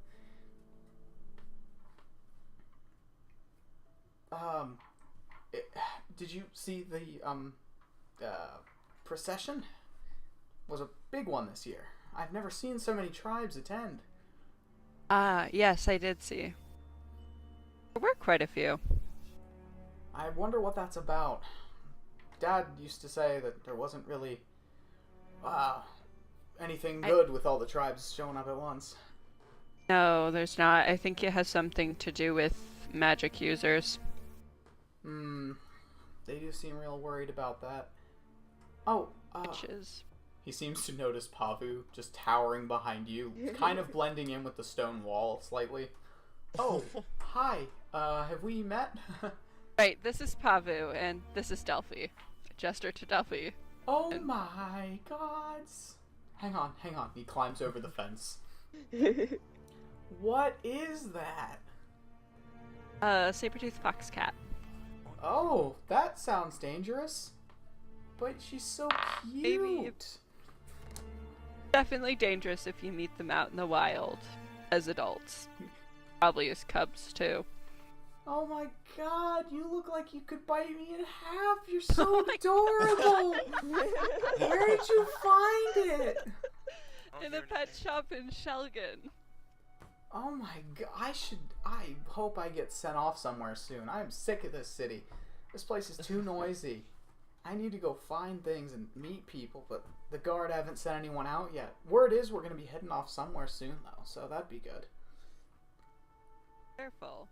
Did you see the procession? Was a big one this year. I've never seen so many tribes attend. Yes, I did see. There were quite a few. I wonder what that's about. Dad used to say that there wasn't really anything good with all the tribes showing up at once. No, there's not. I think it has something to do with magic users. They do seem real worried about that. Oh, Witches. he seems to notice Pavu just towering behind you, kind of blending in with the stone wall slightly. Oh, hi. Have we met? Right, this is Pavu, and this is Delphi. Gesture to Delphi. Oh my gods. Hang on. He climbs over the fence. What is that? Saber-toothed fox cat. Oh, that sounds dangerous. But she's so cute. Maybe. Definitely dangerous if you meet them out in the wild as adults. Probably as cubs, too. Oh my god, you look like you could bite me in half. You're so adorable. Where did you find it? In a pet shop in Shelgan. Oh my god, I hope I get sent off somewhere soon. I'm sick of this city. This place is too noisy. I need to go find things and meet people, but the guard haven't sent anyone out yet. Word is we're gonna be heading off somewhere soon, though, so that'd be good. Careful.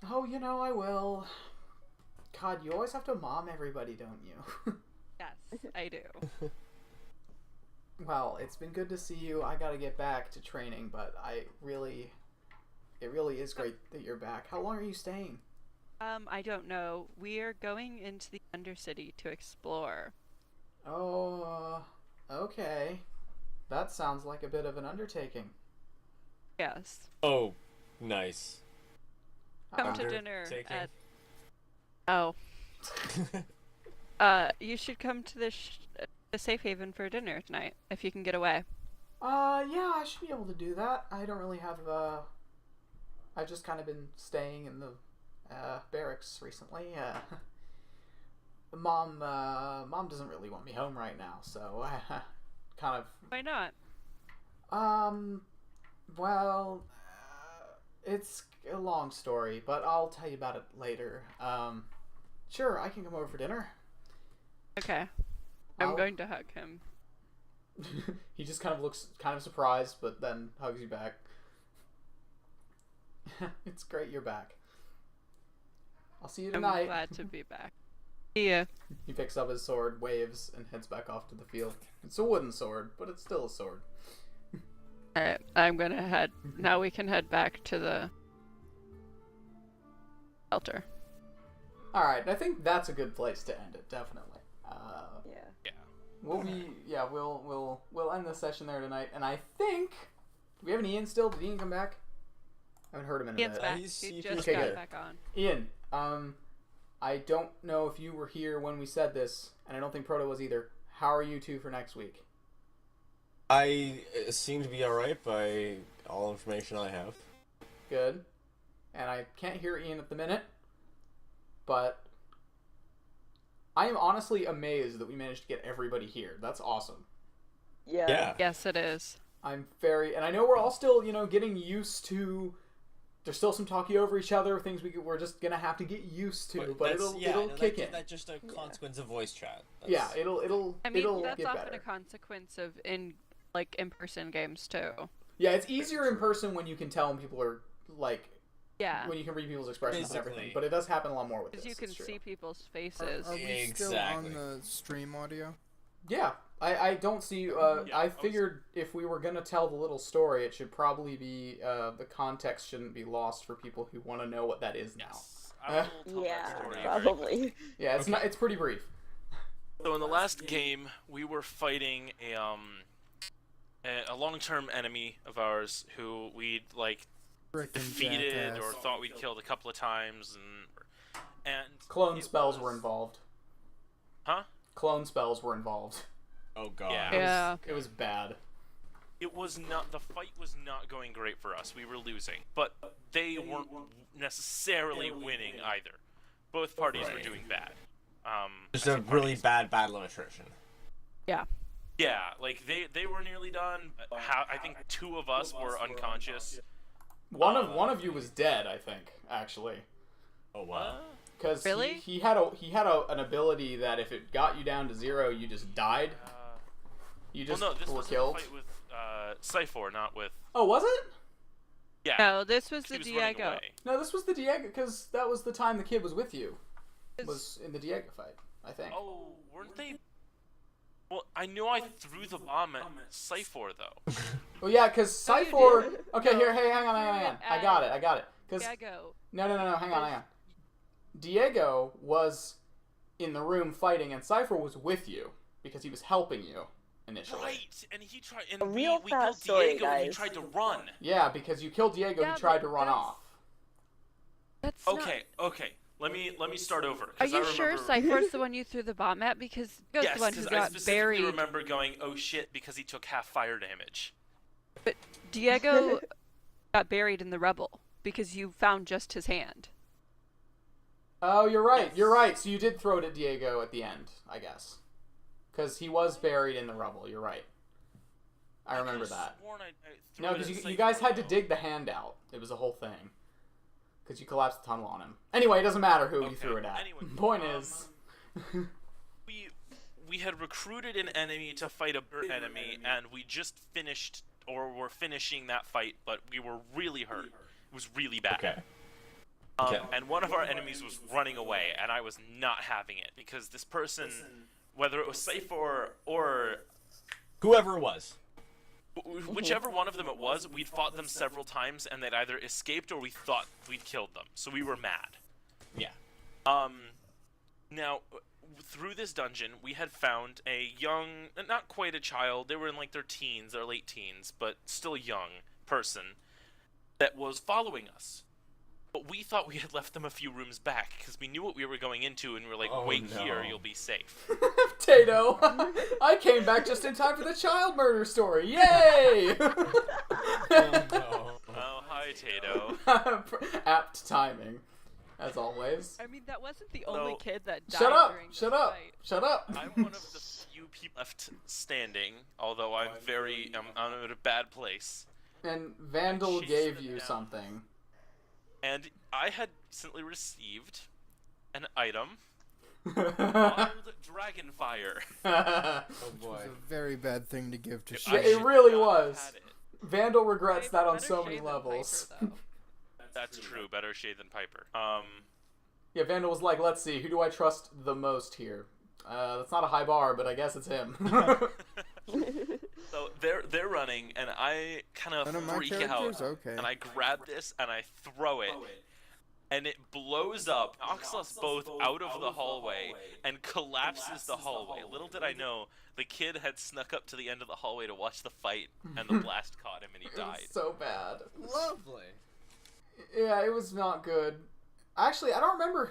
Oh, you know I will. God, you always have to mom everybody, don't you? Yes, I do. Well, it's been good to see you. I gotta get back to training, but it really is great that you're back. How long are you staying? I don't know. We're going into the Undercity to explore. Oh, okay. That sounds like a bit of an undertaking. Yes. Oh, nice. Come to dinner Undertaking? at... Oh. You should come to the Safe Haven for dinner tonight, if you can get away. Yeah, I should be able to do that. I don't really have, I've just kind of been staying in the, barracks recently. Mom doesn't really want me home right now, so, kind of... Why not? Well, it's a long story, but I'll tell you about it later. Sure, I can come over for dinner. Okay. I'm going to hug him. He just kind of looks kind of surprised, but then hugs you back. It's great you're back. I'll see you I'm tonight. glad to be back. See ya. He picks up his sword, waves, and heads back off to the field. It's a wooden sword, but it's still a sword. Alright, I'm gonna head. Now we can head back to the shelter. Alright, I think that's a good place to end it, definitely. Yeah. We'll end the session there tonight, and I think... Do we have an Ian still? Did Ian come back? I haven't heard him in a Ian's minute. back. He's- He he just Okay, got good. back on. Ian, I don't know if you were here when we said this, and I don't think Proto was either. How are you two for next week? I seem to be alright by all information I have. Good. And I can't hear Ian at the minute, but I am honestly amazed that we managed to get everybody here. That's awesome. Yeah. Yeah. Yes, it is. And I know we're all still, getting used to. There's still some talking over each other, things we're just gonna have to get used to, but it'll kick in. That's just a consequence of voice chat. Yeah, it'll I mean, it'll that's get often better. a consequence of in-person games too. Yeah, it's easier in person when you can tell when people are like Yeah. when you can read people's expressions and everything. Basically. But it does happen a lot more with this. Because you can it's true. see people's faces. Are we still Exactly. on the stream audio? Yeah, I don't see. I figured if we were gonna tell the little story, it should probably be the context shouldn't be lost for people who want to know what that is now. Yes. I will tell that Yeah, story very probably. Yeah, it's not. It's pretty brief. So in the last game, we were fighting a long-term enemy of ours who we'd Frickin' defeated jackass. or thought we'd killed a couple of times, and Clone it spells were was- involved. Huh? Clone spells were involved. Oh god. Yeah. Yeah. It was bad. It was not. The fight was not going great for us. We were losing, but they weren't necessarily winning either. Both parties were doing bad. Just I a say really parties. bad battle of attrition. Yeah. Yeah, they were nearly done. I think two of us were unconscious. One of you was dead, I think, actually. Oh wow. Because Really? he had an ability that if it got you down to 0, you just died. You just Well, no, this were was killed. a fight with Cypher, not with. Oh, was it? Yeah. No, this was he the was running Diego. away. No, this was the Diego, because that was the time the kid was with you. It's- Was in the Diego fight, I think. Oh, weren't they? Well, I knew I threw the bomb at Cypher though. Well, yeah, because No, you Cypher... didn't. Okay, No, here, hey, hang on. you I got it. Because Diego. No, hang on. Diego was in the room fighting, and Cypher was with you, because he was helping you, initially. Right, and he tried. And A real we killed fast story, Diego, and he guys. tried to run. Yeah, because you killed Diego, Yeah, he tried but to run that's- off. That's Okay. Let me start over. Are 'cause you I sure remember... Cypher's the one you threw the bomb at? Because Diego's Yes, the one who 'cause I got specifically buried. remember going, "Oh shit," because he took half fire damage. But Diego got buried in the rubble because you found just his hand. Oh, you're right. So you did throw it at Diego at the end, I guess. Because he was buried in the rubble, you're right. I remember could've that. sworn I threw No, it because at you Cypher, guys had to though. dig the hand out. It was a whole thing. Because you collapsed the tunnel on him. Anyway, it doesn't matter who you Okay, threw it at. anyway, Point is... we had recruited an enemy to fight a bird enemy, and we just finished, or were finishing that fight, but we were really hurt. It was really bad. Okay. Okay. And one of our enemies was running away, and I was not having it, because this person, whether it was safe or Whoever it was. whichever one of them it was, we'd fought them several times, and they'd either escaped or we thought we'd killed them. So we were mad. Yeah. Now, through this dungeon, we had found a young, not quite a child, they were in like their teens, their late teens, but still young person that was following us. But we thought we had left them a few rooms back, because we knew what we were going into, and we were like, Oh, wait no. here, you'll be safe. Tato, I came back just in time for the child murder story. Yay! Oh, no. Oh, hi, Tato. Apt timing, as always. I mean, that wasn't the only No. kid that died Shut up! during this Shut up! fight. Shut up! I'm one of the few people left standing, although I'm in a bad place. And Vandal Chase gave them you down. something. And I had recently received an item, Shit, Wild Dragon Fire. Oh Which boy. was a very bad thing to give to I Shay. it should really not have was. had it. Vandal regrets that on Better so shade many than levels. Piper, though. That's true. Better shade than Piper. Yeah, Vandal was like, let's see, who do I trust the most here? That's not a high bar, but I guess it's him. So they're running, and I kind of One of my freak characters? out, Okay. and I grab this and I throw it, and it blows up, knocks us both out of the hallway, and collapses the hallway. Little did I know, the kid had snuck up to the end of the hallway to watch the fight, and the blast caught him, and he It died. was so bad. Lovely. Yeah, it was not good. Actually, I don't remember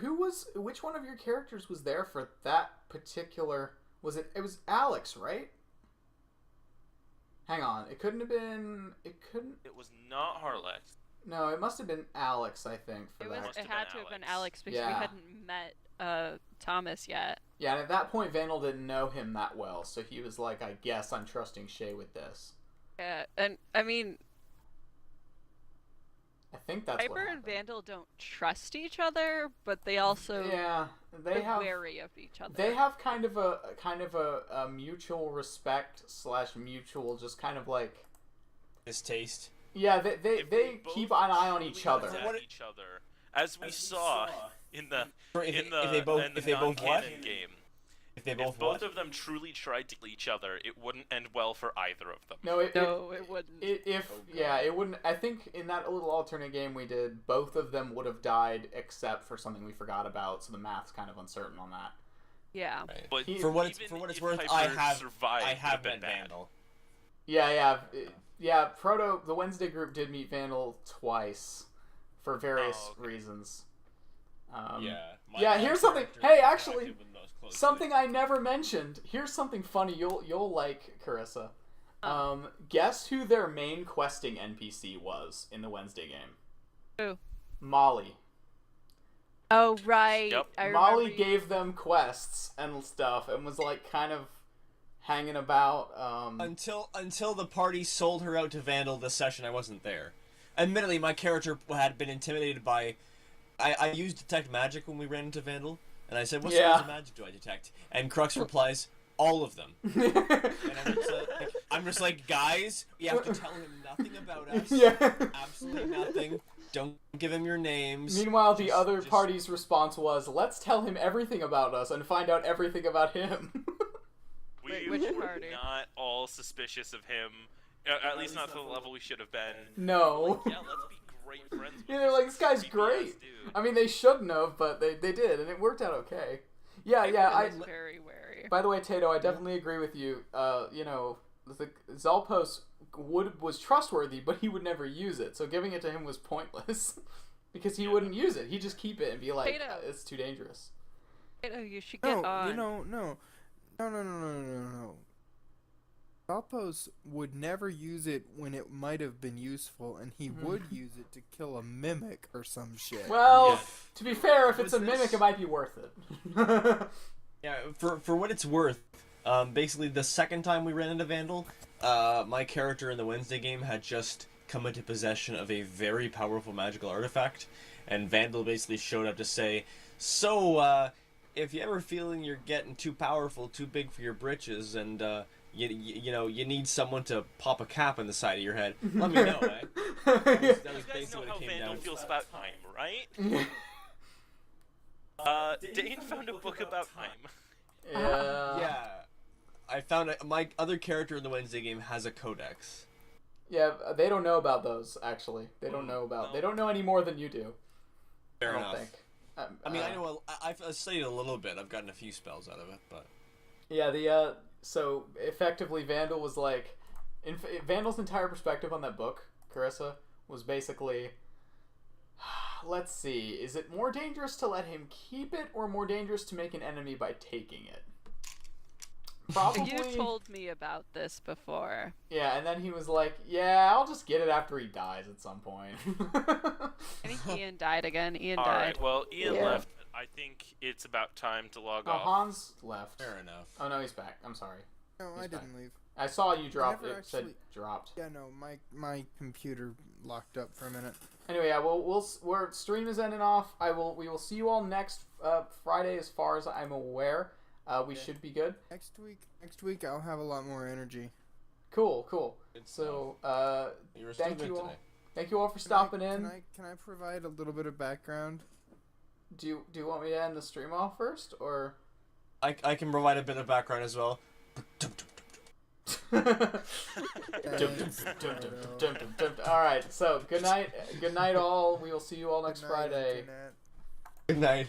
which one of your characters was there for that particular. It was Alex, right? Hang on, it couldn't have been. It couldn't. It was not Harlex. No, it must have been Alex. I think for It that. Must had have to been have been Alex. Alex because we Yeah. hadn't met Thomas yet. Yeah, and at that point, Vandal didn't know him that well, so he was like, "I guess I'm trusting Shay with this." Yeah, and I mean, I think that's what Piper and happened. Vandal don't trust each other, but they also Yeah, they are have. wary of each other. They have kind of a mutual respect / mutual just kind of like. Distaste. Yeah, they If keep both an eye on truly each other. resent each other, as we saw in the If in they both the what? non-canon game. If they If both both what? of them truly tried to kill each other, it wouldn't end well for either of them. No, it wouldn't. it wouldn't. I think in that little alternate game we did, both of them would have died except for something we forgot about. So the math's kind of uncertain on that. Yeah. Right. But He- For what it's even for if worth, Piper I have survived, I it have would've been met bad. Vandal. Yeah. Proto, the Wednesday group did meet Vandal twice, for various Oh, okay. reasons. Yeah. yeah, here's something- character hey, interacted actually, with most closely. Something I never mentioned. Here's something funny you'll like, Carissa. Guess who their main questing NPC was in the Wednesday game? Who? Molly. Oh right. Yep. I Molly remember you- gave them quests and stuff, and was like kind of hanging about. Until the party sold her out to Vandal this session, I wasn't there. Admittedly, my character had been intimidated by. I used detect magic when we ran into Vandal, and I said, "What Yeah. sorts of magic do I detect?" And Crux replies, "All of them." And I'm just like, guys, you have to tell him nothing about us. Yeah. Absolutely nothing. Don't give him your names. Meanwhile, the other just- party's response was, "Let's tell him everything about us and find out everything about him." We Wait, which were party? not all suspicious of him. At least not to the level we should have been. No. Like, yeah, let's be great friends with Yeah, they're like, this guy's creepy-ass great. dude. I mean, they shouldn't have, but they did, and it worked out okay. Yeah. I was very wary. By the way, Tato, I definitely agree with you. The Zalpos was trustworthy, but he would never use it, so giving it to him was pointless because he wouldn't use it. He'd just keep it and be like, Tato. "It's too dangerous." You should get No, on. no. Valpos would never use it when it might have been useful, and he would use it to kill a mimic or some shit. Well, Yeah. to be fair, if it's Was a mimic, this- it might be worth it. Yeah, for what it's worth, basically the second time we ran into Vandal, my character in the Wednesday game had just come into possession of a very powerful magical artifact, and Vandal basically showed up to say, "So, if you ever feeling you're getting too powerful, too big for your britches, and you know you need someone to pop a cap in the side of your head, let me know. Eh? That was You guys basically know what how it came Vandal down to. feels about time, right? Dane found a book about time. Yeah, I found it. My other character in the Wednesday game has a codex. Yeah, they don't know about those, actually. They don't know about... no. They don't know any more than you do. Fair I don't enough. think. I mean, I know I've studied a little bit. I've gotten a few spells out of it, but Yeah, so effectively Vandal was like... Vandal's entire perspective on that book, Carissa, was basically... Let's see, is it more dangerous to let him keep it or more dangerous to make an enemy by taking it? Probably... You told me about this before. Yeah, and then he was like, yeah, I'll just get it after he dies at some point. I think Ian died again. Ian All died. right. Well, Ian Yeah. left. I think it's about time to log Oh, off. Hans left. fair enough. Oh, no, he's back. I'm sorry. No, I He's back. didn't leave. I saw you drop. never It said actually- dropped. Yeah, no, my computer locked up for a minute. Anyway, yeah, we're stream is ending off. We will see you all next Friday, as far as I'm aware. We should be good. Next week I'll have a lot more energy. Cool. Good So, You were thank still you good all. today. Thank you all for stopping in. Can I provide a little bit of background? Do you want me to end the stream off first, or? I can provide a bit of background as well. All right. So good night all. We will see you all next Friday. Internet. Good night.